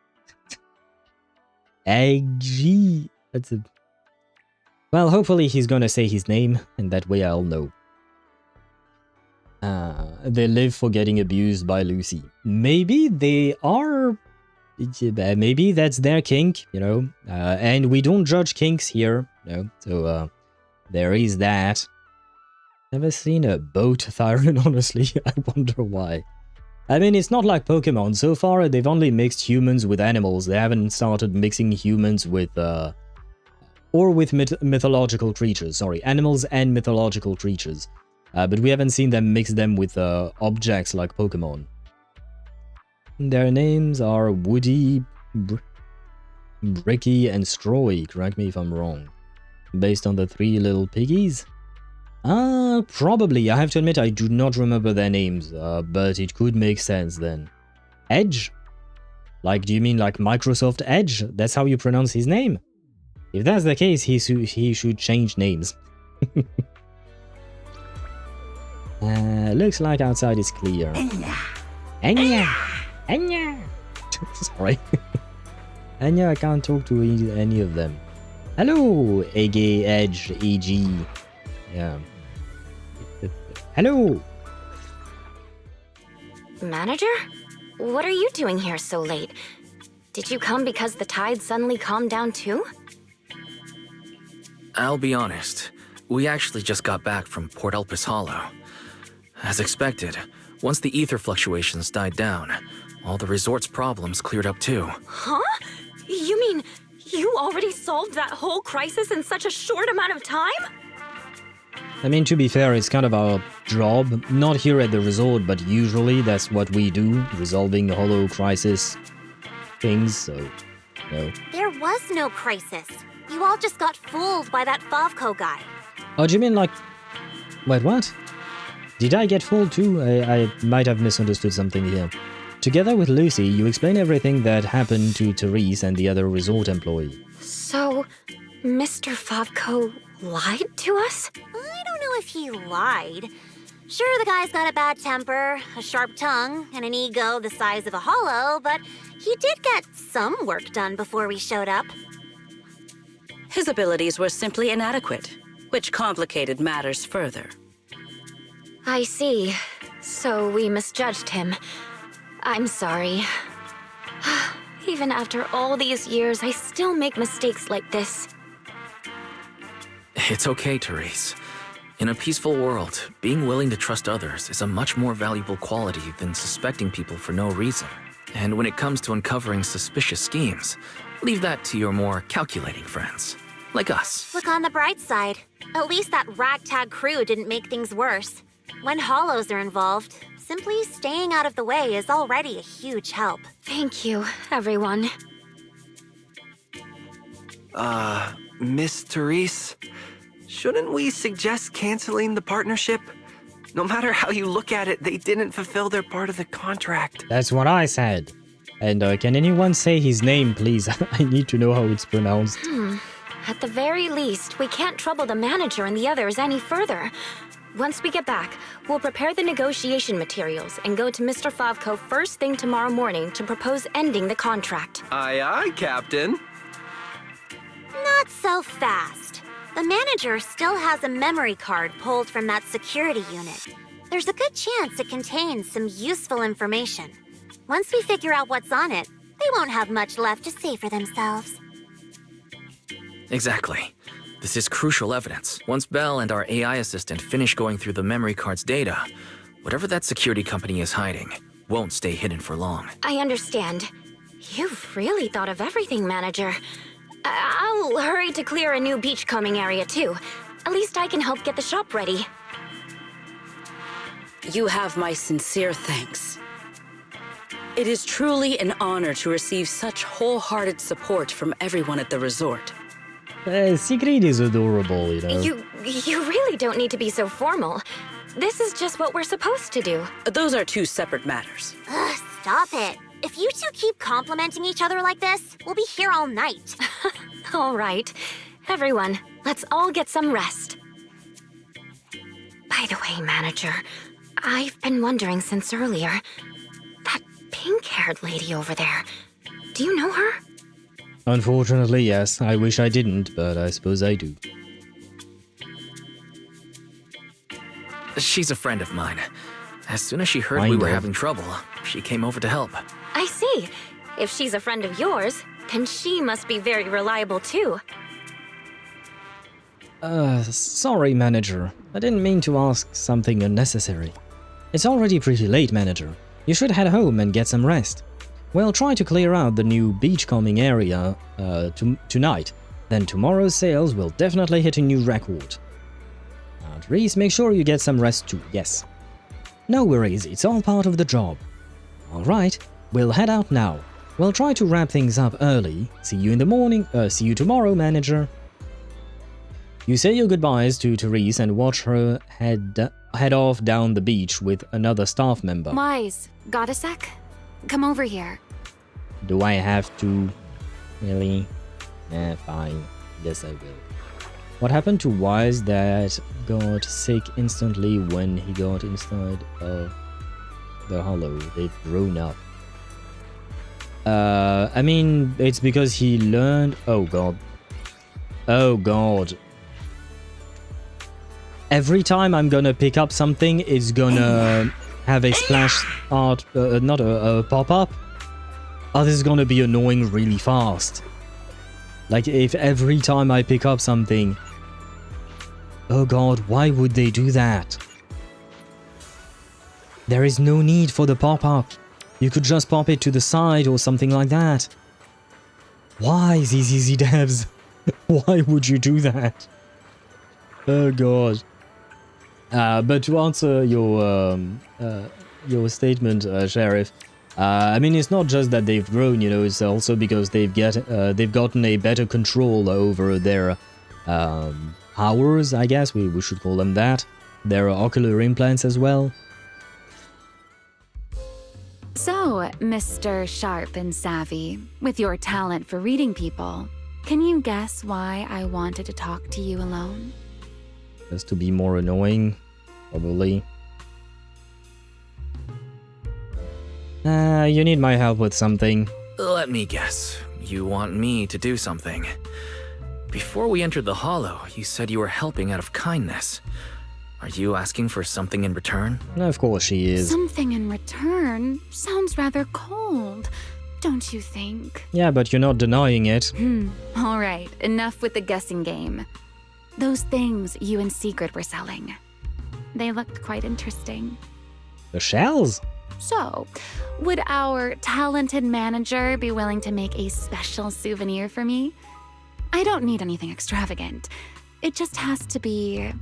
Egg? That's a... Well, hopefully he's gonna say his name, and that way I'll know. They live for getting abused by Lucy. Maybe they are... Maybe that's their kink, you know? And we don't judge kinks here, you know? So, there is that. Never seen a boat Thyron, honestly. I wonder why. I mean, it's not like Pokemon. So far, they've only mixed humans with animals. They haven't started mixing humans with, or with mythological creatures. Sorry, animals and mythological creatures. But we haven't seen them mix them with objects like Pokemon. Their names are Woody, Bricky, and Stroy. Correct me if I'm wrong. Based on the three little piggies? Probably. I have to admit I do not remember their names, but it could make sense then. Edge? Like, do you mean like Microsoft Edge? That's how you pronounce his name? If that's the case, he should change names. Looks like outside is clear. Enya! Anya! Sorry. Anya, I can't talk to any of them. Hello, AG Edge, AG. Yeah. Hello! Manager? What are you doing here so late? Did you come because the tide suddenly calmed down too? I'll be honest. We actually just got back from Port Elpis Hollow. As expected, once the ether fluctuations died down, all the resort's problems cleared up too. Huh? You mean you already solved that whole crisis in such a short amount of time? I mean, to be fair, it's kind of our job. Not here at the resort, but usually that's what we do, resolving the Hollow crisis things, so, no. There was no crisis. You all just got fooled by that Favco guy. Oh, do you mean like... Wait, what? Did I get fooled too? I might have misunderstood something here. Together with Lucy, you explain everything that happened to Therese and the other resort employee. So, Mr. Favco lied to us? I don't know if he lied. Sure, the guy's got a bad temper, a sharp tongue, and an ego the size of a hollow, but he did get some work done before we showed up. His abilities were simply inadequate, which complicated matters further. I see. So we misjudged him. I'm sorry. Even after all these years, I still make mistakes like this. It's okay, Therese. In a peaceful world, being willing to trust others is a much more valuable quality than suspecting people for no reason. And when it comes to uncovering suspicious schemes, leave that to your more calculating friends, like us. Look on the bright side. At least that ragtag crew didn't make things worse. When hollows are involved, simply staying out of the way is already a huge help. Thank you, everyone. Miss Therese, shouldn't we suggest canceling the partnership? No matter how you look at it, they didn't fulfill their part of the contract. That's what I said. And can anyone say his name, please? I need to know how it's pronounced. At the very least, we can't trouble the manager and the others any further. Once we get back, we'll prepare the negotiation materials and go to Mr. Favco first thing tomorrow morning to propose ending the contract. Aye, aye, Captain. Not so fast. The manager still has a memory card pulled from that security unit. There's a good chance it contains some useful information. Once we figure out what's on it, they won't have much left to say for themselves. Exactly. This is crucial evidence. Once Belle and our AI assistant finish going through the memory card's data, whatever that security company is hiding won't stay hidden for long. I understand. You've really thought of everything, Manager. I'll hurry to clear a new beachcombing area, too. At least I can help get the shop ready. You have my sincere thanks. It is truly an honor to receive such wholehearted support from everyone at the resort. Sigrid is adorable, you know. You really don't need to be so formal. This is just what we're supposed to do. Those are two separate matters. Ugh, stop it. If you two keep complimenting each other like this, we'll be here all night. All right. Everyone, let's all get some rest. By the way, Manager, I've been wondering since earlier. That pink-haired lady over there, do you know her? Unfortunately, yes. I wish I didn't, but I suppose I do. She's a friend of mine. As soon as she heard we were having trouble, she came over to help. I see. If she's a friend of yours, then she must be very reliable too. Sorry, Manager. I didn't mean to ask something unnecessary. It's already pretty late, Manager. You should head home and get some rest. We'll try to clear out the new beachcombing area tonight. Then tomorrow's sales will definitely hit a new record. Reese, make sure you get some rest too, yes. No worries, it's all part of the job. Alright, we'll head out now. We'll try to wrap things up early. See you in the morning, see you tomorrow, Manager. You say your goodbyes to Therese and watch her head off down the beach with another staff member. Wise, got a sec? Come over here. Do I have to? Really? Fine. Guess I will. What happened to Wise that got sick instantly when he got inside of the hollow? They've grown up. I mean, it's because he learned... Oh god. Oh god. Every time I'm gonna pick up something, it's gonna have a splash art... not a pop-up. Oh, this is gonna be annoying really fast. Like, if every time I pick up something... Oh god, why would they do that? There is no need for the pop-up. You could just pop it to the side or something like that. Why, ZZZ devs? Why would you do that? Oh god. But to answer your statement, Sheriff, I mean, it's not just that they've grown, you know, it's also because they've gotten a better control over their powers, I guess, we should call them that. Their ocular implants as well. So, Mr. Sharp and Savvy, with your talent for reading people, can you guess why I wanted to talk to you alone? Just to be more annoying, probably. You need my help with something. Let me guess. You want me to do something. Before we entered the Hollow, you said you were helping out of kindness. Are you asking for something in return? Of course she is. Something in return sounds rather cold, don't you think? Yeah, but you're not denying it. All right, enough with the guessing game. Those things you and Sigrid were selling. They looked quite interesting. The shells? So, would our talented manager be willing to make a special souvenir for me? I don't need anything extravagant. It just has to be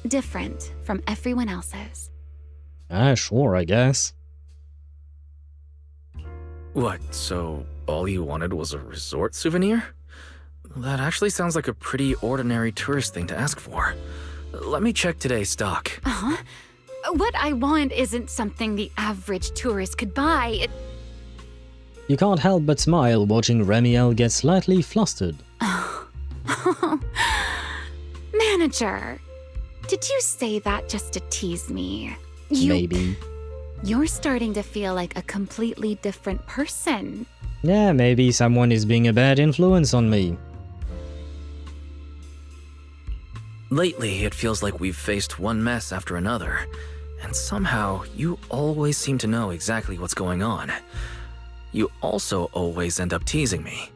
different from everyone else's. Sure, I guess. What, so all you wanted was a resort souvenir? That actually sounds like a pretty ordinary tourist thing to ask for. Let me check today's stock. Uh-huh. What I want isn't something the average tourist could buy. You can't help but smile watching Remielle get slightly flustered. Manager, did you say that just to tease me? Maybe. You're starting to feel like a completely different person. Yeah, maybe someone is being a bad influence on me. Lately, it feels like we've faced one mess after another, and somehow you always seem to know exactly what's going on. You also always end up teasing me.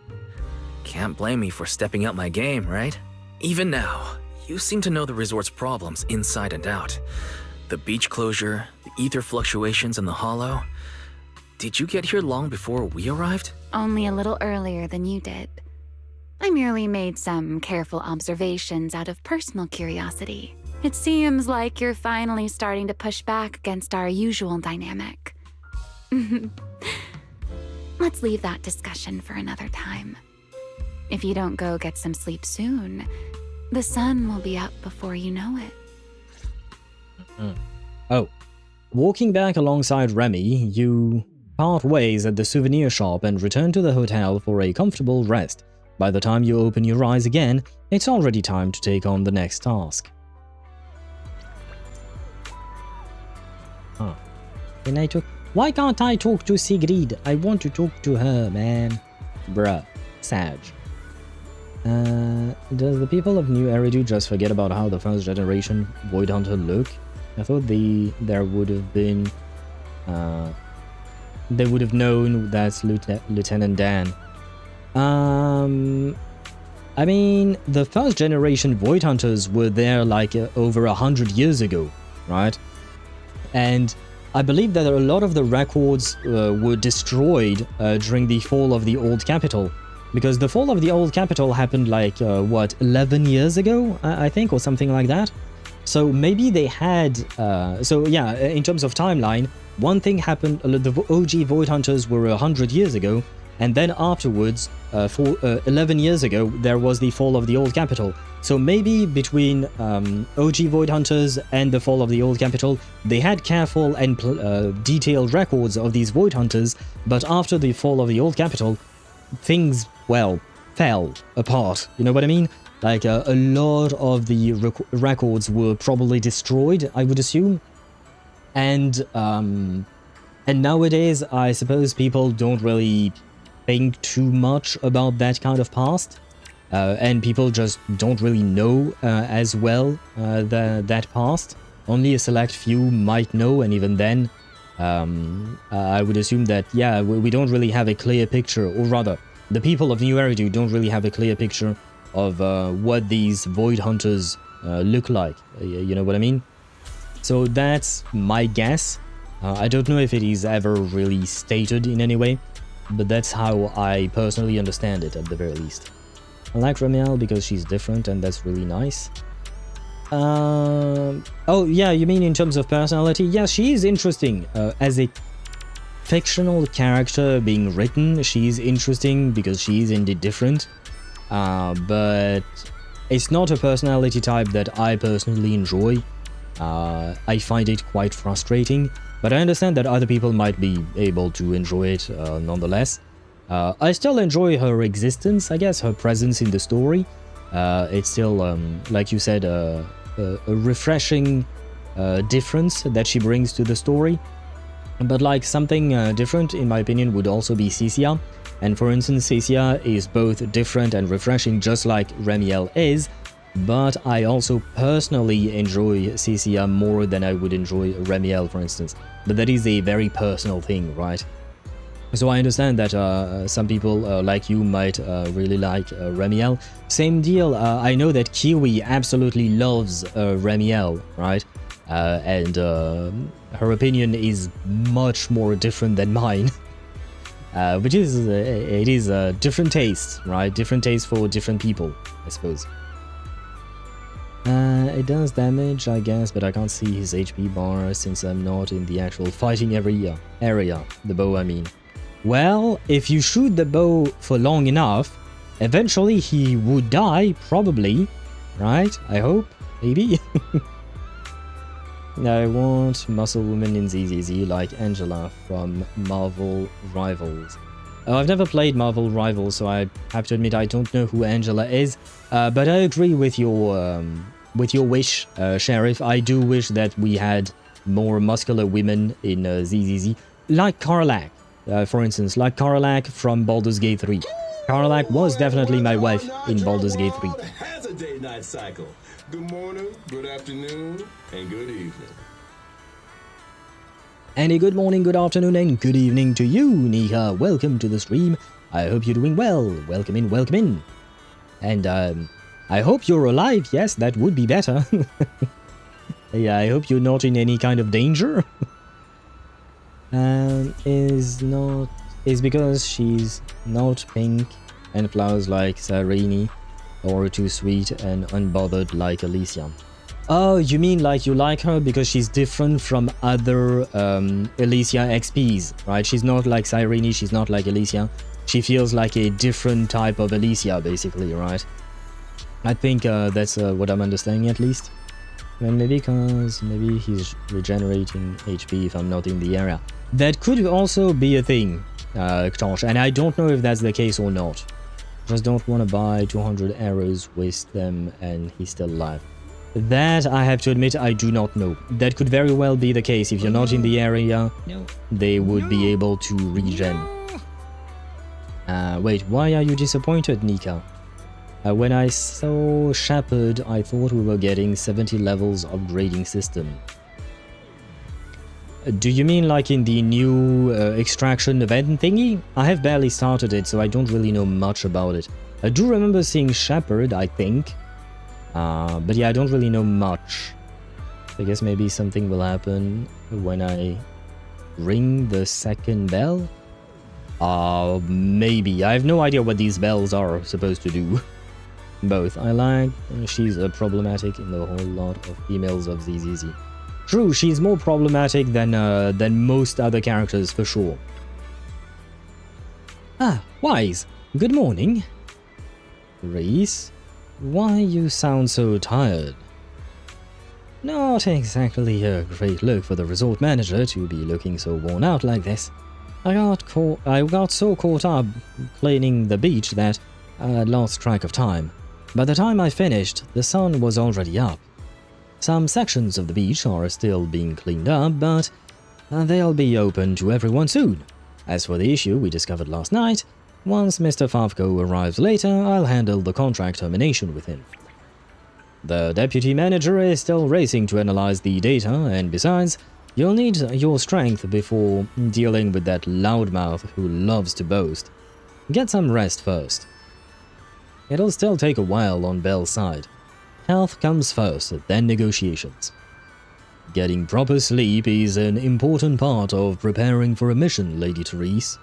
Can't blame me for stepping up my game, right? Even now, you seem to know the resort's problems inside and out. The beach closure, the ether fluctuations in the Hollow. Did you get here long before we arrived? Only a little earlier than you did. I merely made some careful observations out of personal curiosity. It seems like you're finally starting to push back against our usual dynamic. Let's leave that discussion for another time. If you don't go get some sleep soon, the sun will be up before you know it. Oh. Walking back alongside Remy, you part ways at the souvenir shop and return to the hotel for a comfortable rest. By the time you open your eyes again, it's already time to take on the next task. Huh. Why can't I talk to Sigrid? I want to talk to her, man. Bruh. Sag. Does the people of New Eridu just forget about how the first generation Void Hunter look? I thought there would have been... they would have known that's Lieutenant Dan. I mean, the first generation Void Hunters were there like over 100 years ago, right? And I believe that a lot of the records were destroyed during the fall of the old capital. Because the fall of the old capital happened like, what, 11 years ago, I think, or something like that? So maybe they had... so yeah, in terms of timeline, one thing happened, the OG Void Hunters were 100 years ago, and then afterwards, 11 years ago, there was the fall of the old capital. So maybe between OG Void Hunters and the fall of the old capital, they had careful and detailed records of these Void Hunters, but after the fall of the old capital, things, well, fell apart, you know what I mean? Like, a lot of the records were probably destroyed, I would assume. And nowadays, I suppose people don't really think too much about that kind of past. And people just don't really know as well that past. Only a select few might know, and even then, I would assume that, yeah, we don't really have a clear picture, or rather, the people of New Eridu don't really have a clear picture of what these Void Hunters look like. You know what I mean? So that's my guess. I don't know if it is ever really stated in any way, but that's how I personally understand it, at the very least. I like Remielle because she's different, and that's really nice. Oh, yeah, you mean in terms of personality? Yeah, she is interesting. As a fictional character being written, she's interesting because she is indeed different. But it's not a personality type that I personally enjoy. I find it quite frustrating, but I understand that other people might be able to enjoy it nonetheless. I still enjoy her existence, I guess, her presence in the story. It's still, like you said, a refreshing difference that she brings to the story. But like something different, in my opinion, would also be Cisia. And for instance, Cisia is both different and refreshing, just like Remielle is. But I also personally enjoy Cisia more than I would enjoy Remielle, for instance. But that is a very personal thing, right? So I understand that some people like you might really like Remielle. Same deal, I know that Kiwi absolutely loves Remielle, right? And her opinion is much more different than mine. Which is, it is a different taste, right? Different taste for different people, I suppose. It does damage, I guess, but I can't see his HP bar since I'm not in the actual fighting area. The bow, I mean. Well, if you shoot the bow for long enough, eventually he would die, probably. Right? I hope. Maybe. I want muscle woman in ZZZ like Angela from Marvel Rivals. Oh, I've never played Marvel Rivals, so I have to admit I don't know who Angela is. But I agree with your wish, Sheriff. I do wish that we had more muscular women in ZZZ, like Karlak. For instance, like Karlak from Baldur's Gate 3. Karlak was definitely my wife in Baldur's Gate 3. Has a day-night cycle. Good morning, good afternoon, and good evening. And a good morning, good afternoon, and good evening to you, Nika. Welcome to the stream. I hope you're doing well. Welcome in, welcome in. And I hope you're alive. Yes, that would be better. Yeah, I hope you're not in any kind of danger. Is because she's not pink and flowers like Sarini, or too sweet and unbothered like Alicia. Oh, you mean like you like her because she's different from other Alicia XPs, right? She's not like Sarini, she's not like Alicia. She feels like a different type of Alicia, basically, right? I think that's what I'm understanding, at least. And maybe because maybe he's regenerating HP if I'm not in the area. That could also be a thing, Ktosh, and I don't know if that's the case or not. Just don't want to buy 200 arrows, waste them, and he's still alive. That, I have to admit, I do not know. That could very well be the case. If you're not in the area, they would be able to regen. Wait, why are you disappointed, Nika? When I saw Shepherd, I thought we were getting 70 levels upgrading system. Do you mean like in the new extraction event thingy? I have barely started it, so I don't really know much about it. I do remember seeing Shepherd, I think. But yeah, I don't really know much. I guess maybe something will happen when I ring the second bell? Maybe. I have no idea what these bells are supposed to do. Both. I like she's problematic in the whole lot of females of ZZZ. True, she's more problematic than most other characters, for sure. Ah, Wise. Good morning. Reese, why you sound so tired? Not exactly a great look for the resort manager to be looking so worn out like this. I got so caught up cleaning the beach that I had lost track of time. By the time I finished, the sun was already up. Some sections of the beach are still being cleaned up, but they'll be open to everyone soon. As for the issue we discovered last night, Once Mr. Favko arrives later, I'll handle the contract termination with him. The deputy manager is still racing to analyze the data, and besides, you'll need your strength before dealing with that loudmouth who loves to boast. Get some rest first. It'll still take a while on Belle's side. Health comes first, then negotiations. Getting proper sleep is an important part of preparing for a mission, Lady Therese.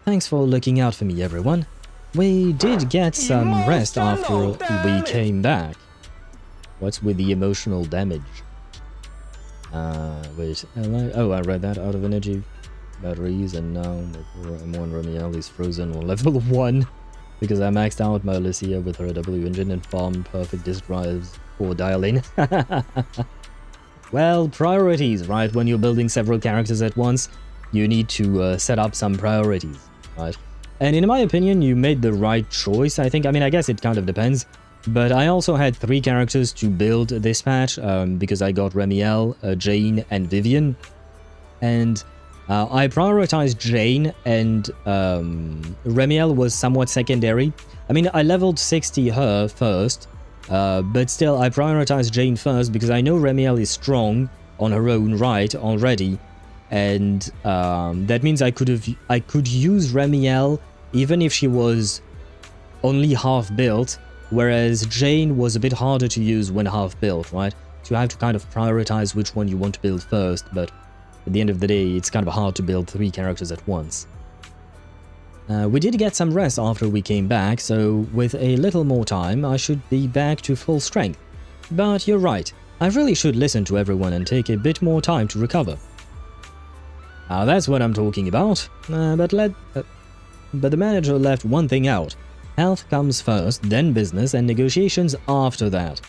Thanks for looking out for me, everyone. We did get some rest after we came back. What's with the emotional damage? Wait, I read that. Out of energy batteries, and now M1 Remielle is frozen on level 1 because I maxed out my Alicia with her W engine and farmed perfect disk drives for dial-in. Well, priorities, right? When you're building several characters at once, you need to set up some priorities, right? And in my opinion, you made the right choice, I think. I mean, I guess it kind of depends. But I also had 3 characters to build this patch, because I got Remielle, Jane, and Vivian. And I prioritized Jane, and Remielle was somewhat secondary. I mean, I leveled 60 her first, but still I prioritized Jane first because I know Remielle is strong on her own right already. And that means I could use Remielle even if she was only half built, whereas Jane was a bit harder to use when half built, right? So you have to kind of prioritize which one you want to build first, but at the end of the day, it's kind of hard to build 3 characters at once. We did get some rest after we came back, so with a little more time, I should be back to full strength. But you're right, I really should listen to everyone and take a bit more time to recover. That's what I'm talking about, but the manager left one thing out. Health comes first, then business, and negotiations after that.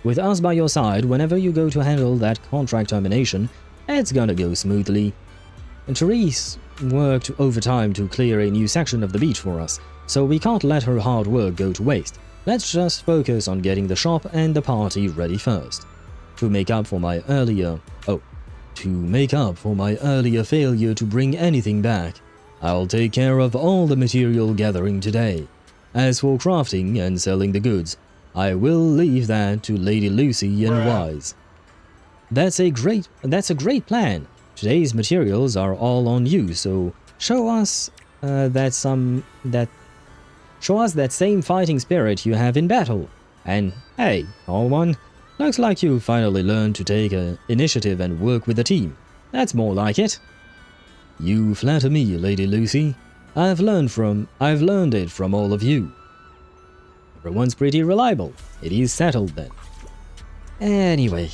With us by your side, whenever you go to handle that contract termination, it's gonna go smoothly. And Therese worked overtime to clear a new section of the beach for us, so we can't let her hard work go to waste. Let's just focus on getting the shop and the party ready first. To make up for my earlier failure to bring anything back, I'll take care of all the material gathering today. As for crafting and selling the goods, I will leave that to Lady Lucy and Wise. That's a great plan. Today's materials are all on you, so show us that same fighting spirit you have in battle. And hey, all one, looks like you finally learned to take initiative and work with a team. That's more like it. You flatter me, Lady Lucy. I've learned it from all of you. Everyone's pretty reliable. It is settled then. Anyway,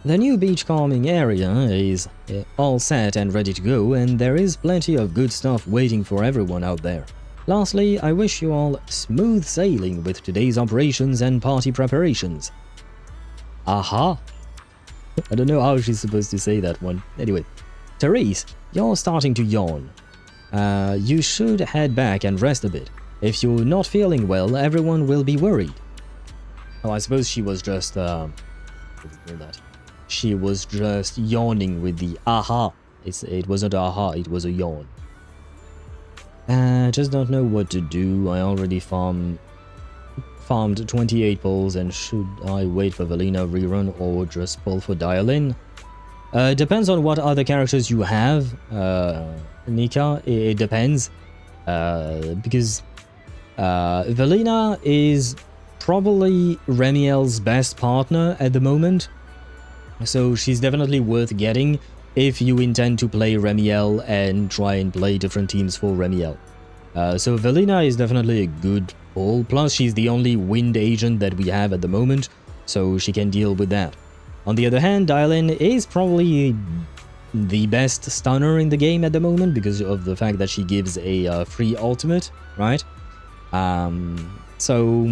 the new beach calming area is all set and ready to go, and there is plenty of good stuff waiting for everyone out there. Lastly, I wish you all smooth sailing with today's operations and party preparations. Aha! I don't know how she's supposed to say that one. Anyway, Therese, you're starting to yawn. You should head back and rest a bit. If you're not feeling well, everyone will be worried. Oh, I suppose she was just, what do you call that? She was just yawning with the aha. It wasn't aha, it was a yawn. Just don't know what to do. I already farmed 28 pulls, and should I wait for Velina rerun or just pull for dial-in? Depends on what other characters you have, Nika. It depends, because Velina is probably Remielle's best partner at the moment, so she's definitely worth getting if you intend to play Remielle and try and play different teams for Remielle. So Velina is definitely a good pull, plus she's the only wind agent that we have at the moment, so she can deal with that. On the other hand, Dial-In is probably the best stunner in the game at the moment because of the fact that she gives a free ultimate, right? So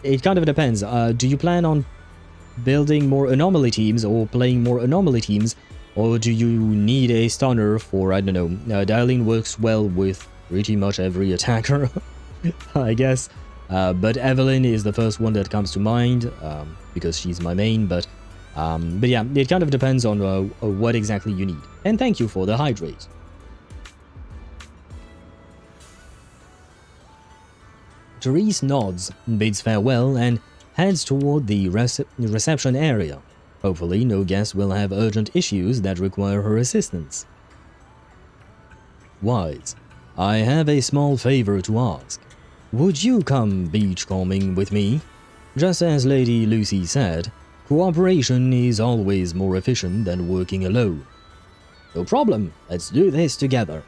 it kind of depends. Do you plan on building more anomaly teams or playing more anomaly teams, or do you need a stunner for, I don't know, Dial-In works well with pretty much every attacker, I guess. But Evelyn is the first one that comes to mind because she's my main, but yeah, it kind of depends on what exactly you need. And thank you for the hydrate. Therese nods, bids farewell, and heads toward the reception area. Hopefully, no guest will have urgent issues that require her assistance. Wise, I have a small favor to ask. Would you come beachcombing with me? Just as Lady Lucy said, cooperation is always more efficient than working alone. No problem, let's do this together.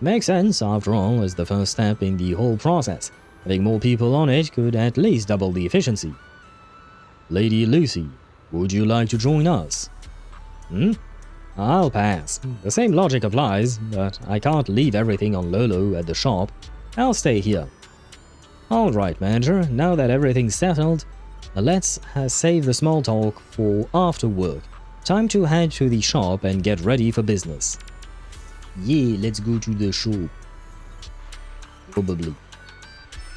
Makes sense, after all, as the first step in the whole process. Having more people on it could at least double the efficiency. Lady Lucy, would you like to join us? I'll pass. The same logic applies, but I can't leave everything on Lolo at the shop. I'll stay here. Alright, Manager, now that everything's settled, let's save the small talk for after work. Time to head to the shop and get ready for business. Yeah, let's go to the shop. Probably.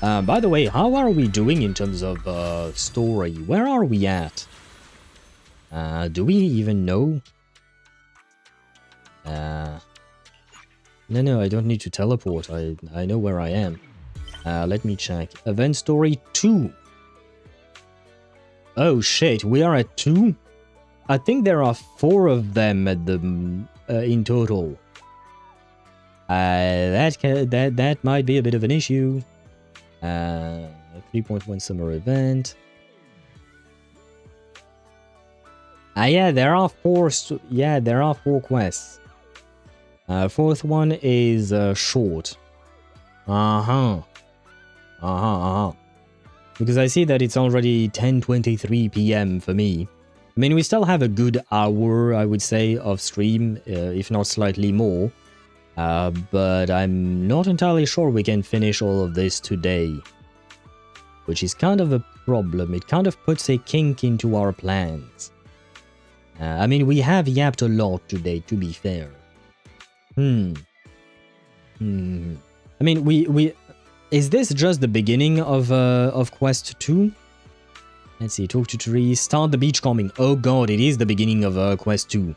By the way, how are we doing in terms of story? Where are we at? Do we even know? No, I don't need to teleport. I know where I am. Let me check. Event story 2. Oh shit, we are at 2? I think there are 4 of them at the in total. That might be a bit of an issue. 3.1 summer event. Yeah, there are 4. Yeah, there are 4 quests. 4th one is short. Because I see that it's already 10:23 p.m. for me. I mean, we still have a good hour, I would say, of stream, if not slightly more. But I'm not entirely sure we can finish all of this today. Which is kind of a problem. It kind of puts a kink into our plans. I mean, we have yapped a lot today, to be fair. I mean, we is this just the beginning of Quest 2? Let's see, talk to Therese, start the beachcombing. Oh god, it is the beginning of Quest 2.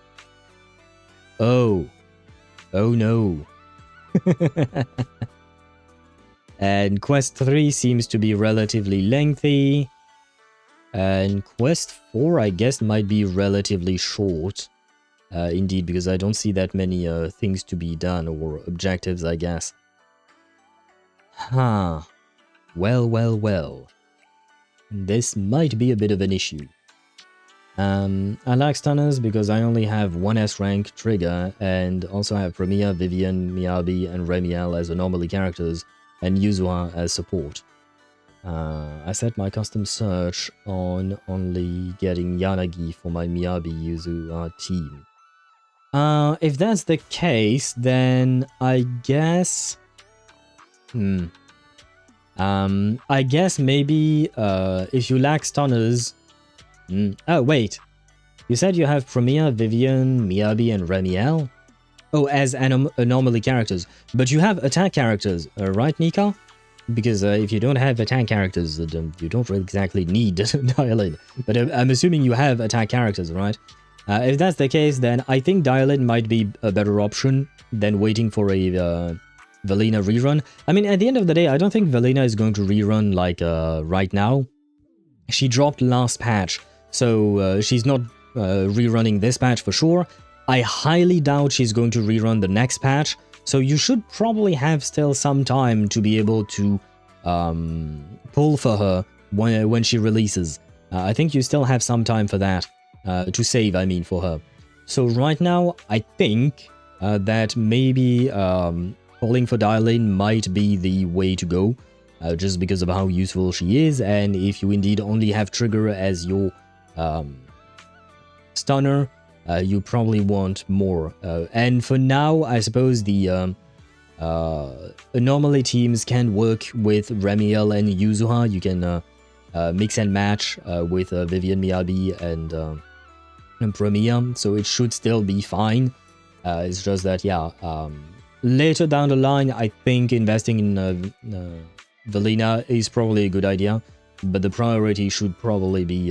Oh no. And Quest 3 seems to be relatively lengthy. And Quest 4, I guess, might be relatively short. Indeed, because I don't see that many things to be done, or objectives, I guess. Huh. Well. This might be a bit of an issue. I like stunners because I only have 1 S-rank trigger, and also have Remielle, Vivian, Miyabi, and Remielle as anomaly characters, and Yuzua as support. I set my custom search on only getting Yanagi for my Miyabi Yuzua team. If that's the case, then I guess... I guess maybe if you lack stunners... Oh, wait. You said you have Premier, Vivian, Miyabi, and Remielle? Oh, as anomaly characters. But you have attack characters, right, Nika? Because if you don't have attack characters, you don't really exactly need Dial-In. But I'm assuming you have attack characters, right? If that's the case, then I think Dial-In might be a better option than waiting for a Velena rerun. I mean, at the end of the day, I don't think Velena is going to rerun, like, right now. She dropped last patch, so she's not rerunning this patch for sure. I highly doubt she's going to rerun the next patch, so you should probably have still some time to be able to pull for her when she releases. I think you still have some time for that, to save, I mean, for her. So right now, I think that maybe calling for Dial-In might be the way to go, just because of how useful she is, and if you indeed only have Trigger as your stunner, you probably want more. And for now, I suppose the anomaly teams can work with Remielle and Yuzua. You can mix and match with Vivian, Miyabi, and Premier, so it should still be fine. It's just that, yeah, later down the line, I think investing in Velena is probably a good idea, but the priority should probably be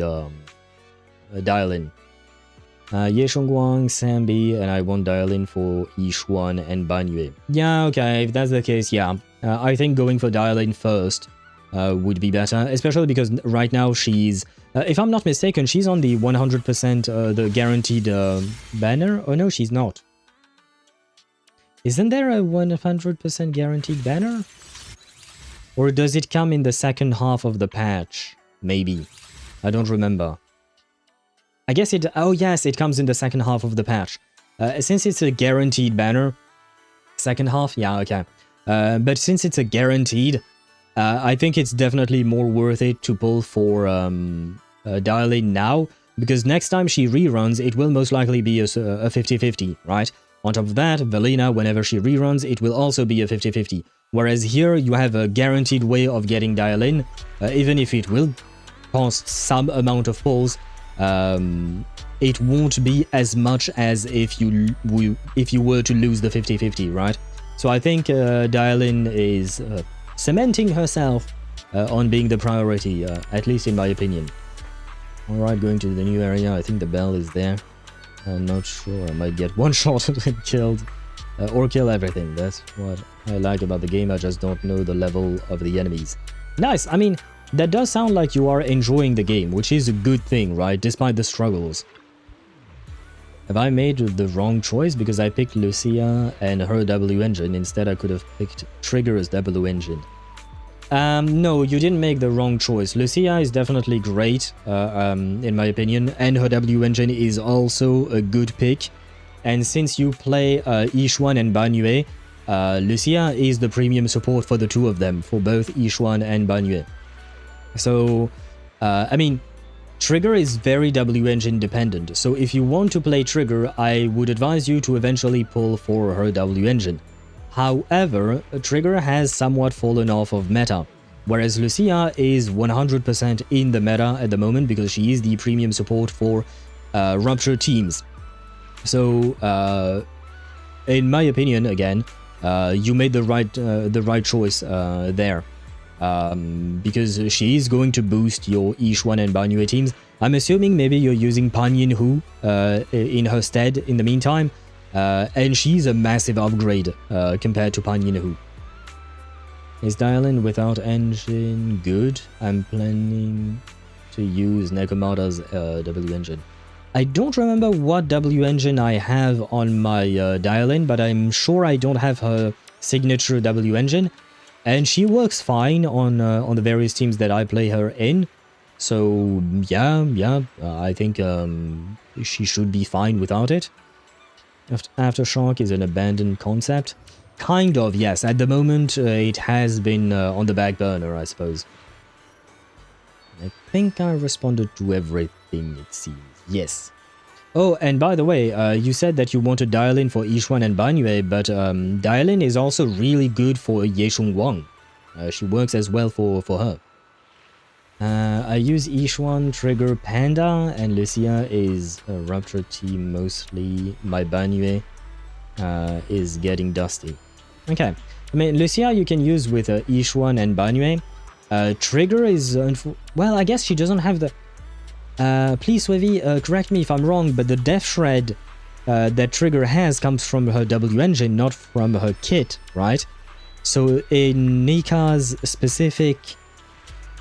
Dial-In. Yeshongguang, Sambi, and I won't dial in for Yishuan and Banyue. Yeah, okay, if that's the case, yeah. I think going for dial in first would be better, especially because right now she's, if I'm not mistaken, she's on the 100% the guaranteed banner. Oh no, she's not. Isn't there a 100% guaranteed banner? Or does it come in the second half of the patch? Maybe. I don't remember. I guess it... Oh yes, it comes in the second half of the patch. Since it's a guaranteed banner... Second half? Yeah, okay. But since it's a guaranteed, I think it's definitely more worth it to pull for dial in now. Because next time she reruns, it will most likely be a 50-50, right? On top of that, Velina, whenever she reruns, it will also be a 50-50. Whereas here, you have a guaranteed way of getting dial in, even if it will cost some amount of pulls. It won't be as much as if you were to lose the 50-50, right? So I think dial-in is cementing herself on being the priority, at least in my opinion. Alright, going to the new area. I think the bell is there. I'm not sure. I might get one shot and killed. Or kill everything. That's what I like about the game. I just don't know the level of the enemies. Nice! I mean, that does sound like you are enjoying the game, which is a good thing, right? Despite the struggles. Have I made the wrong choice? Because I picked Lucia and her W engine. Instead, I could have picked Trigger's W engine. No, you didn't make the wrong choice. Lucia is definitely great, in my opinion. And her W engine is also a good pick. And since you play Yishuan and Banyue, Lucia is the premium support for the two of them, for both Yishuan and Banyue. So, I mean, Trigger is very W engine dependent, so if you want to play Trigger, I would advise you to eventually pull for her W engine. However, Trigger has somewhat fallen off of meta, whereas Lucia is 100% in the meta at the moment because she is the premium support for Rupture teams. So, in my opinion, again, you made the right choice there. Because she is going to boost your Yishuan and Banyue teams. I'm assuming maybe you're using Pan Yin-Hu in her stead in the meantime, and she's a massive upgrade compared to Pan Yin-Hu. Is dial-in without engine good? I'm planning to use Nekomata's W engine. I don't remember what W engine I have on my dial-in, but I'm sure I don't have her signature W engine. And she works fine on the various teams that I play her in. So, yeah, I think she should be fine without it. Aftershock is an abandoned concept. Kind of, yes. At the moment, it has been on the back burner, I suppose. I think I responded to everything, it seems. Yes. Oh, and by the way, you said that you want to dial in for Yishuan and Banyue, but dial in is also really good for Yeshongguang. She works as well for her. I use Yishuan, Trigger, Panda, and Lucia is a Rupture team mostly. My Banyue is getting dusty. Okay, I mean, Lucia you can use with Yishuan and Banyue. Trigger is... well, I guess she doesn't have the... please, Swivi, correct me if I'm wrong, but the Death Shred that Trigger has comes from her W engine, not from her kit, right? So in Nika's specific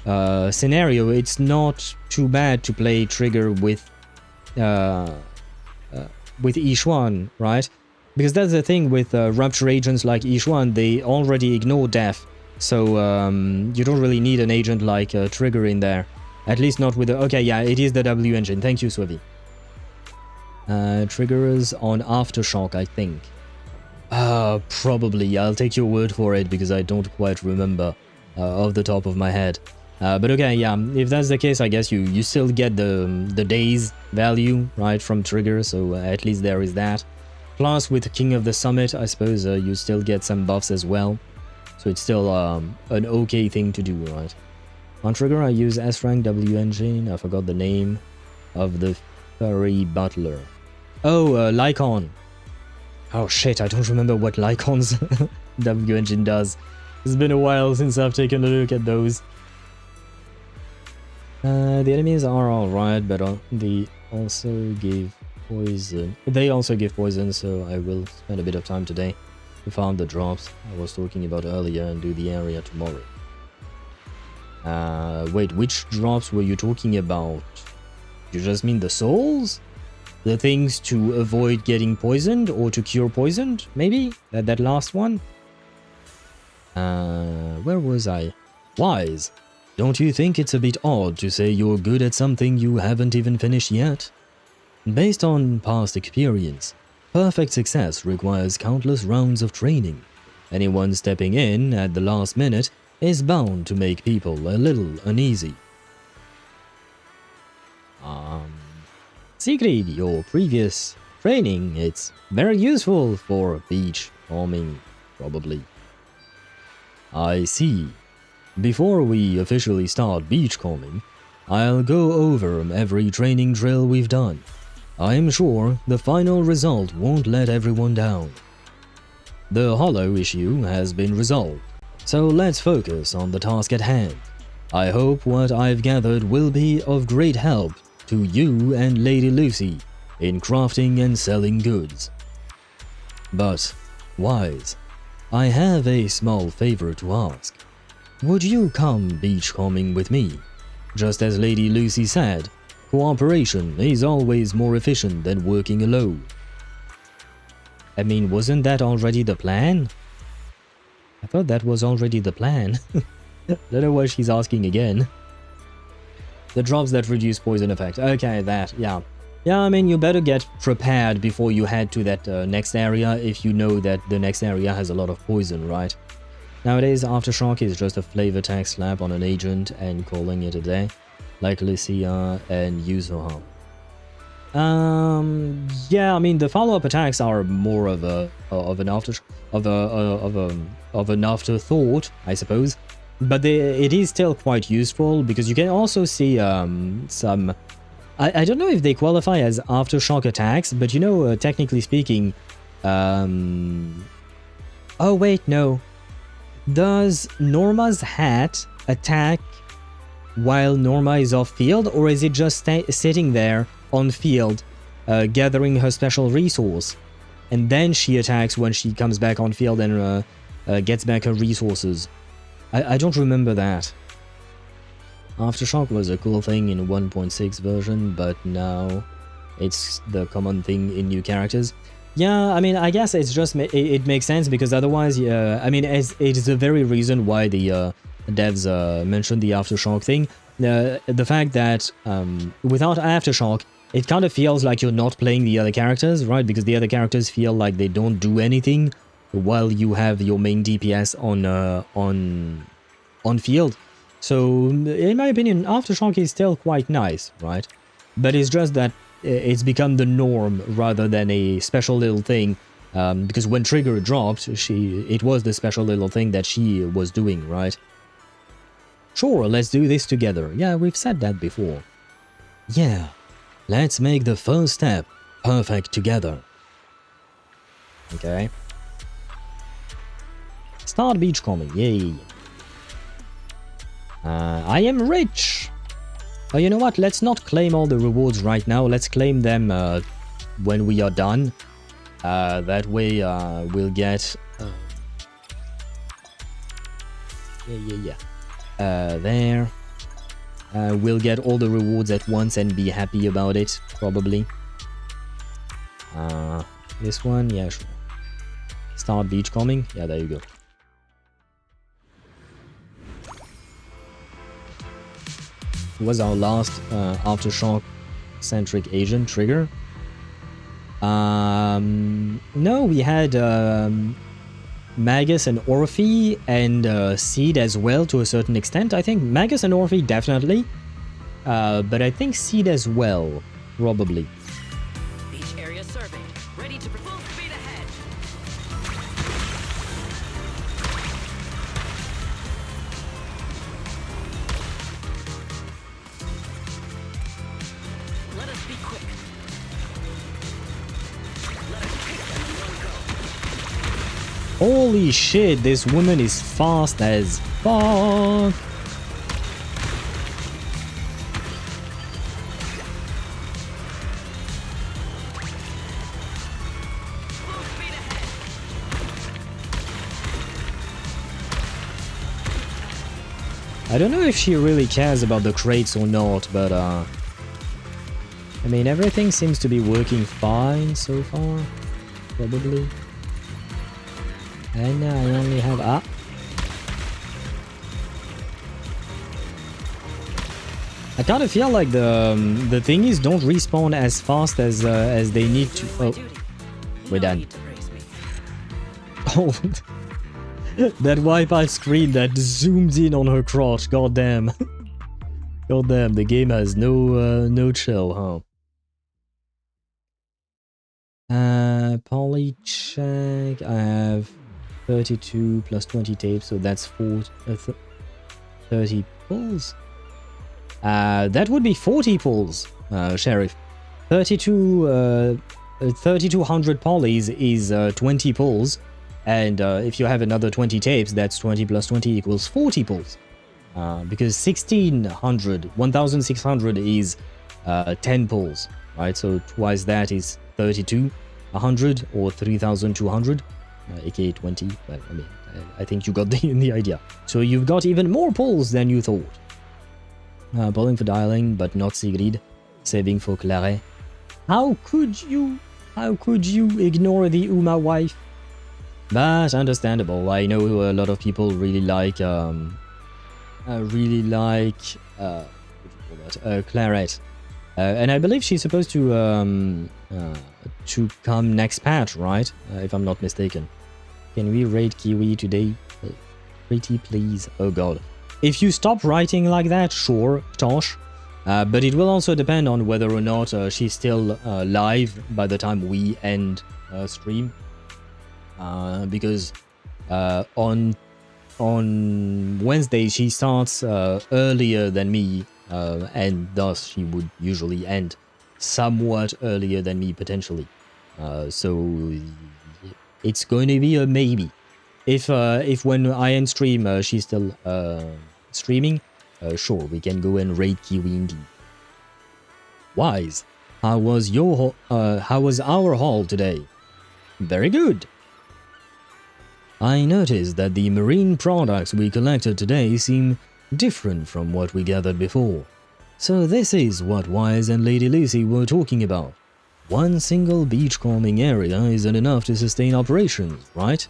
scenario, it's not too bad to play Trigger with Yishuan, right? Because that's the thing with Rupture agents like Yishuan, they already ignore death, so you don't really need an agent like Trigger in there. At least not with the... Okay, yeah, it is the W engine. Thank you, Swivi. Triggers on Aftershock, I think. Probably. I'll take your word for it because I don't quite remember off the top of my head. But okay, yeah, if that's the case, I guess you still get the days value, right, from Trigger, so at least there is that. Plus, with King of the Summit, I suppose you still get some buffs as well. So it's still an okay thing to do, right? On Trigger, I use S-Rank W engine. I forgot the name of the furry butler. Oh, Lycon. Oh shit, I don't remember what Lycon's W engine does. It's been a while since I've taken a look at those. The enemies are alright, but they also give poison. They also give poison, so I will spend a bit of time today to farm the drops I was talking about earlier and do the area tomorrow. Wait, which drops were you talking about? You just mean the souls? The things to avoid getting poisoned or to cure poisoned, maybe? That last one? Where was I? Wise. Don't you think it's a bit odd to say you're good at something you haven't even finished yet? Based on past experience, perfect success requires countless rounds of training. Anyone stepping in at the last minute is bound to make people a little uneasy. Sigrid, your previous training, it's very useful for beach combing, probably. I see. Before we officially start beachcombing, I'll go over every training drill we've done. I'm sure the final result won't let everyone down. The hollow issue has been resolved, so let's focus on the task at hand. I hope what I've gathered will be of great help to you and Lady Lucy in crafting and selling goods. But, Wise, I have a small favor to ask. Would you come beachcombing with me? Just as Lady Lucy said, cooperation is always more efficient than working alone. I mean, wasn't that already the plan? I thought that was already the plan. Don't know why she's asking again. The drops that reduce poison effect. Okay, that, yeah. Yeah, I mean, you better get prepared before you head to that next area if you know that the next area has a lot of poison, right? Nowadays, Aftershock is just a flavor text slap on an agent and calling it a day, like Lycia and Yuzoha. Yeah, I mean, the follow-up attacks are more of an afterthought, I suppose. But it is still quite useful because you can also see some. I don't know if they qualify as aftershock attacks, but you know, technically speaking, oh wait, no. Does Norma's hat attack while Norma is off field, or is it just sitting there on field, gathering her special resource, and then she attacks when she comes back on field and gets back her resources? I don't remember that. Aftershock was a cool thing in 1.6 version, but now it's the common thing in new characters. Yeah, I mean, I guess it's just it makes sense because otherwise, I mean, it is the very reason why the devs mentioned the Aftershock thing. The fact that without Aftershock, it kind of feels like you're not playing the other characters, right? Because the other characters feel like they don't do anything while you have your main DPS on field. So, in my opinion, Aftershock is still quite nice, right? But it's just that it's become the norm rather than a special little thing, because when Trigger dropped, it was the special little thing that she was doing, right? Sure, let's do this together. Yeah, we've said that before. Yeah, let's make the first step perfect together. Okay. Start beachcombing, yay. I am rich! Oh, you know what? Let's not claim all the rewards right now. Let's claim them when we are done. That way we'll get... there. We'll get all the rewards at once and be happy about it, probably. This one? Yeah, sure. Start beachcombing? Yeah, there you go. Was our last Aftershock-centric agent, Trigger. No, we had Magus and Orphe and Seed as well to a certain extent. I think Magus and Orphe definitely, but I think Seed as well, probably. Beach area survey, ready to full speed ahead. Let us be quick. Let us pick them in one go. Holy shit, this woman is fast as fuck. I don't know if she really cares about the crates or not, but I mean, everything seems to be working fine so far, probably. And I only have I kind of feel like the thingies don't respawn as fast as they need to. Oh, we're done. Oh, that Wi-Fi screen that zooms in on her crotch. Goddamn, goddamn. The game has no chill, huh? Poly check. I have 32 plus 20 tapes, so that's 30 pulls. That would be 40 pulls, Sheriff. 3200 polys is 20 pulls, and if you have another 20 tapes, that's 20 plus 20 equals 40 pulls. Because 1600 is 10 pulls, right? So twice that is 3200 or 3200, aka 20. Well, I mean, I think you got the idea. So you've got even more pulls than you thought. Pulling for dialing, but not Sigrid. Saving for Claret. How could you ignore the Uma wife? But understandable. I know a lot of people really like Claret. And I believe she's supposed to come next patch, right? If I'm not mistaken. Can we raid Kiwi today? Pretty please. Oh god. If you stop writing like that, sure, Tosh. But it will also depend on whether or not she's still live by the time we end stream. Because on Wednesday she starts earlier than me, and thus she would usually end somewhat earlier than me potentially. So it's going to be a maybe. If when I end stream she's still streaming, sure, we can go and raid Kiwi indeed. Wise, how was our haul today? Very good. I noticed that the marine products we collected today seem different from what we gathered before. So this is what Wise and Lady Lucy were talking about. One single beachcombing area isn't enough to sustain operations, right?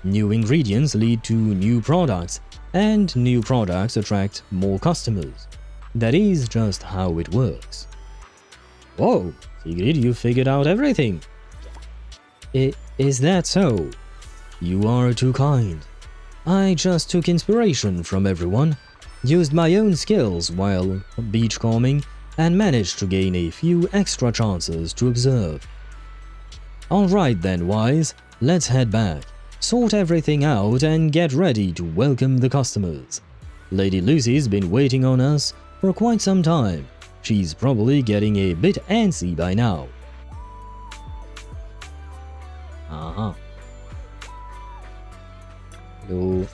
New ingredients lead to new products, and new products attract more customers. That is just how it works. Whoa, Sigrid, you figured out everything. Is that so? You are too kind. I just took inspiration from everyone, used my own skills while beachcombing, and managed to gain a few extra chances to observe. Alright then, Wise, let's head back. Sort everything out and get ready to welcome the customers. Lady Lucy's been waiting on us for quite some time. She's probably getting a bit antsy by now.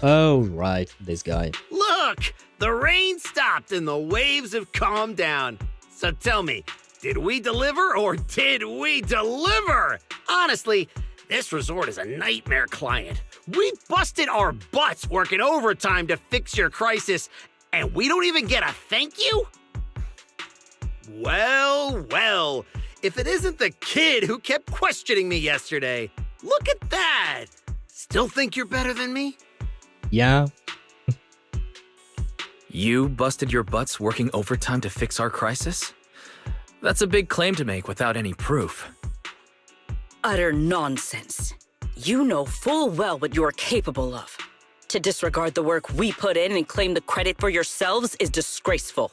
Oh, right, this guy. Look! The rain stopped and the waves have calmed down. So tell me, did we deliver or did we deliver? Honestly, this resort is a nightmare client. We busted our butts working overtime to fix your crisis, and we don't even get a thank you? Well, well, if it isn't the kid who kept questioning me yesterday. Look at that! Still think you're better than me? Yeah. You busted your butts working overtime to fix our crisis? That's a big claim to make without any proof. Utter nonsense. You know full well what you are capable of. To disregard the work we put in and claim the credit for yourselves is disgraceful.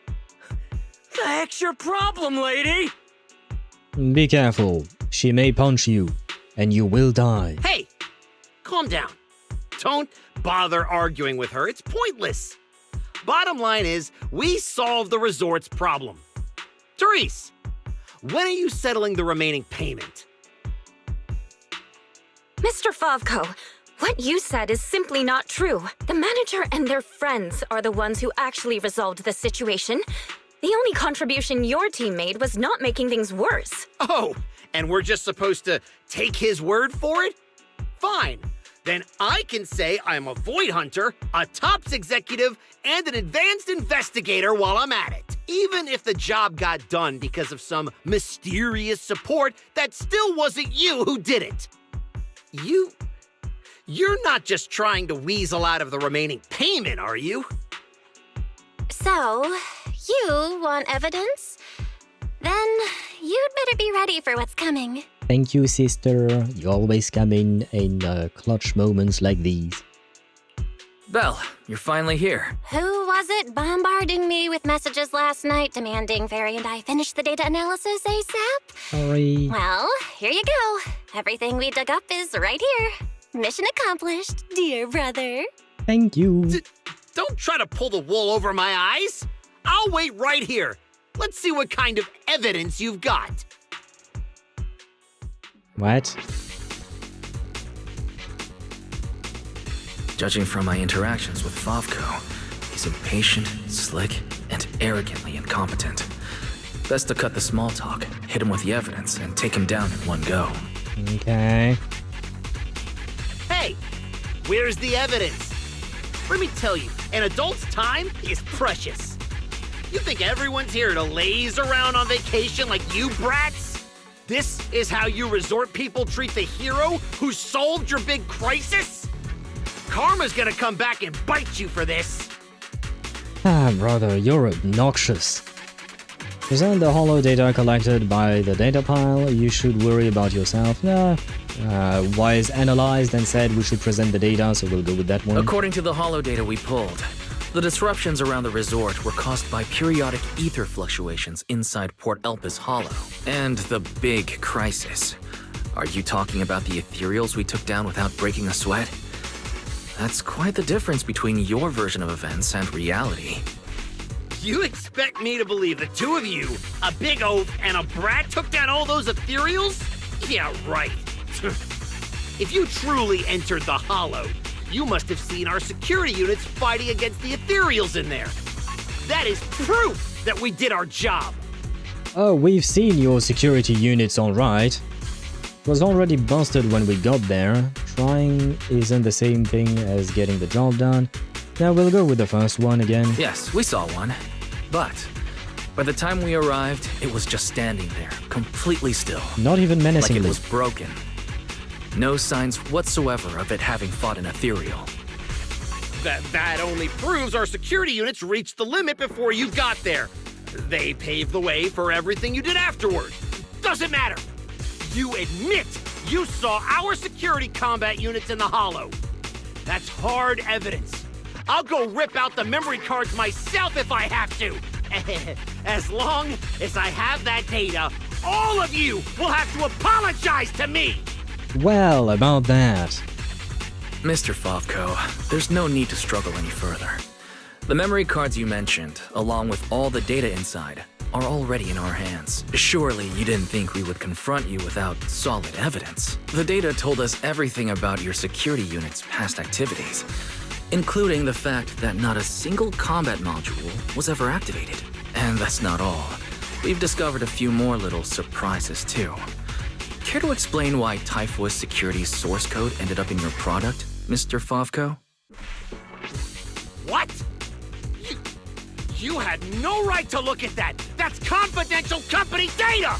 The heck's your problem, lady? Be careful. She may punch you, and you will die. Hey! Calm down. Don't bother arguing with her. It's pointless. Bottom line is, we solved the resort's problem. Therese, when are you settling the remaining payment? Mr. Favko, what you said is simply not true. The manager and their friends are the ones who actually resolved the situation. The only contribution your team made was not making things worse. Oh, and we're just supposed to take his word for it? Fine. then I can say I'm a void hunter, a tops executive, and an advanced investigator while I'm at it. Even if the job got done because of some mysterious support, that still wasn't you who did it. You're not just trying to weasel out of the remaining payment, are you? So, you want evidence? Then you'd better be ready for what's coming. Thank you, sister. You always come in clutch moments like these. Belle, you're finally here. Who was it bombarding me with messages last night demanding Fairy and I finish the data analysis ASAP? Sorry. Well, here you go. Everything we dug up is right here. Mission accomplished, dear brother. Thank you. Don't try to pull the wool over my eyes. I'll wait right here. Let's see what kind of evidence you've got. What? Judging from my interactions with Favko, he's impatient, slick, and arrogantly incompetent. Best to cut the small talk, hit him with the evidence, and take him down in one go. Okay. Hey, where's the evidence? Let me tell you, an adult's time is precious. You think everyone's here to laze around on vacation like you brats? This is how you resort people treat the hero who solved your big crisis? Karma's gonna come back and bite you for this. Ah, brother, you're obnoxious. Present the hollow data collected by the data pile. You should worry about yourself. Nah. Wise analyzed and said we should present the data, so we'll go with that one. According to the hollow data we pulled, the disruptions around the resort were caused by periodic ether fluctuations inside Port Elpis Hollow. And the big crisis. Are you talking about the Ethereals we took down without breaking a sweat? That's quite the difference between your version of events and reality. You expect me to believe the two of you, a big oaf and a brat, took down all those Ethereals? Yeah, right. If you truly entered the Hollow, you must have seen our security units fighting against the Ethereals in there. That is proof that we did our job. Oh, we've seen your security units, alright. It was already busted when we got there. Trying isn't the same thing as getting the job done. Now we'll go with the first one again. Yes, we saw one. But by the time we arrived, it was just standing there, completely still. Not even menacingly. Like it was broken. No signs whatsoever of it having fought an ethereal. That only proves our security units reached the limit before you got there. They paved the way for everything you did afterward. Doesn't matter. You admit you saw our security combat units in the Hollow. That's hard evidence. I'll go rip out the memory cards myself if I have to. As long as I have that data, all of you will have to apologize to me. Well, about that. Mr. Favko, there's no need to struggle any further. The memory cards you mentioned, along with all the data inside, are already in our hands. Surely you didn't think we would confront you without solid evidence. The data told us everything about your security unit's past activities, including the fact that not a single combat module was ever activated. And that's not all. We've discovered a few more little surprises too. Care to explain why Typhus Security's source code ended up in your product, Mr. Favko? What? You had no right to look at that! That's confidential company data!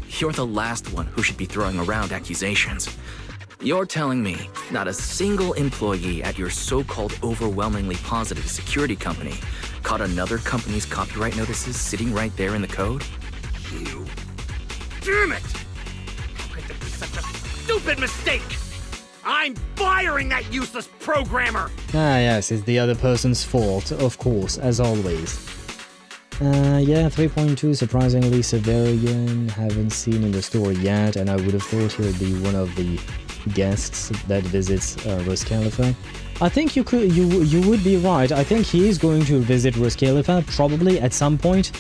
You're the last one who should be throwing around accusations. You're telling me not a single employee at your so-called overwhelmingly positive security company caught another company's copyright notices sitting right there in the code? You... Damn it! How could there be such a stupid mistake? I'm firing that useless programmer! Ah yes, it's the other person's fault, of course, as always. Yeah, 3.2, surprisingly Severian, haven't seen in the story yet, and I would have thought he would be one of the guests that visits Roscaelifer. I think you would be right. I think he is going to visit Roscaelifer, probably at some point.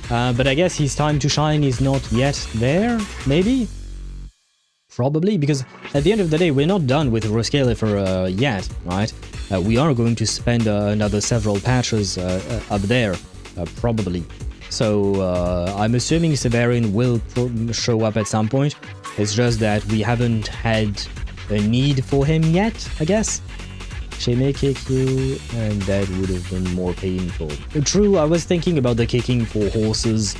But I guess his time to shine is not yet there, maybe? Probably, because at the end of the day, we're not done with Roscaelifer yet, right? We are going to spend another several patches up there, probably. So I'm assuming Severian will show up at some point. It's just that we haven't had a need for him yet, I guess. She may kick you, and that would have been more painful. True, I was thinking about the kicking for horses,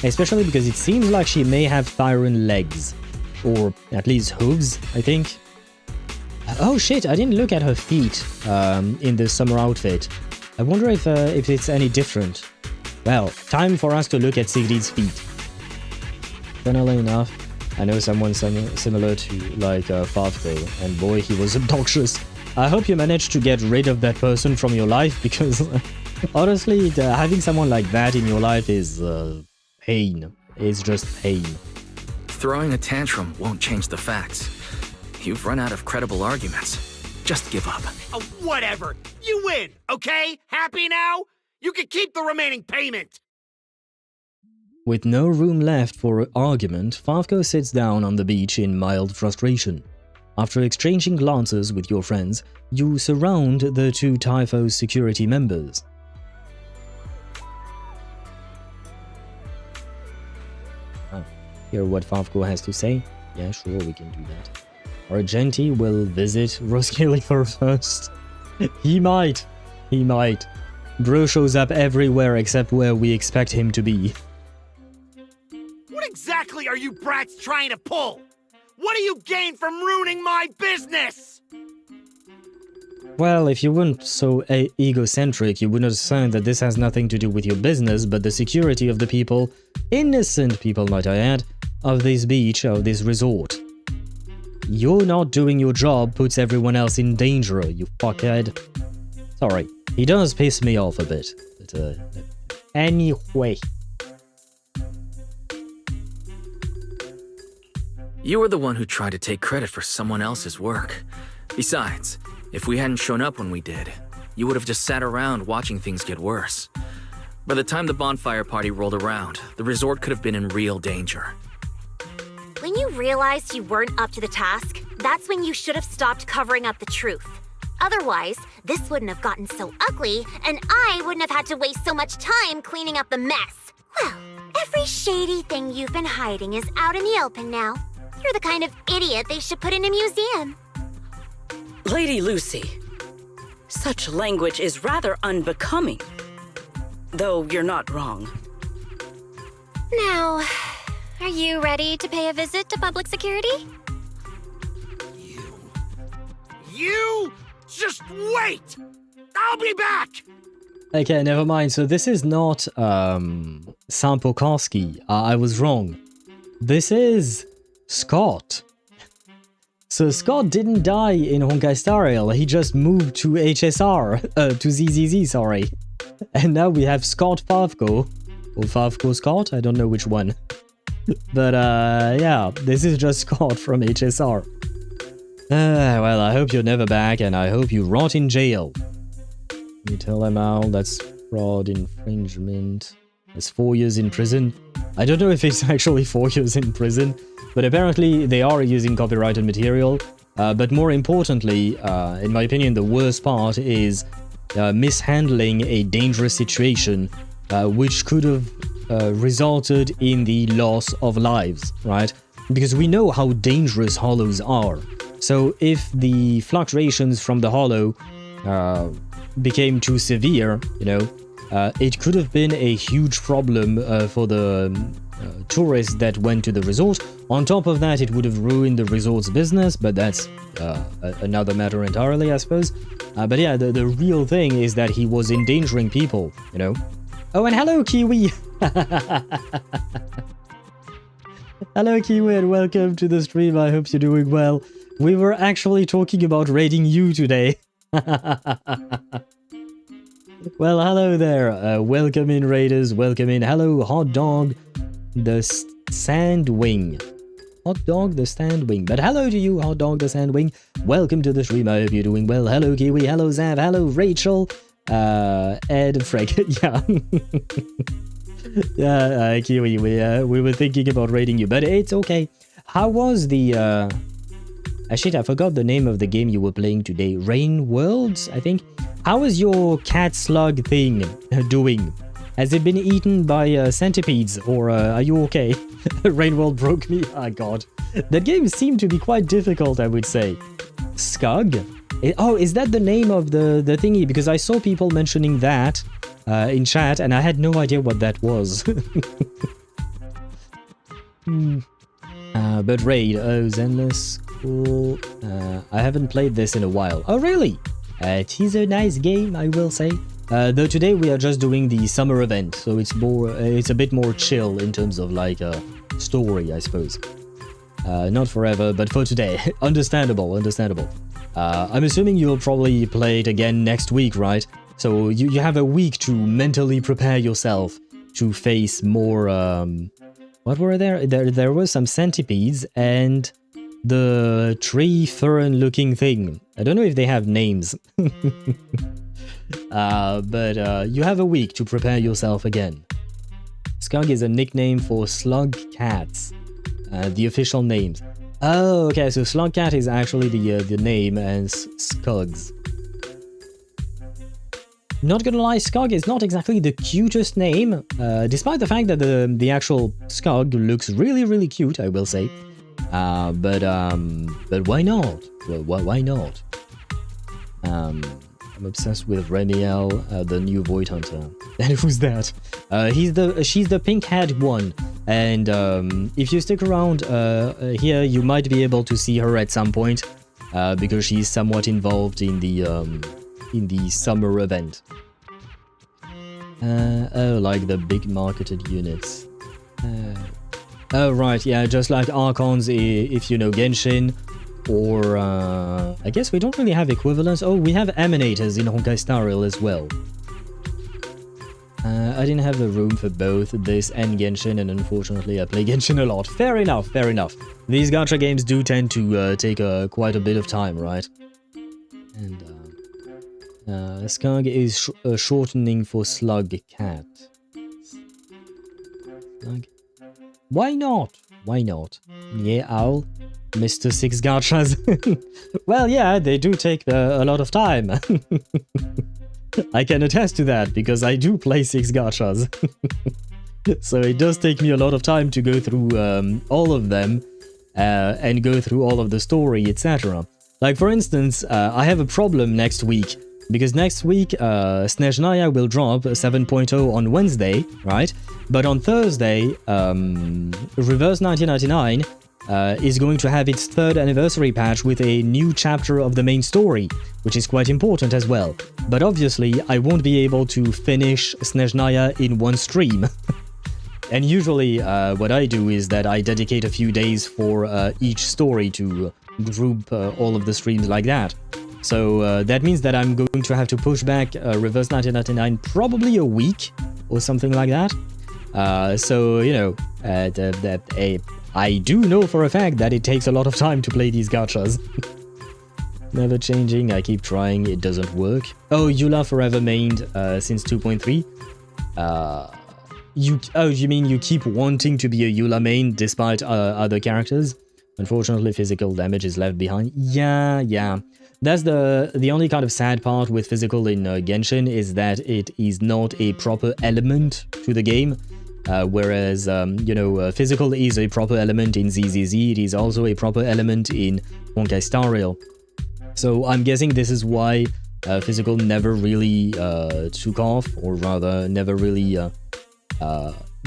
especially because it seems like she may have Thyron legs, or at least hooves, I think. Oh shit, I didn't look at her feet in the summer outfit. I wonder if it's any different. Well, time for us to look at Sigrid's feet. Funnily enough, I know someone similar to like Phaethon, and boy, he was obnoxious. I hope you managed to get rid of that person from your life, because honestly, having someone like that in your life is pain. It's just pain. Throwing a tantrum won't change the facts. You've run out of credible arguments. Just give up. Oh, whatever. You win, okay? Happy now? You can keep the remaining payment. With no room left for argument, Phaethon sits down on the beach in mild frustration. After exchanging glances with your friends, you surround the two Typho's security members. Hear what Phaethon has to say? Yeah, sure, we can do that. Argenti will visit Roscaelifer first. He might. Bro shows up everywhere except where we expect him to be. What exactly are you brats trying to pull? What do you gain from ruining my business? Well, if you weren't so egocentric, you would understand that this has nothing to do with your business, but the security of the people, innocent people might I add, of this beach, of this resort. You're not doing your job puts everyone else in danger, you fuckhead. Sorry, he does piss me off a bit, but anyway. You were the one who tried to take credit for someone else's work. Besides, if we hadn't shown up when we did, you would have just sat around watching things get worse. By the time the bonfire party rolled around, the resort could have been in real danger. When you realized you weren't up to the task, that's when you should have stopped covering up the truth. Otherwise, this wouldn't have gotten so ugly, and I wouldn't have had to waste so much time cleaning up the mess. Well, every shady thing you've been hiding is out in the open now. You're the kind of idiot they should put in a museum. Lady Lucy, such language is rather unbecoming. Though you're not wrong. Now, are you ready to pay a visit to public security? You? Just wait! I'll be back! Okay, never mind. So this is not Sampokarski. I was wrong. This is Scott. So Scott didn't die in Honkai Star Rail, he just moved to HSR, to ZZZ, sorry. And now we have Scott Phaethon, or Phaethon Scott, I don't know which one. But yeah, this is just Scott from HSR. Well, I hope you're never back, and I hope you rot in jail. You tell them how, that's fraud, infringement. That's 4 years in prison. I don't know if it's actually 4 years in prison, but apparently they are using copyrighted material. But more importantly, in my opinion, the worst part is mishandling a dangerous situation, which could have resulted in the loss of lives, right? Because we know how dangerous hollows are. So if the fluctuations from the hollow became too severe, you know, it could have been a huge problem for the tourists that went to the resort. On top of that, it would have ruined the resort's business, but that's another matter entirely, I suppose. But yeah, the real thing is that he was endangering people, you know. Oh, and hello, Kiwi! Hello, Kiwi, and welcome to the stream. I hope you're doing well. We were actually talking about raiding you today. Well, hello there. Welcome in, raiders. Welcome in. Hello, Hot Dog, the Sandwing. Hot Dog, the Sandwing. But hello to you, Hot Dog, the Sandwing. Welcome to the stream. I hope you're doing well. Hello, Kiwi. Hello, Zav. Hello, Rachel. Ed, Frank. Yeah. Yeah, Kiwi. We were thinking about raiding you, but it's okay. How was the shit, I forgot the name of the game you were playing today. Rain Worlds, I think. How is your cat slug thing doing? Has it been eaten by centipedes, or are you okay? Rain World broke me. Oh god. That game seemed to be quite difficult, I would say. Skug? Oh, is that the name of the thingy? Because I saw people mentioning that in chat, and I had no idea what that was. But Raid, oh, Zenless, cool. I haven't played this in a while. Oh, really? It is a nice game, I will say. Though today we are just doing the summer event, so it's a bit more chill in terms of like story, I suppose. Not forever, but for today. Understandable. I'm assuming you'll probably play it again next week, right? So you have a week to mentally prepare yourself to face more, what were there? There were some centipedes and the tree fern looking thing. I don't know if they have names. But you have a week to prepare yourself again. Skug is a nickname for slug cats. The official names. Oh, okay, so slug cat is actually the name, and Skugs. Not gonna lie, Skug is not exactly the cutest name, despite the fact that the actual Skug looks really, really cute, I will say. But why not? Well, why not? I'm obsessed with Remielle, the new Void Hunter. And who's that? She's the pink-haired one. And if you stick around here, you might be able to see her at some point, because she's somewhat involved in the summer event. Oh, like the big marketed units. Oh, right, yeah, just like Archons, if you know Genshin, or I guess we don't really have equivalents. Oh, we have Emanators in Roscaelifer as well. I didn't have the room for both this and Genshin, and unfortunately I play Genshin a lot. Fair enough. These gacha games do tend to take quite a bit of time, right? And Skug is a shortening for slug cat. Slug. Why not? Yeah, owl. Mr. Six Gachas. Well, yeah, they do take a lot of time. I can attest to that, because I do play 6 gachas. So it does take me a lot of time to go through all of them, and go through all of the story, etc. Like, for instance, I have a problem next week, because next week Snezhnaya will drop 7.0 on Wednesday, right? But on Thursday, Reverse 1999 is going to have its 3rd anniversary patch with a new chapter of the main story, which is quite important as well. But obviously, I won't be able to finish Snezhnaya in one stream. And usually, what I do is that I dedicate a few days for each story to group all of the streams like that. So that means that I'm going to have to push back Reverse 1999 probably a week or something like that. So, you know, I do know for a fact that it takes a lot of time to play these gachas. Never changing, I keep trying, it doesn't work. Oh, Eula forever mained since 2.3. You mean you keep wanting to be a Eula main despite other characters? Unfortunately, physical damage is left behind. Yeah. That's the only kind of sad part with physical in Genshin, is that it is not a proper element to the game. Whereas, you know, physical is a proper element in ZZZ, it is also a proper element in Roscaelifer. So I'm guessing this is why physical never really took off, or rather never really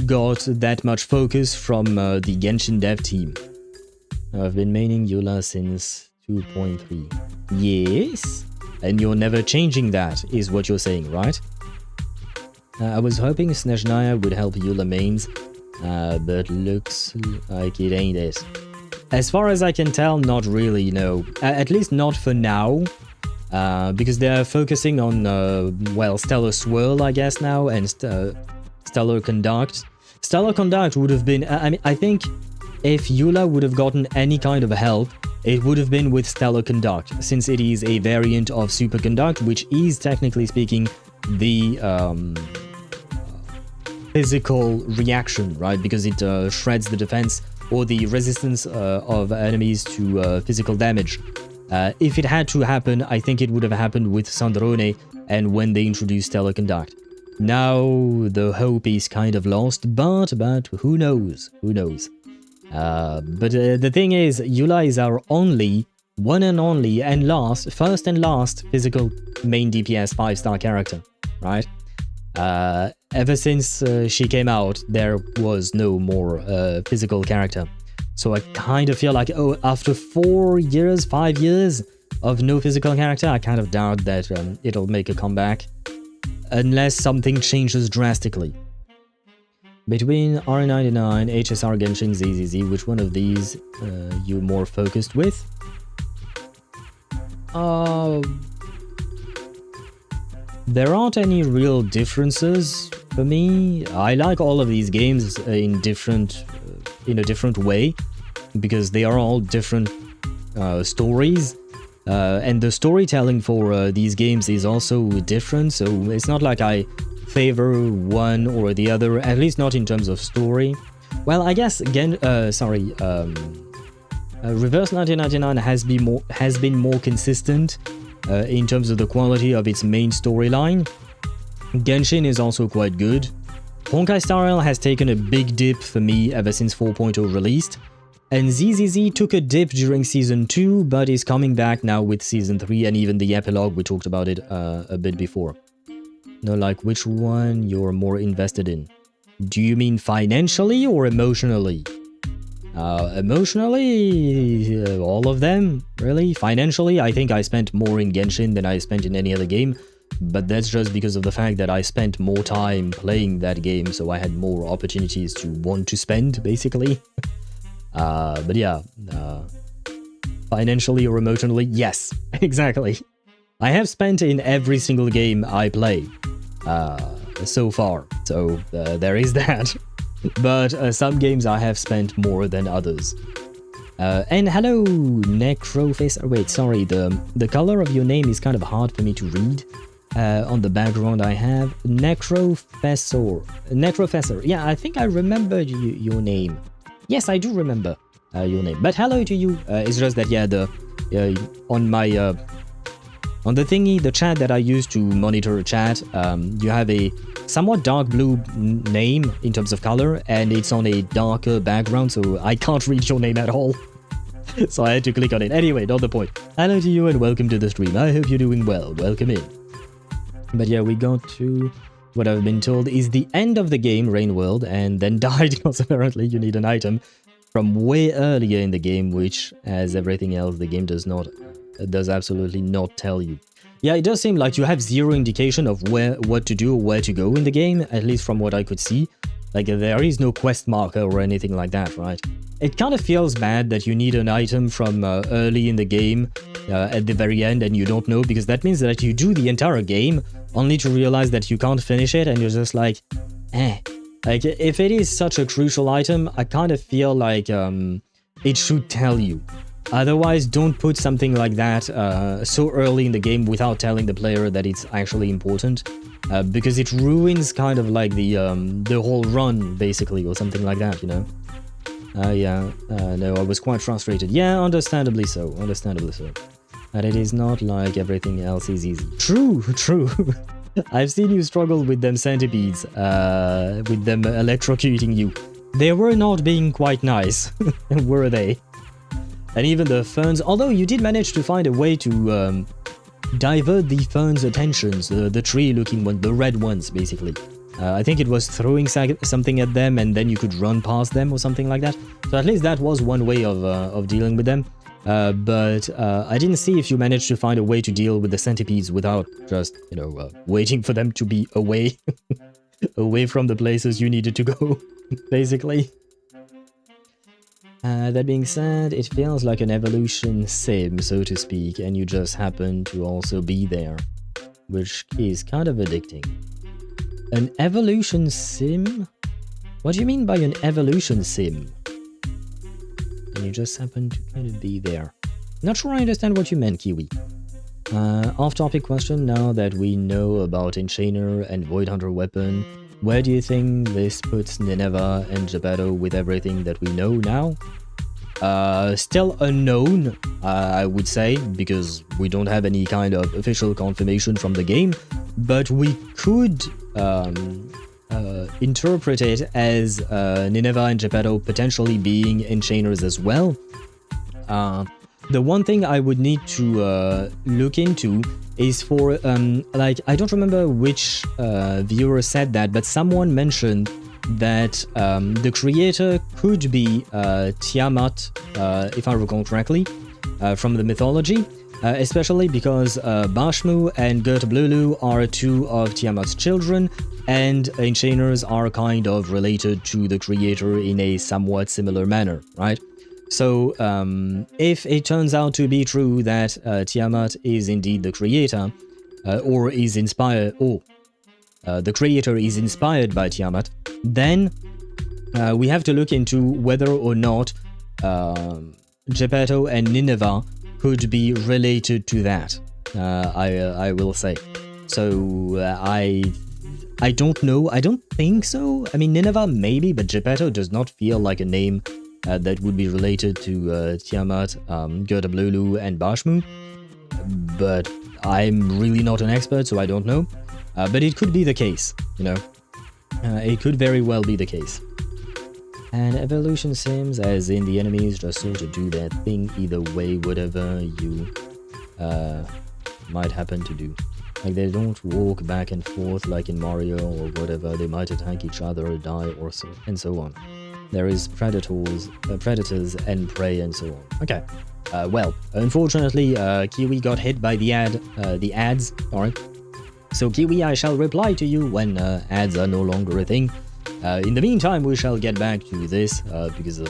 got that much focus from the Genshin dev team. I've been maining Eula since 2.3. Yes? And you're never changing that, is what you're saying, right? I was hoping Snezhnaya would help Eula mains, but looks like it ain't it. As far as I can tell, not really, no. At least not for now, because they're focusing on, well, Stellar Swirl, I guess, now, and Stellar Conduct. Stellar Conduct would have been... I mean, I think if Eula would have gotten any kind of help, it would have been with Stellar Conduct, since it is a variant of Super Conduct, which is, technically speaking, the physical reaction, right? Because it shreds the defense or the resistance of enemies to physical damage. If it had to happen, I think it would have happened with Sandrone and when they introduced Stellar Conduct. Now the hope is kind of lost, but who knows? Who knows? But the thing is, Eula is our one and only and first and last physical main DPS 5-star character, right? Ever since she came out, there was no more physical character. So I kind of feel like, oh, after 5 years of no physical character, I kind of doubt that it'll make a comeback. Unless something changes drastically. Between R99, HSR, Genshin, ZZZ, which one of these you more focused with? There aren't any real differences for me. I like all of these games in a different way, because they are all different stories. And the storytelling for these games is also different, so it's not like I favor one or the other, at least not in terms of story. Well, I guess again, Reverse 1999 has been more consistent in terms of the quality of its main storyline. Genshin is also quite good. Honkai Star Rail has taken a big dip for me ever since 4.0 released. And ZZZ took a dip during Season 2, but is coming back now with Season 3 and even the epilogue, we talked about it a bit before. No, like, which one you're more invested in? Do you mean financially or emotionally? Emotionally, all of them, really. Financially, I think I spent more in Genshin than I spent in any other game, but that's just because of the fact that I spent more time playing that game, so I had more opportunities to want to spend, basically. But yeah, financially or emotionally, yes, exactly. I have spent in every single game I play so far, so there is that. But some games I have spent more than others. And hello, Necrofacer. Wait, sorry, the color of your name is kind of hard for me to read. On the background I have Necrofacer. Yeah, I think I remembered your name. Yes, I do remember your name. But hello to you. It's just that, yeah, on the thingy, the chat that I use to monitor a chat, you have a somewhat dark blue name in terms of color, and it's on a darker background, so I can't read your name at all. So I had to click on it. Anyway, not the point. Hello to you and welcome to the stream. I hope you're doing well. Welcome in. But yeah, we got to what I've been told is the end of the game, Rain World, and then died because apparently you need an item from way earlier in the game, which, as everything else, the game does absolutely not tell you. Yeah, it does seem like you have zero indication of what to do or where to go in the game, at least from what I could see. Like, there is no quest marker or anything like that, right? It kind of feels bad that you need an item from early in the game at the very end and you don't know, because that means that you do the entire game only to realize that you can't finish it and you're just like, eh. Like, if it is such a crucial item, I kind of feel like it should tell you. Otherwise, don't put something like that so early in the game without telling the player that it's actually important, because it ruins kind of like the whole run, basically, or something like that, you know? No, I was quite frustrated. Yeah, understandably so, But it is not like everything else is easy. True. I've seen you struggle with them centipedes, with them electrocuting you. They were not being quite nice, were they? And even the ferns, although you did manage to find a way to divert the ferns' attentions, the tree-looking one, the red ones, basically. I think it was throwing something at them and then you could run past them or something like that. So at least that was one way of dealing with them. But I didn't see if you managed to find a way to deal with the centipedes without just, you know, waiting for them to be away, away from the places you needed to go, basically. That being said, it feels like an evolution sim, so to speak, and you just happen to also be there, which is kind of addicting. An evolution sim? What do you mean by an evolution sim? And you just happen to kind of be there. Not sure I understand what you meant, Kiwi. Off-topic question, now that we know about Enchainer and Void Hunter weapon, where do you think this puts Nineveh and Geppetto with everything that we know now? Still unknown, I would say, because we don't have any kind of official confirmation from the game, but we could interpret it as Nineveh and Geppetto potentially being enchainers as well. The one thing I would need to look into is for, like, I don't remember which viewer said that, but someone mentioned that the creator could be Tiamat, if I recall correctly, from the mythology, especially because Bashmu and Gertablulu are two of Tiamat's children, and enchainers are kind of related to the creator in a somewhat similar manner, right? So, if it turns out to be true that Tiamat is indeed the creator, or is inspired, or the creator is inspired by Tiamat, then we have to look into whether or not Geppetto and Nineveh could be related to that, I will say. So, I don't know, I don't think so. I mean, Nineveh maybe, but Geppetto does not feel like a name that would be related to Tiamat, Gertablulu, and Bashmu. But I'm really not an expert, so I don't know. But it could be the case, you know. It could very well be the case. And evolution sims, as in the enemies, just sort of do their thing either way, whatever you might happen to do. Like, they don't walk back and forth like in Mario or whatever. They might attack each other or die or so, and so on. There is predators and prey and so on. Okay. Well, unfortunately, Kiwi got hit by the ads. Alright. So Kiwi, I shall reply to you when ads are no longer a thing. In the meantime, we shall get back to this, because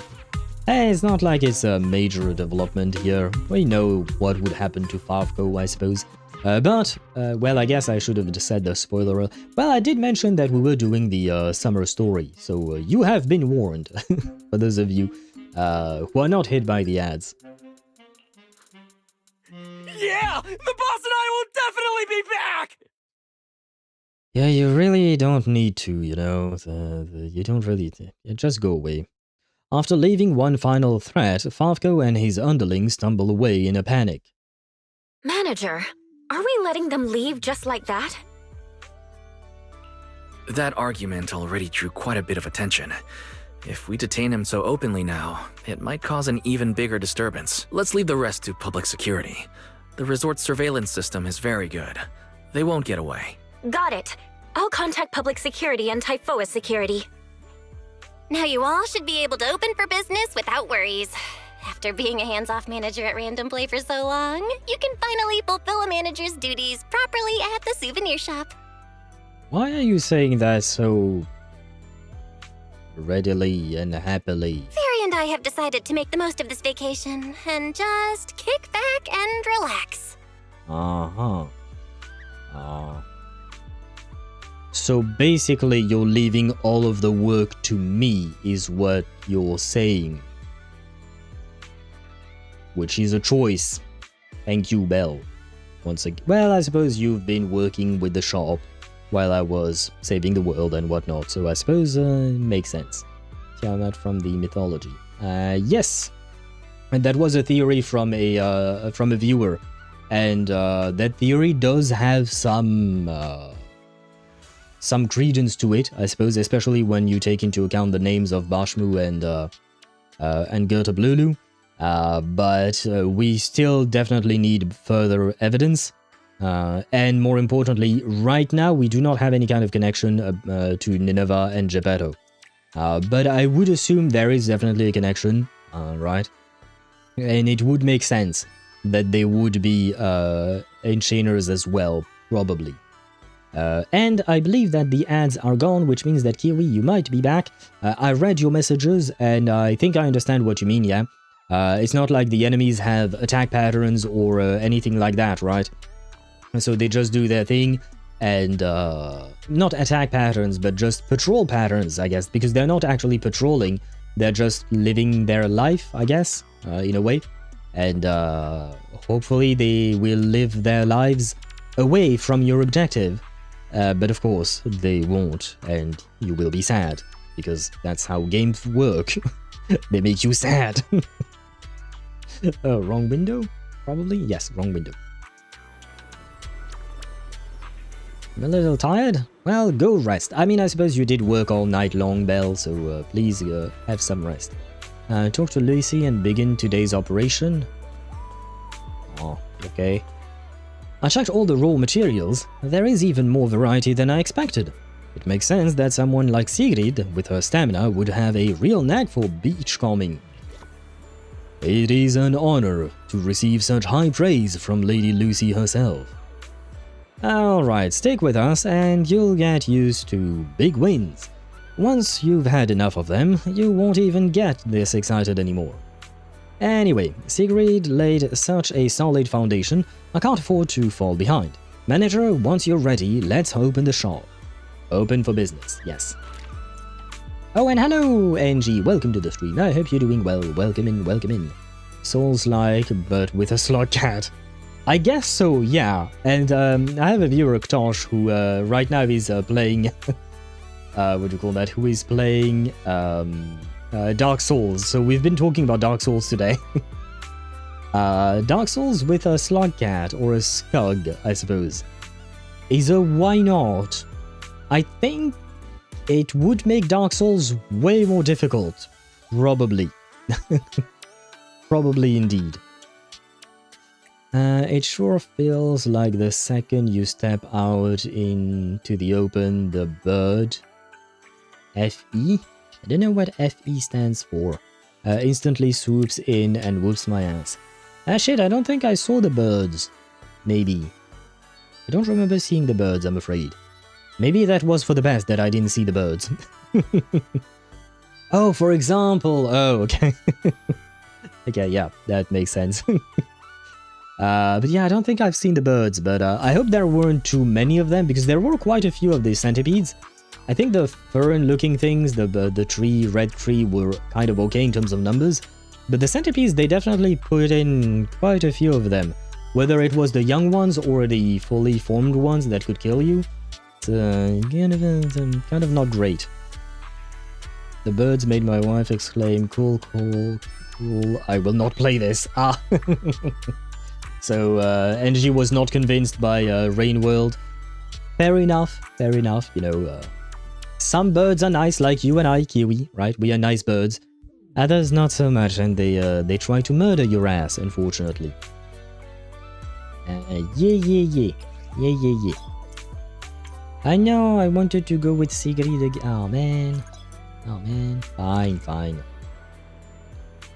it's not like it's a major development here. We know what would happen to Favko, I suppose. But, well, I guess I should have just said the spoiler. Well, I did mention that we were doing the summer story, so you have been warned, for those of you who are not hit by the ads. Yeah! The boss and I will definitely be back! Yeah, you really don't need to, you know, you don't really, just go away. After leaving one final threat, Favko and his underlings stumble away in a panic. Manager, are we letting them leave just like that? That argument already drew quite a bit of attention. If we detain him so openly now, it might cause an even bigger disturbance. Let's leave the rest to public security. The resort's surveillance system is very good. They won't get away. Got it. I'll contact public security and Typhoa security. Now you all should be able to open for business without worries. After being a hands-off manager at Random Play for so long, you can finally fulfill a manager's duties properly at the souvenir shop. Why are you saying that so readily and happily? Fairy and I have decided to make the most of this vacation and just kick back and relax. Uh-huh. So basically you're leaving all of the work to me, is what you're saying. Which is a choice. Thank you, Belle. Once again. Well, I suppose you've been working with the shop while I was saving the world and whatnot, so I suppose makes sense. Tiamat from the mythology. Yes. And that was a theory from a viewer. And that theory does have some credence to it, I suppose, especially when you take into account the names of Bashmu and Gertablulu. But we still definitely need further evidence. And more importantly, right now we do not have any kind of connection to Nineveh and Geppetto. But I would assume there is definitely a connection, right? And it would make sense that they would be enchainers as well, probably. And I believe that the ads are gone, which means that Kiwi, you might be back. I read your messages, and I think I understand what you mean, yeah? It's not like the enemies have attack patterns or anything like that, right? So they just do their thing, and not attack patterns, but just patrol patterns, I guess, because they're not actually patrolling, they're just living their life, I guess, in a way. And hopefully they will live their lives away from your objective. But of course, they won't, and you will be sad, because that's how games work. They make you sad. Wrong window? Probably? Yes, wrong window. I'm a little tired. Well, go rest. I mean, I suppose you did work all night long, Belle, so please have some rest. Talk to Lucy and begin today's operation. Oh, okay. I checked all the raw materials. There is even more variety than I expected. It makes sense that someone like Sigrid, with her stamina, would have a real knack for beachcombing. It is an honor to receive such high praise from Lady Lucy herself. Alright, stick with us and you'll get used to big wins. Once you've had enough of them, you won't even get this excited anymore. Anyway, Sigrid laid such a solid foundation, I can't afford to fall behind. Manager, once you're ready, let's open the shop. Open for business, yes. Oh, and hello, Angie, welcome to the stream. I hope you're doing well. Welcome in, welcome in. Souls-like, but with a slot cat. I guess so, yeah. And I have a viewer, Ktosh, who right now is playing... what do you call that? Who is playing Dark Souls. So we've been talking about Dark Souls today. Dark Souls with a slug cat, or a skug, I suppose. Is a why not? I think it would make Dark Souls way more difficult. Probably. Probably indeed. It sure feels like the second you step out into the open, the bird... FE? I don't know what FE stands for. Instantly swoops in and whoops my ass. Ah shit, I don't think I saw the birds. Maybe. I don't remember seeing the birds, I'm afraid. Maybe that was for the best that I didn't see the birds. Oh, for example. Oh, okay. Okay, yeah, that makes sense. But yeah, I don't think I've seen the birds, but I hope there weren't too many of them, because there were quite a few of these centipedes. I think the fern-looking things, the tree, red tree, were kind of okay in terms of numbers, but the centipedes, they definitely put in quite a few of them. Whether it was the young ones or the fully formed ones that could kill you, it's kind of not great. The birds made my wife exclaim, cool, cool, cool, I will not play this. Ah! So, Energy was not convinced by Rain World. Fair enough, you know. Some birds are nice, like you and I, Kiwi, right? We are nice birds. Others not so much, and they try to murder your ass, unfortunately. Yeah. I know, I wanted to go with Sigrid again. Oh man. Fine.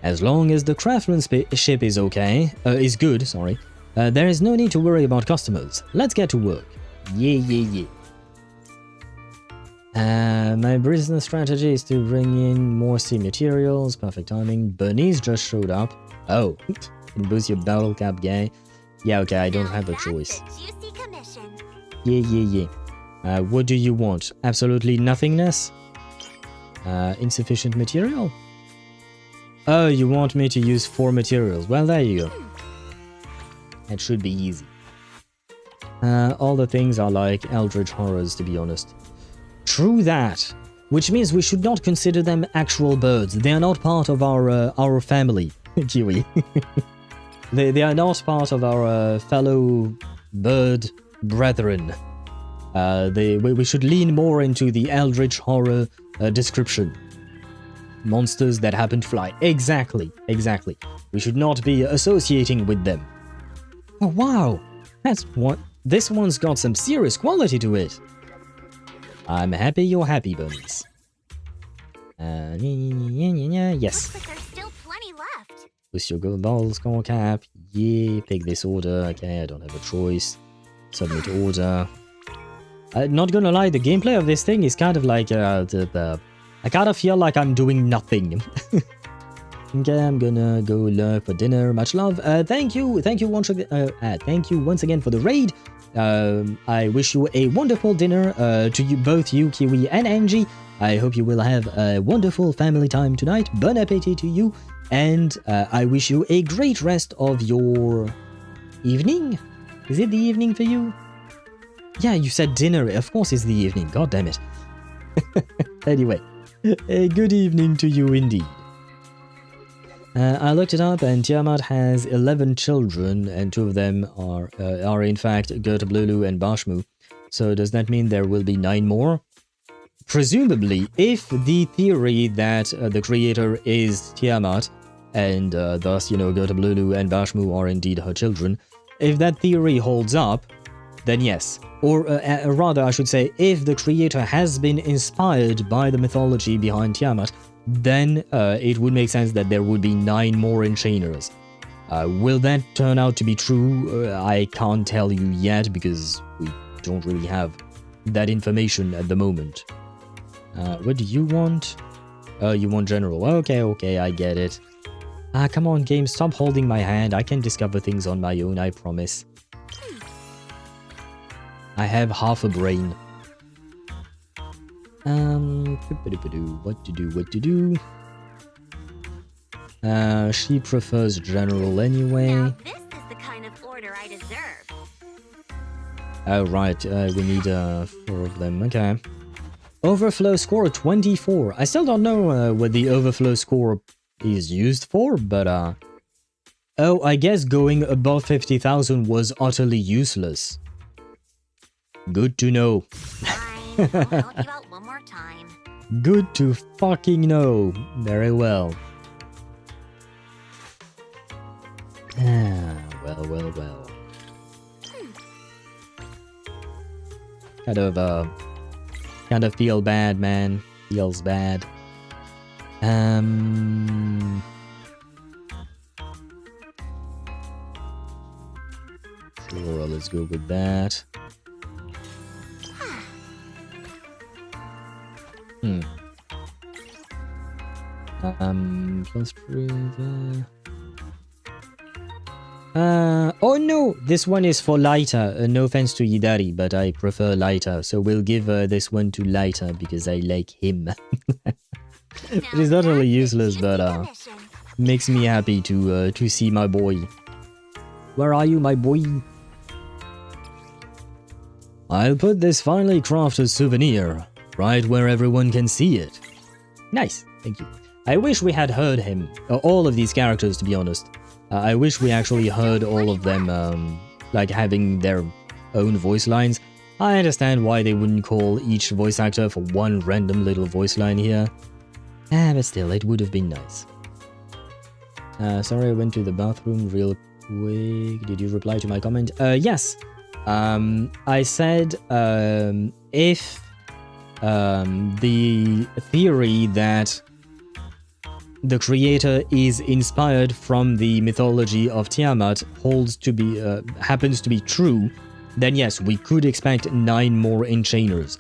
As long as the craftsmanship is okay, is good, sorry, there is no need to worry about customers. Let's get to work. Yeah. My business strategy is to bring in more sea materials. Perfect timing. Bernice just showed up. Oh, can boost your battle cap, guy. Yeah, okay, I don't have a choice. Yeah. What do you want? Absolutely nothingness? Insufficient material? Oh, you want me to use 4 materials. Well, there you go. That should be easy. All the things are like eldritch horrors, to be honest. True that. Which means we should not consider them actual birds. They are not part of our family, Kiwi. They are not part of our fellow bird brethren. We should lean more into the eldritch horror description. Monsters that happen to fly. Exactly. We should not be associating with them. Oh wow, that's what. This one's got some serious quality to it. I'm happy you're happy, Bones. Yes. Looks like there's still plenty left. Boost your gold ball score cap. Yeah, pick this order. Okay, I don't have a choice. Submit order. Not gonna lie, the gameplay of this thing is kind of like I kind of feel like I'm doing nothing. Okay, I'm gonna go lurk for dinner. Much love. Thank you once again for the raid. I wish you a wonderful dinner to you both, you Kiwi and Angie. I hope you will have a wonderful family time tonight. Bon appetit to you, and I wish you a great rest of your evening. Is it the evening for you? Yeah, you said dinner. Of course it's the evening. God damn it. Anyway, a good evening to you indeed. I looked it up, and Tiamat has 11 children, and 2 of them are in fact Gerta Blulu and Bashmu. So does that mean there will be 9 more? Presumably, if the theory that the creator is Tiamat, and thus, Götablulu and Bashmu are indeed her children, if that theory holds up, then yes. Or rather, I should say, if the creator has been inspired by the mythology behind Tiamat, then it would make sense that there would be 9 more Enchainers. Will that turn out to be true? I can't tell you yet, because we don't really have that information at the moment. What do you want? You want general. Okay, I get it. Come on, game, stop holding my hand. I can discover things on my own, I promise. I have half a brain. What to do? She prefers general anyway. Now, this is the kind of order I deserve. Oh, right, we need 4 of them, okay. Overflow score 24. I still don't know what the overflow score is used for, but oh, I guess going above 50,000 was utterly useless. Good to know. Fine, I'll help you out one more time. Good to fucking know. Very well. Well. Kind of feel bad, man. Feels bad. Sure, let's go with that. Plus prove. Oh no! This one is for Lighter. No offense to Yidari, but I prefer Lighter, so we'll give this one to Lighter because I like him. It is utterly useless, but makes me happy to see my boy. Where are you, my boy? I'll put this finely crafted souvenir right where everyone can see it. Nice, thank you. I wish we had heard him, all of these characters, to be honest. I wish we actually heard all of them, like having their own voice lines. I understand why they wouldn't call each voice actor for one random little voice line here. But still, it would have been nice. Sorry, I went to the bathroom real quick. Did you reply to my comment? Yes. I said, if the theory that the creator is inspired from the mythology of Tiamat happens to be true, then yes, we could expect 9 more Enchainers.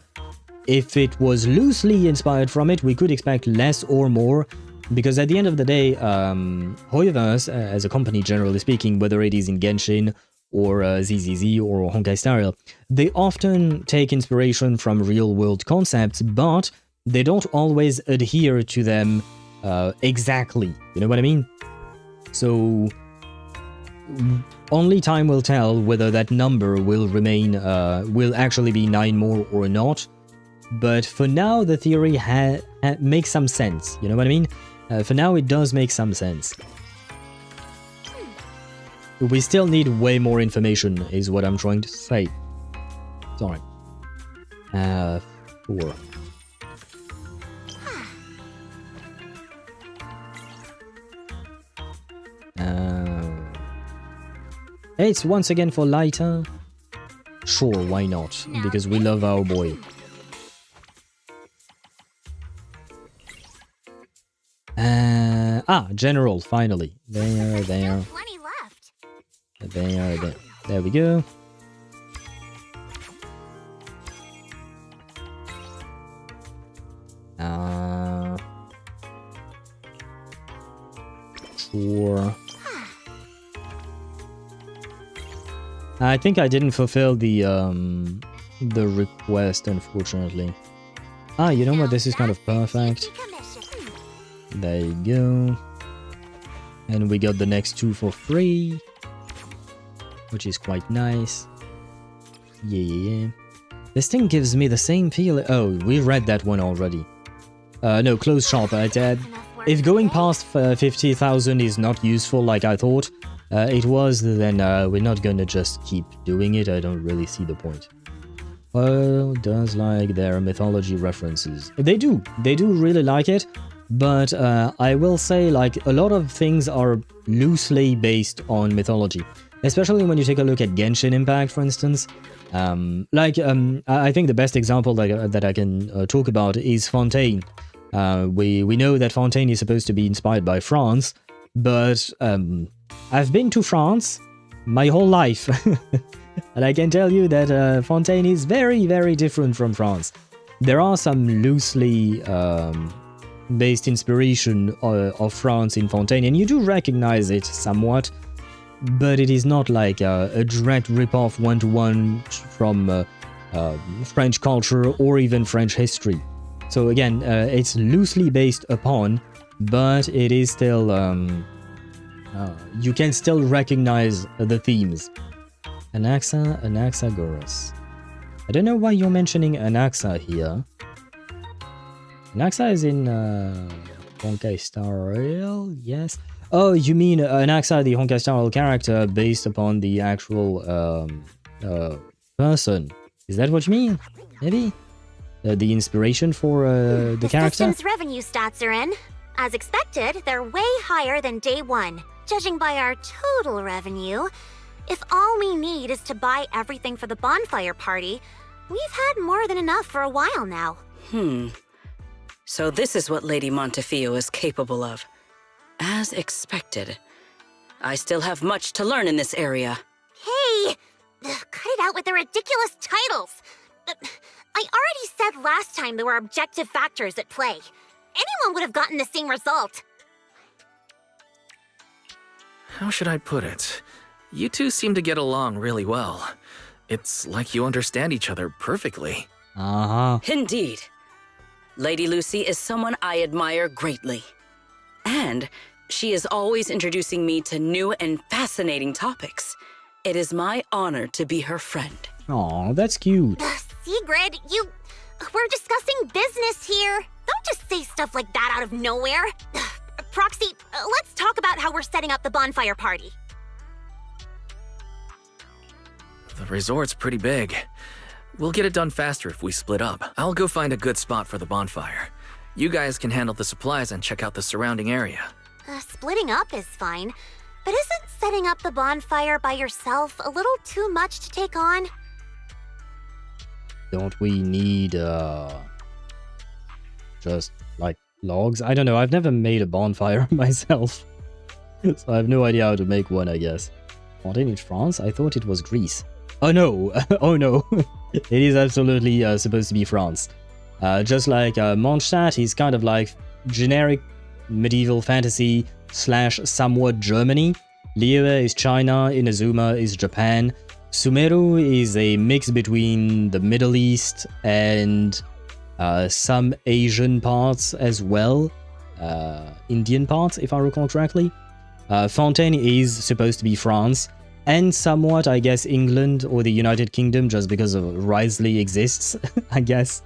If it was loosely inspired from it, we could expect less or more, because at the end of the day, HoYoVerse, as a company generally speaking, whether it is in Genshin or ZZZ or Honkai Star Rail, they often take inspiration from real-world concepts, but they don't always adhere to them exactly. You know what I mean? So only time will tell whether that number will remain, will actually be 9 more or not. But for now, the theory makes some sense. You know what I mean? For now, it does make some sense. We still need way more information, is what I'm trying to say. Sorry. 4. It's once again for Lighter. Sure, why not? Because we love our boy. General, finally. There. There we go. Sure. I think I didn't fulfill the request, unfortunately. You know what? This is kind of perfect. There you go. And we got the next 2 for free, which is quite nice. Yeah. This thing gives me the same feeling. Oh, we read that one already. No, close shop. If going past 50,000 is not useful like I thought it was, then we're not gonna just keep doing it. I don't really see the point. does like their mythology references. They do really like it, but I will say like a lot of things are loosely based on mythology, especially when you take a look at Genshin Impact, for instance. I think the best example that I can talk about is Fontaine. We know that Fontaine is supposed to be inspired by France, but I've been to France my whole life, and I can tell you that Fontaine is very, very different from France. There are some loosely based inspiration of France in Fontaine, and you do recognize it somewhat, but it is not like a direct rip-off one-to-one from French culture or even French history. So again, it's loosely based upon, but it is still... you can still recognize the themes. Anaxagoras. I don't know why you're mentioning Anaxa here. Anaxa is in Honkai Star Rail, yes. Oh, you mean Anaxa, the Honkai Star Rail character, based upon the actual person. Is that what you mean? Maybe? The inspiration for the character? Systems revenue stats are in. As expected, they're way higher than day one. Judging by our total revenue, if all we need is to buy everything for the bonfire party, we've had more than enough for a while now. So this is what Lady Montefiore is capable of. As expected. I still have much to learn in this area. Hey! Cut it out with the ridiculous titles! I already said last time there were objective factors at play. Anyone would have gotten the same result. How should I put it? You two seem to get along really well. It's like you understand each other perfectly. Indeed. Lady Lucy is someone I admire greatly. And she is always introducing me to new and fascinating topics. It is my honor to be her friend. Aw, that's cute. Sigrid, we're discussing business here. Don't just say stuff like that out of nowhere. Proxy, let's talk about how we're setting up the bonfire party. The resort's pretty big. We'll get it done faster if we split up. I'll go find a good spot for the bonfire. You guys can handle the supplies and check out the surrounding area. Splitting up is fine, but isn't setting up the bonfire by yourself a little too much to take on? Don't we need, just, like, logs? I don't know, I've never made a bonfire myself. So I have no idea how to make one, I guess. Fontaine in France? I thought it was Greece. Oh no! Oh no! It is absolutely supposed to be France. Just like Mondstadt is kind of like generic medieval fantasy / somewhat Germany. Liyue is China, Inazuma is Japan. Sumeru is a mix between the Middle East and some Asian parts as well. Indian parts, if I recall correctly. Fontaine is supposed to be France. And somewhat, I guess, England or the United Kingdom, just because of Risley exists, I guess.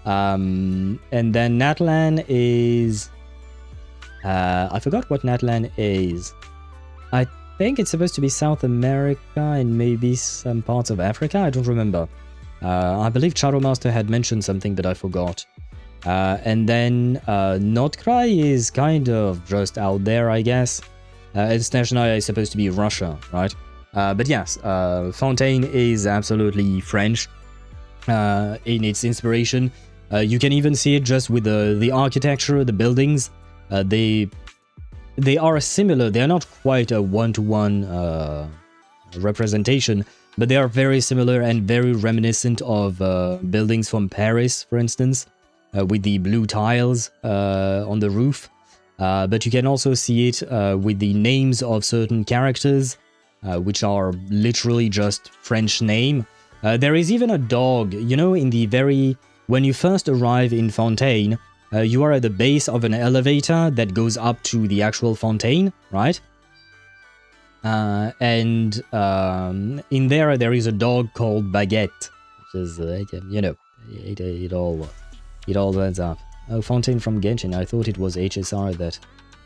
And then Natlan is... I forgot what Natlan is. I think it's supposed to be South America and maybe some parts of Africa, I don't remember. I believe Shadowmaster had mentioned something, but I forgot. And then Notkrai is kind of just out there, I guess. Snezhnaya is supposed to be Russia, right? But yes, Fontaine is absolutely French in its inspiration. You can even see it just with the architecture, the buildings. They are similar. They are not quite a one-to-one representation, but they are very similar and very reminiscent of buildings from Paris, for instance, with the blue tiles on the roof. But you can also see it with the names of certain characters, which are literally just French name. There is even a dog, you know, when you first arrive in Fontaine, you are at the base of an elevator that goes up to the actual fontaine, right? And in there is a dog called Baguette, which is, you know, it all adds up. Oh, Fontaine from Genshin, I thought it was HSR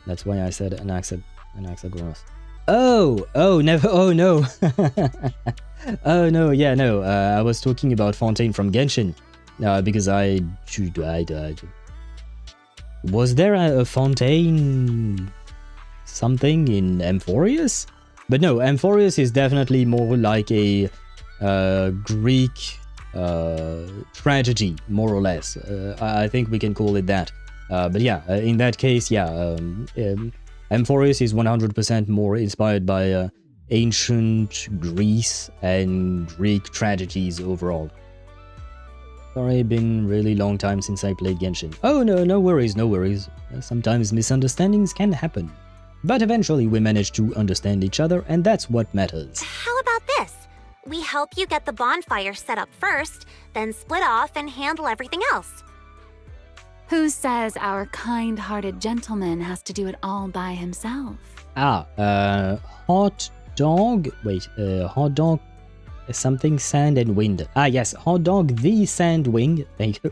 that's why I said Anaxagoras. Oh, never. Oh, no. Oh, no, yeah, no. I was talking about Fontaine from Genshin. Because I. Was there a Fontaine something in Amphorius? But no, Amphorius is definitely more like a Greek tragedy, more or less. I think we can call it that. But yeah, in that case, yeah, Amphorius is 100% more inspired by ancient Greece and Greek tragedies overall. Sorry, been really long time since I played Genshin. Oh no, no worries, no worries. Sometimes misunderstandings can happen. But eventually we manage to understand each other, and that's what matters. How about this? We help you get the bonfire set up first, then split off and handle everything else. Who says our kind-hearted gentleman has to do it all by himself? Hot dog? Wait, hot dog something sand and wind. Yes, hot dog the sand wing. Thank you.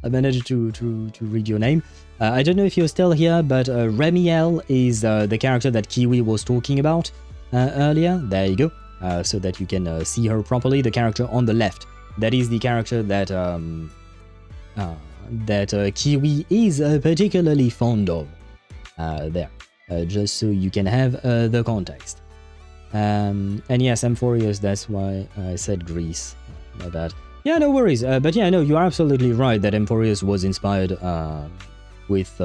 I managed to read your name. I don't know if you're still here, but Remielle is the character that Kiwi was talking about earlier. There you go. So that you can see her properly. The character on the left. That is the character that Kiwi is particularly fond of. There. Just so you can have the context. And yes, Amphorius, that's why I said Greece. My bad. Yeah, no worries. But yeah, no, you're absolutely right that Amphorius was inspired with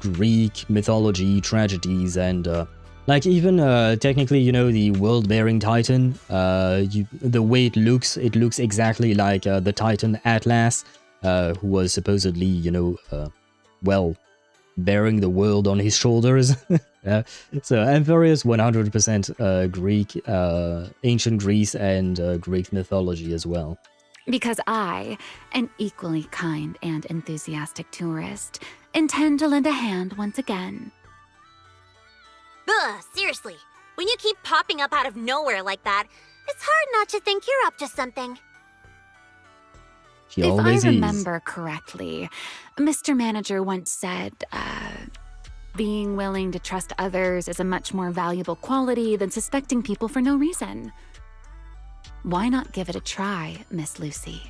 Greek mythology, tragedies, and like even technically, you know, the world-bearing Titan. The way it looks exactly like the Titan Atlas, who was supposedly, you know, well, bearing the world on his shoulders. So Amphorius 100% Greek, ancient Greece, and Greek mythology as well. Because I, an equally kind and enthusiastic tourist, intend to lend a hand once again. Ugh, seriously. When you keep popping up out of nowhere like that, it's hard not to think you're up to something. She if always I is. remember correctly, Mr. Manager once said, being willing to trust others is a much more valuable quality than suspecting people for no reason. Why not give it a try, Miss Lucy?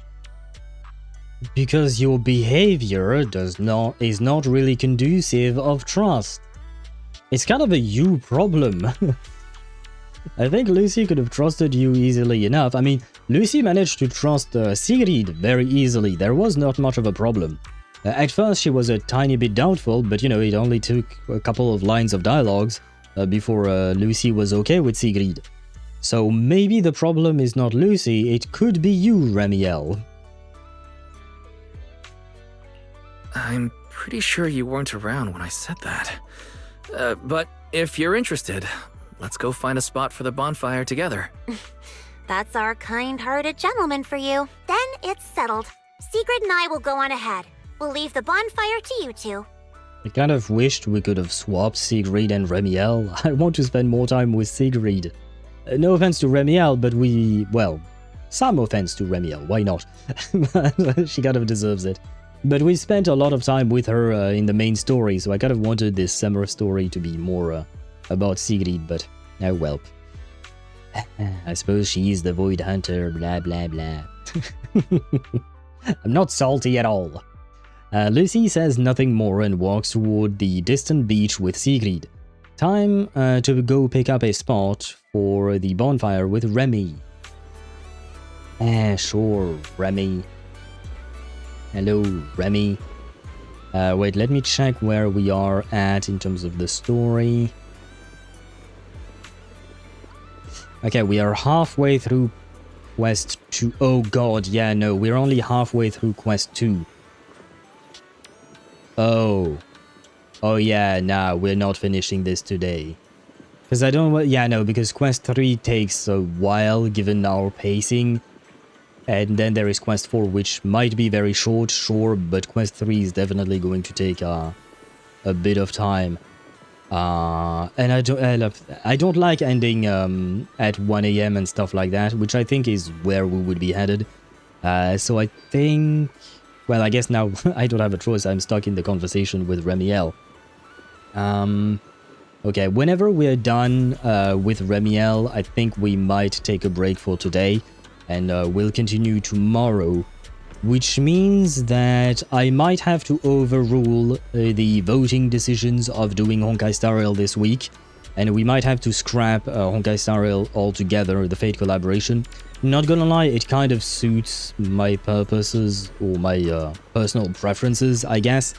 Because your behavior is not really conducive of trust. It's kind of a you problem. I think Lucy could have trusted you easily enough. I mean, Lucy managed to trust Sigrid very easily. There was not much of a problem. At first she was a tiny bit doubtful, but you know, it only took a couple of lines of dialogues before Lucy was okay with Sigrid. So maybe the problem is not Lucy, it could be you, Remielle. I'm pretty sure you weren't around when I said that. But if you're interested, let's go find a spot for the bonfire together. That's our kind-hearted gentleman for you. Then it's settled. Sigrid and I will go on ahead. We'll leave the bonfire to you two. I kind of wished we could have swapped Sigrid and Remielle. I want to spend more time with Sigrid. No offense to Remielle, but well, some offense to Remielle, why not? She kind of deserves it. But we spent a lot of time with her in the main story, so I kind of wanted this summer story to be more about Sigrid, but oh well. I suppose she is the Void Hunter, blah blah blah. I'm not salty at all. Lucy says nothing more and walks toward the distant beach with Sigrid. Time to go pick up a spot for the bonfire with Remy. Sure, Remy. Hello, Remy. Wait, let me check where we are at in terms of the story. Okay, we are halfway through Quest 2. Oh god, yeah, no, we're only halfway through Quest 2. Oh yeah, nah, we're not finishing this today. Because I don't, yeah, no, because Quest 3 takes a while given our pacing. And then there is Quest 4, which might be very short, sure, but Quest 3 is definitely going to take a bit of time. And I don't like ending at 1 AM and stuff like that, which I think is where we would be headed. So I think... Well, I guess now I don't have a choice. I'm stuck in the conversation with Remielle. Okay, whenever we're done with Remielle, I think we might take a break for today, and we'll continue tomorrow, which means that I might have to overrule the voting decisions of doing Honkai Star Rail this week, and we might have to scrap Honkai Star Rail altogether, the Fate collaboration. Not gonna lie, it kind of suits my purposes, or my personal preferences, I guess.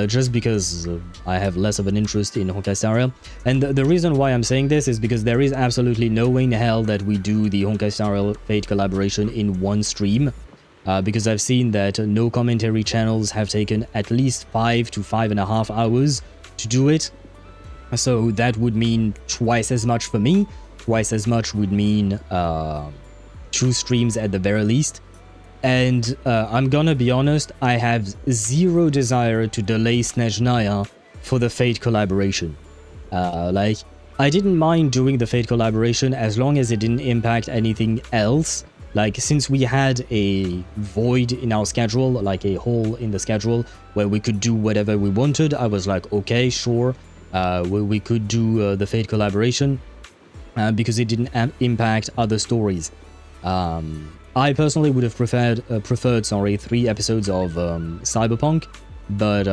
Just because I have less of an interest in Honkai Star Rail. And the reason why I'm saying this is because there is absolutely no way in hell that we do the Honkai Star Rail Fate collaboration in one stream. Because I've seen that no commentary channels have taken at least 5 to 5.5 hours to do it. So that would mean twice as much for me. Twice as much would mean 2 streams at the very least. And I'm gonna be honest, I have zero desire to delay Snezhnaya for the Fate collaboration. Like, I didn't mind doing the Fate collaboration as long as it didn't impact anything else. Like, since we had a void in our schedule, like a hole in the schedule, where we could do whatever we wanted, I was like, okay, sure, we could do the Fate collaboration, because it didn't impact other stories. I personally would have preferred 3 episodes of Cyberpunk, but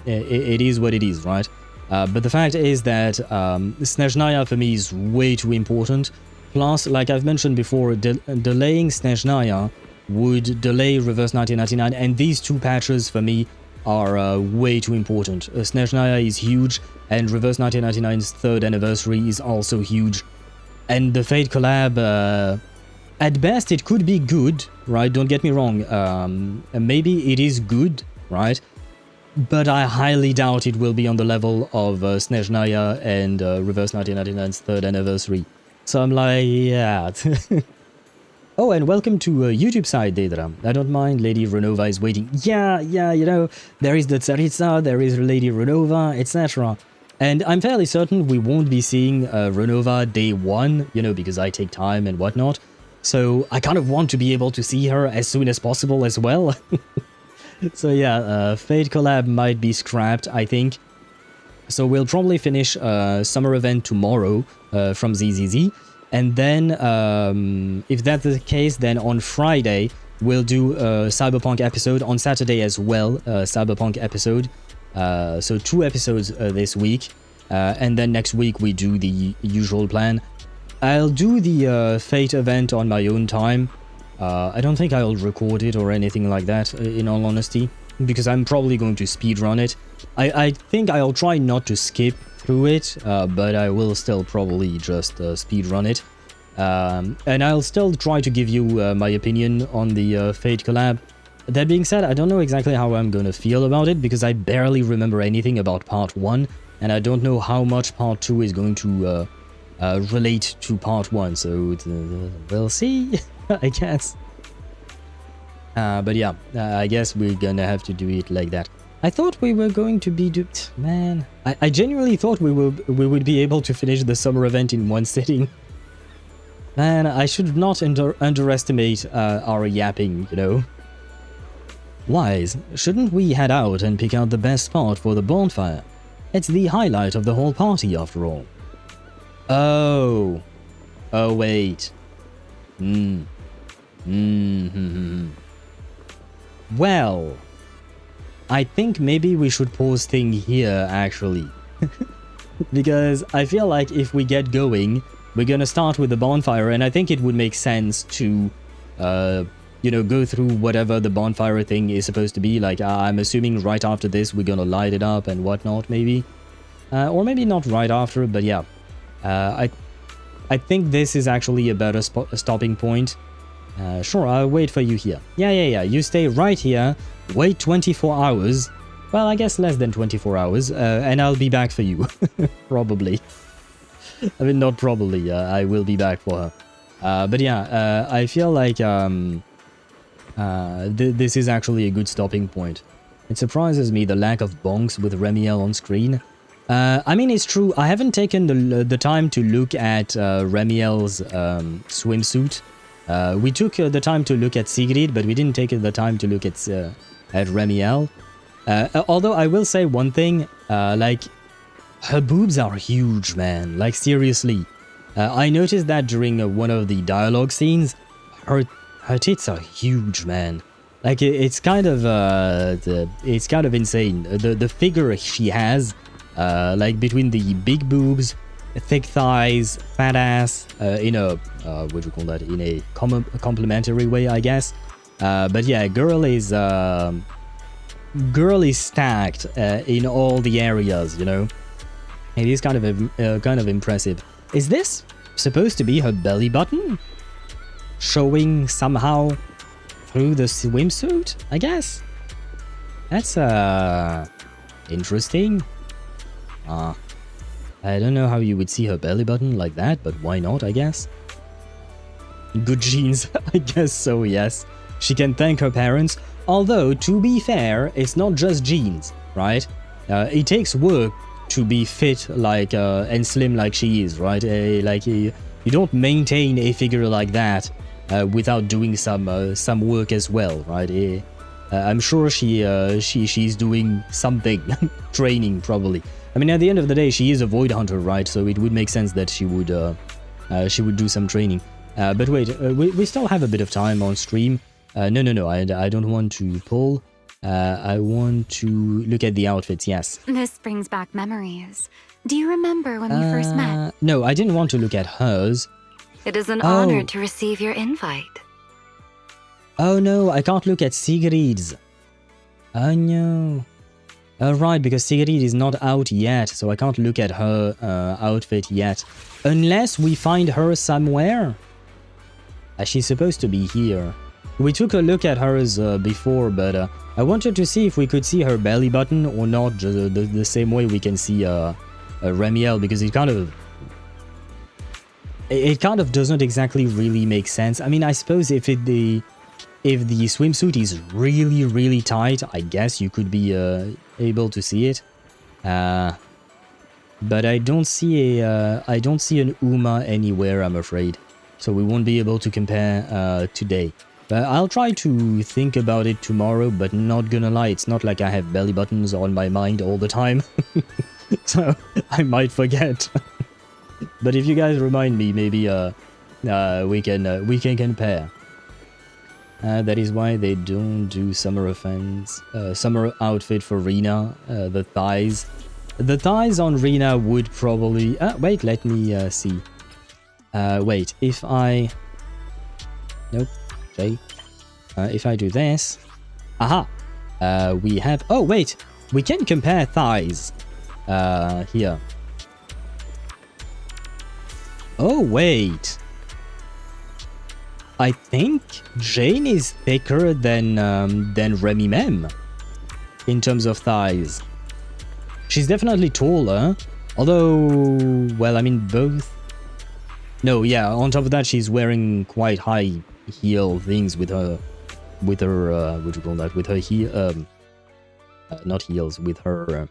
it is what it is, right? But the fact is that Snezhnaya for me is way too important. Plus, like I've mentioned before, delaying Snezhnaya would delay Reverse 1999, and these 2 patches for me are way too important. Snezhnaya is huge, and Reverse 1999's 3rd anniversary is also huge. And the Fate collab... at best, it could be good, right? Don't get me wrong. Maybe it is good, right? But I highly doubt it will be on the level of Snezhnaya and Reverse 1999's 3rd anniversary. So I'm like, yeah. Oh, and welcome to YouTube side, Daedra. I don't mind, Lady Renova is waiting. Yeah, you know, there is the Tsaritsa, there is Lady Renova, etc. And I'm fairly certain we won't be seeing Renova day 1, you know, because I take time and whatnot. So I kind of want to be able to see her as soon as possible as well. So yeah, Fate collab might be scrapped, I think. So we'll probably finish summer event tomorrow from ZZZ. And then, if that's the case, then on Friday, we'll do a Cyberpunk episode. On Saturday as well, Cyberpunk episode. So 2 episodes this week. And then next week we do the usual plan. I'll do the Fate event on my own time. I don't think I'll record it or anything like that, in all honesty, because I'm probably going to speedrun it. I think I'll try not to skip through it, but I will still probably just speedrun it. And I'll still try to give you my opinion on the Fate collab. That being said, I don't know exactly how I'm gonna feel about it, because I barely remember anything about Part 1, and I don't know how much Part 2 is going to relate to Part 1, so we'll see, I guess. But yeah, I guess we're gonna have to do it like that. I thought we were going to be man, I genuinely thought we would be able to finish the summer event in one sitting. Man, I should not underestimate our yapping, you know. Wise, shouldn't we head out and pick out the best spot for the bonfire? It's the highlight of the whole party, after all. Oh. Oh, wait. Well, I think maybe we should pause thing here, actually. Because I feel like if we get going, we're gonna start with the bonfire, and I think it would make sense to, you know, go through whatever the bonfire thing is supposed to be. Like, I'm assuming right after this, we're gonna light it up and whatnot, maybe. Or maybe not right after, but yeah. I think this is actually a better stopping point. Sure, I'll wait for you here. Yeah, you stay right here, wait 24 hours. Well, I guess less than 24 hours, and I'll be back for you. Probably. I mean, not probably, I will be back for her. But yeah, I feel like this is actually a good stopping point. It surprises me the lack of bonks with Remielle on screen. I mean, it's true, I haven't taken the time to look at Remielle's swimsuit. We took the time to look at Sigrid, but we didn't take the time to look at Remielle. Although I will say one thing, like, Her boobs are huge, man. Like, seriously. I noticed that during one of the dialogue scenes. Her tits are huge, man. Like, it's kind of insane. The figure she has, like, between the big boobs, thick thighs, fat ass, in a, what do you call that? In a complimentary way, I guess. But yeah, girl is stacked in all the areas, you know. It is kind of impressive. Is this supposed to be her belly button? Showing somehow through the swimsuit, I guess? That's interesting. I don't know how you would see her belly button like that, but why not, I guess? Good genes, I guess so, yes. She can thank her parents, although, to be fair, it's not just genes, right? It takes work to be fit like and slim like she is, right? You don't maintain a figure like that without doing some work as well, right? I'm sure she's doing something, training probably. I mean, at the end of the day, she is a void hunter, right? So it would make sense that she would do some training. But wait, we still have a bit of time on stream. No, I don't want to pull. I want to look at the outfits, yes. This brings back memories. Do you remember when we first met? No, I didn't want to look at hers. It is an honor to receive your invite. Oh no, I can't look at Sigrid's. Oh no. Right, because Sigrid is not out yet, so I can't look at her outfit yet. Unless we find her somewhere. She's supposed to be here. We took a look at hers before, but I wanted to see if we could see her belly button or not, just the same way we can see Remielle, because it kind of doesn't exactly really make sense. I mean, I suppose if the swimsuit is really, really tight, I guess you could be able to see it. But I don't see an Uma anywhere, I'm afraid. So we won't be able to compare today. I'll try to think about it tomorrow, but not gonna lie, it's not like I have belly buttons on my mind all the time. So I might forget. But if you guys remind me, maybe we can compare. That is why they don't do summer outfit for Rena. The thighs on Rena would probably. Wait, let me see. Wait, if I. Nope. Okay. If I do this. Aha. We have. Oh wait, we can compare thighs. Here. Oh wait. I think Jane is thicker than Remielle in terms of thighs. She's definitely taller, although, well, I mean both. No, yeah. On top of that, she's wearing quite high heel things with her what do you call that? With her heel, not heels. With her,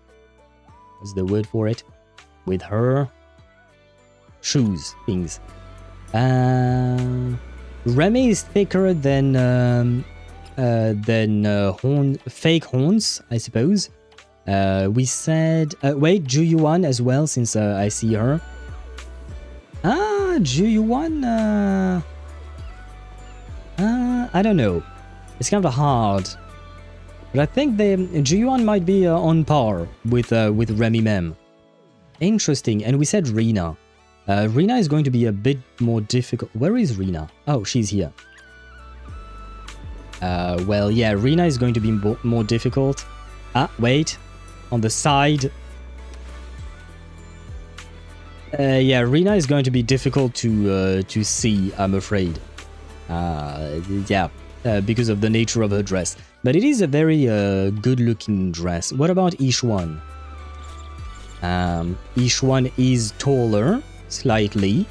what's the word for it? With her shoes things. Remy is thicker than fake horns, I suppose. We said wait, Juyuan as well, since I see her. Juyuan. I don't know. It's kind of hard, but I think Juyuan might be on par with Remielle. Interesting. And we said Rena. Rena is going to be a bit more difficult. Where is Rena? Oh, she's here. Well, yeah, Rena is going to be more difficult. Wait. On the side. Yeah, Rena is going to be difficult to see, I'm afraid. Yeah, because of the nature of her dress. But it is a very good-looking dress. What about Ishwan? Ishwan is taller. Slightly,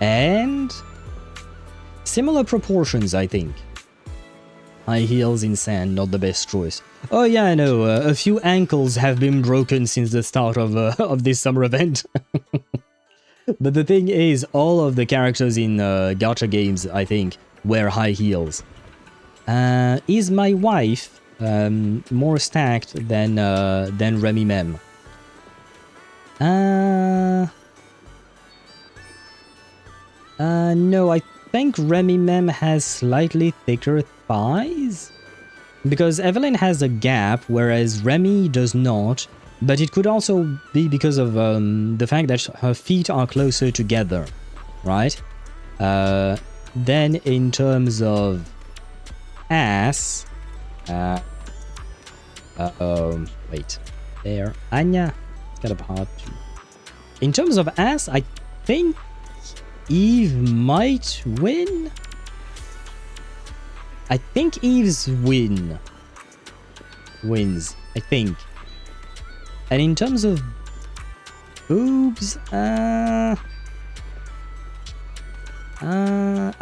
and similar proportions, I think. High heels in sand, not the best choice. Oh yeah, I know. A few ankles have been broken since the start of this summer event. But the thing is, all of the characters in gacha games, I think, wear high heels. Is my wife more stacked than Remielle? No, I think Remielle has slightly thicker thighs. Because Evelyn has a gap, whereas Remy does not. But it could also be because of the fact that her feet are closer together, right? Then in terms of ass... wait. There. Anya. It's kind of hard to... In terms of ass, I think Eve might win? I think Eve's wins, I think. And in terms of boobs, I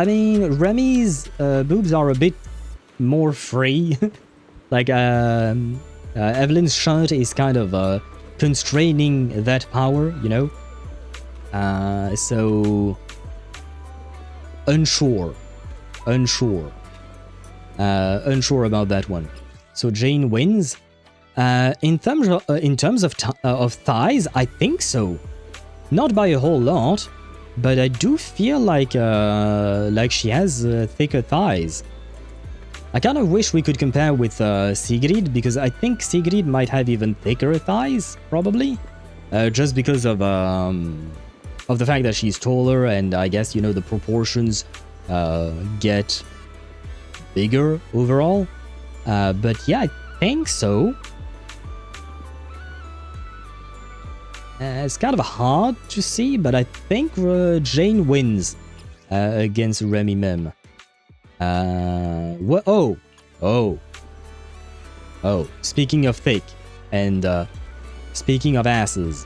mean, Remy's boobs are a bit more free. Like, Evelyn's shirt is kind of constraining that power, you know? So... Unsure about that one. So Jane wins. In terms of thighs, I think so. Not by a whole lot, but I do feel like she has thicker thighs. I kind of wish we could compare with Sigrid, because I think Sigrid might have even thicker thighs, probably, just because of the fact that she's taller, and I guess, you know, the proportions get bigger overall. But yeah, I think so. It's kind of hard to see, but I think Jane wins against Remielle. Speaking of thick and speaking of asses,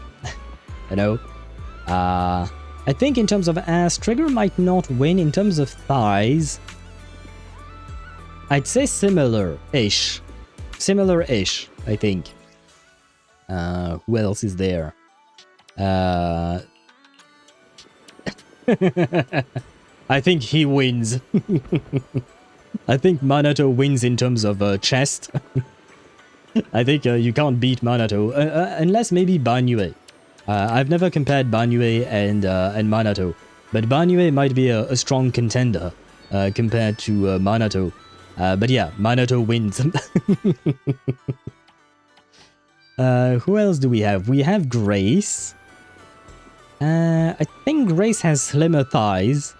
you know, I think in terms of ass, Trigger might not win. In terms of thighs, I'd say similar-ish. Similar-ish, I think. Who else is there? I think he wins. I think Manato wins in terms of chest. I think you can't beat Manato, unless maybe Banyue. I've never compared Banyue and Manato, but Banyue might be a strong contender compared to Manato. But yeah, Manato wins. Who else do we have? We have Grace. I think Grace has slimmer thighs,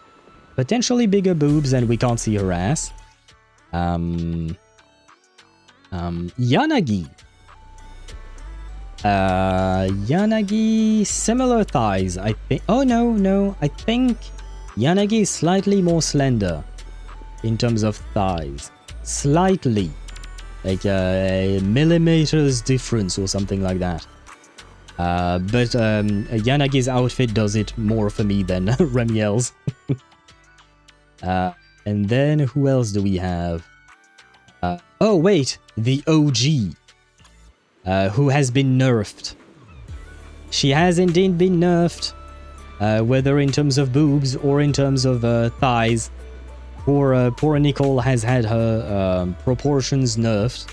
potentially bigger boobs, and we can't see her ass. Yanagi. Yanagi, similar thighs, I think. Oh, no. I think Yanagi is slightly more slender in terms of thighs. Slightly. Like a millimeters difference or something like that. But Yanagi's outfit does it more for me than Remielle's. And then who else do we have? Oh wait, the OG, who has been nerfed. She has indeed been nerfed, whether in terms of boobs or in terms of thighs. Poor Nicole has had her proportions nerfed.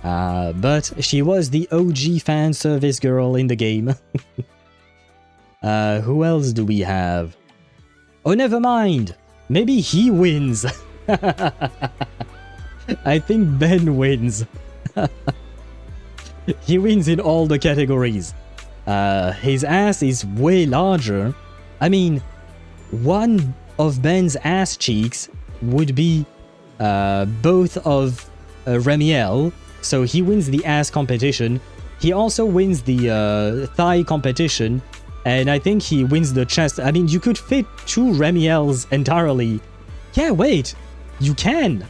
But she was the OG fan service girl in the game. Who else do we have? Oh, never mind. Maybe he wins. I think Ben wins. He wins in all the categories. His ass is way larger. I mean, one of Ben's ass cheeks would be both of Remielle. So he wins the ass competition. He also wins the thigh competition. And I think he wins the chest. I mean, you could fit two Remielles entirely. Yeah, wait. You can.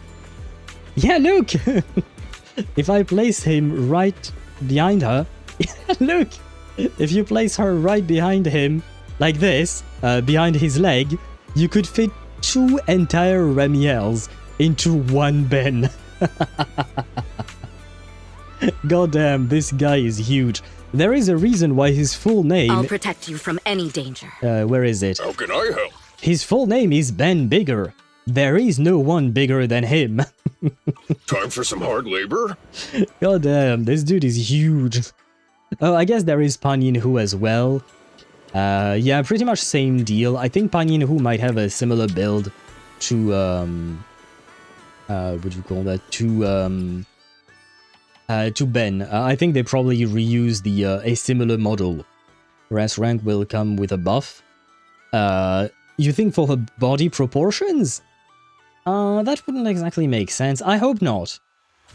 Yeah, look. If I place him right behind her. Yeah, look. If you place her right behind him, like this, behind his leg, you could fit two entire Remielles into one Ben. Goddamn, this guy is huge. There is a reason why his full name... I'll protect you from any danger. Where is it? How can I help? His full name is Ben Bigger. There is no one bigger than him. Time for some hard labor? Goddamn, this dude is huge. Oh, I guess there is Pan Yin-Hu as well. Yeah, pretty much same deal. I think Pan Yin-Hu might have a similar build to, what do you call that? To Ben. I think they probably reuse the a similar model. Whereas rank will come with a buff. You think for her body proportions? That wouldn't exactly make sense. I hope not.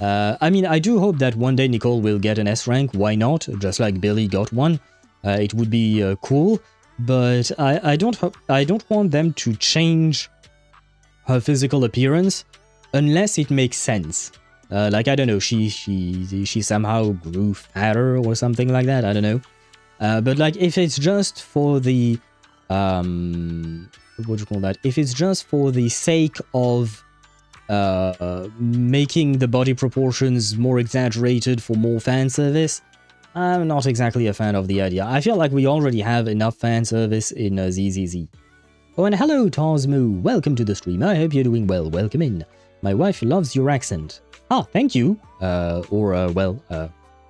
I mean, I do hope that one day Nicole will get an S rank. Why not? Just like Billy got one. It would be cool. But I don't want them to change her physical appearance unless it makes sense. Like, I don't know, she somehow grew fatter or something like that. I don't know. But like, if it's just for the what do you call that? If it's just for the sake of making the body proportions more exaggerated for more fan service, I'm not exactly a fan of the idea. I feel like we already have enough fan service in ZZZ. Oh, and hello, Tazmu. Welcome to the stream. I hope you're doing well. Welcome in. My wife loves your accent. Ah, thank you. Well,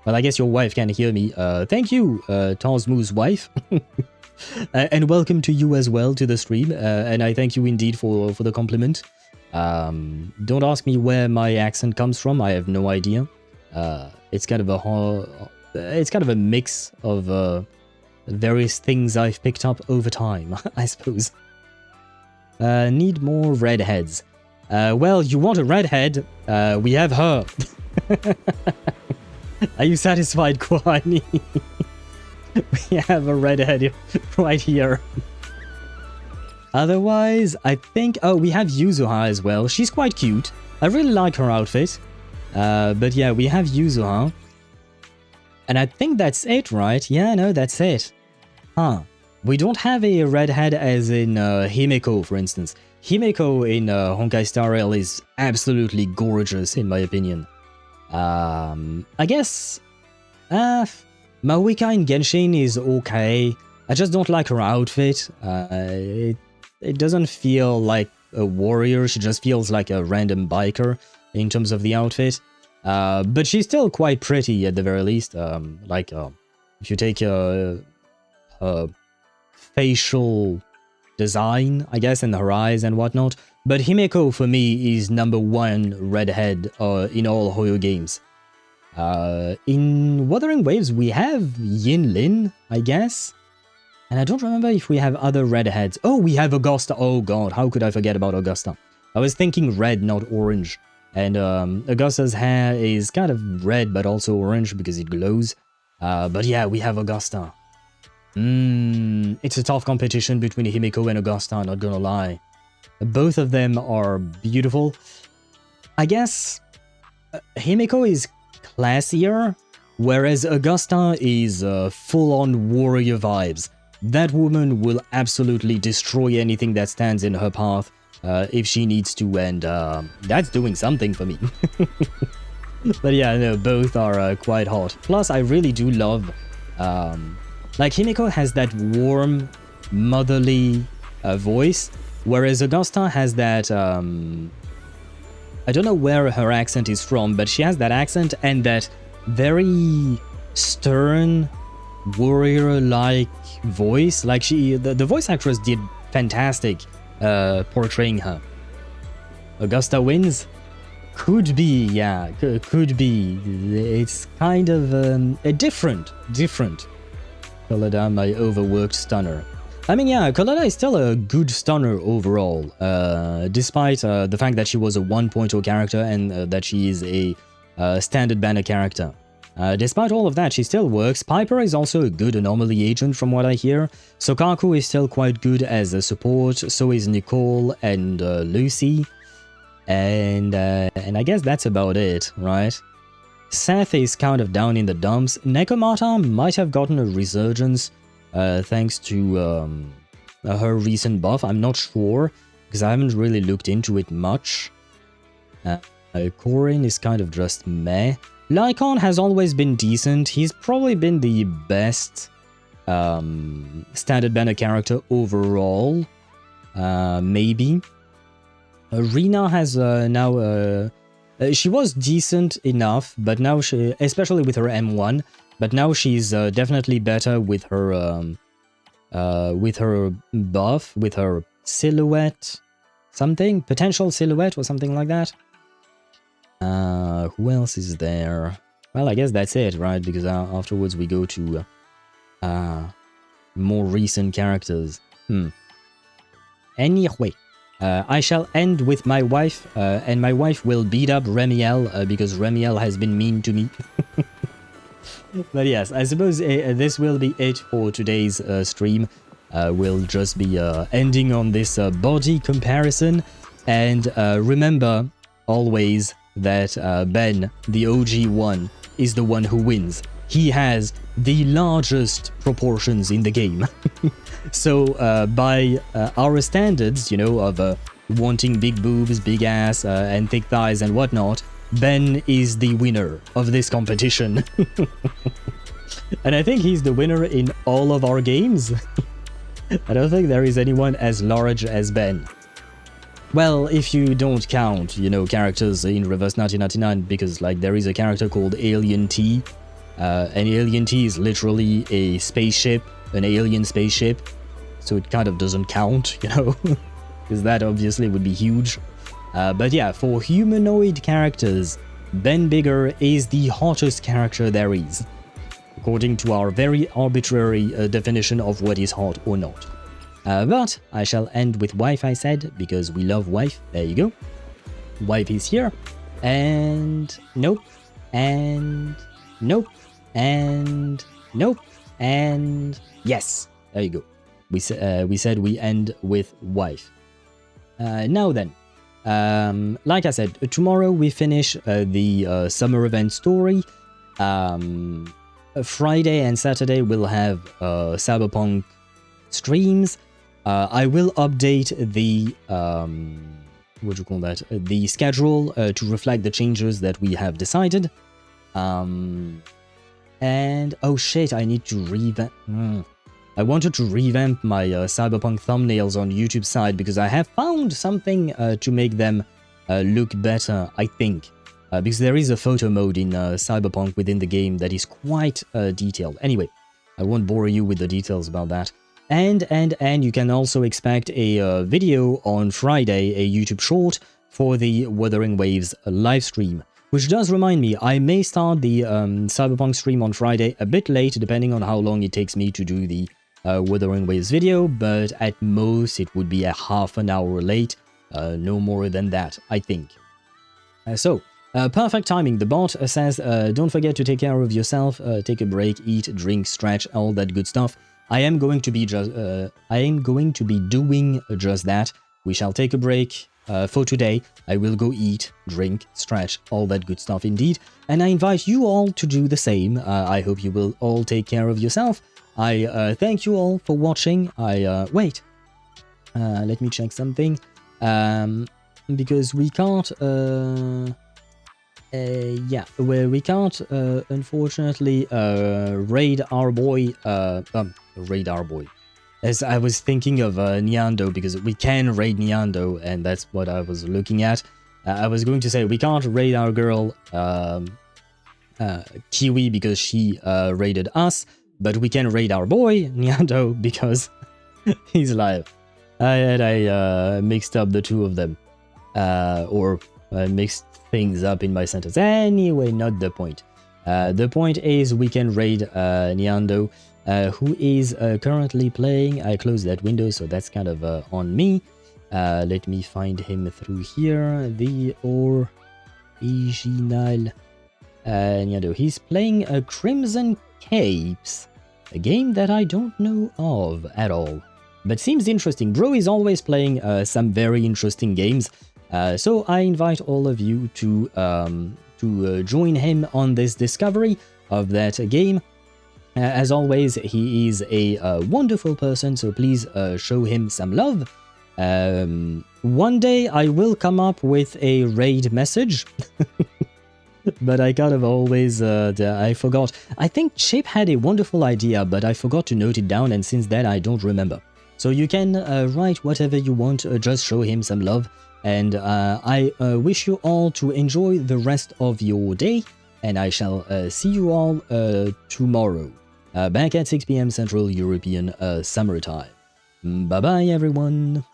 I guess your wife can hear me. Thank you, Tazmu's wife. And welcome to you as well to the stream. And I thank you indeed for the compliment. Don't ask me where my accent comes from. I have no idea. It's kind of a mix of various things I've picked up over time, I suppose. Need more redheads. Well, you want a redhead? We have her. Are you satisfied, Kwani? We have a redhead right here. Otherwise, I think... Oh, we have Yuzuha as well. She's quite cute. I really like her outfit. But yeah, we have Yuzuha. And I think that's it, right? Yeah, no, that's it. Huh. We don't have a redhead as in Himeko, for instance. Himeko in Honkai Star Rail is absolutely gorgeous, in my opinion. I guess... Maoika in Genshin is okay. I just don't like her outfit. It doesn't feel like a warrior. She just feels like a random biker in terms of the outfit. But she's still quite pretty at the very least. If you take her facial design, I guess, and her eyes and whatnot. But Himeko, for me, is #1 redhead in all HoYo games. In Wuthering Waves, we have Yinlin, I guess. And I don't remember if we have other redheads. Oh, we have Augusta. Oh god, how could I forget about Augusta? I was thinking red, not orange. And Augusta's hair is kind of red, but also orange because it glows. But yeah, we have Augusta. It's a tough competition between Himeko and Augusta, not gonna lie. Both of them are beautiful. I guess Himeko is classier, whereas Augusta is full-on warrior vibes. That woman will absolutely destroy anything that stands in her path if she needs to, and that's doing something for me. But yeah, no, both are quite hot. Plus, I really do love... like, Himeko has that warm, motherly voice, whereas Augusta has that... I don't know where her accent is from, but she has that accent and that very stern, warrior-like voice. Like, the voice actress did fantastic portraying her. Augusta wins? Could be, yeah, could be. It's kind of different. Colada, my overworked stunner. I mean, yeah, Colada is still a good stunner overall, despite the fact that she was a 1.0 character and that she is a standard banner character. Despite all of that, she still works. Piper is also a good anomaly agent from what I hear. Sokaku is still quite good as a support, so is Nicole and Lucy. And I guess that's about it, right? Seth is kind of down in the dumps. Nekomata might have gotten a resurgence thanks to her recent buff. I'm not sure, because I haven't really looked into it much. Corin is kind of just meh. Lycon has always been decent. He's probably been the best standard banner character overall. Maybe. Rina has now... she was decent enough, but now she, especially with her M1, But now she's definitely better with her buff, with her silhouette, something, potential silhouette or something like that. Who else is there? Well, I guess that's it, right? Because afterwards we go to more recent characters. Anyway, I shall end with my wife, and my wife will beat up Remielle because Remielle has been mean to me. But yes, I suppose this will be it for today's stream. We'll just be ending on this body comparison. And remember always that Ben, the OG one, is the one who wins. He has the largest proportions in the game. So by our standards, you know, of wanting big boobs, big ass, and thick thighs and whatnot, Ben is the winner of this competition. And I think he's the winner in all of our games. I don't think there is anyone as large as Ben. Well, if you don't count, you know, characters in Reverse 1999, because, like, there is a character called Alien T, and Alien T is literally a spaceship, an alien spaceship, so it kind of doesn't count, you know, because that obviously would be huge. But yeah, for humanoid characters, Ben Bigger is the hottest character there is, according to our very arbitrary definition of what is hot or not. But I shall end with wife, I said, because we love wife. There you go. Wife is here. And nope. And nope. And nope. And yes. There you go. We said we end with wife. Now then. Like I said, tomorrow we finish the summer event story. Friday and Saturday we'll have Cyberpunk streams. I will update the the schedule to reflect the changes that we have decided. And oh shit, I need to revamp. I wanted to revamp my Cyberpunk thumbnails on YouTube side because I have found something to make them look better, I think. Because there is a photo mode in Cyberpunk within the game that is quite detailed. Anyway, I won't bore you with the details about that. And you can also expect a video on Friday, a YouTube short, for the Wuthering Waves live stream. Which does remind me, I may start the Cyberpunk stream on Friday a bit late, depending on how long it takes me to do the Wuthering Waves video, but at most it would be a half an hour late, no more than that, I think. Perfect timing. The bot says, don't forget to take care of yourself, take a break, eat, drink, stretch, all that good stuff. I am going to be doing just that. We shall take a break for today. I will go eat, drink, stretch, all that good stuff indeed. And I invite you all to do the same. I hope you will all take care of yourself. I thank you all for watching. Wait. Let me check something. Because we can't... we can't, unfortunately, raid our boy, As I was thinking of Nyando, because we can raid Nyando, and that's what I was looking at. I was going to say, we can't raid our girl, Kiwi, because she raided us, but we can raid our boy, Nyando, because he's live. I mixed up the two of them, or mixed things up in my sentence. Anyway, not the point. The point is we can raid Nyando, who is currently playing. I closed that window, so that's kind of on me. Let me find him through here. The original Nyando. He's playing Crimson Capes, a game that I don't know of at all, but seems interesting. Bro is always playing some very interesting games. So I invite all of you to join him on this discovery of that game. As always, he is a wonderful person, so please show him some love. One day I will come up with a raid message, but I kind of always, I forgot. I think Chip had a wonderful idea, but I forgot to note it down, and since then I don't remember. So you can write whatever you want, just show him some love. And I wish you all to enjoy the rest of your day. and I shall see you all tomorrow, back at 6 p.m. Central European Summer Time. Bye bye, everyone.